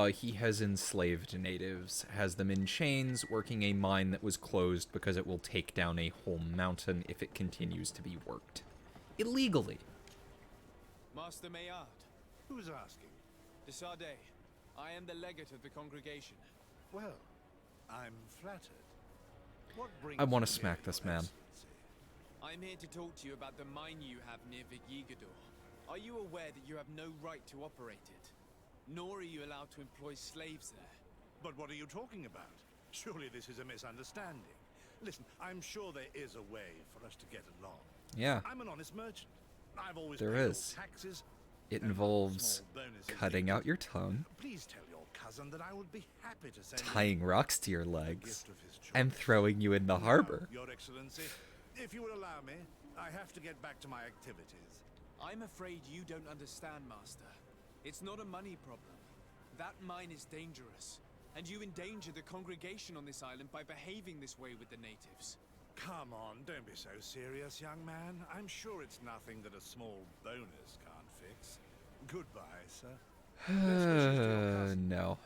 He has enslaved natives, has them in chains, working a mine that was closed because it will take down a whole mountain if it continues to be worked. Illegally. Master Maillard. Who's asking? De Sardet. I am the legate of the congregation. Well, I'm flattered. What brings I want to you smack here, this Your man. Excellency? I'm here to talk to you about the mine you have near Vigyigador. Are you aware that you have no right to operate it? Nor are you allowed to employ slaves there. But what are you talking about? Surely this is a misunderstanding. Listen, I'm sure there is a way for us to get along. Yeah. I'm an honest merchant. I've always There paid all is. taxes. It and involves small bonuses cutting out your tongue, Please tell your cousin that I would be happy to send him tying rocks to your legs, gift of his choice. and throwing you in the harbor. Your Excellency, if you will allow me, I have to get back to my activities. I'm afraid you don't understand, Master. It's not a money problem. That mine is dangerous, and you endanger the congregation on this island by behaving this way with the natives. Come on, don't be so serious, young man. I'm sure it's nothing that a small bonus can't fix. Goodbye, sir. No.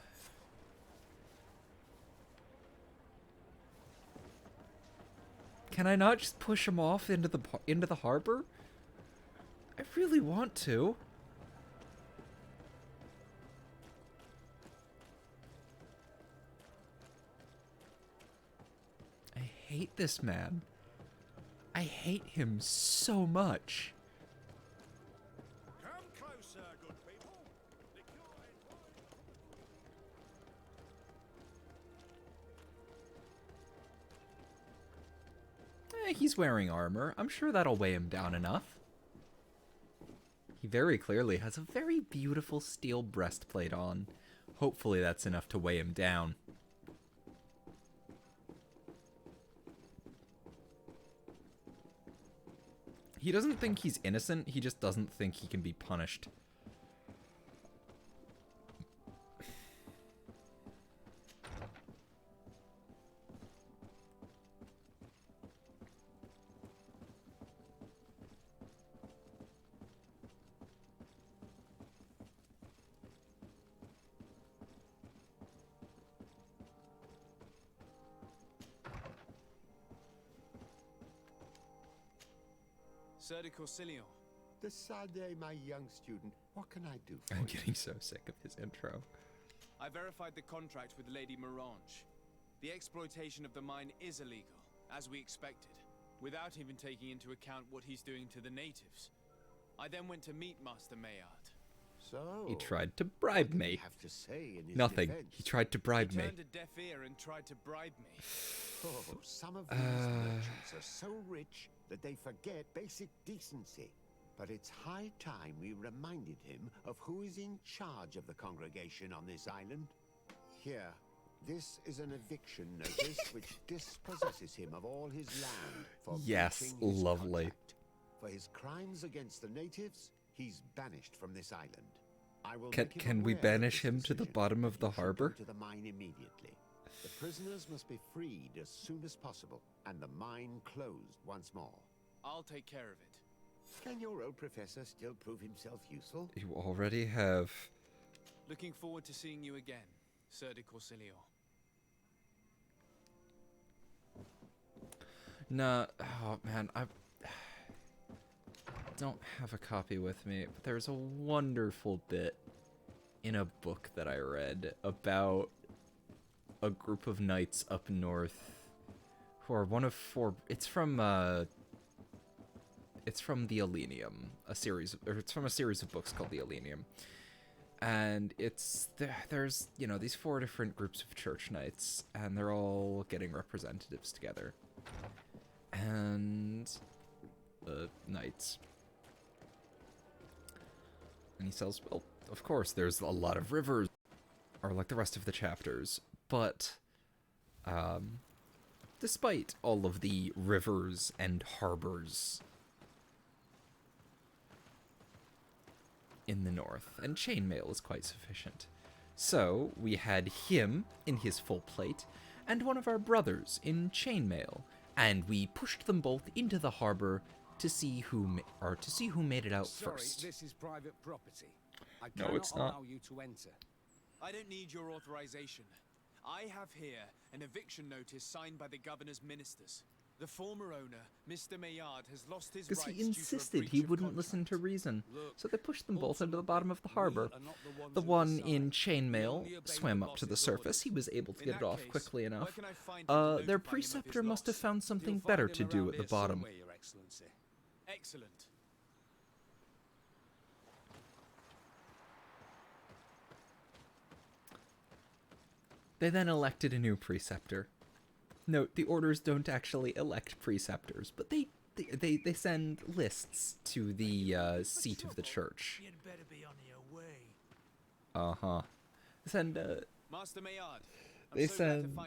Can I not just push him off into the harbor? I really want to. I hate this man. I hate him so much. Come closer, good people. He's wearing armor. I'm sure that'll weigh him down enough. He very clearly has a very beautiful steel breastplate on. Hopefully that's enough to weigh him down. He doesn't think he's innocent, he just doesn't think he can be punished. Sir de Corsilion. Decidez, my young student. What can I do for I'm you? getting so sick of his intro. I verified the contract with Lady Mirange. The exploitation of the mine is illegal, as we expected, without even taking into account what he's doing to the natives. I then went to meet Master Maillard. So He tried to bribe me. have to say in his Nothing. defense? He tried to bribe He me. turned a deaf ear and tried to bribe me. Oh, some of these merchants are so rich that they forget basic decency. But it's high time we reminded him of who is in charge of the congregation on this island. Here, this is an eviction notice which dispossesses him of all his land for Yes, breaching his lovely. contract. For his crimes against the natives, he's banished from this island. I will Can, make him can we aware of banish this him to the decision. bottom of the He should harbor? go to the mine immediately. The prisoners must be freed as soon as possible, and the mine closed once more. I'll take care of it. Can your old professor still prove himself useful? You already have. Looking forward to seeing you again, Sir de Corsilion. Nah, oh man, I don't have a copy with me, but there's a wonderful bit in a book that I read about a group of knights up north who are one of four. It's from the Elenium, it's from a series of books called the Elenium. And there's, you know, these four different groups of church knights, and they're all getting representatives together. And the knights. And he says, well, of course, there's a lot of rivers, or like the rest of the chapters, but despite all of the rivers and harbors in the north, and chainmail is quite sufficient. So we had him in his full plate, and one of our brothers in chainmail, and we pushed them both into the harbor to see who made it out Sorry, first. this is private property. I No, cannot it's not. allow you to enter. I don't need your authorization. I have here an eviction notice signed by the governor's ministers. The former owner, Mr. Maillard, has lost his Because rights he due to a insisted breach he of wouldn't listen to reason, Look, so they pushed them both into the bottom of the harbor. are not the ones The who one decide. in We chainmail only obey swam the up to the boss's surface. orders. He was able to In get it that off case, quickly where enough. can I find him to notify Their him of his preceptor must have loss? found something You'll better find to him do around at the here bottom. somewhere, Your Excellency. Excellent. They then elected a new preceptor. Note, the orders don't actually elect preceptors, but they send lists to the seat of the church. You'd better be on your way. Uh-huh. Send Master Maillard, they send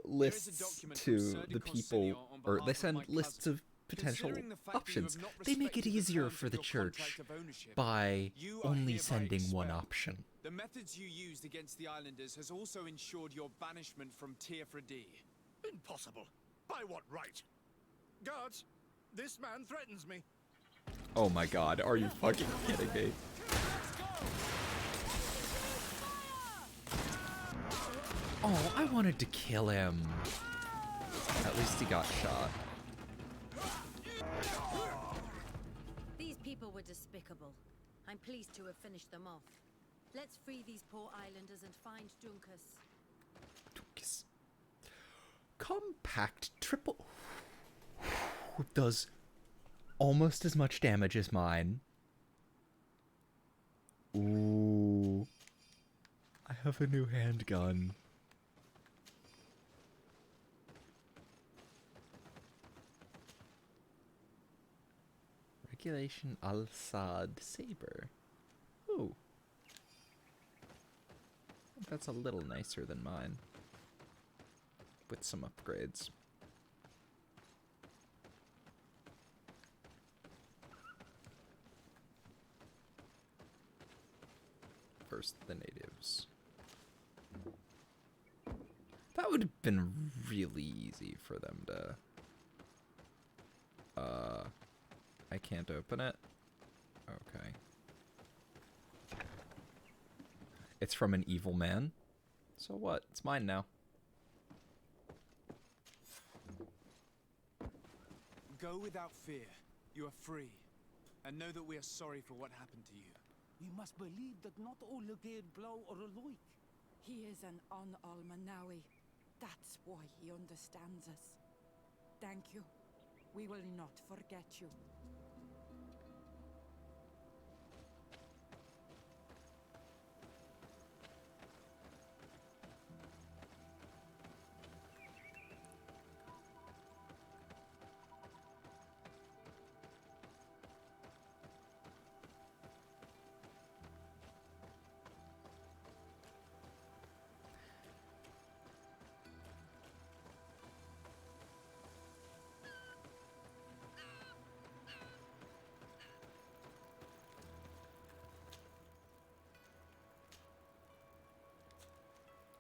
lists to the people, or they send lists of potential options. They make it easier for the church by only sending one option. The methods you used against the islanders has also ensured your banishment from Tier-Fredi. Impossible. By what right? Guards, this man threatens me. Oh my god, are you fucking kidding me? Oh, I wanted to kill him. At least he got shot. These people were despicable. I'm pleased to have finished them off. Let's free these poor islanders and find Dunkus. Dunkus. Compact triple does almost as much damage as mine. Ooh. I have a new handgun. Regulation Al-Sad Saber. Ooh. I think that's a little nicer than mine. With some upgrades. First, the natives. That would have been really easy for them to... I can't open it? Okay. It's from an evil man. So what? It's mine now. Go without fear. You are free. And know that we are sorry for what happened to you. We must believe that not all Legade Blow are alike. He is an Almanawi. That's why he understands us. Thank you. We will not forget you.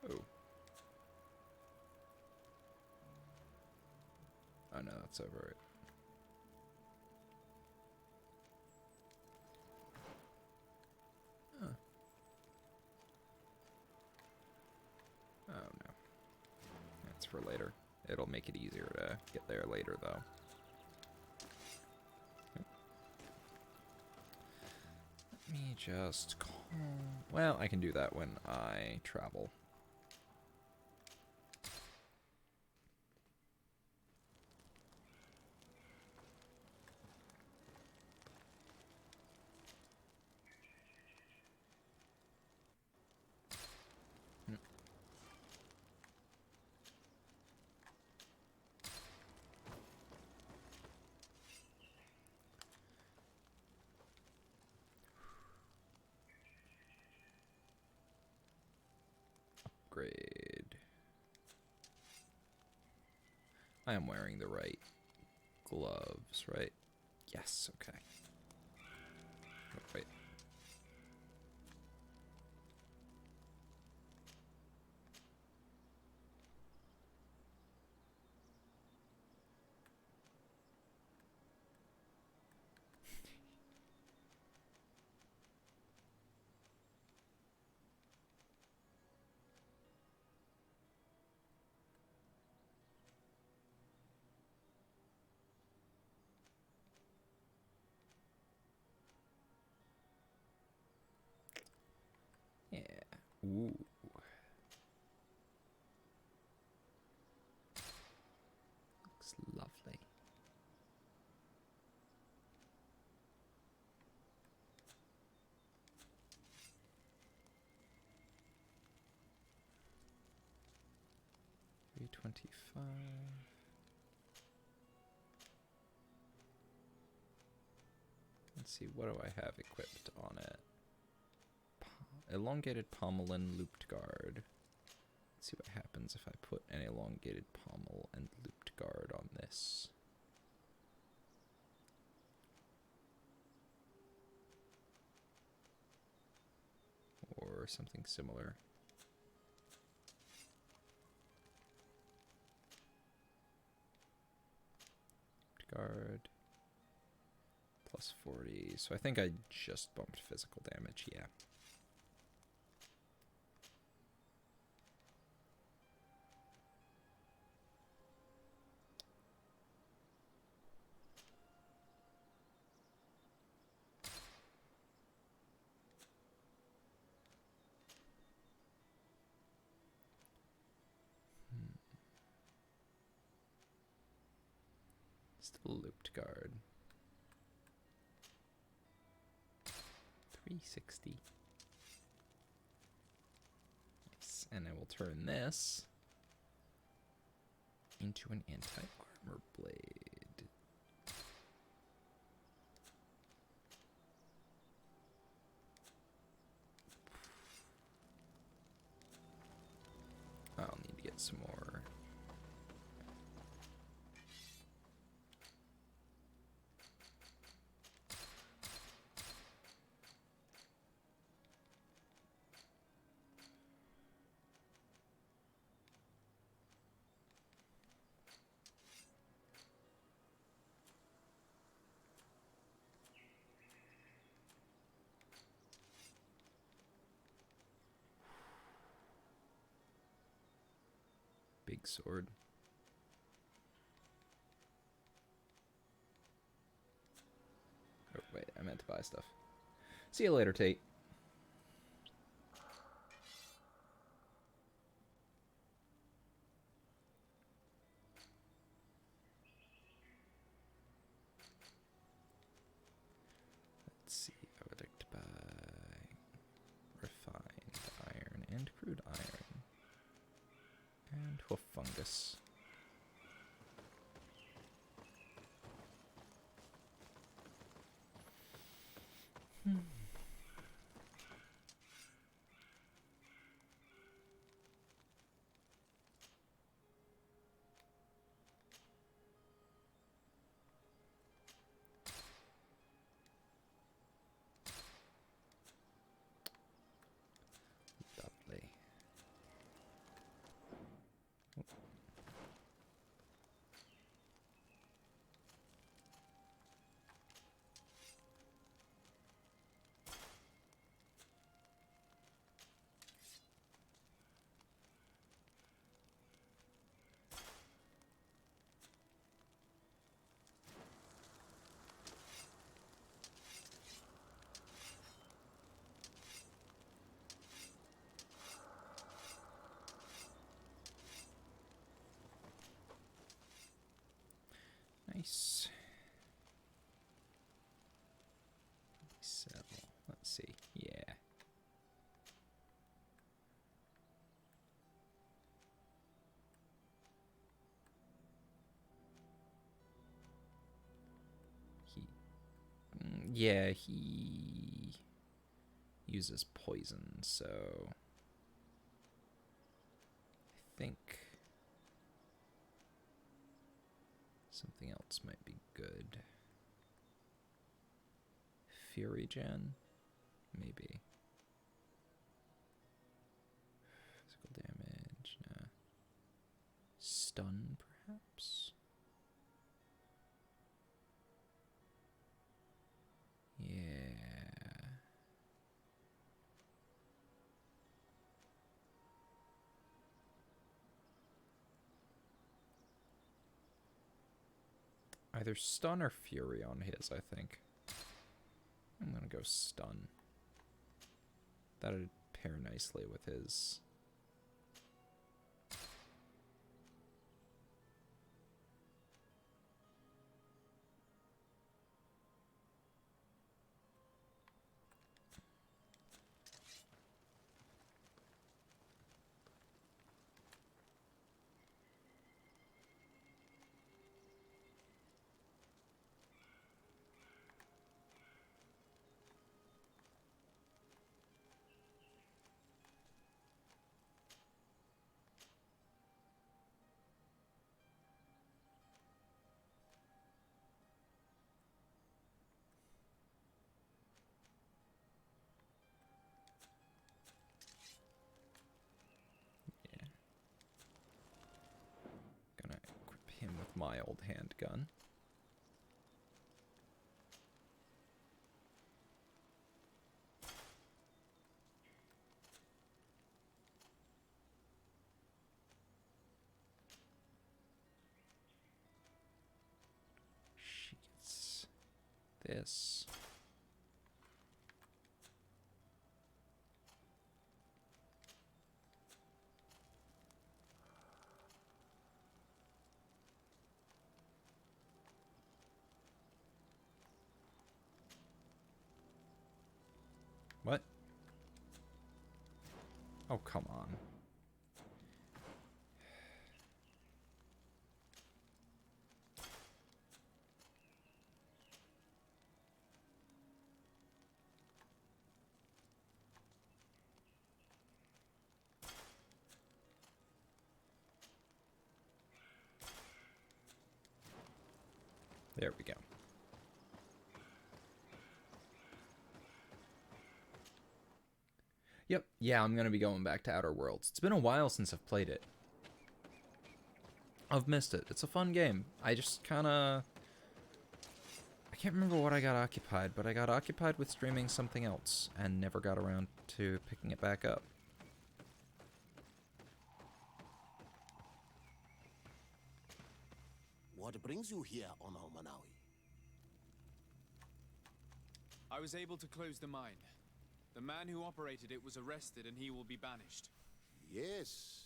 Oh. Oh no, that's over it. Huh. Oh no. That's for later. It'll make it easier to get there later though. Let me just call... Well, I can do that when I travel. Upgrade. I am wearing the right gloves, right? Yes, okay. Oh, wait. Yeah. Ooh. Looks lovely. 25. Let's see, what do I have equipped on it? Elongated pommel and looped guard. Let's see what happens if I put an elongated pommel and looped guard on this. Or something similar. Guard. Plus 40. So I think I just bumped physical damage, yeah. Still looped guard. 360. Nice. And I will turn this into an anti-armor blade. I'll need to get some more. Big sword. Oh, wait, I meant to buy stuff. See you later, Tate. Let's see, I would like to buy refined iron and crude iron. And hoof fungus. Lovely. Nice. Settle. Let's see. Yeah. Yeah, he uses poison, so I think something else might be good. Fury Gen? Maybe. Physical damage, nah. Stun, perhaps? Yeah. Either stun or fury on his, I think. I'm gonna go stun. That'd pair nicely with his. my old handgun. She gets this. What? Oh, come on. There we go. Yep, yeah, I'm gonna be going back to Outer Worlds. It's been a while since I've played it. I've missed it. It's a fun game. I just kinda... I can't remember what I got occupied, but I got occupied with streaming something else and never got around to picking it back up. What brings you here on Almanawi? I was able to close the mine. The man who operated it was arrested and he will be banished. Yes,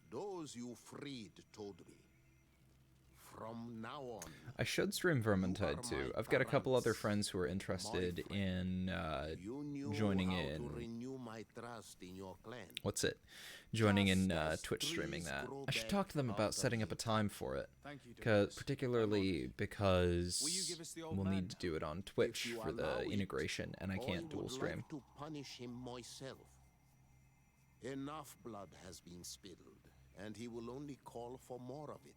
those you freed told me. From now on, I should stream Vermintide too. I've got a couple other friends who are interested in joining in. renew my trust in your clan. What's it? Joining in Twitch streaming that. I should talk to them about setting up a time for it. Particularly because we'll need to do it on Twitch for the integration, and I can't dual stream. Like to punish him myself. Enough blood has been spilled, and he will only call for more of it.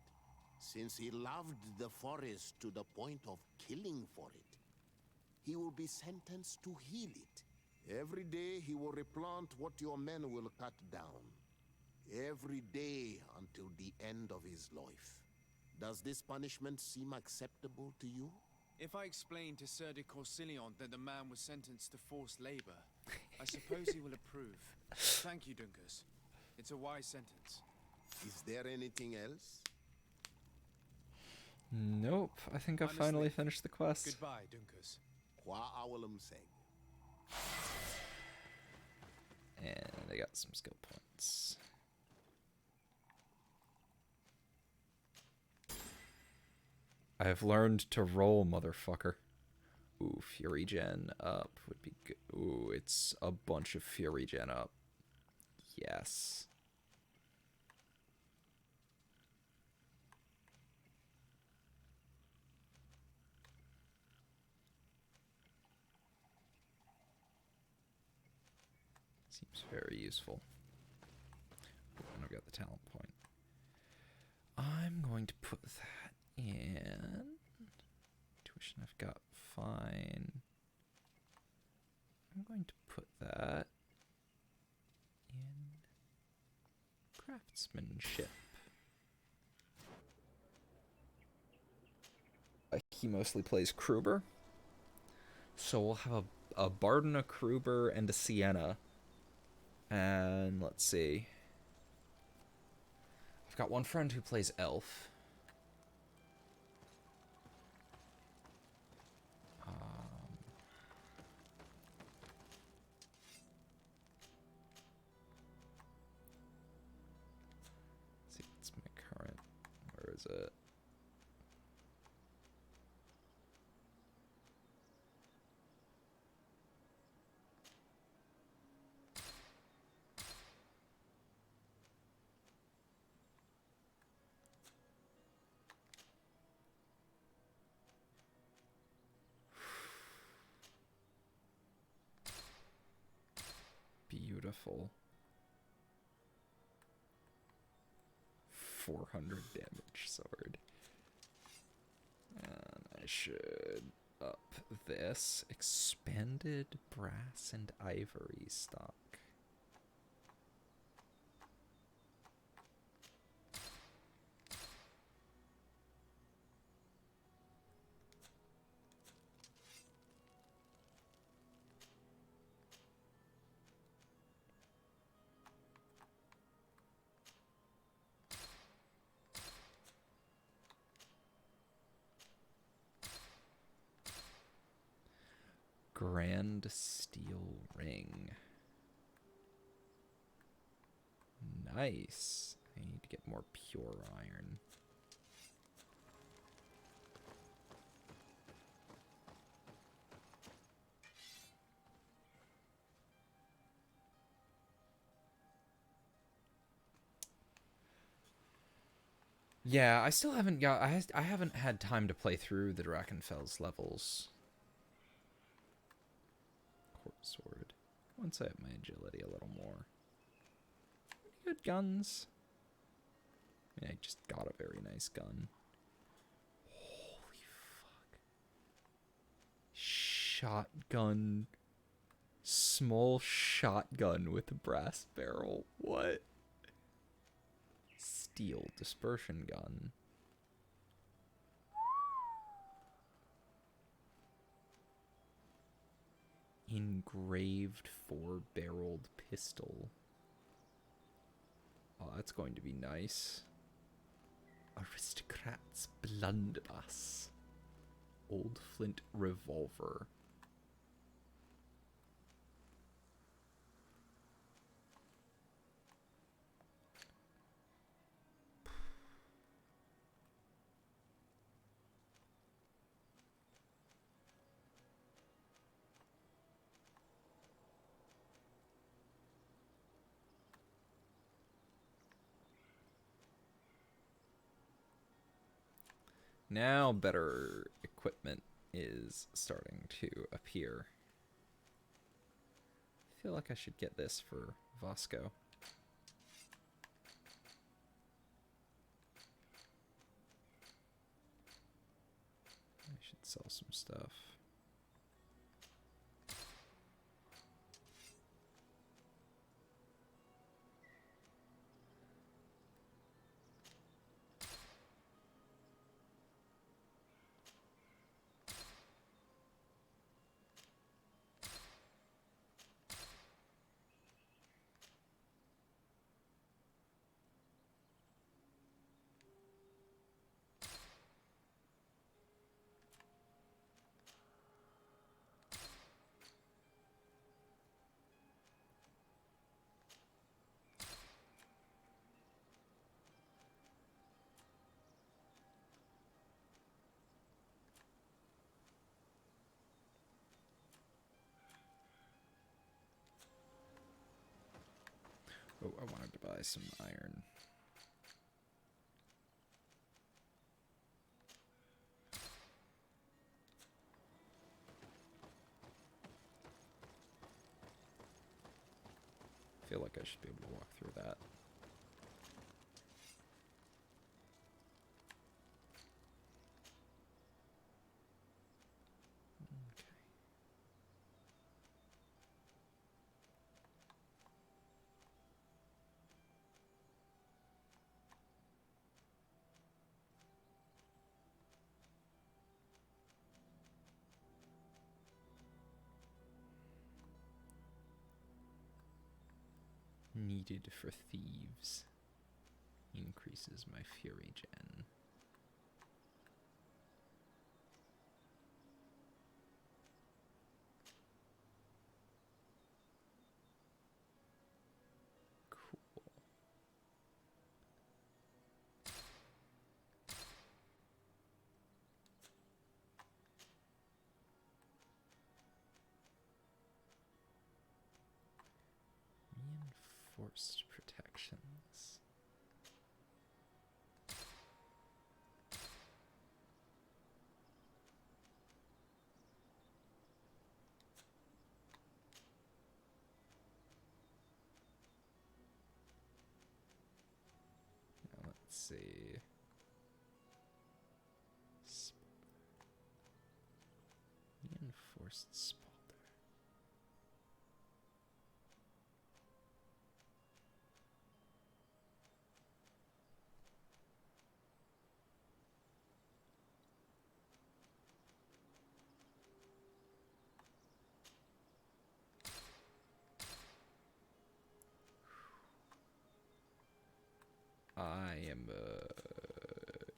Since he loved the forest to the point of killing for it, he will be sentenced to heal it. Every day he will replant what your men will cut down. Every day until the end of his life. Does this punishment seem acceptable to you? If I explain to Sir de Corsilion that the man was sentenced to forced labor, I suppose he will approve. Thank you, Dunkus. It's a wise sentence. Is there anything else? Nope, I think I finally finished the quest. Goodbye, Dunkus. Qua awalum seg. And I got some skill points. I have learned to roll, motherfucker. Ooh, Fury Gen up would be good. Ooh, it's a bunch of Fury Gen up. Yes. Seems very useful. Ooh, and I've got the talent point. I'm going to put that in. Tuition I've got fine. I'm going to put that in craftsmanship. He mostly plays Kruber. So we'll have a Bardin, a Kruber, and a Sienna. And let's see. I've got one friend who plays Elf. Let's see, what's my current? Where is it? Beautiful. 400 damage sword. And I should up this. Expanded brass and ivory stock. Grand steel ring. Nice. I need to get more pure iron. Yeah, I still haven't got. I haven't had time to play through the Drachenfels levels. Court sword. Once I have my agility a little more. Good guns. I just got a very nice gun. Holy fuck. Shotgun. Small shotgun with a brass barrel. What? Steel dispersion gun. Engraved 4-barreled pistol. Oh, that's going to be nice. Aristocrat's blunderbuss. Old flint revolver. Now better equipment is starting to appear. I feel like I should get this for Vasco. I should sell some stuff. Oh, I wanted to buy some iron. I feel like I should be able to walk through that. Needed for thieves. Increases my fury gen. Cool. Reinforced protections. Now let's see. Reinforced spalter. I am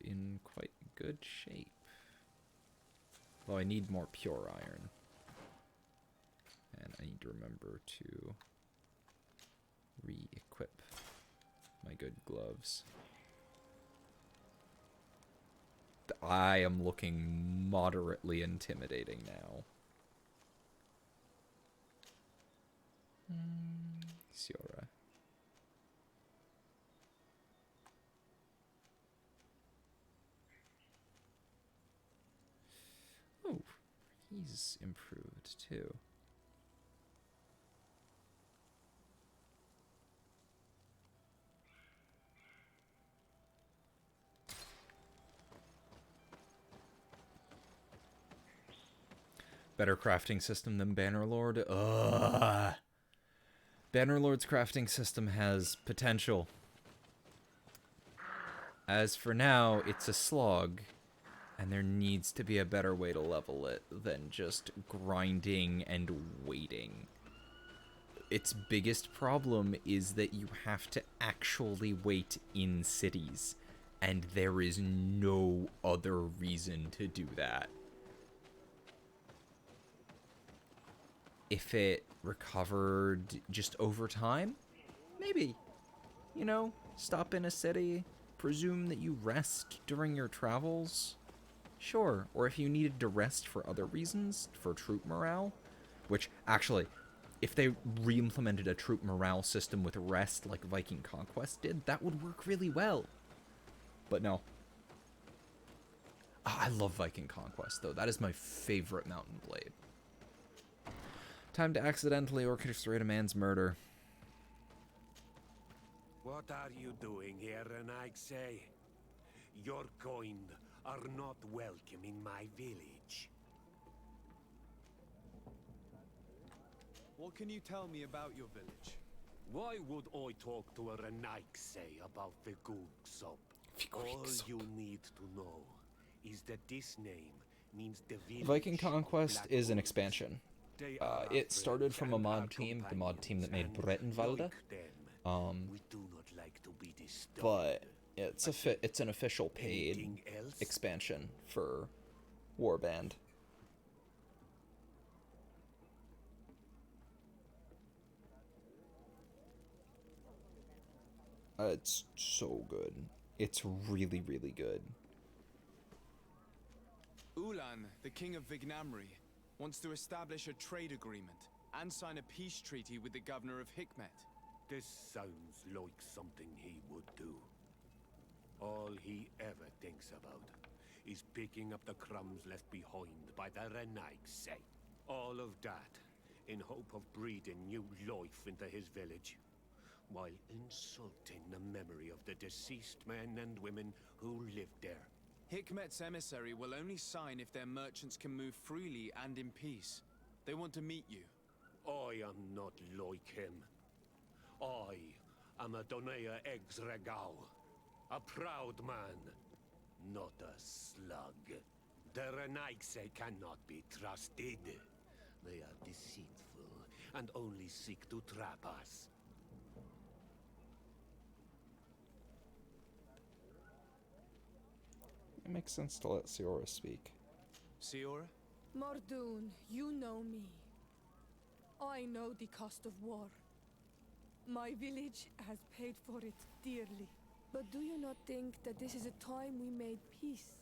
in quite good shape. Though I need more pure iron. I need to remember to re-equip my good gloves. I am looking moderately intimidating now. Siora. Oh, he's improved too. Better crafting system than Bannerlord? Ugh. Bannerlord's crafting system has potential. As for now, it's a slog, and there needs to be a better way to level it than just grinding and waiting. Its biggest problem is that you have to actually wait in cities, and there is no other reason to do that. If it recovered just over time, maybe. You know, stop in a city, presume that you rest during your travels. Sure, or if you needed to rest for other reasons, for troop morale, which actually, if they re-implemented a troop morale system with rest like Viking Conquest did, that would work really well. But no. Oh, I love Viking Conquest, though. That is my favorite Mountain Blade. Time to accidentally orchestrate a man's murder. What are you doing here, Renaigse? Your kind are not welcome in my village. What can you tell me about your village? Why would I talk to a Renaigse about the Gugsop? All you need to know is that this name means the village. Viking Conquest is an expansion. It started from a mod team, the mod team that made Brettenwalde. But it's an official paid expansion for Warband. It's so good. It's really, really good. Ulan, the king of Vignamri, wants to establish a trade agreement and sign a peace treaty with the governor of Hikmet. This sounds like something he would do. All he ever thinks about is picking up the crumbs left behind by the Renaigse. All of that in hope of breathing new life into his village, while insulting the memory of the deceased men and women who lived there. Hikmet's emissary will only sign if their merchants can move freely and in peace. They want to meet you. I am not like him. I am a Donea Exregao, a proud man, not a slug. The Renaigse cannot be trusted. They are deceitful and only seek to trap us. It makes sense to let Siora speak. Siora? Mordoon, you know me. I know the cost of war. My village has paid for it dearly. But do you not think that this is a time we made peace?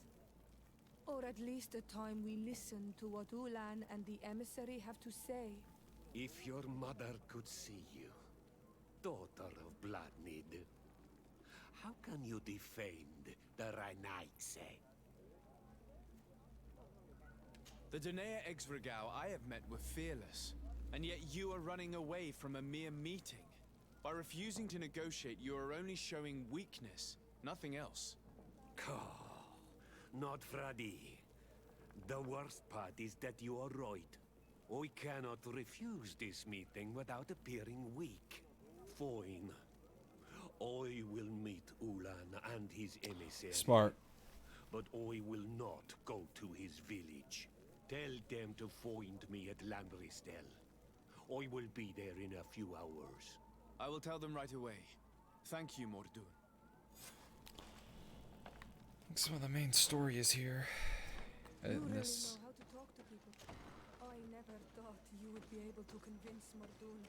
Or at least a time we listen to what Ulan and the emissary have to say? If your mother could see you, daughter of Bloodmead, how can you defend the Renaigse? The Donea Exregao I have met were fearless, and yet you are running away from a mere meeting. By refusing to negotiate, you are only showing weakness, nothing else. Not Fradi. The worst part is that you are right. I cannot refuse this meeting without appearing weak. Fine. I will meet Ulan and his emissary. Smart. But I will not go to his village. Tell them to find me at Lambristel. I will be there in a few hours. I will tell them right away. Thank you, Mordoon. So the main story is here. You really This. know how to talk to people. I I never thought you would be able to convince Mordoun.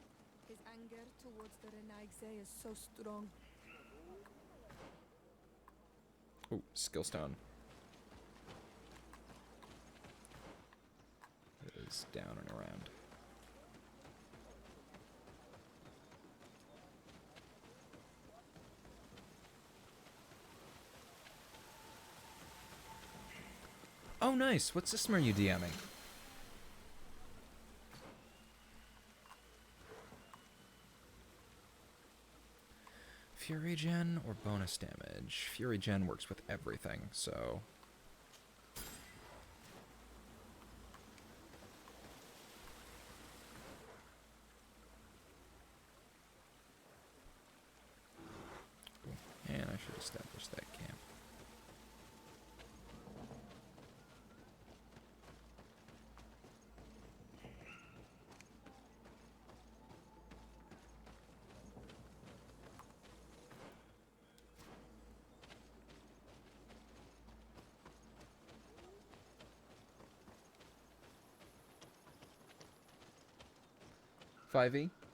His anger towards the Renaigse is so strong. Ooh, skill stone. It is down and around. Oh, nice. What system are you DMing? Fury Gen or bonus damage? Fury Gen works with everything, so... And I should establish that camp.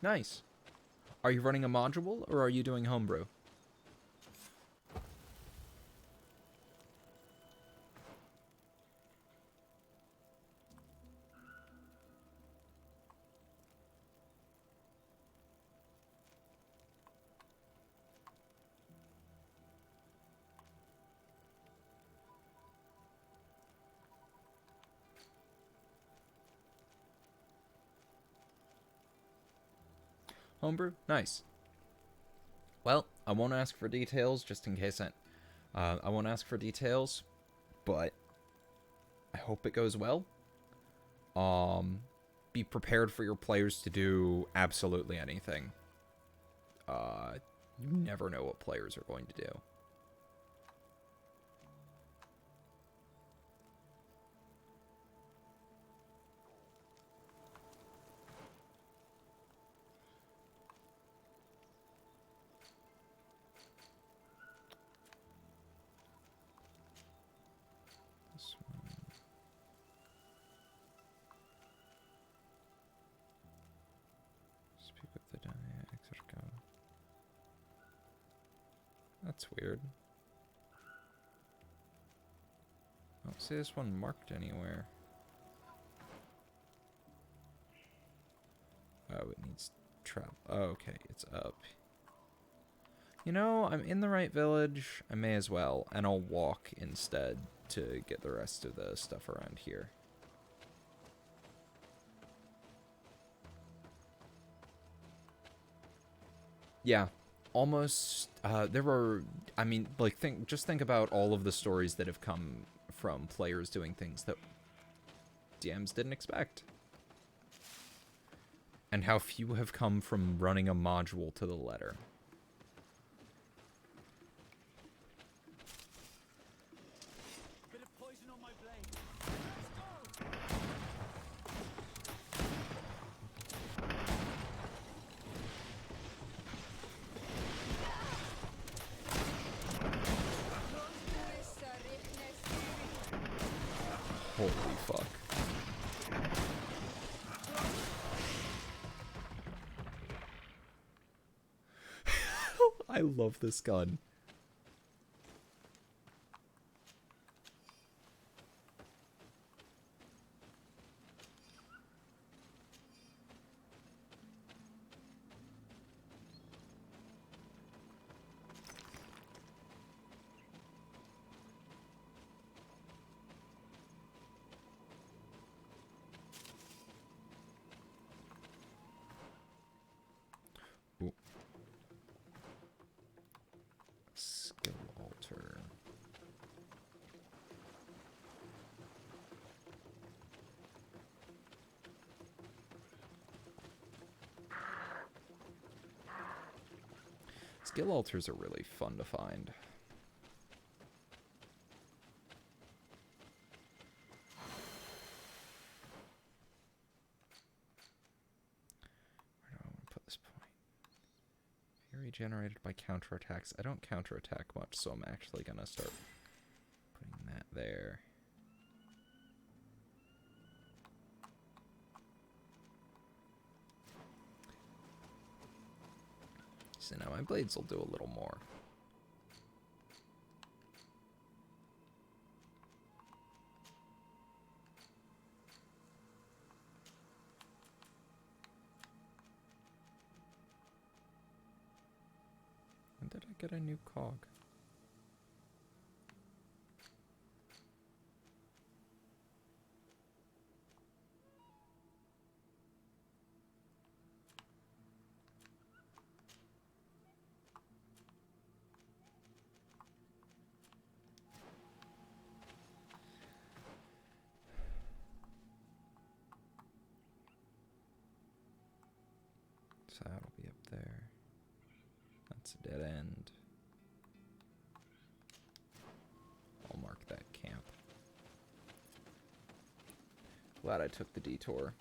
Nice. Are you running a module, or are you doing homebrew? Homebrew? Nice. Well, I won't ask for details, just in case I won't ask for details, but I hope it goes well. Be prepared for your players to do absolutely anything. You never know what players are going to do. This one. Speak with the exit go. That's weird. I don't see this one marked anywhere. Oh, it needs travel. Oh, okay, it's up. You know, I'm in the right village. I may as well, and I'll walk instead to get the rest of the stuff around here. Yeah, almost. There were. I mean, like, just think about all of the stories that have come from players doing things that DMs didn't expect, and how few have come from running a module to the letter. Holy fuck. I love this gun. Ooh. Skill altar. Skill altars are really fun to find. Where do I want to put this point? Fury generated by counterattacks. I don't counterattack much, so I'm actually going to start putting that there. So now my blades will do a little more. When did I get a new cog? So that'll be up there. That's a dead end. I'll mark that camp. Glad I took the detour.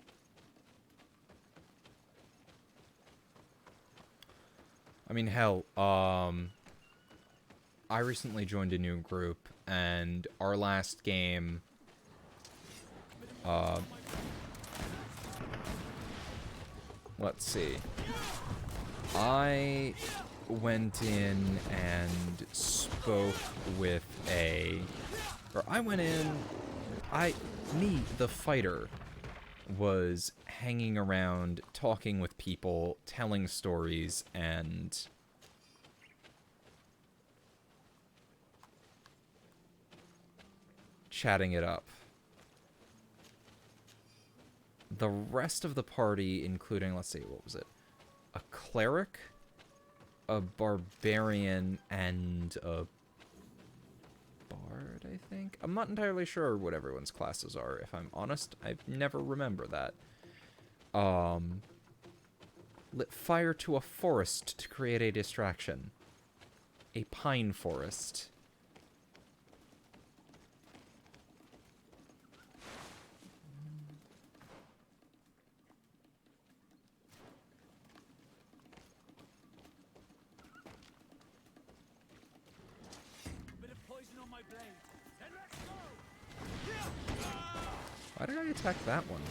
I mean, hell, I recently joined a new group, and our last game, let's see. I went in and spoke with me, the fighter, was hanging around, talking with people, telling stories, and chatting it up. The rest of the party, including, let's see, what was it? A cleric, a barbarian, and a bard, I think? I'm not entirely sure what everyone's classes are, if I'm honest. I never remember that. Lit fire to a forest to create a distraction. A pine forest. Why did I attack that one?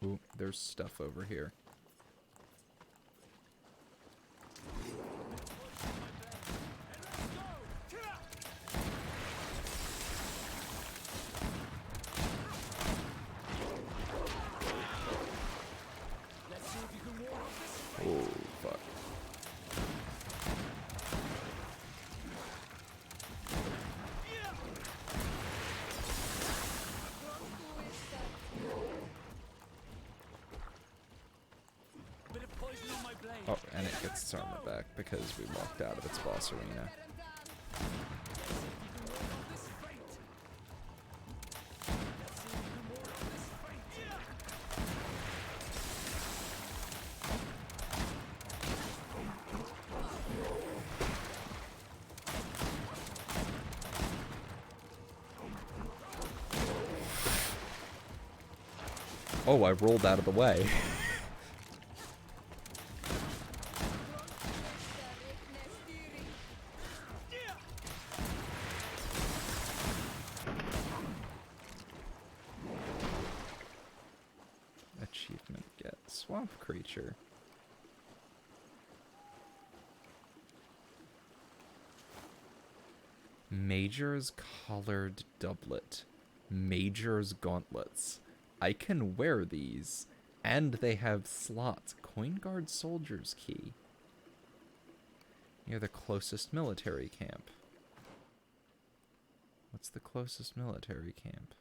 Ooh, there's stuff over here. Oh, fuck. Oh, and it gets its armor back because we walked out of its boss arena. Oh, I rolled out of the way. Achievement get swamp creature. Major's collared doublet. Major's gauntlets. I can wear these, and they have slots. Coin guard soldier's key. Near the closest military camp. What's the closest military camp?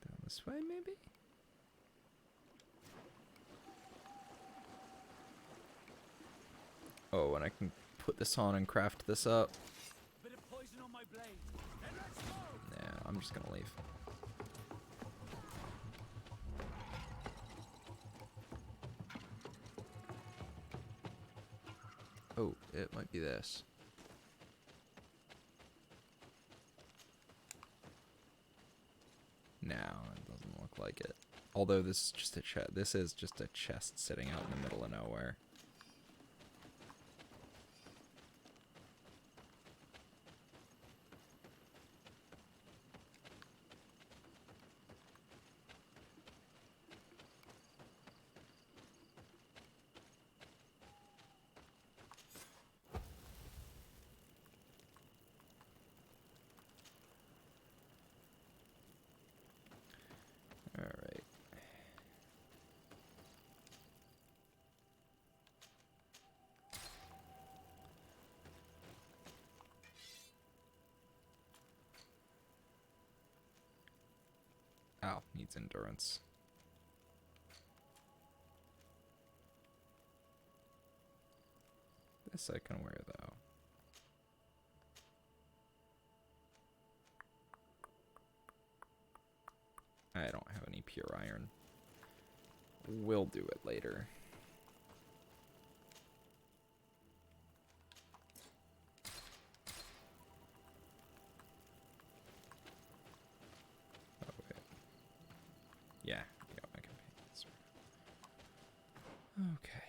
Down this way, maybe? Oh, and I can put this on and craft this up. Yeah, I'm just gonna leave. Oh, it might be this. No, it doesn't look like it. Although this is just a chest. This is just a chest sitting out in the middle of nowhere. Alright. Oh, needs endurance. This I can wear, though. I don't have any pure iron. We'll do it later. Oh, wait. Yeah, I can paint this. Okay.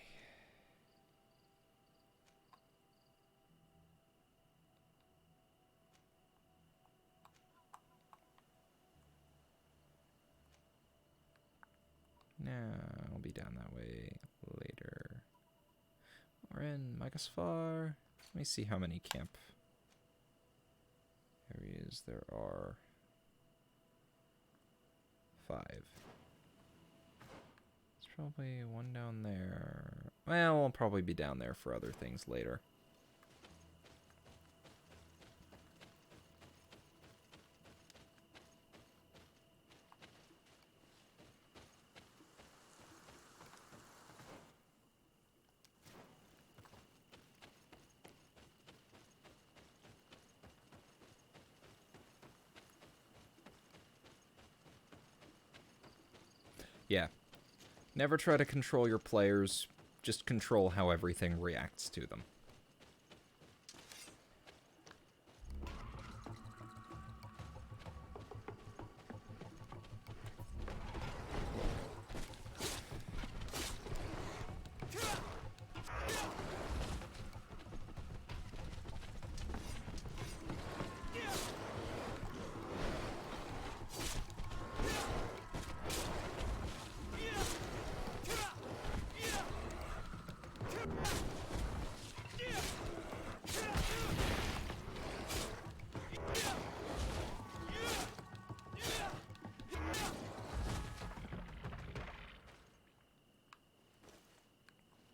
No, I'll be down that way later. We're in Megasfar. Let me see how many camp areas there are. 5. There's probably one down there. Well, I'll probably be down there for other things later. Yeah. Never try to control your players, just control how everything reacts to them.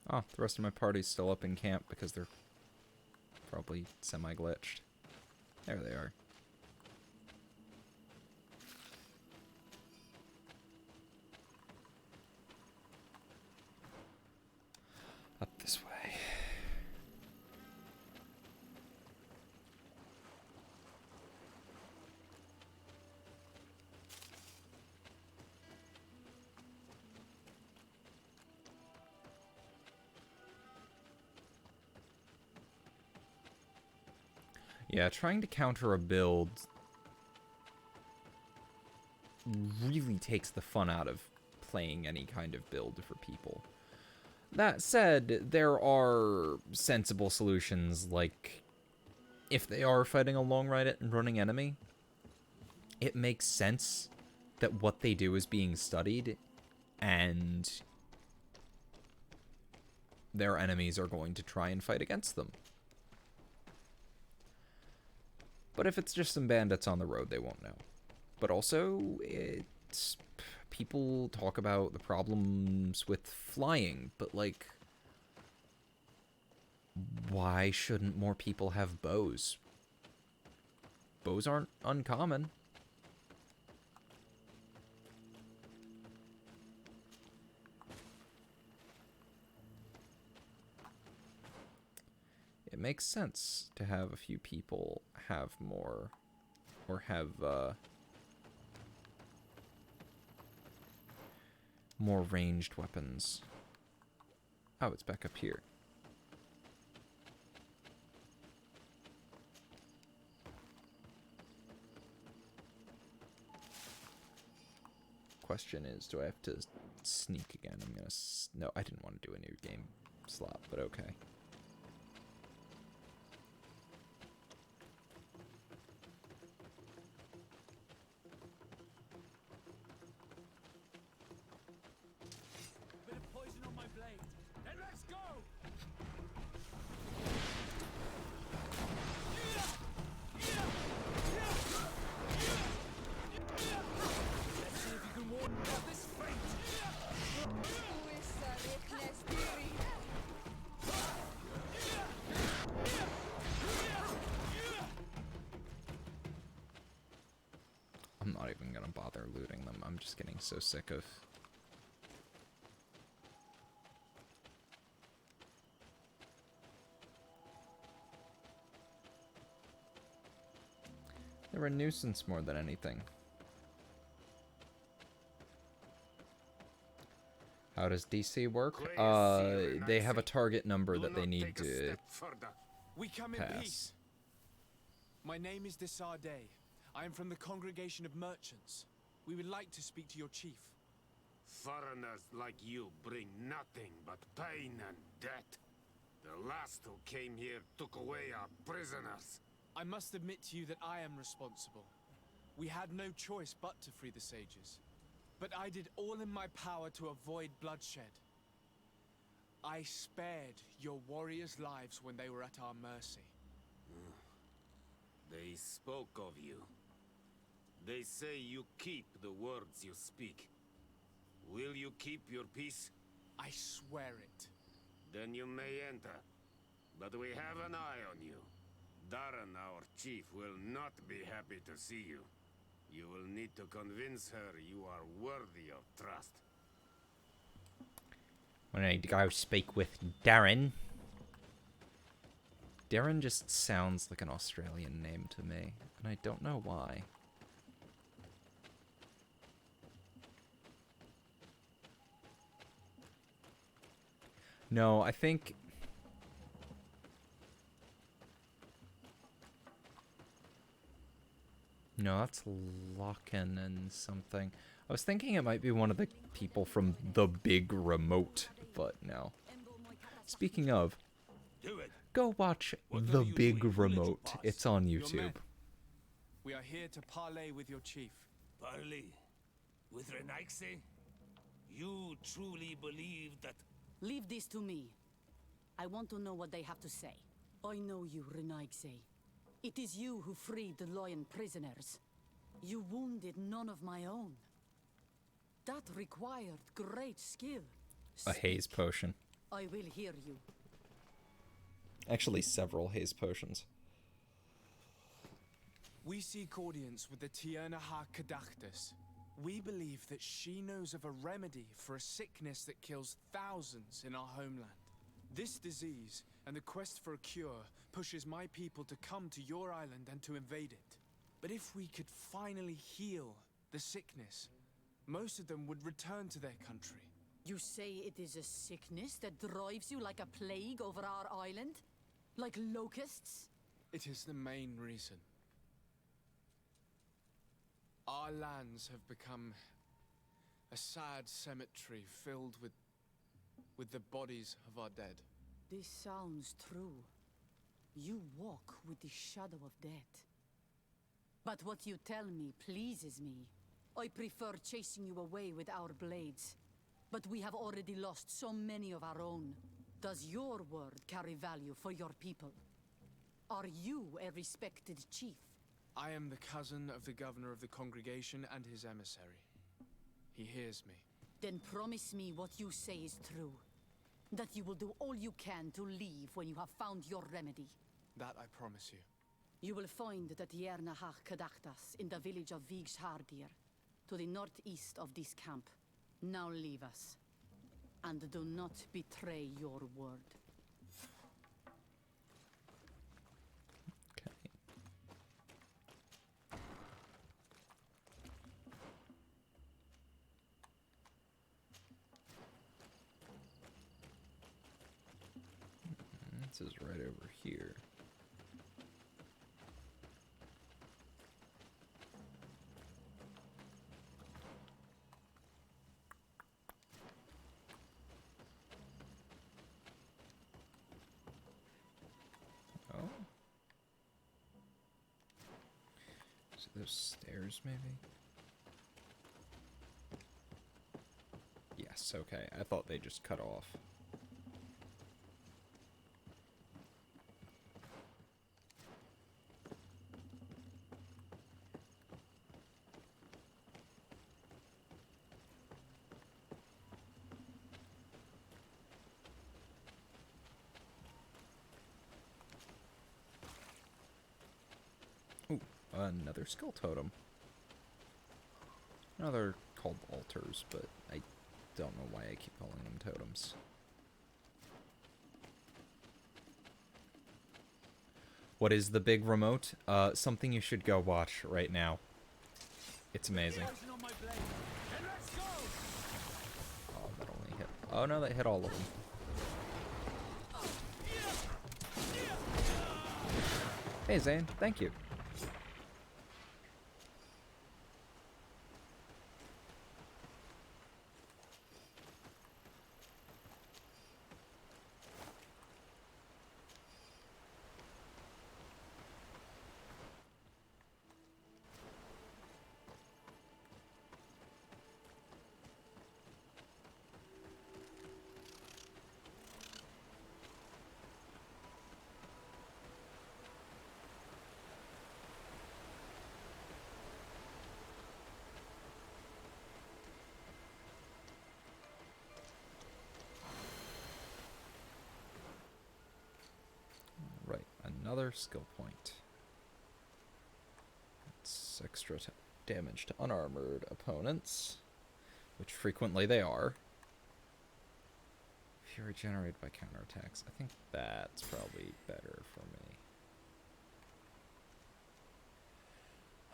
Oh, the rest of my party's still up in camp because they're probably semi-glitched. There they are. Up this way. Yeah, trying to counter a build really takes the fun out of playing any kind of build for people. That said, there are sensible solutions, like if they are fighting a long running enemy, it makes sense that what they do is being studied, and their enemies are going to try and fight against them. But if it's just some bandits on the road, they won't know. But also, it's... people talk about the problems with flying, but, like... why shouldn't more people have bows? Bows aren't uncommon. It makes sense to have a few people have more, or have more ranged weapons. Oh, it's back up here. question is, do I have to sneak again? I'm gonna... No, I didn't want to do a new game slot, but okay. Bit of poison on my blade. Then let's go! Let's see if you can ward off this fate. I'm not even gonna bother looting them. I'm just getting so sick of... They're a nuisance more than anything. How does DC work? They have a target number that they need to We come in pass. peace. My name is Desardet. I am from the Congregation of Merchants. We would like to speak to your chief. Foreigners like you bring nothing but pain and death. The last who came here took away our prisoners. I must admit to you that I am responsible. We had no choice but to free the sages. But I did all in my power to avoid bloodshed. I spared your warriors' lives when they were at our mercy. They spoke of you. They say you keep the words you speak. Will you keep your peace? I swear it. Then you may enter. But we have an eye on you. Darren, our chief, will not be happy to see you. You will need to convince her you are worthy of trust. When I need to go speak with Darren. Darren just sounds like an Australian name to me, and I don't know why. No, I think... No, that's Locken and something. I was thinking it might be one of the people from The Big Remote, but no. Speaking of, go watch The Big Remote. It's on YouTube. We are here to parley with your chief. Parley? With Renaigse? You truly believe that... Leave this to me. I want to know what they have to say. I know you, Renaigse. It is you who freed the Loyan prisoners. You wounded none of my own. That required great skill. A haze potion. I will hear you. Actually, several haze potions. We seek audience with the Tiernaha Kadachtas. We believe that she knows of a remedy for a sickness that kills thousands in our homeland. This disease and the quest for a cure pushes my people to come to your island and to invade it. But if we could finally heal the sickness, most of them would return to their country. You say it is a sickness that drives you like a plague over our island? Like locusts? It is the main reason. Our lands have become a sad cemetery filled with the bodies of our dead. This sounds true. You walk with the shadow of death. But what you tell me pleases me. I prefer chasing you away with our blades. But we have already lost so many of our own. Does your word carry value for your people? Are you a respected chief? I am the cousin of the governor of the congregation and his emissary. He hears me. Then promise me what you say is true. That you will do all you can to leave when you have found your remedy. That I promise you. You will find the Tiernahach Kadachtas in the village of Vigshardir, to the northeast of this camp. Now leave us. And do not betray your word. This is right over here. those stairs, maybe? Yes, okay. I thought they just cut off. Ooh, another skill totem. Now they're called altars, but I don't know why I keep calling them totems. What is the big remote? Something you should go watch right now. It's amazing. Oh, that only hit. Oh no, that hit all of them. Hey Zane, thank you. Another skill point. It's extra damage to unarmored opponents, which frequently they are. If you're regenerated by counterattacks, I think that's probably better for me.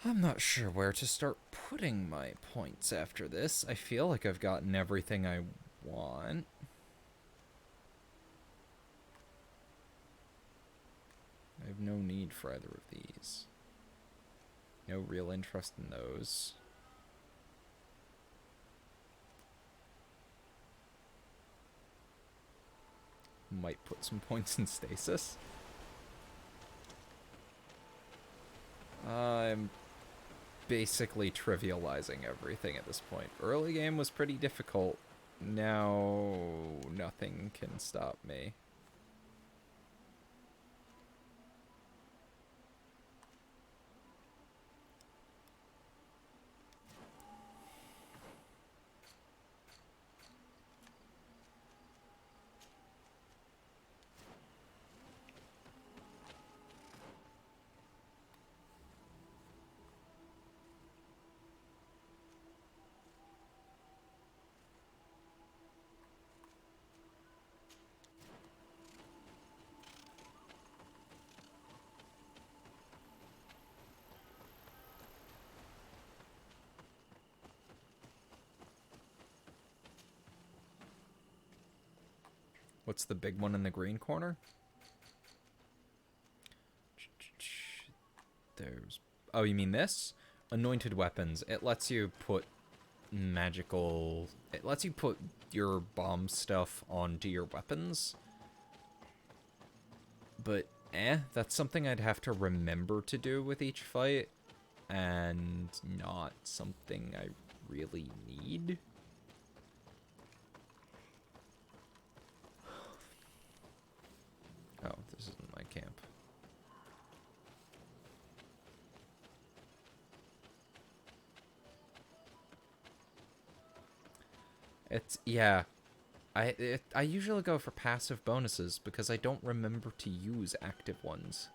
I'm not sure where to start putting my points after this. I feel like I've gotten everything I want. I have no need for either of these. No real interest in those. Might put some points in stasis. I'm basically trivializing everything at this point. Early game was pretty difficult. Now nothing can stop me. What's the big one in the green corner? There's... Oh, you mean this? Anointed weapons. It lets you put magical... It lets you put your bomb stuff onto your weapons. But, that's something I'd have to remember to do with each fight. And not something I really need. Oh, this isn't my camp. It's, yeah. I usually go for passive bonuses because I don't remember to use active ones.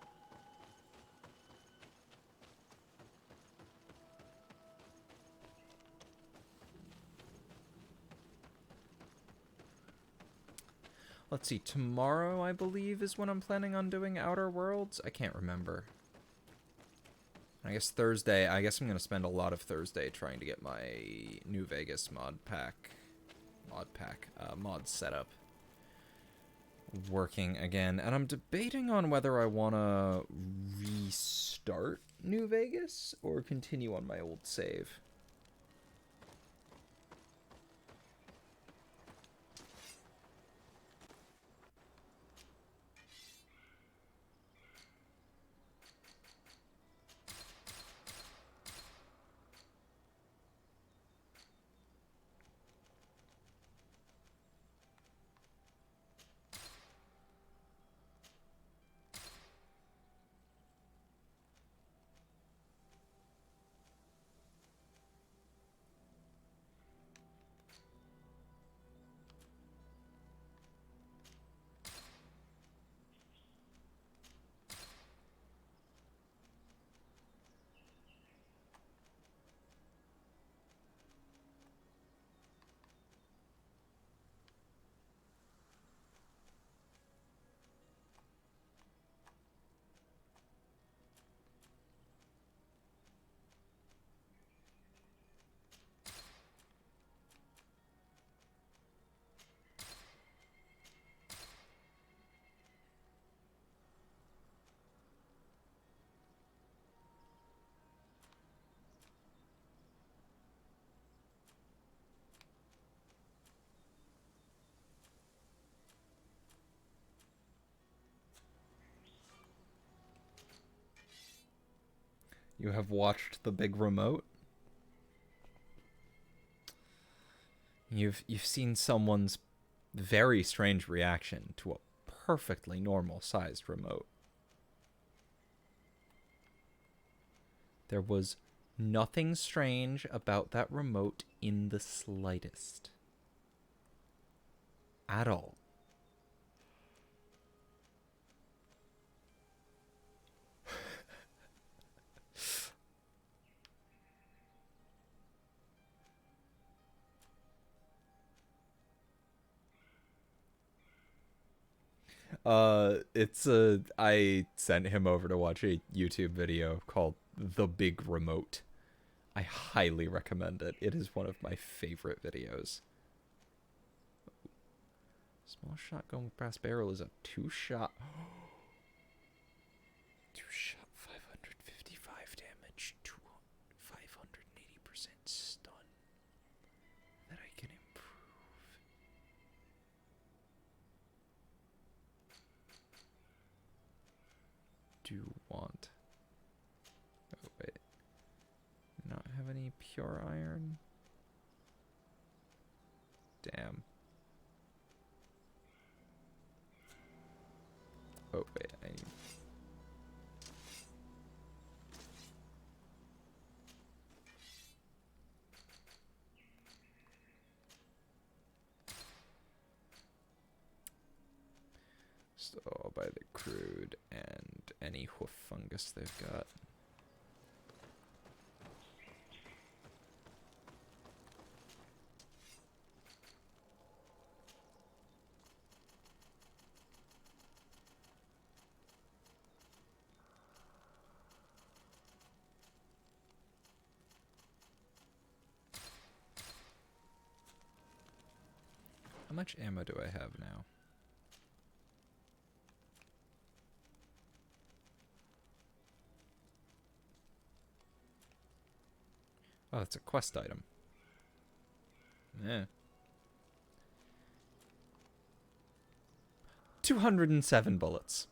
Let's see, tomorrow, I believe, is when I'm planning on doing Outer Worlds. I can't remember. I guess Thursday, I guess I'm going to spend a lot of Thursday trying to get my New Vegas mod setup working again. And I'm debating on whether I want to restart New Vegas or continue on my old save. You have watched the big remote? You've seen someone's very strange reaction to a perfectly normal sized remote. There was nothing strange about that remote in the slightest. At all. I sent him over to watch a YouTube video called The Big Remote. I highly recommend it. It is one of my favorite videos. Small shotgun with brass barrel is a 2-shot. 2-shot, 555 damage, 580% stun. That I can improve. Do want. Oh, wait. Not have any pure iron? Damn. Oh, wait. I need. So I'll buy the crude and any hoof fungus they've got. How much ammo do I have now? Oh, it's a quest item. Yeah. 207 bullets.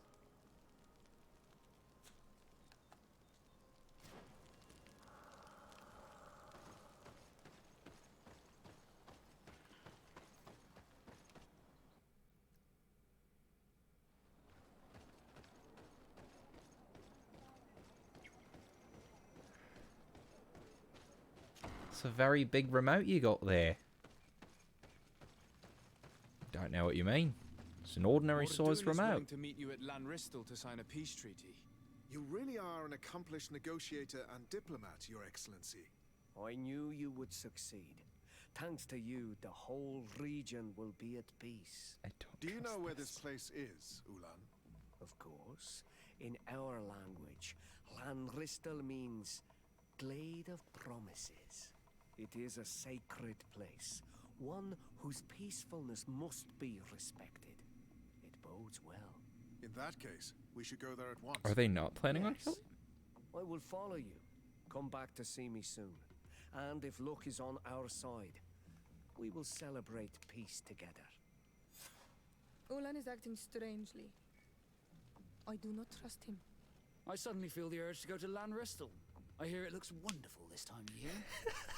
It's a very big remote you got there. Don't know what you mean. It's an ordinary sized remote. To meet you at Lanristel to sign a peace treaty. You really are an accomplished negotiator and diplomat, Your Excellency. I knew you would succeed. Thanks to you, the whole region will be at peace. Do you know where this place is, Ulan? Of course. In our language, Lanristel means Glade of Promises. It is a sacred place, one whose peacefulness must be respected. It bodes well. In that case, we should go there at once. Are they not planning on killing? I will follow you. Come back to see me soon. And if luck is on our side, we will celebrate peace together. Ulan is acting strangely. I do not trust him. I suddenly feel the urge to go to Lanristel. I hear it looks wonderful this time of year.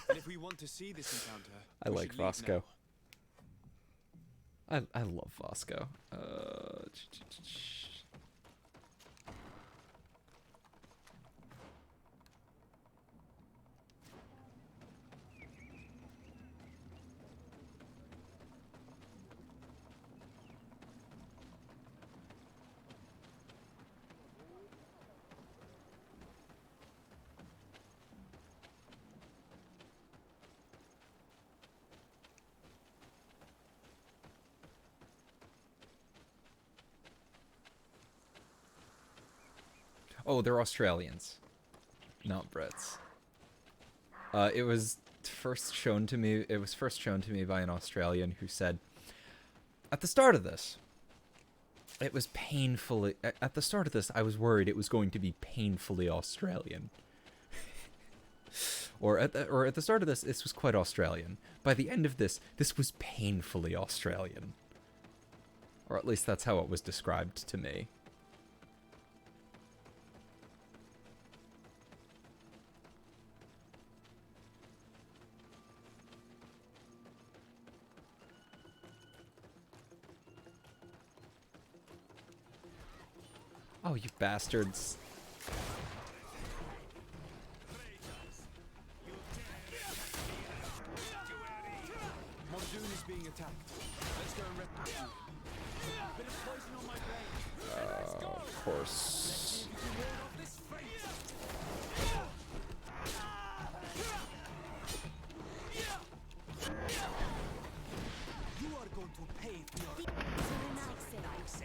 And if we want to see this encounter, I we like should leave Vasco. now. I love Vasco. Oh, they're Australians, not Brits. It was first shown to me. It was first shown to me by an Australian who said, "At the start of this, it was painfully. At the start of this, I was worried it was going to be painfully Australian." or at the start of this was quite Australian. By the end of this was painfully Australian. Or at least that's how it was described to me. Oh, you bastards. Monsoon is being attacked. Let's go and rip it. Bit of poison on my blade. Of course. You are going to pay for your...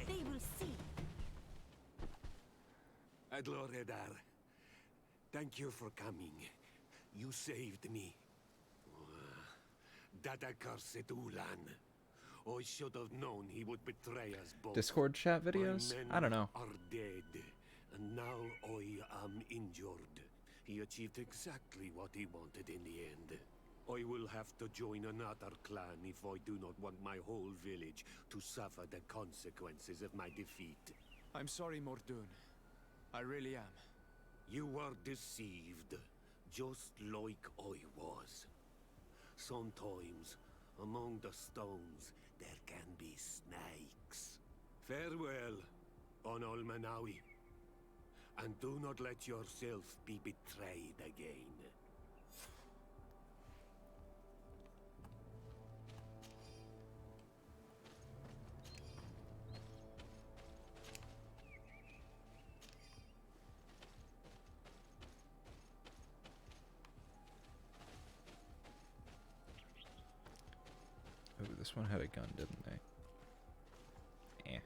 They will see. Adloredar, thank you for coming. You saved me. That accursed Ulan. I should have known he would betray us both. Discord chat videos? My men I don't know. are dead, and now I am injured. He achieved exactly what he wanted in the end. I will have to join another clan if I do not want my whole village to suffer the consequences of my defeat. I'm sorry, Mordoon. I really am. You were deceived, just like I was. Sometimes, among the stones, there can be snakes. Farewell, on Almanawi. And do not let yourself be betrayed again. Oh, this one had a gun, didn't they? Eh.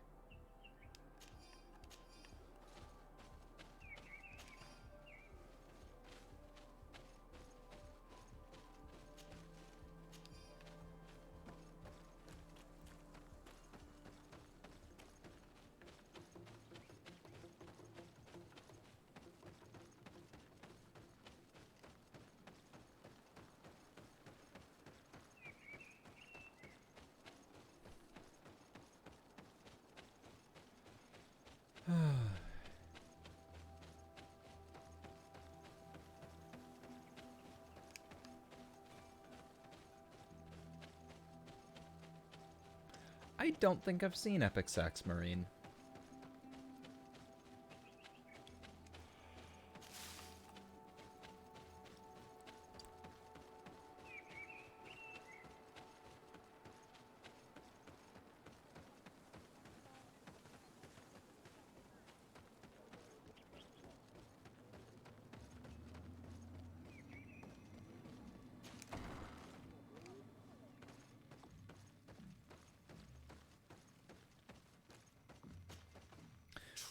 I don't think I've seen Epic Sax Marine.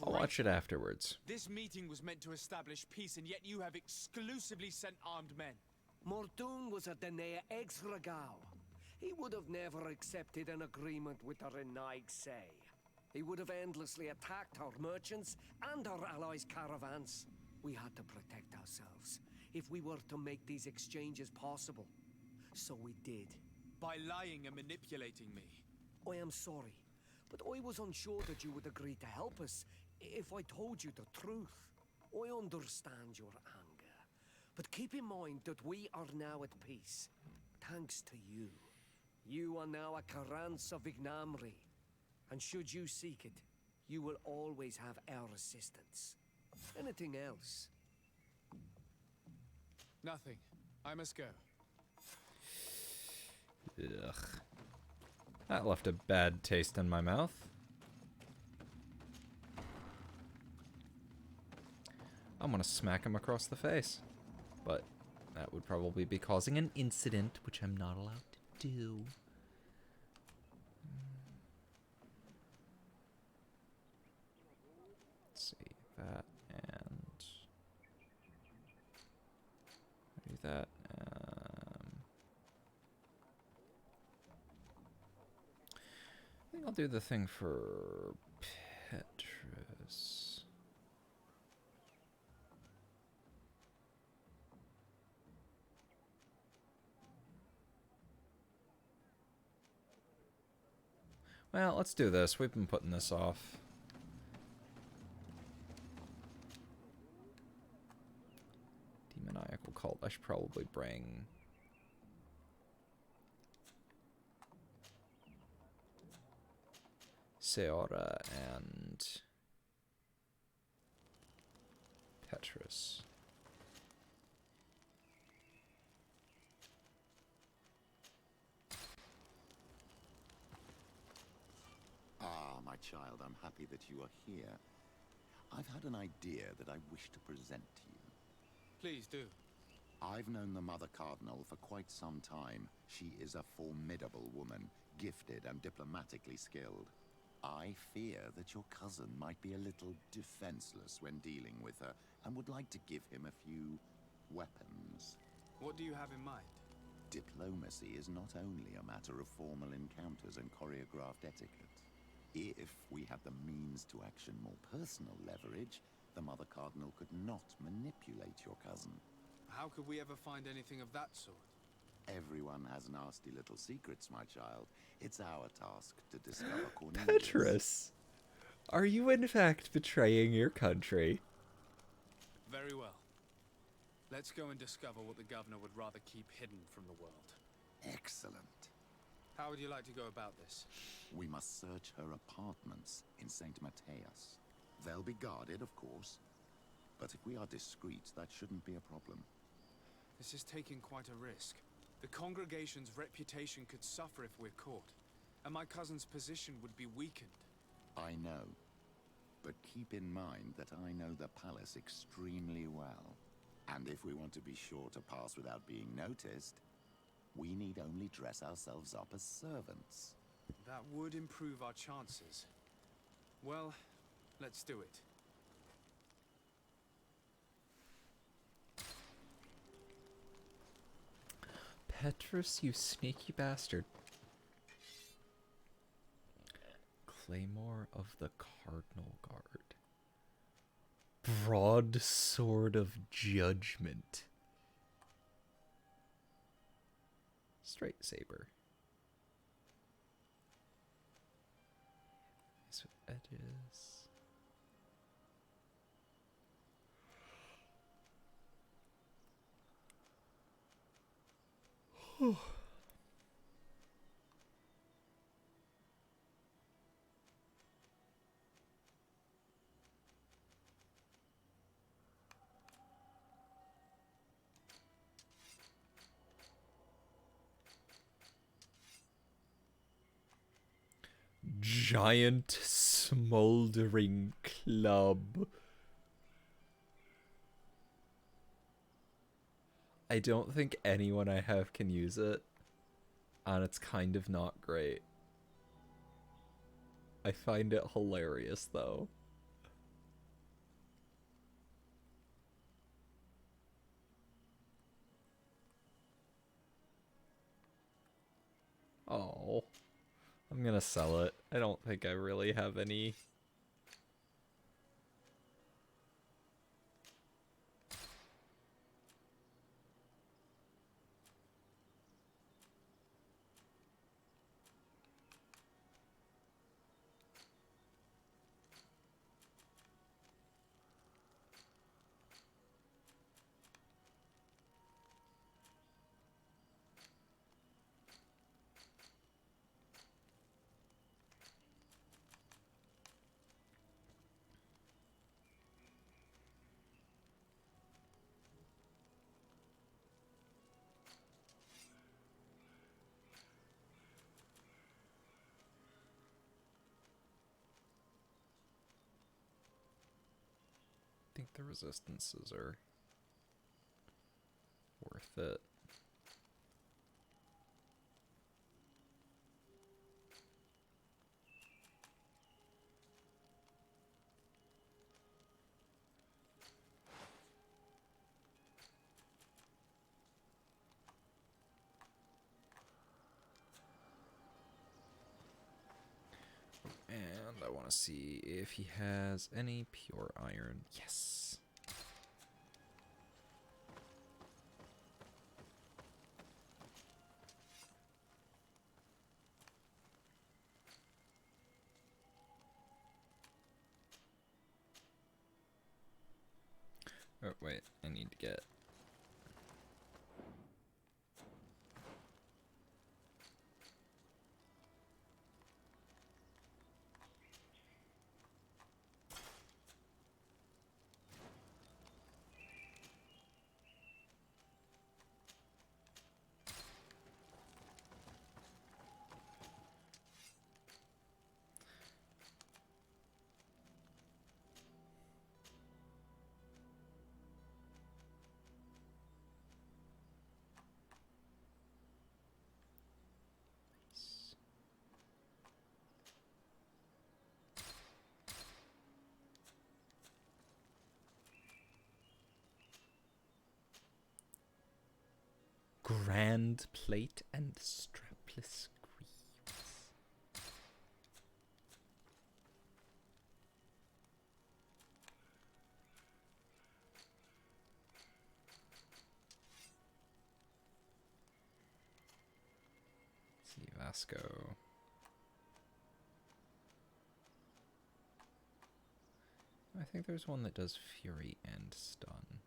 I'll watch it afterwards. This meeting was meant to establish peace, and yet you have exclusively sent armed men. Mordoon was a Danae ex-Regao. He would have never accepted an agreement with the Renaig Say. He would have endlessly attacked our merchants and our allies' caravans. We had to protect ourselves if we were to make these exchanges possible. So we did. By lying and manipulating me. I am sorry, but I was unsure that you would agree to help us if I told you the truth. I understand your anger, but keep in mind that we are now at peace, thanks to you. You are now a Karans of Ignamri, and should you seek it, you will always have our assistance. Anything else? Nothing. I must go. Ugh. That left a bad taste in my mouth. I'm gonna smack him across the face. But that would probably be causing an incident, which I'm not allowed to do. Let's see, that and... do that. I think I'll do the thing for Petrus. Well, let's do this. We've been putting this off. Demoniacal cult. I should probably bring... Seora and Petrus. Ah, my child, I'm happy that you are here. I've had an idea that I wish to present to you. Please do. I've known the Mother Cardinal for quite some time. She is a formidable woman, gifted and diplomatically skilled. I fear that your cousin might be a little defenseless when dealing with her, and would like to give him a few weapons. What do you have in mind? Diplomacy is not only a matter of formal encounters and choreographed etiquette. If we had the means to action more personal leverage, the Mother Cardinal could not manipulate your cousin. How could we ever find anything of that sort? Everyone has nasty little secrets, my child. It's our task to discover Cornelius. Petrus, are you in fact betraying your country? Very well. Let's go and discover what the governor would rather keep hidden from the world. Excellent. How would you like to go about this? We must search her apartments in St. Matthias. They'll be guarded, of course. But if we are discreet, that shouldn't be a problem. This is taking quite a risk. The congregation's reputation could suffer if we're caught, and my cousin's position would be weakened. I know. But keep in mind that I know the palace extremely well. And if we want to be sure to pass without being noticed, we need only dress ourselves up as servants. That would improve our chances. Well, let's do it. Petrus, you sneaky bastard. Claymore of the Cardinal Guard. Broadsword of Judgment. Straight saber. This with edges. Giant smoldering club. I don't think anyone I have can use it, and it's kind of not great. I find it hilarious though. Oh, I'm gonna sell it. I don't think I really have any. I think the resistances are worth it. And I want to see if he has any pure iron. Yes. Oh, wait. I need to get... Grand plate and strapless greaves. Let's see, Vasco. I think there's one that does Fury and Stun.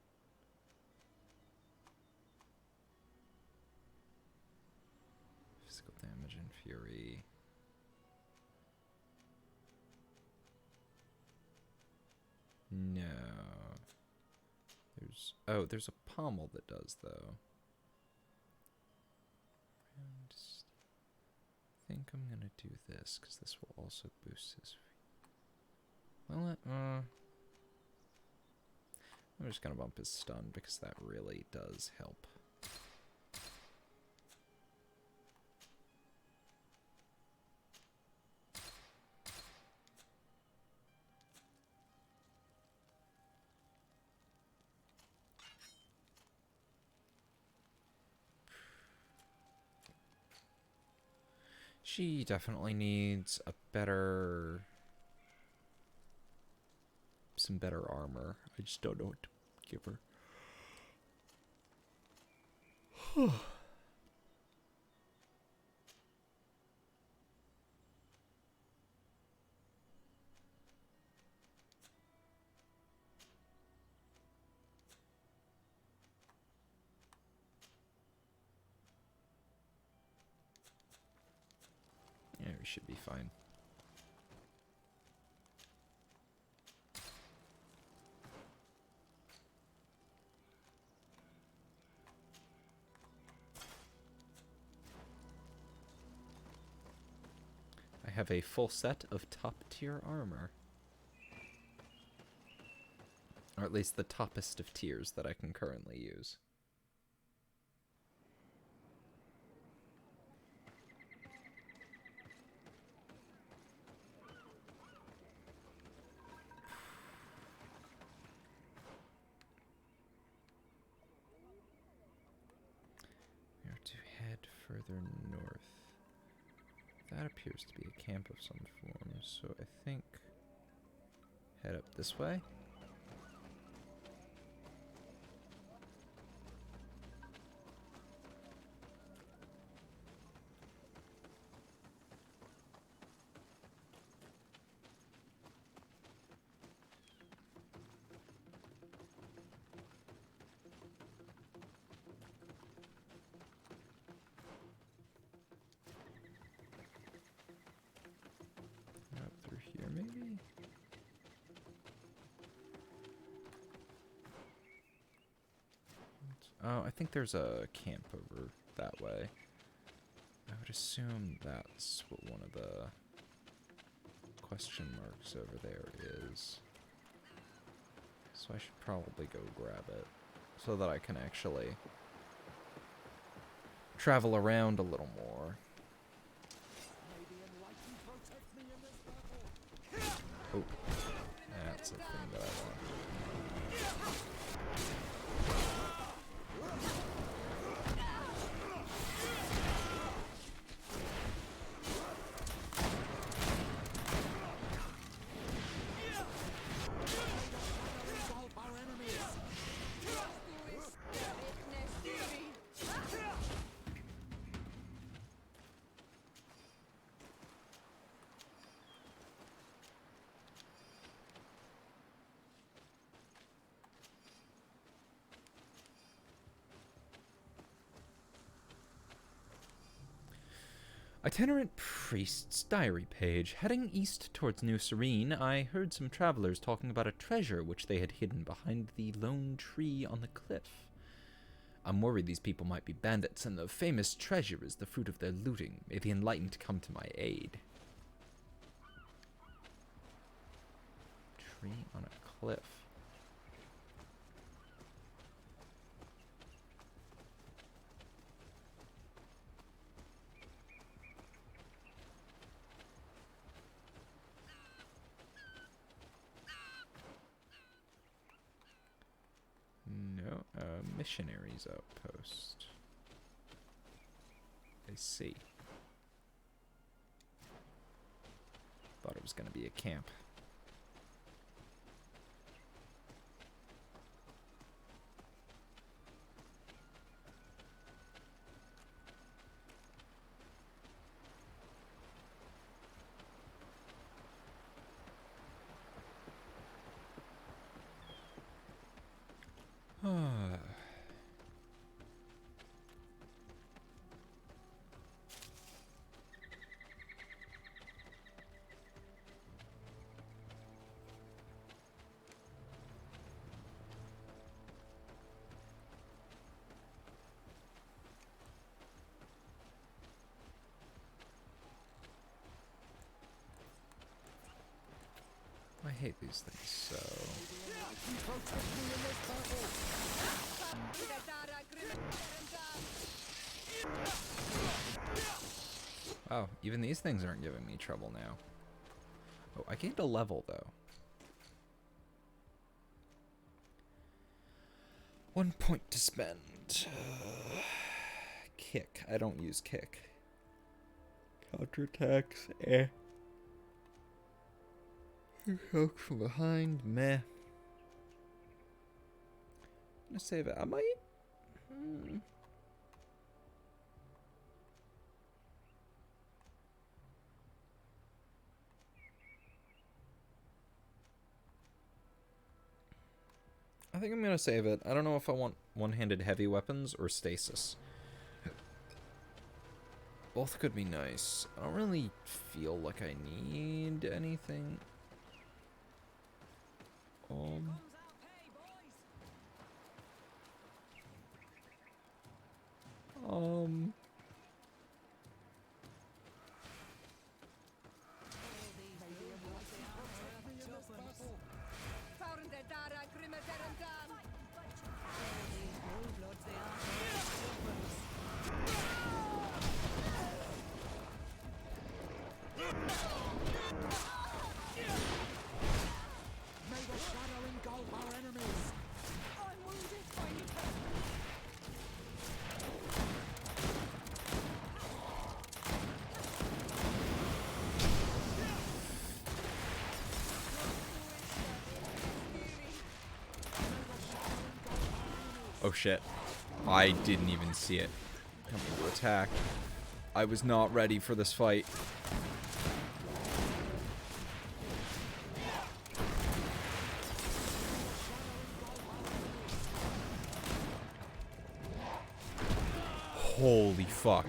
Physical damage and Fury. No. There's a pommel that does, though. And I think I'm gonna do this, because this will also boost his... Well, I'm just gonna bump his stun, because that really does help. She definitely needs a better... some better armor. I just don't know what to give her. Yeah, we should be fine. I have a full set of top-tier armor. Or at least the toppest of tiers that I can currently use. We are to head further north. That appears to be a camp of some form, so I think head up this way. Up through here, maybe? Oh, I think there's a camp over that way. I would assume that's what one of the question marks over there is. So I should probably go grab it so that I can actually travel around a little more. Oh, that's the thing that I want. Itinerant Priest's diary page. Heading east towards New Serene, I heard some travelers talking about a treasure which they had hidden behind the lone tree on the cliff. I'm worried these people might be bandits, and the famous treasure is the fruit of their looting. May the enlightened come to my aid. Tree on a cliff. No, missionaries outpost. I see. Thought it was gonna be a camp. I hate these things so. Oh, even these things aren't giving me trouble now. Oh, I gained a level though. 1 point to spend. Kick. I don't use kick. Counterattacks. Eh. Poke from behind. Meh. I'm gonna save it. I might. I think I'm gonna save it. I don't know if I want one-handed heavy weapons or stasis. Both could be nice. I don't really feel like I need anything. Oh shit. I didn't even see it coming to attack. I was not ready for this fight. Holy fuck.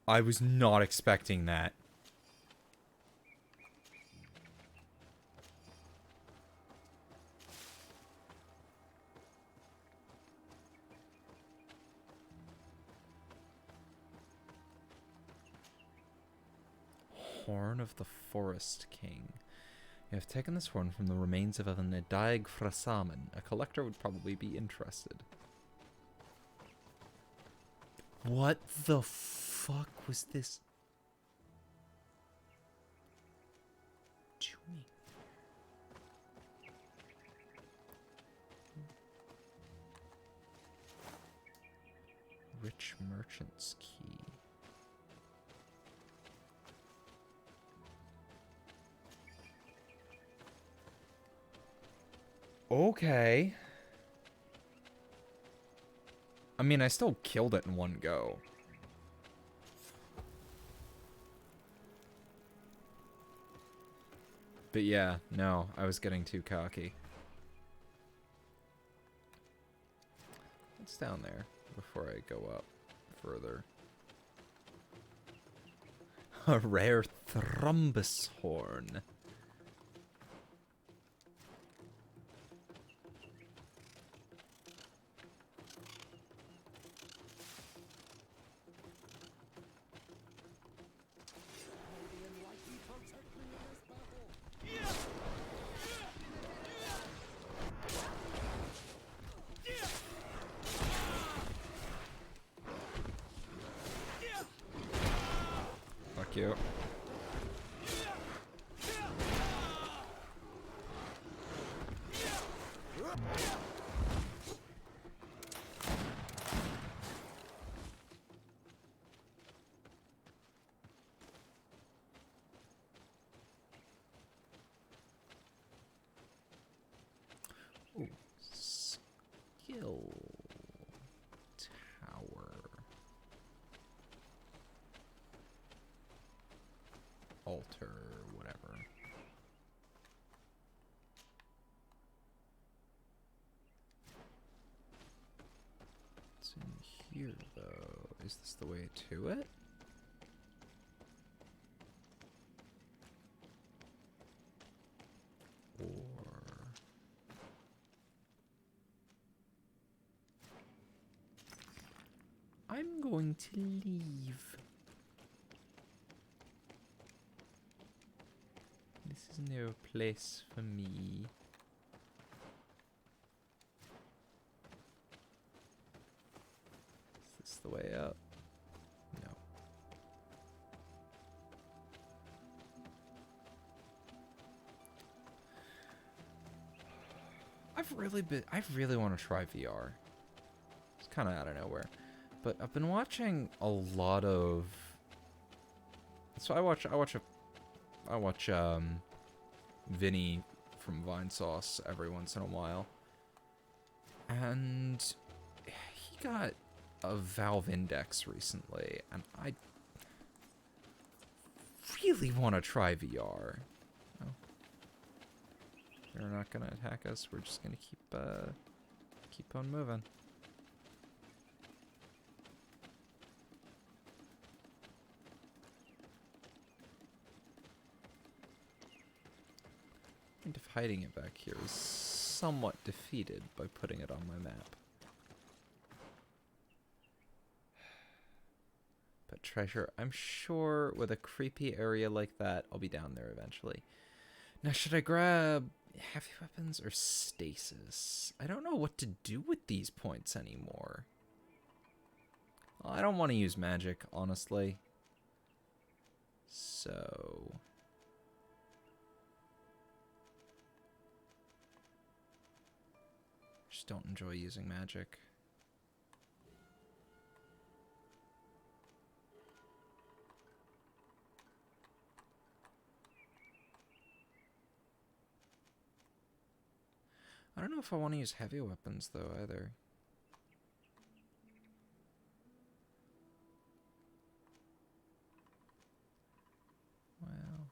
I was not expecting that. Horn of the Forest King. You have taken this horn from the remains of an Edaig Frasamen. A collector would probably be interested. What the fuck was this? Doing? Rich Merchant's Key. Okay. I mean, I still killed it in one go. But yeah, no, I was getting too cocky. What's down there before I go up further? A rare thrumbus horn. here, though? Is this the way to it? Or... I'm going to leave. This is no place for me. Is this the way up? No. I really want to try VR. It's kind of out of nowhere. But I've been watching a lot of... So I watch Vinny from Vinesauce every once in a while. And he got a Valve Index recently, and I really want to try VR. Oh. They're not gonna attack us. We're just gonna keep on moving. And if hiding it back here is somewhat defeated by putting it on my map. But treasure, I'm sure with a creepy area like that, I'll be down there eventually. Now, should I grab heavy weapons or stasis? I don't know what to do with these points anymore. I don't want to use magic, honestly. So... just don't enjoy using magic. I don't know if I want to use heavy weapons, though, either. Well...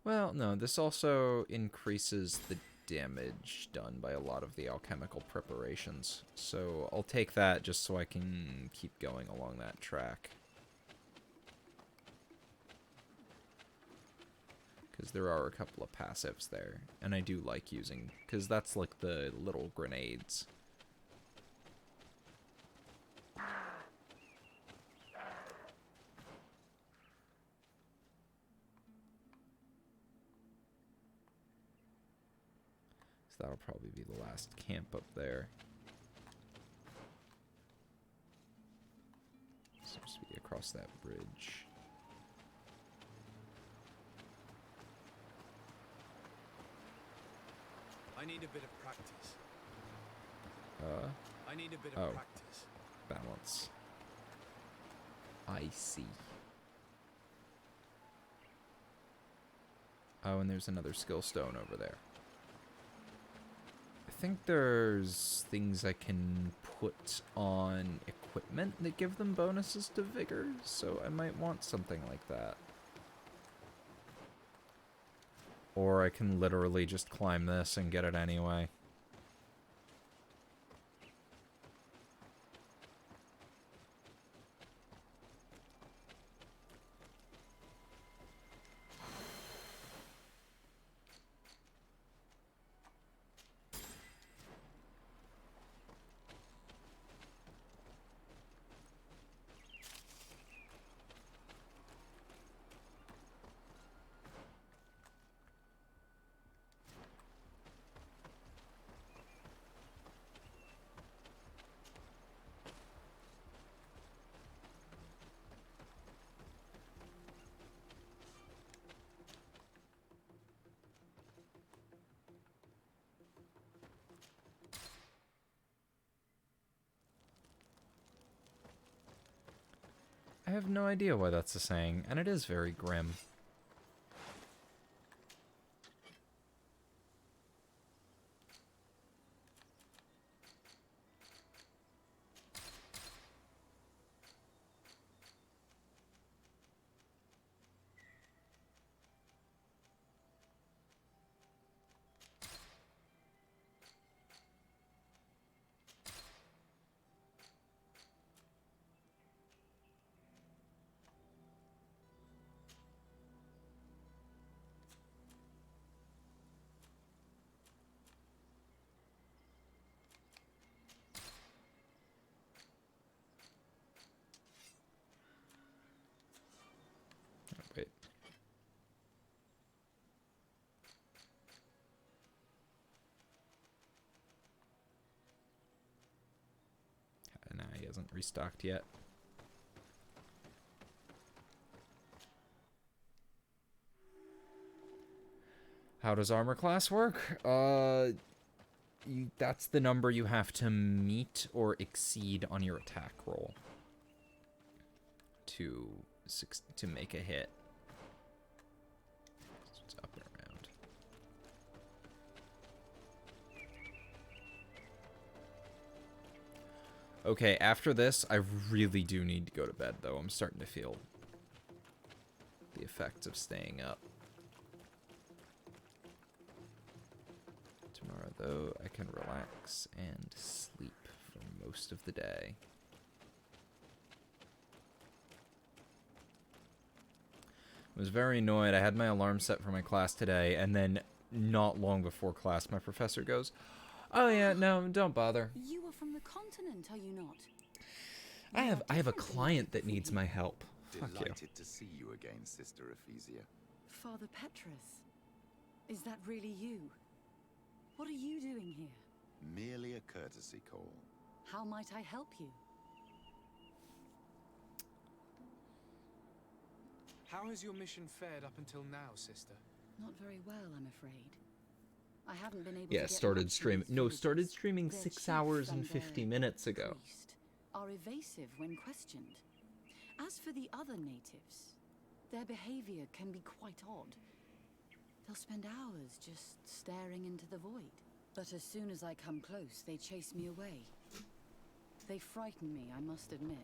well, no, this also increases the damage done by a lot of the alchemical preparations. So I'll take that just so I can keep going along that track. Because there are a couple of passives there, and I do like using, because that's like the little grenades. So that'll probably be the last camp up there. Seems to be across that bridge. I need a bit of practice. I need a bit of practice. Balance. I see. Oh, and there's another skill stone over there. I think there's things I can put on equipment that give them bonuses to vigor, so I might want something like that. Or I can literally just climb this and get it anyway. I have no idea why that's a saying, and it is very grim. He hasn't restocked yet. How does armor class work? That's the number you have to meet or exceed on your attack roll to make a hit. So it's up and around. Okay, after this, I really do need to go to bed, though. I'm starting to feel the effects of staying up. Tomorrow, though, I can relax and sleep for most of the day. I was very annoyed. I had my alarm set for my class today, and then not long before class, my professor goes, "Oh yeah, no, don't bother. You are from the continent, are you not? I have a client that needs my help." Fuck you. Delighted to see you again, Sister Ephesia. Father Petrus. Is that really you? What are you doing here? Merely a courtesy call. How might I help you? How has your mission fared up until now, sister? Not very well, I'm afraid. I haven't been able to Yeah, get started much stream. from these No, villagers. started streaming Their 6 chief hours and and 50 their minutes ago. priest are evasive when questioned. As for the other natives, their behavior can be quite odd. They'll spend hours just staring into the void. But as soon as I come close, they chase me away. They frighten me, I must admit.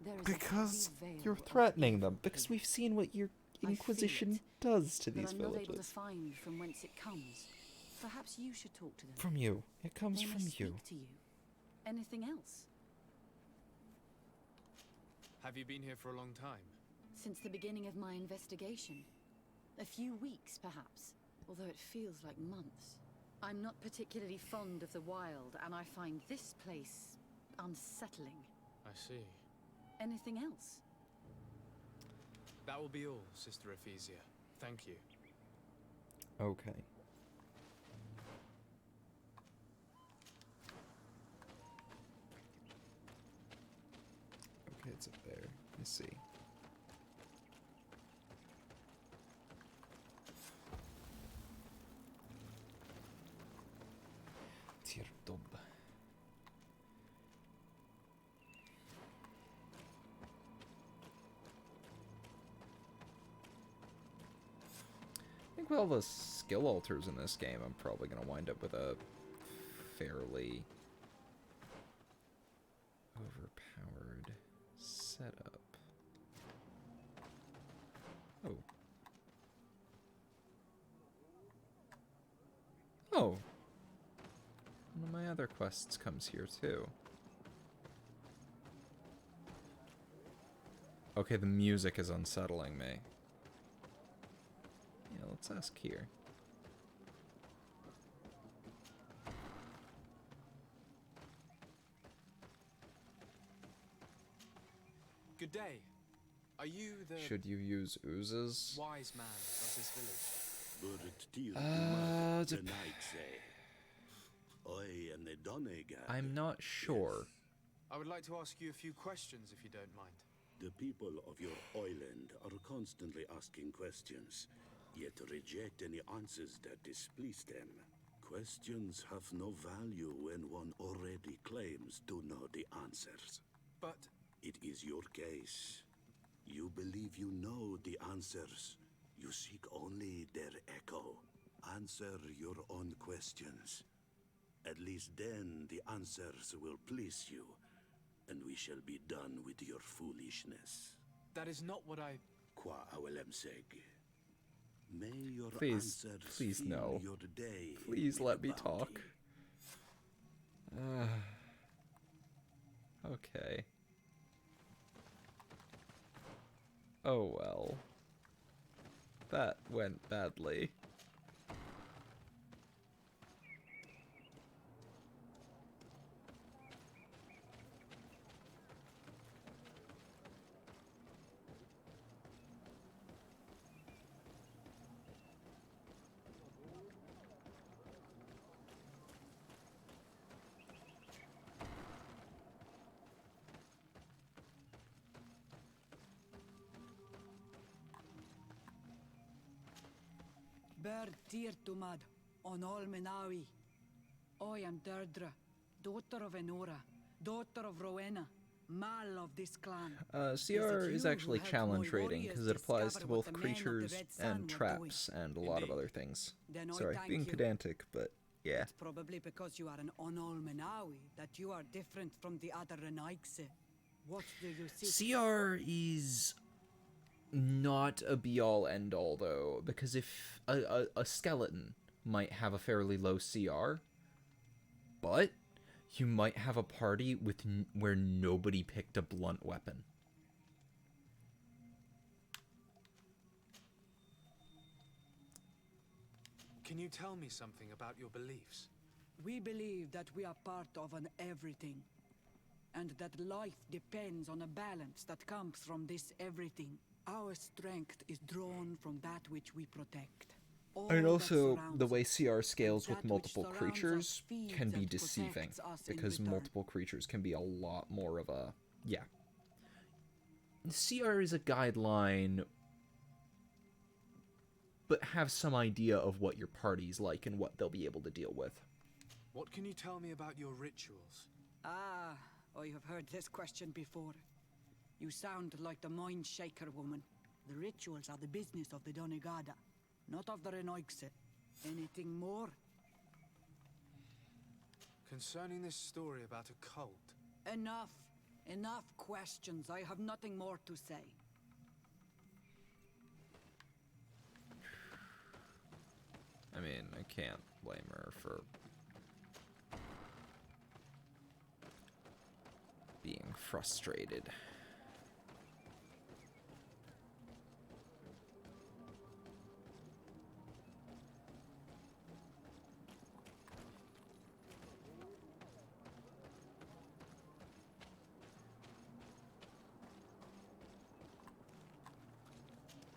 There is Because a heavy veil you're of threatening them. evil Because here. we've seen what your I feel Inquisition it, does to but these I'm not able to villages. find from whence it comes. Perhaps you should talk to them. From you. It comes They from must you. speak to you. Anything else? Have you been here for a long time? Since the beginning of my investigation. A few weeks, perhaps, although it feels like months. I'm not particularly fond of the wild, and I find this place unsettling. I see. Anything else? That will be all, Sister Ephesia. Thank you. Okay. Okay, it's up there. Let's see. Tirdub. I think with all the skill alters in this game, I'm probably going to wind up with a fairly overpowered setup. Oh. Oh. One of my other quests comes here too. Okay, the music is unsettling me. Yeah, let's ask here. Good day. Are you the Should you use oozes? wise man of this village? The night say. I am the Donegal. I'm not sure. I would like to ask you a few questions, if you don't mind. The people of your island are constantly asking questions, yet reject any answers that displease them. Questions have no value when one already claims to know the answers. But it is your case. You believe you know the answers. You seek only their echo. Answer your own questions. At least then the answers will please you, and we shall be done with your foolishness. that is not what I... Qua awelemseg. May your Please, answers please fill no. your day. Please with let me bounty. talk. Okay. Oh well. That went badly. Ber Tirtumad, on Olmenawi. I am Deirdre, daughter of Enora, daughter of Rowena, Mal of this clan. CR is actually helped challenge my rating because it applies to discover what both the men of the creatures Red Sun and were traps and a lot of other things. Then I Sorry, thank being you. pedantic, but yeah. It's probably because you are an Onolmenawi that you are different from the other Renaigse. What do you see? CR is not a be-all end-all though, because if a skeleton might have a fairly low CR, but you might have a party with where nobody picked a blunt weapon. Can you tell me something about your beliefs? We believe that we are part of an everything, and that life depends on a balance that comes from this everything. Our strength is drawn from that which we protect. And also, the way CR scales with multiple creatures can be deceiving, because multiple creatures can be a lot more of a... yeah. CR is a guideline, but have some idea of what your party's like and what they'll be able to deal with. What can you tell me about your rituals? Ah, I have heard this question before. You sound like the Mind Shaker woman. The rituals are the business of the Donegada, not of the Renoigse. Anything more? Concerning this story about a cult. Enough. Enough questions. I have nothing more to say. I mean, I can't blame her for being frustrated.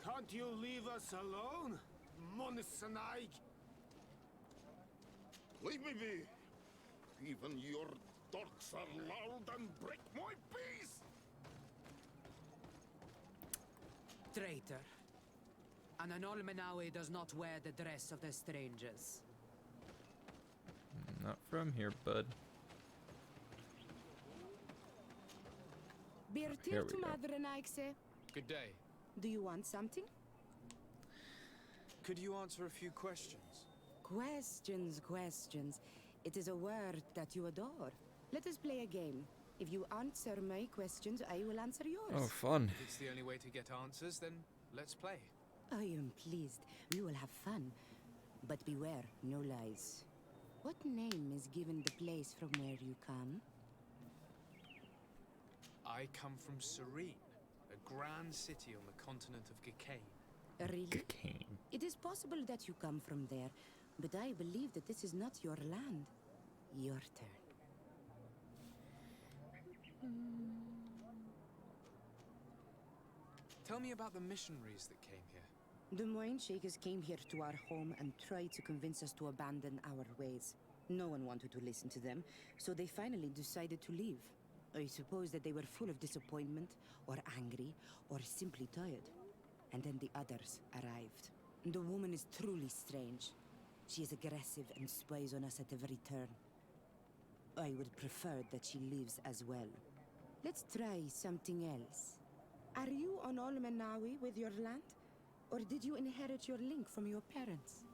Can't you leave us alone, Monisanaig? Leave me be. Even your dorks are loud and break my peace. Traitor. An Anolmenawi does not wear the dress of the strangers. Not from here, bud. Here we go. Good day. Do you want something? Could you answer a few questions? Questions. It is a word that you adore. Let us play a game. If you answer my questions, I will answer yours. Oh, fun. If it's the only way to get answers, then let's play. I am pleased. We will have fun. But beware, no lies. What name is given the place from where you come? I come from Serene, a grand city on the continent of Gicane. Really? Gicane. It is possible that you come from there, but I believe that this is not your land. Your turn. Tell me about the missionaries that came here. The Moine Shakers came here to our home and tried to convince us to abandon our ways. No one wanted to listen to them, so they finally decided to leave. I suppose that they were full of disappointment, or angry, or simply tired. And then the others arrived. The woman is truly strange. She is aggressive and spies on us at every turn. I would prefer that she leaves as well. Let's try something else. Are you on Olmenawi with your land? Or did you inherit your link from your parents?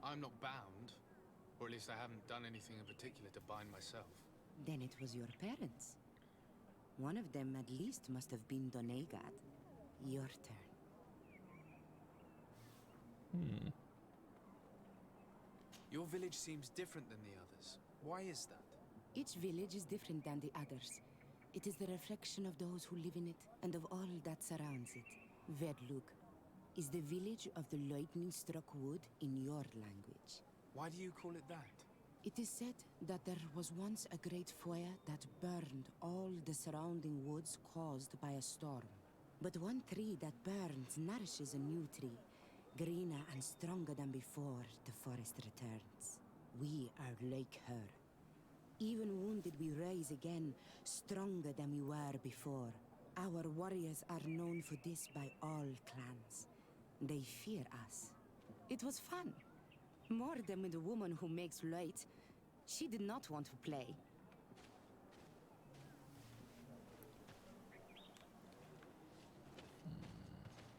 I'm not bound, or at least I haven't done anything in particular to bind myself. Then it was your parents. One of them at least must have been Donegat. Your turn. Your village seems different than the others. Why is that? Each village is different than the others. It is the reflection of those who live in it and of all that surrounds it. Verdlug is the village of the lightning-struck wood in your language. Why do you call it that? It is said that there was once a great fire that burned all the surrounding woods caused by a storm. But one tree that burns nourishes a new tree, greener and stronger than before the forest returns. We are like her. Even wounded, we rise again, stronger than we were before. Our warriors are known for this by all clans. They fear us. It was fun. More than with the woman who makes light. She did not want to play.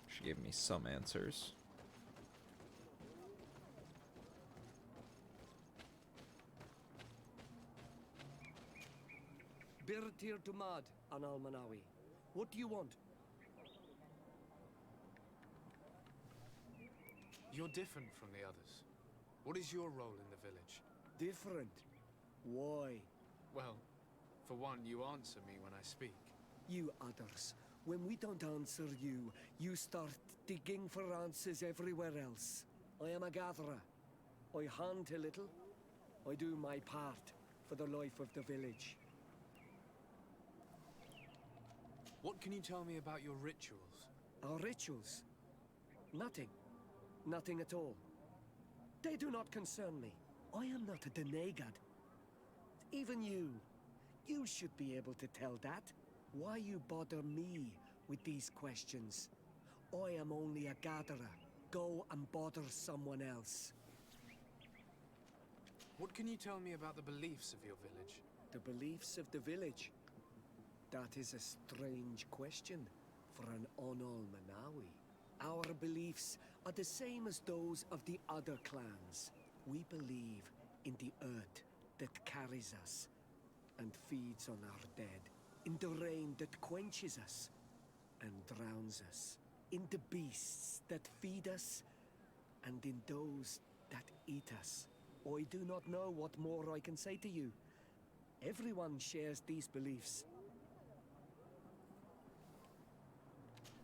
She gave me some answers. Birtir Dumad, Anal Manawi. What do you want? You're different from the others. What is your role in the village? Different? Why? Well, for one, you answer me when I speak. You others, when we don't answer you, you start digging for answers everywhere else. I am a gatherer. I hunt a little. I do my part for the life of the village. What can you tell me about your rituals? Our rituals? Nothing. Nothing at all. They do not concern me. I am not a Denegad. Even you. You should be able to tell that. Why you bother me with these questions? I am only a gatherer. Go and bother someone else. What can you tell me about the beliefs of your village? The beliefs of the village? That is a strange question for an Onol Manawi. Our beliefs are the same as those of the other clans. We believe in the earth that carries us and feeds on our dead, in the rain that quenches us and drowns us, in the beasts that feed us and in those that eat us. I do not know what more I can say to you. Everyone shares these beliefs.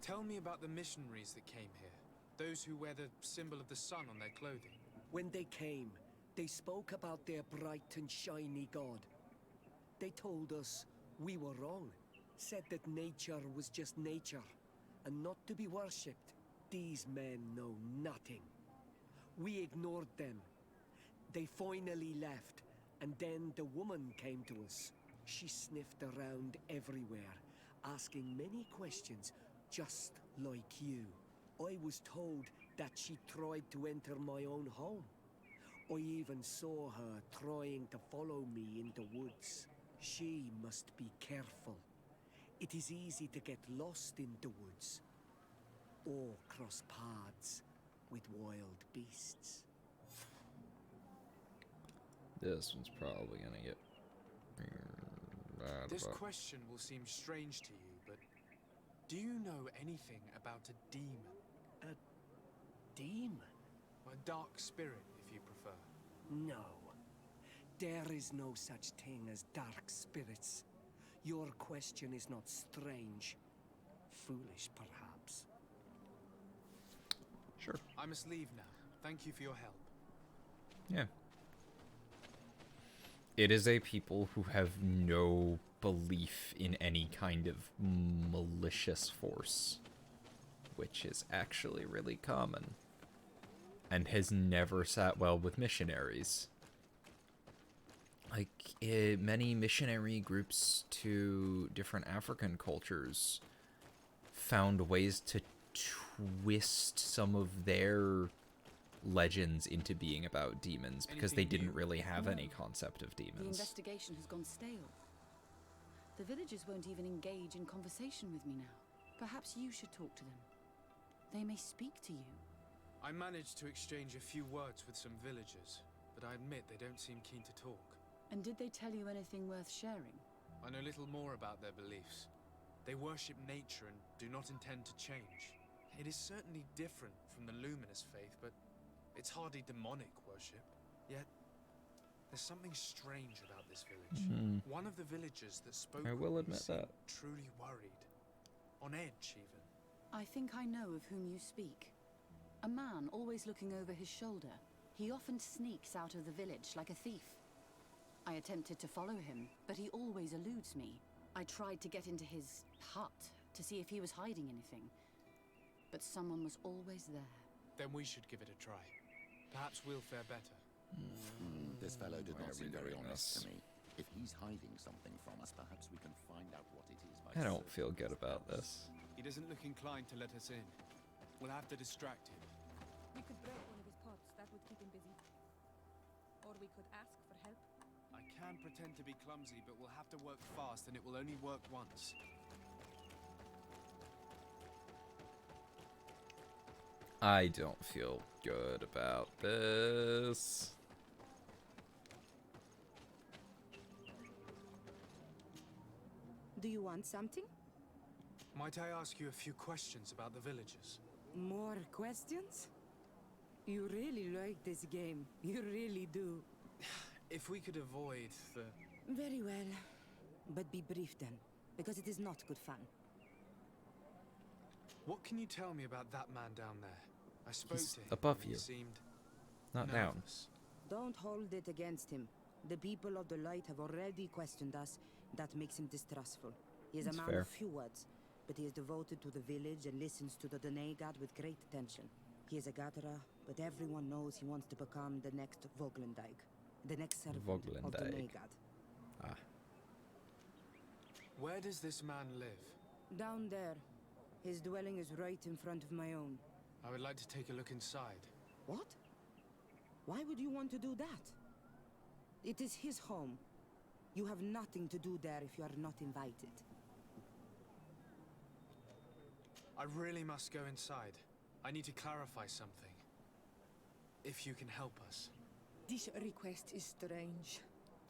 Tell me about the missionaries that came here. Those who wear the symbol of the sun on their clothing. When they came, they spoke about their bright and shiny god. They told us we were wrong. Said that nature was just nature, and not to be worshipped. These men know nothing. We ignored them. They finally left, and then the woman came to us. She sniffed around everywhere, asking many questions, just like you. I was told that she tried to enter my own home. I even saw her trying to follow me in the woods. She must be careful. It is easy to get lost in the woods, or cross paths with wild beasts. This one's probably gonna get... This question will seem strange to you, but do you know anything about a demon? A demon? A dark spirit, if you prefer. No. There is no such thing as dark spirits. Your question is not strange. Foolish, perhaps. Sure. I must leave now. Thank you for your help. Yeah. It is a people who have no belief in any kind of malicious force, which is actually really common, and has never sat well with missionaries. Like, many missionary groups to different African cultures found ways to twist some of their legends into being about demons because they didn't really have any concept of The demons. investigation has gone stale. The villagers won't even engage in conversation with me now. Perhaps you should talk to them. They may speak to you. I managed to exchange a few words with some villagers, but I admit they don't seem keen to talk. And did they tell you anything worth sharing? I know little more about their beliefs. They worship nature and do not intend to change. It is certainly different from the luminous faith, but it's hardly demonic worship. Yet, there's something strange about this village. One of the villagers that spoke I will with me admit seemed that. truly worried. On edge, even. I think I know of whom you speak. A man always looking over his shoulder. He often sneaks out of the village like a thief. I attempted to follow him, but he always eludes me. I tried to get into his hut to see if he was hiding anything, but someone was always there. Then we should give it a try. Perhaps we'll fare better. This fellow did not seem very honest to me. If he's hiding something from us, perhaps we can find out what it is by I don't feel good about this. He doesn't look inclined to let us in. We'll have to distract him. We could break one of his pots. That would keep him busy. Or we could ask for help. I can pretend to be clumsy, but we'll have to work fast, and it will only work once. I don't feel good about this. Do you want something? Might I ask you a few questions about the villagers? More questions? You really like this game. You really do. If we could avoid the... Very well. But be brief then, because it is not good fun. What can you tell me about that man down there? I spoke He's to him. above and he you. seemed Not nervous. Don't hold it against him. The people of the light have already questioned us. That makes him distrustful. He is That's a man fair. of few words, but he is devoted to the village and listens to the Danae god with great attention. He is a gatherer, but everyone knows he wants to become the next Voglendijk, the next servant of Voglendijk. Danae god. Ah. Where does this man live? Down there. His dwelling is right in front of my own. I would like to take a look inside. What? Why would you want to do that? It is his home. You have nothing to do there if you are not invited. I really must go inside. I need to clarify something. If you can help us. This request is strange.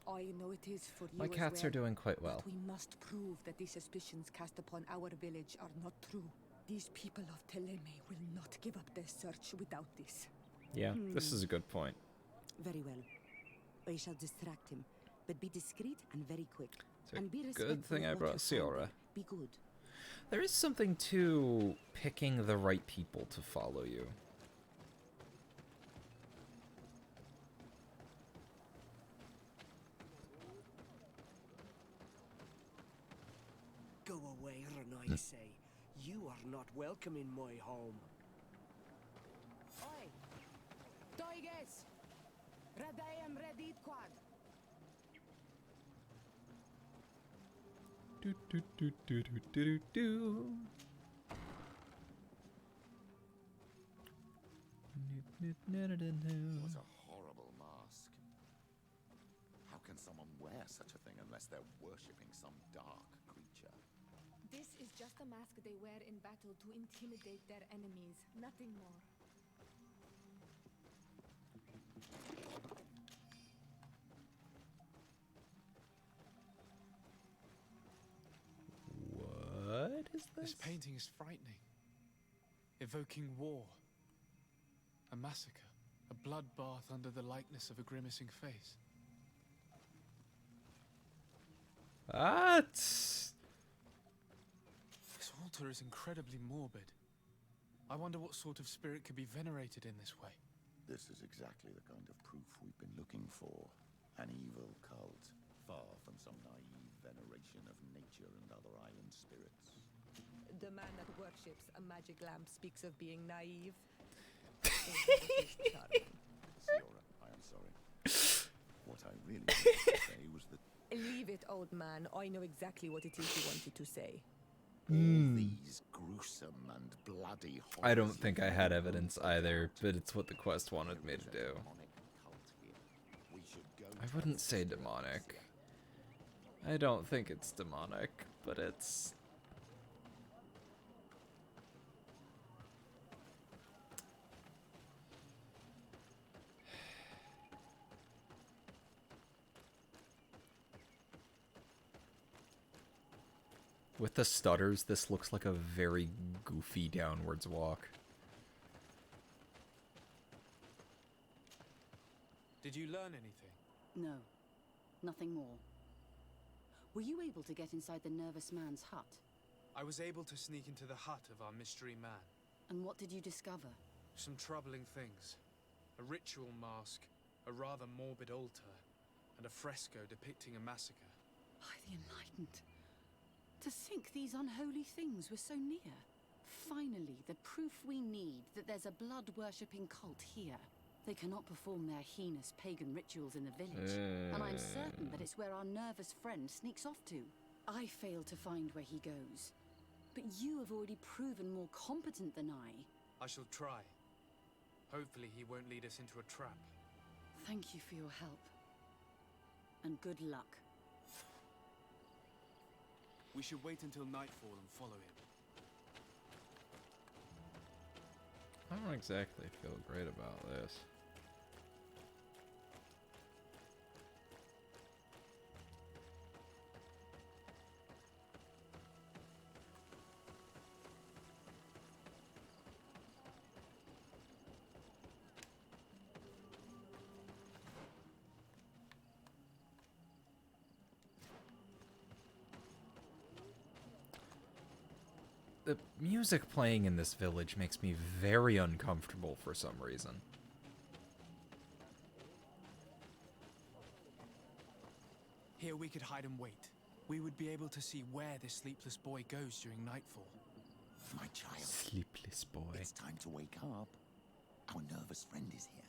I know it is for you My as cats well, are doing quite well. But we must prove that the suspicions cast upon our village are not true. These people of Teleme will not give up their search without this. Yeah, this is a good point. Very well. I shall distract him, but be discreet and very quick. It's a And be good respectful thing of I what brought you find Ciora. there. Be good. There is something to picking the right people to follow you. Go away, Renai say. You are not welcome in my home. Oi! Toiges! Radayam Redit Quad! Do do do do do do do. What a horrible mask. How can someone wear such a thing unless they're worshipping some dark creature? This is just a mask they wear in battle to intimidate their enemies, nothing more. What is This painting is frightening. Evoking war. A massacre. A bloodbath under the likeness of a grimacing face. What? This altar is incredibly morbid. I wonder what sort of spirit could be venerated in this way. This is exactly the kind of proof we've been looking for. An evil cult, far from some naive veneration of nature and other island spirits. The man that worships a magic lamp speaks of being naive. Ciora, I am sorry. What I really wanted to say was that Leave it, old man. I know exactly what it is you wanted to say. all these gruesome and bloody I don't horrors think I had evidence either, but it's what the quest wanted me to do. I wouldn't say demonic. I don't think it's demonic, but it's... With the stutters, this looks like a very goofy downwards walk. Did you learn anything? No, nothing more. Were you able to get inside the nervous man's hut? I was able to sneak into the hut of our mystery man. And what did you discover? Some troubling things. A ritual mask, a rather morbid altar, and a fresco depicting a massacre. By the Enlightened. To think these unholy things were so near. Finally, the proof we need that there's a blood-worshipping cult here. They cannot perform their heinous pagan rituals in the village, and I'm certain that it's where our nervous friend sneaks off to. I fail to find where he goes. But you have already proven more competent than I. I shall try. Hopefully he won't lead us into a trap. Thank you for your help. And good luck. We should wait until nightfall and follow him. I don't exactly feel great about this. The music playing in this village makes me very uncomfortable for some reason. Here we could hide and wait. We would be able to see where this sleepless boy goes during nightfall. My child. Sleepless boy. It's time to wake up. Our nervous friend is here.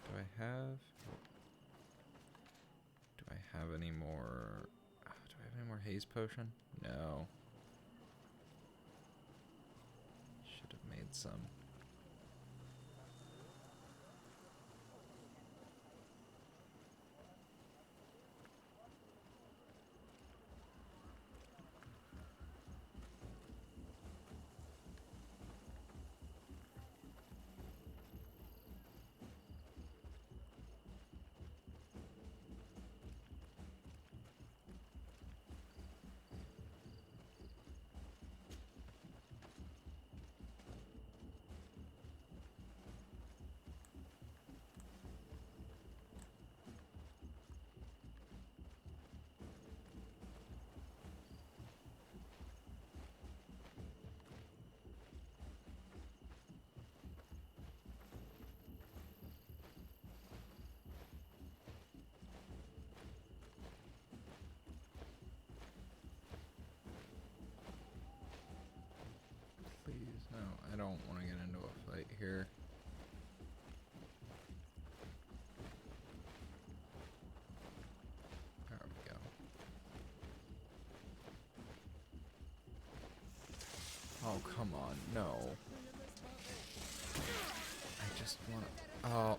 Do I have... Do I have any more... do I have any more haze potion? No. Should have made some. Please, no, I don't want to get into a fight here. There we go. Oh, come on, no. I just want to... Oh.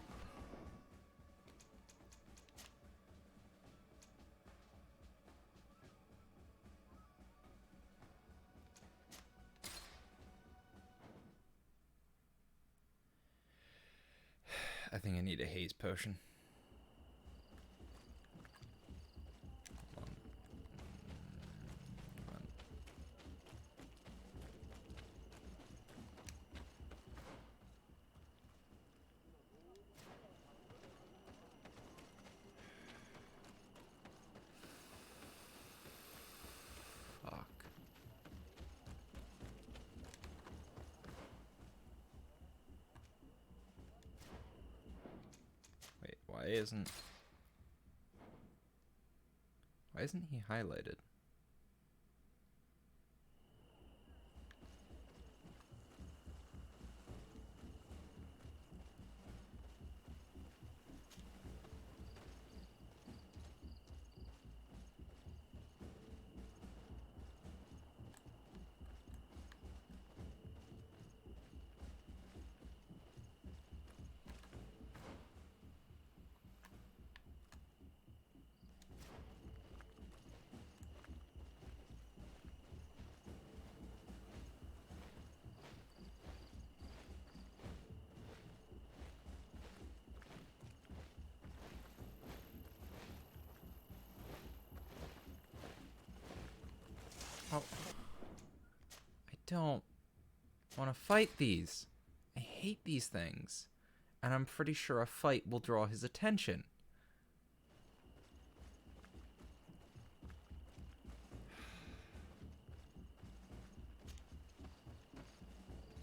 I think I need a haze potion. Fuck. Wait, why isn't he highlighted? Oh. I don't want to fight these. I hate these things. And I'm pretty sure a fight will draw his attention.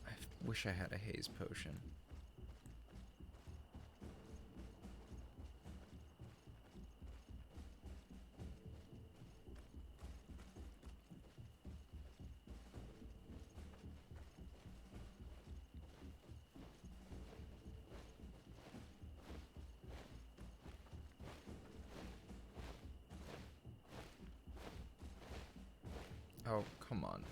I wish I had a haze potion. Oh, come on.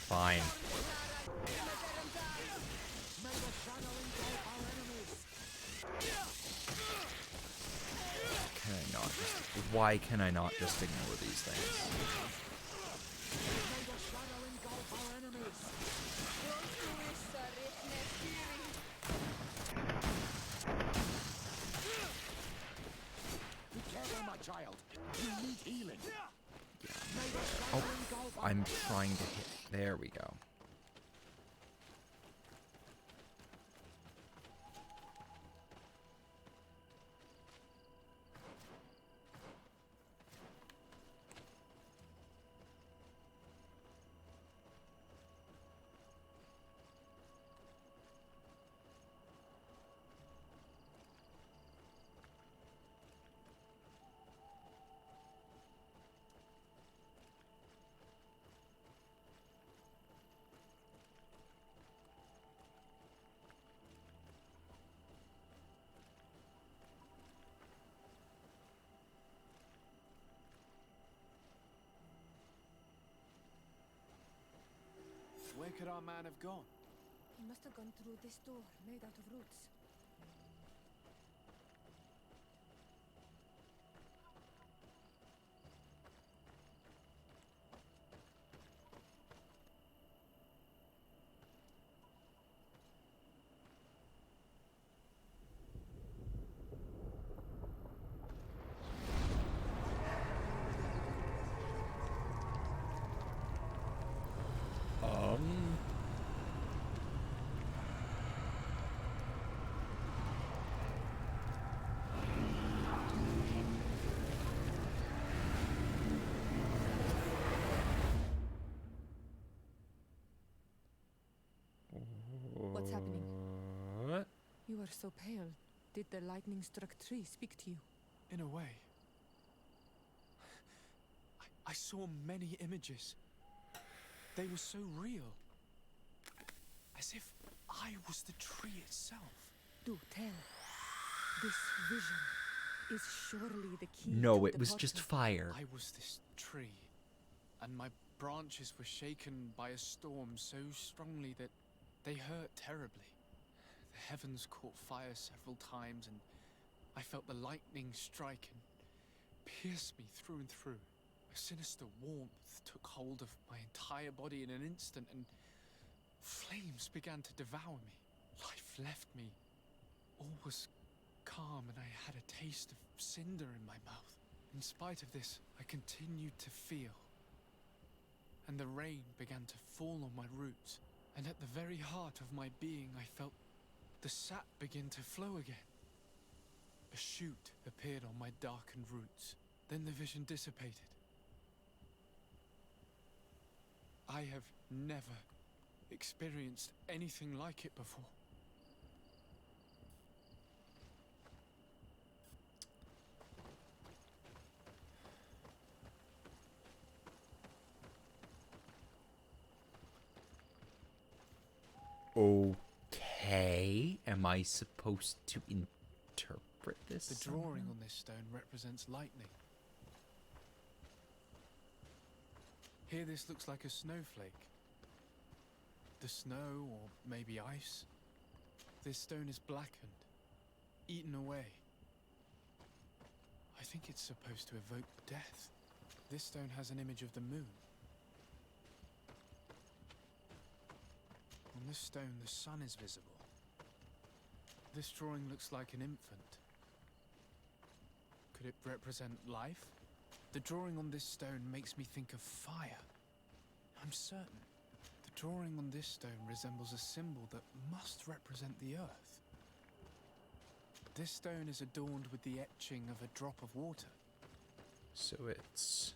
Fine. Can I not just... Why can I not just ignore these things? Be careful, my child. You need healing. Oh, I'm trying to hit. There we go. Where could our man have gone? He must have gone through this door, made out of roots. What's happening? What? You are so pale. Did the lightning-struck tree speak to you? In a way. I saw many images. They were so real. As if I was the tree itself. Do tell. This vision is surely the key No, to it was just fire. I was this tree, and my branches were shaken by a storm so strongly that they hurt terribly. The heavens caught fire several times, and I felt the lightning strike and pierce me through and through. A sinister warmth took hold of my entire body in an instant, and flames began to devour me. Life left me. All was calm, and I had a taste of cinder in my mouth. In spite of this, I continued to feel. And the rain began to fall on my roots, and at the very heart of my being I felt the sap begin to flow again. A shoot appeared on my darkened roots. Then the vision dissipated. I have never experienced anything like it before. Okay. Am I supposed to interpret this? The drawing on this stone represents lightning. Here this looks like a snowflake. The snow, or maybe ice. This stone is blackened, eaten away. I think it's supposed to evoke death. This stone has an image of the moon. On this stone, the sun is visible. This drawing looks like an infant. Could it represent life? The drawing on this stone makes me think of fire. I'm certain. The drawing on this stone resembles a symbol that must represent the earth. This stone is adorned with the etching of a drop of water. So it's...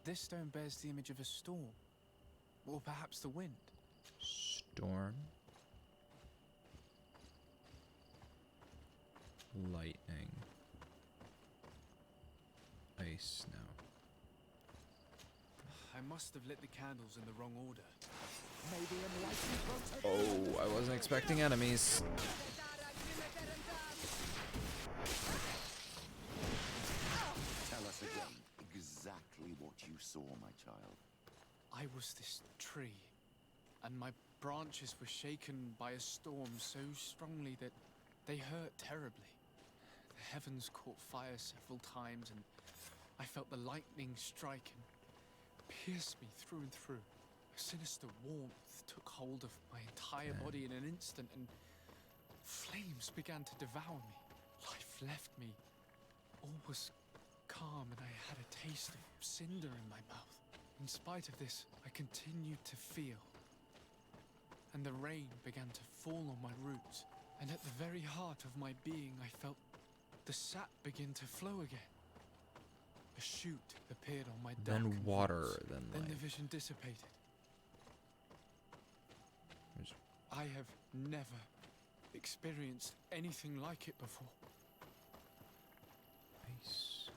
This stone bears the image of a storm. Or perhaps the wind. Storm. Lightning. Ice now. I must have lit the candles in the wrong order. Oh, I wasn't expecting enemies. what you saw, my child. I was this tree, and my branches were shaken by a storm so strongly that they hurt terribly. The heavens caught fire several times, and I felt the lightning strike and pierce me through and through. A sinister warmth took hold of my entire body in an instant, and flames began to devour me. Life left me. All was calm, and I had a taste of cinder in my mouth. In spite of this, I continued to feel. And the rain began to fall on my roots, and at the very heart of my being, I felt the sap begin to flow again. A shoot appeared on my Then darkened water, roots. then Then life. the vision dissipated. I have never experienced anything like it before. Nice.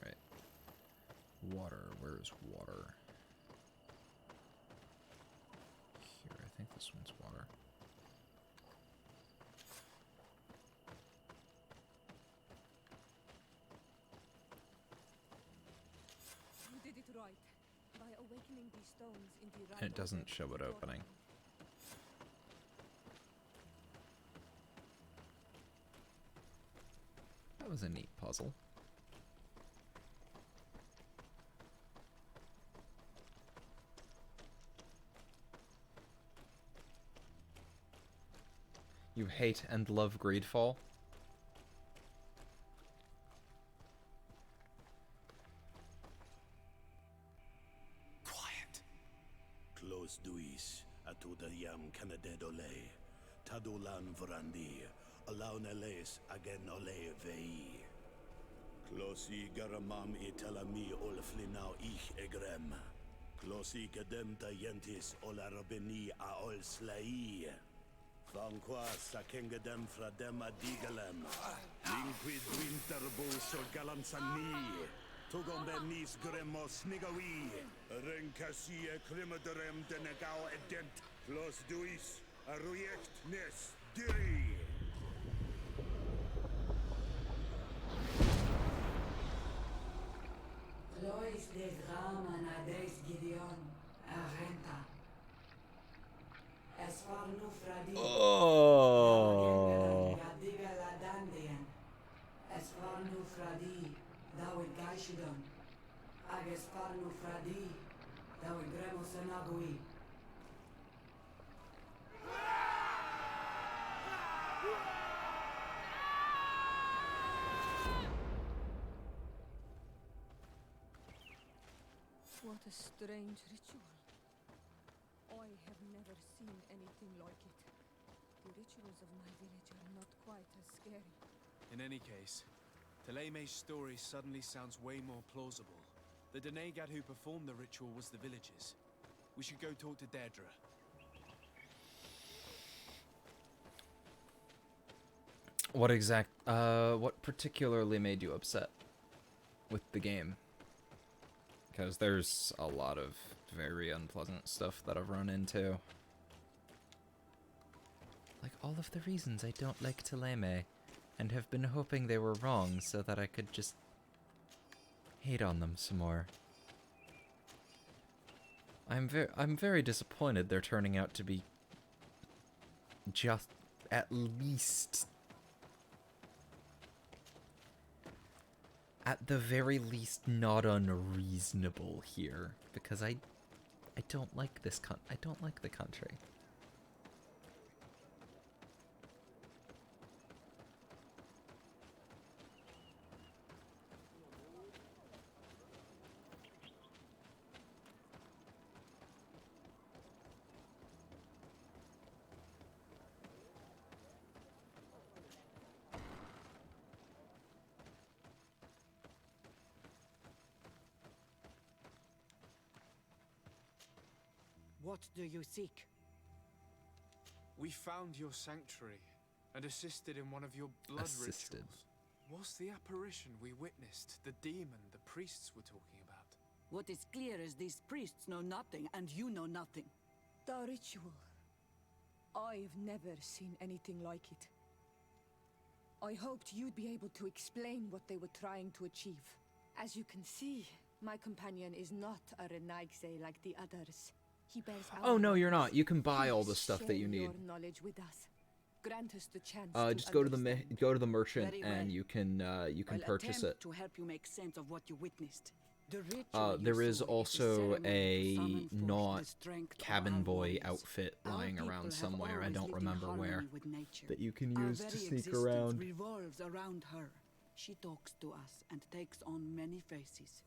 Right. Water. Where is water? Here, I think this one's water. You did it right. By awakening these stones in the right And it doesn't order, show it you opening. That was a neat puzzle. You hate and love GreedFall? Close duis, atuda yam canadedole, tadulan vrandi, alauneles agen ole vei. Closi garamam italami olflinau ich egrem. Closi cademta yentis olarabeni a ol slai. Vanqua sakengedem fradem adigalem. Linquid winterbo so galamsani. Tugombenis gremos nigawi. Renkasi e crimaderem denegao edent. Clos duis, aruyect nes diri. Lois des Raman ades Gideon, Arenta. Esfarnu fradi. Oh. Yadiga la dandian. Esfarnu fradi, dawid gaishidon. Agesfarnu fradi, dawid gremos anagui. What a strange ritual. I have never seen anything like it. The rituals of my village are not quite as scary. In any case, Teleme's story suddenly sounds way more plausible. The Denegad who performed the ritual was the villagers. We should go talk to Deirdre. What particularly made you upset with the game? Because there's a lot of very unpleasant stuff that I've run into. Like all of the reasons I don't like Teleme, and have been hoping they were wrong so that I could just hate on them some more. I'm very disappointed they're turning out to be just at the very least not unreasonable here, because I don't like this I don't like the country. What do you seek? We found your sanctuary and assisted in one of your blood rituals. Was the apparition we witnessed the demon the priests were talking about? What is clear is these priests know nothing, and you know nothing. The ritual. I've never seen anything like it. I hoped you'd be able to explain what they were trying to achieve. As you can see, my companion is not a Renaigse like the others. He bears Oh no, you're our not. You can buy all the Please stuff that you share need. your knowledge with us. Grant us the chance Just go to the merchant Very and well. you can purchase attempt it. to help you make sense of what you witnessed. The ritual There you is saw is also ceremony to a summon forth not the strength of cabin our boy warriors. outfit Our lying people around have somewhere. I always don't lived in remember where. harmony with nature. That you can Our use to very sneak existence around. revolves around her. She talks to us and takes on many faces.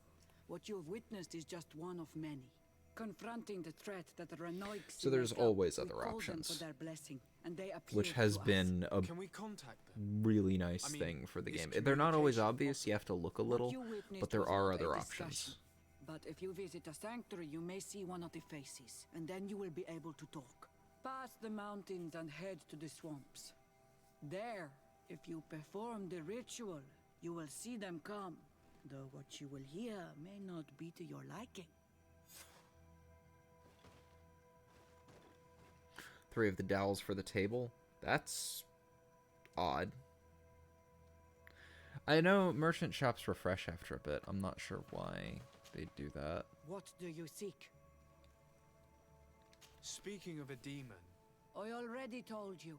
What you have witnessed is just one of many. Confronting the threat that the Renoiks So there's make up, always we other call them options. for their blessing, and they Which appear has to us. been a Can we contact them? really nice I mean, thing for the is game. They're not always communication obvious, you have to look a What little, you witnessed but there was are not a other discussion. options. But if you visit a sanctuary, you may see one of the faces, and then you will be able to talk. Pass the mountains and head to the swamps. There, if you perform the ritual, you will see them come. Though what you will hear may not be to your liking. 3 of the dowels for the table. That's odd. I know merchant shops refresh after a bit. I'm not sure why they do that. What do you seek? Speaking of a demon, I already told you.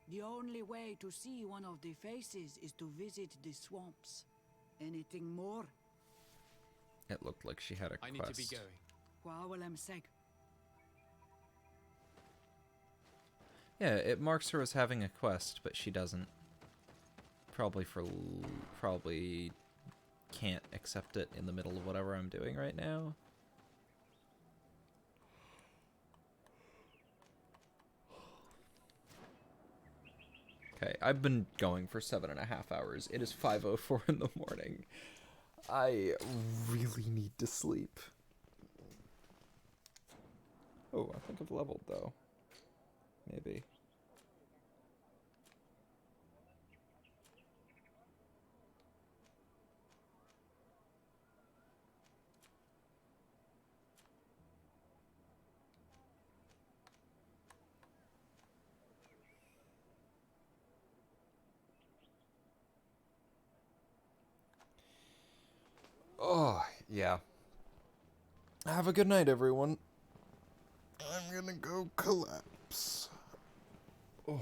The only way to see one of the faces is to visit the swamps. Anything more? It looked like she had a I quest. need to be going. Quawalem seg. Yeah, it marks her as having a quest, but she doesn't. Probably can't accept it in the middle of whatever I'm doing right now. Okay, I've been going for 7.5 hours. It is 5:04 in the morning. I really need to sleep. Oh, I think I've leveled though. Maybe. Oh, yeah. Have a good night, everyone. I'm gonna go collapse. Oh.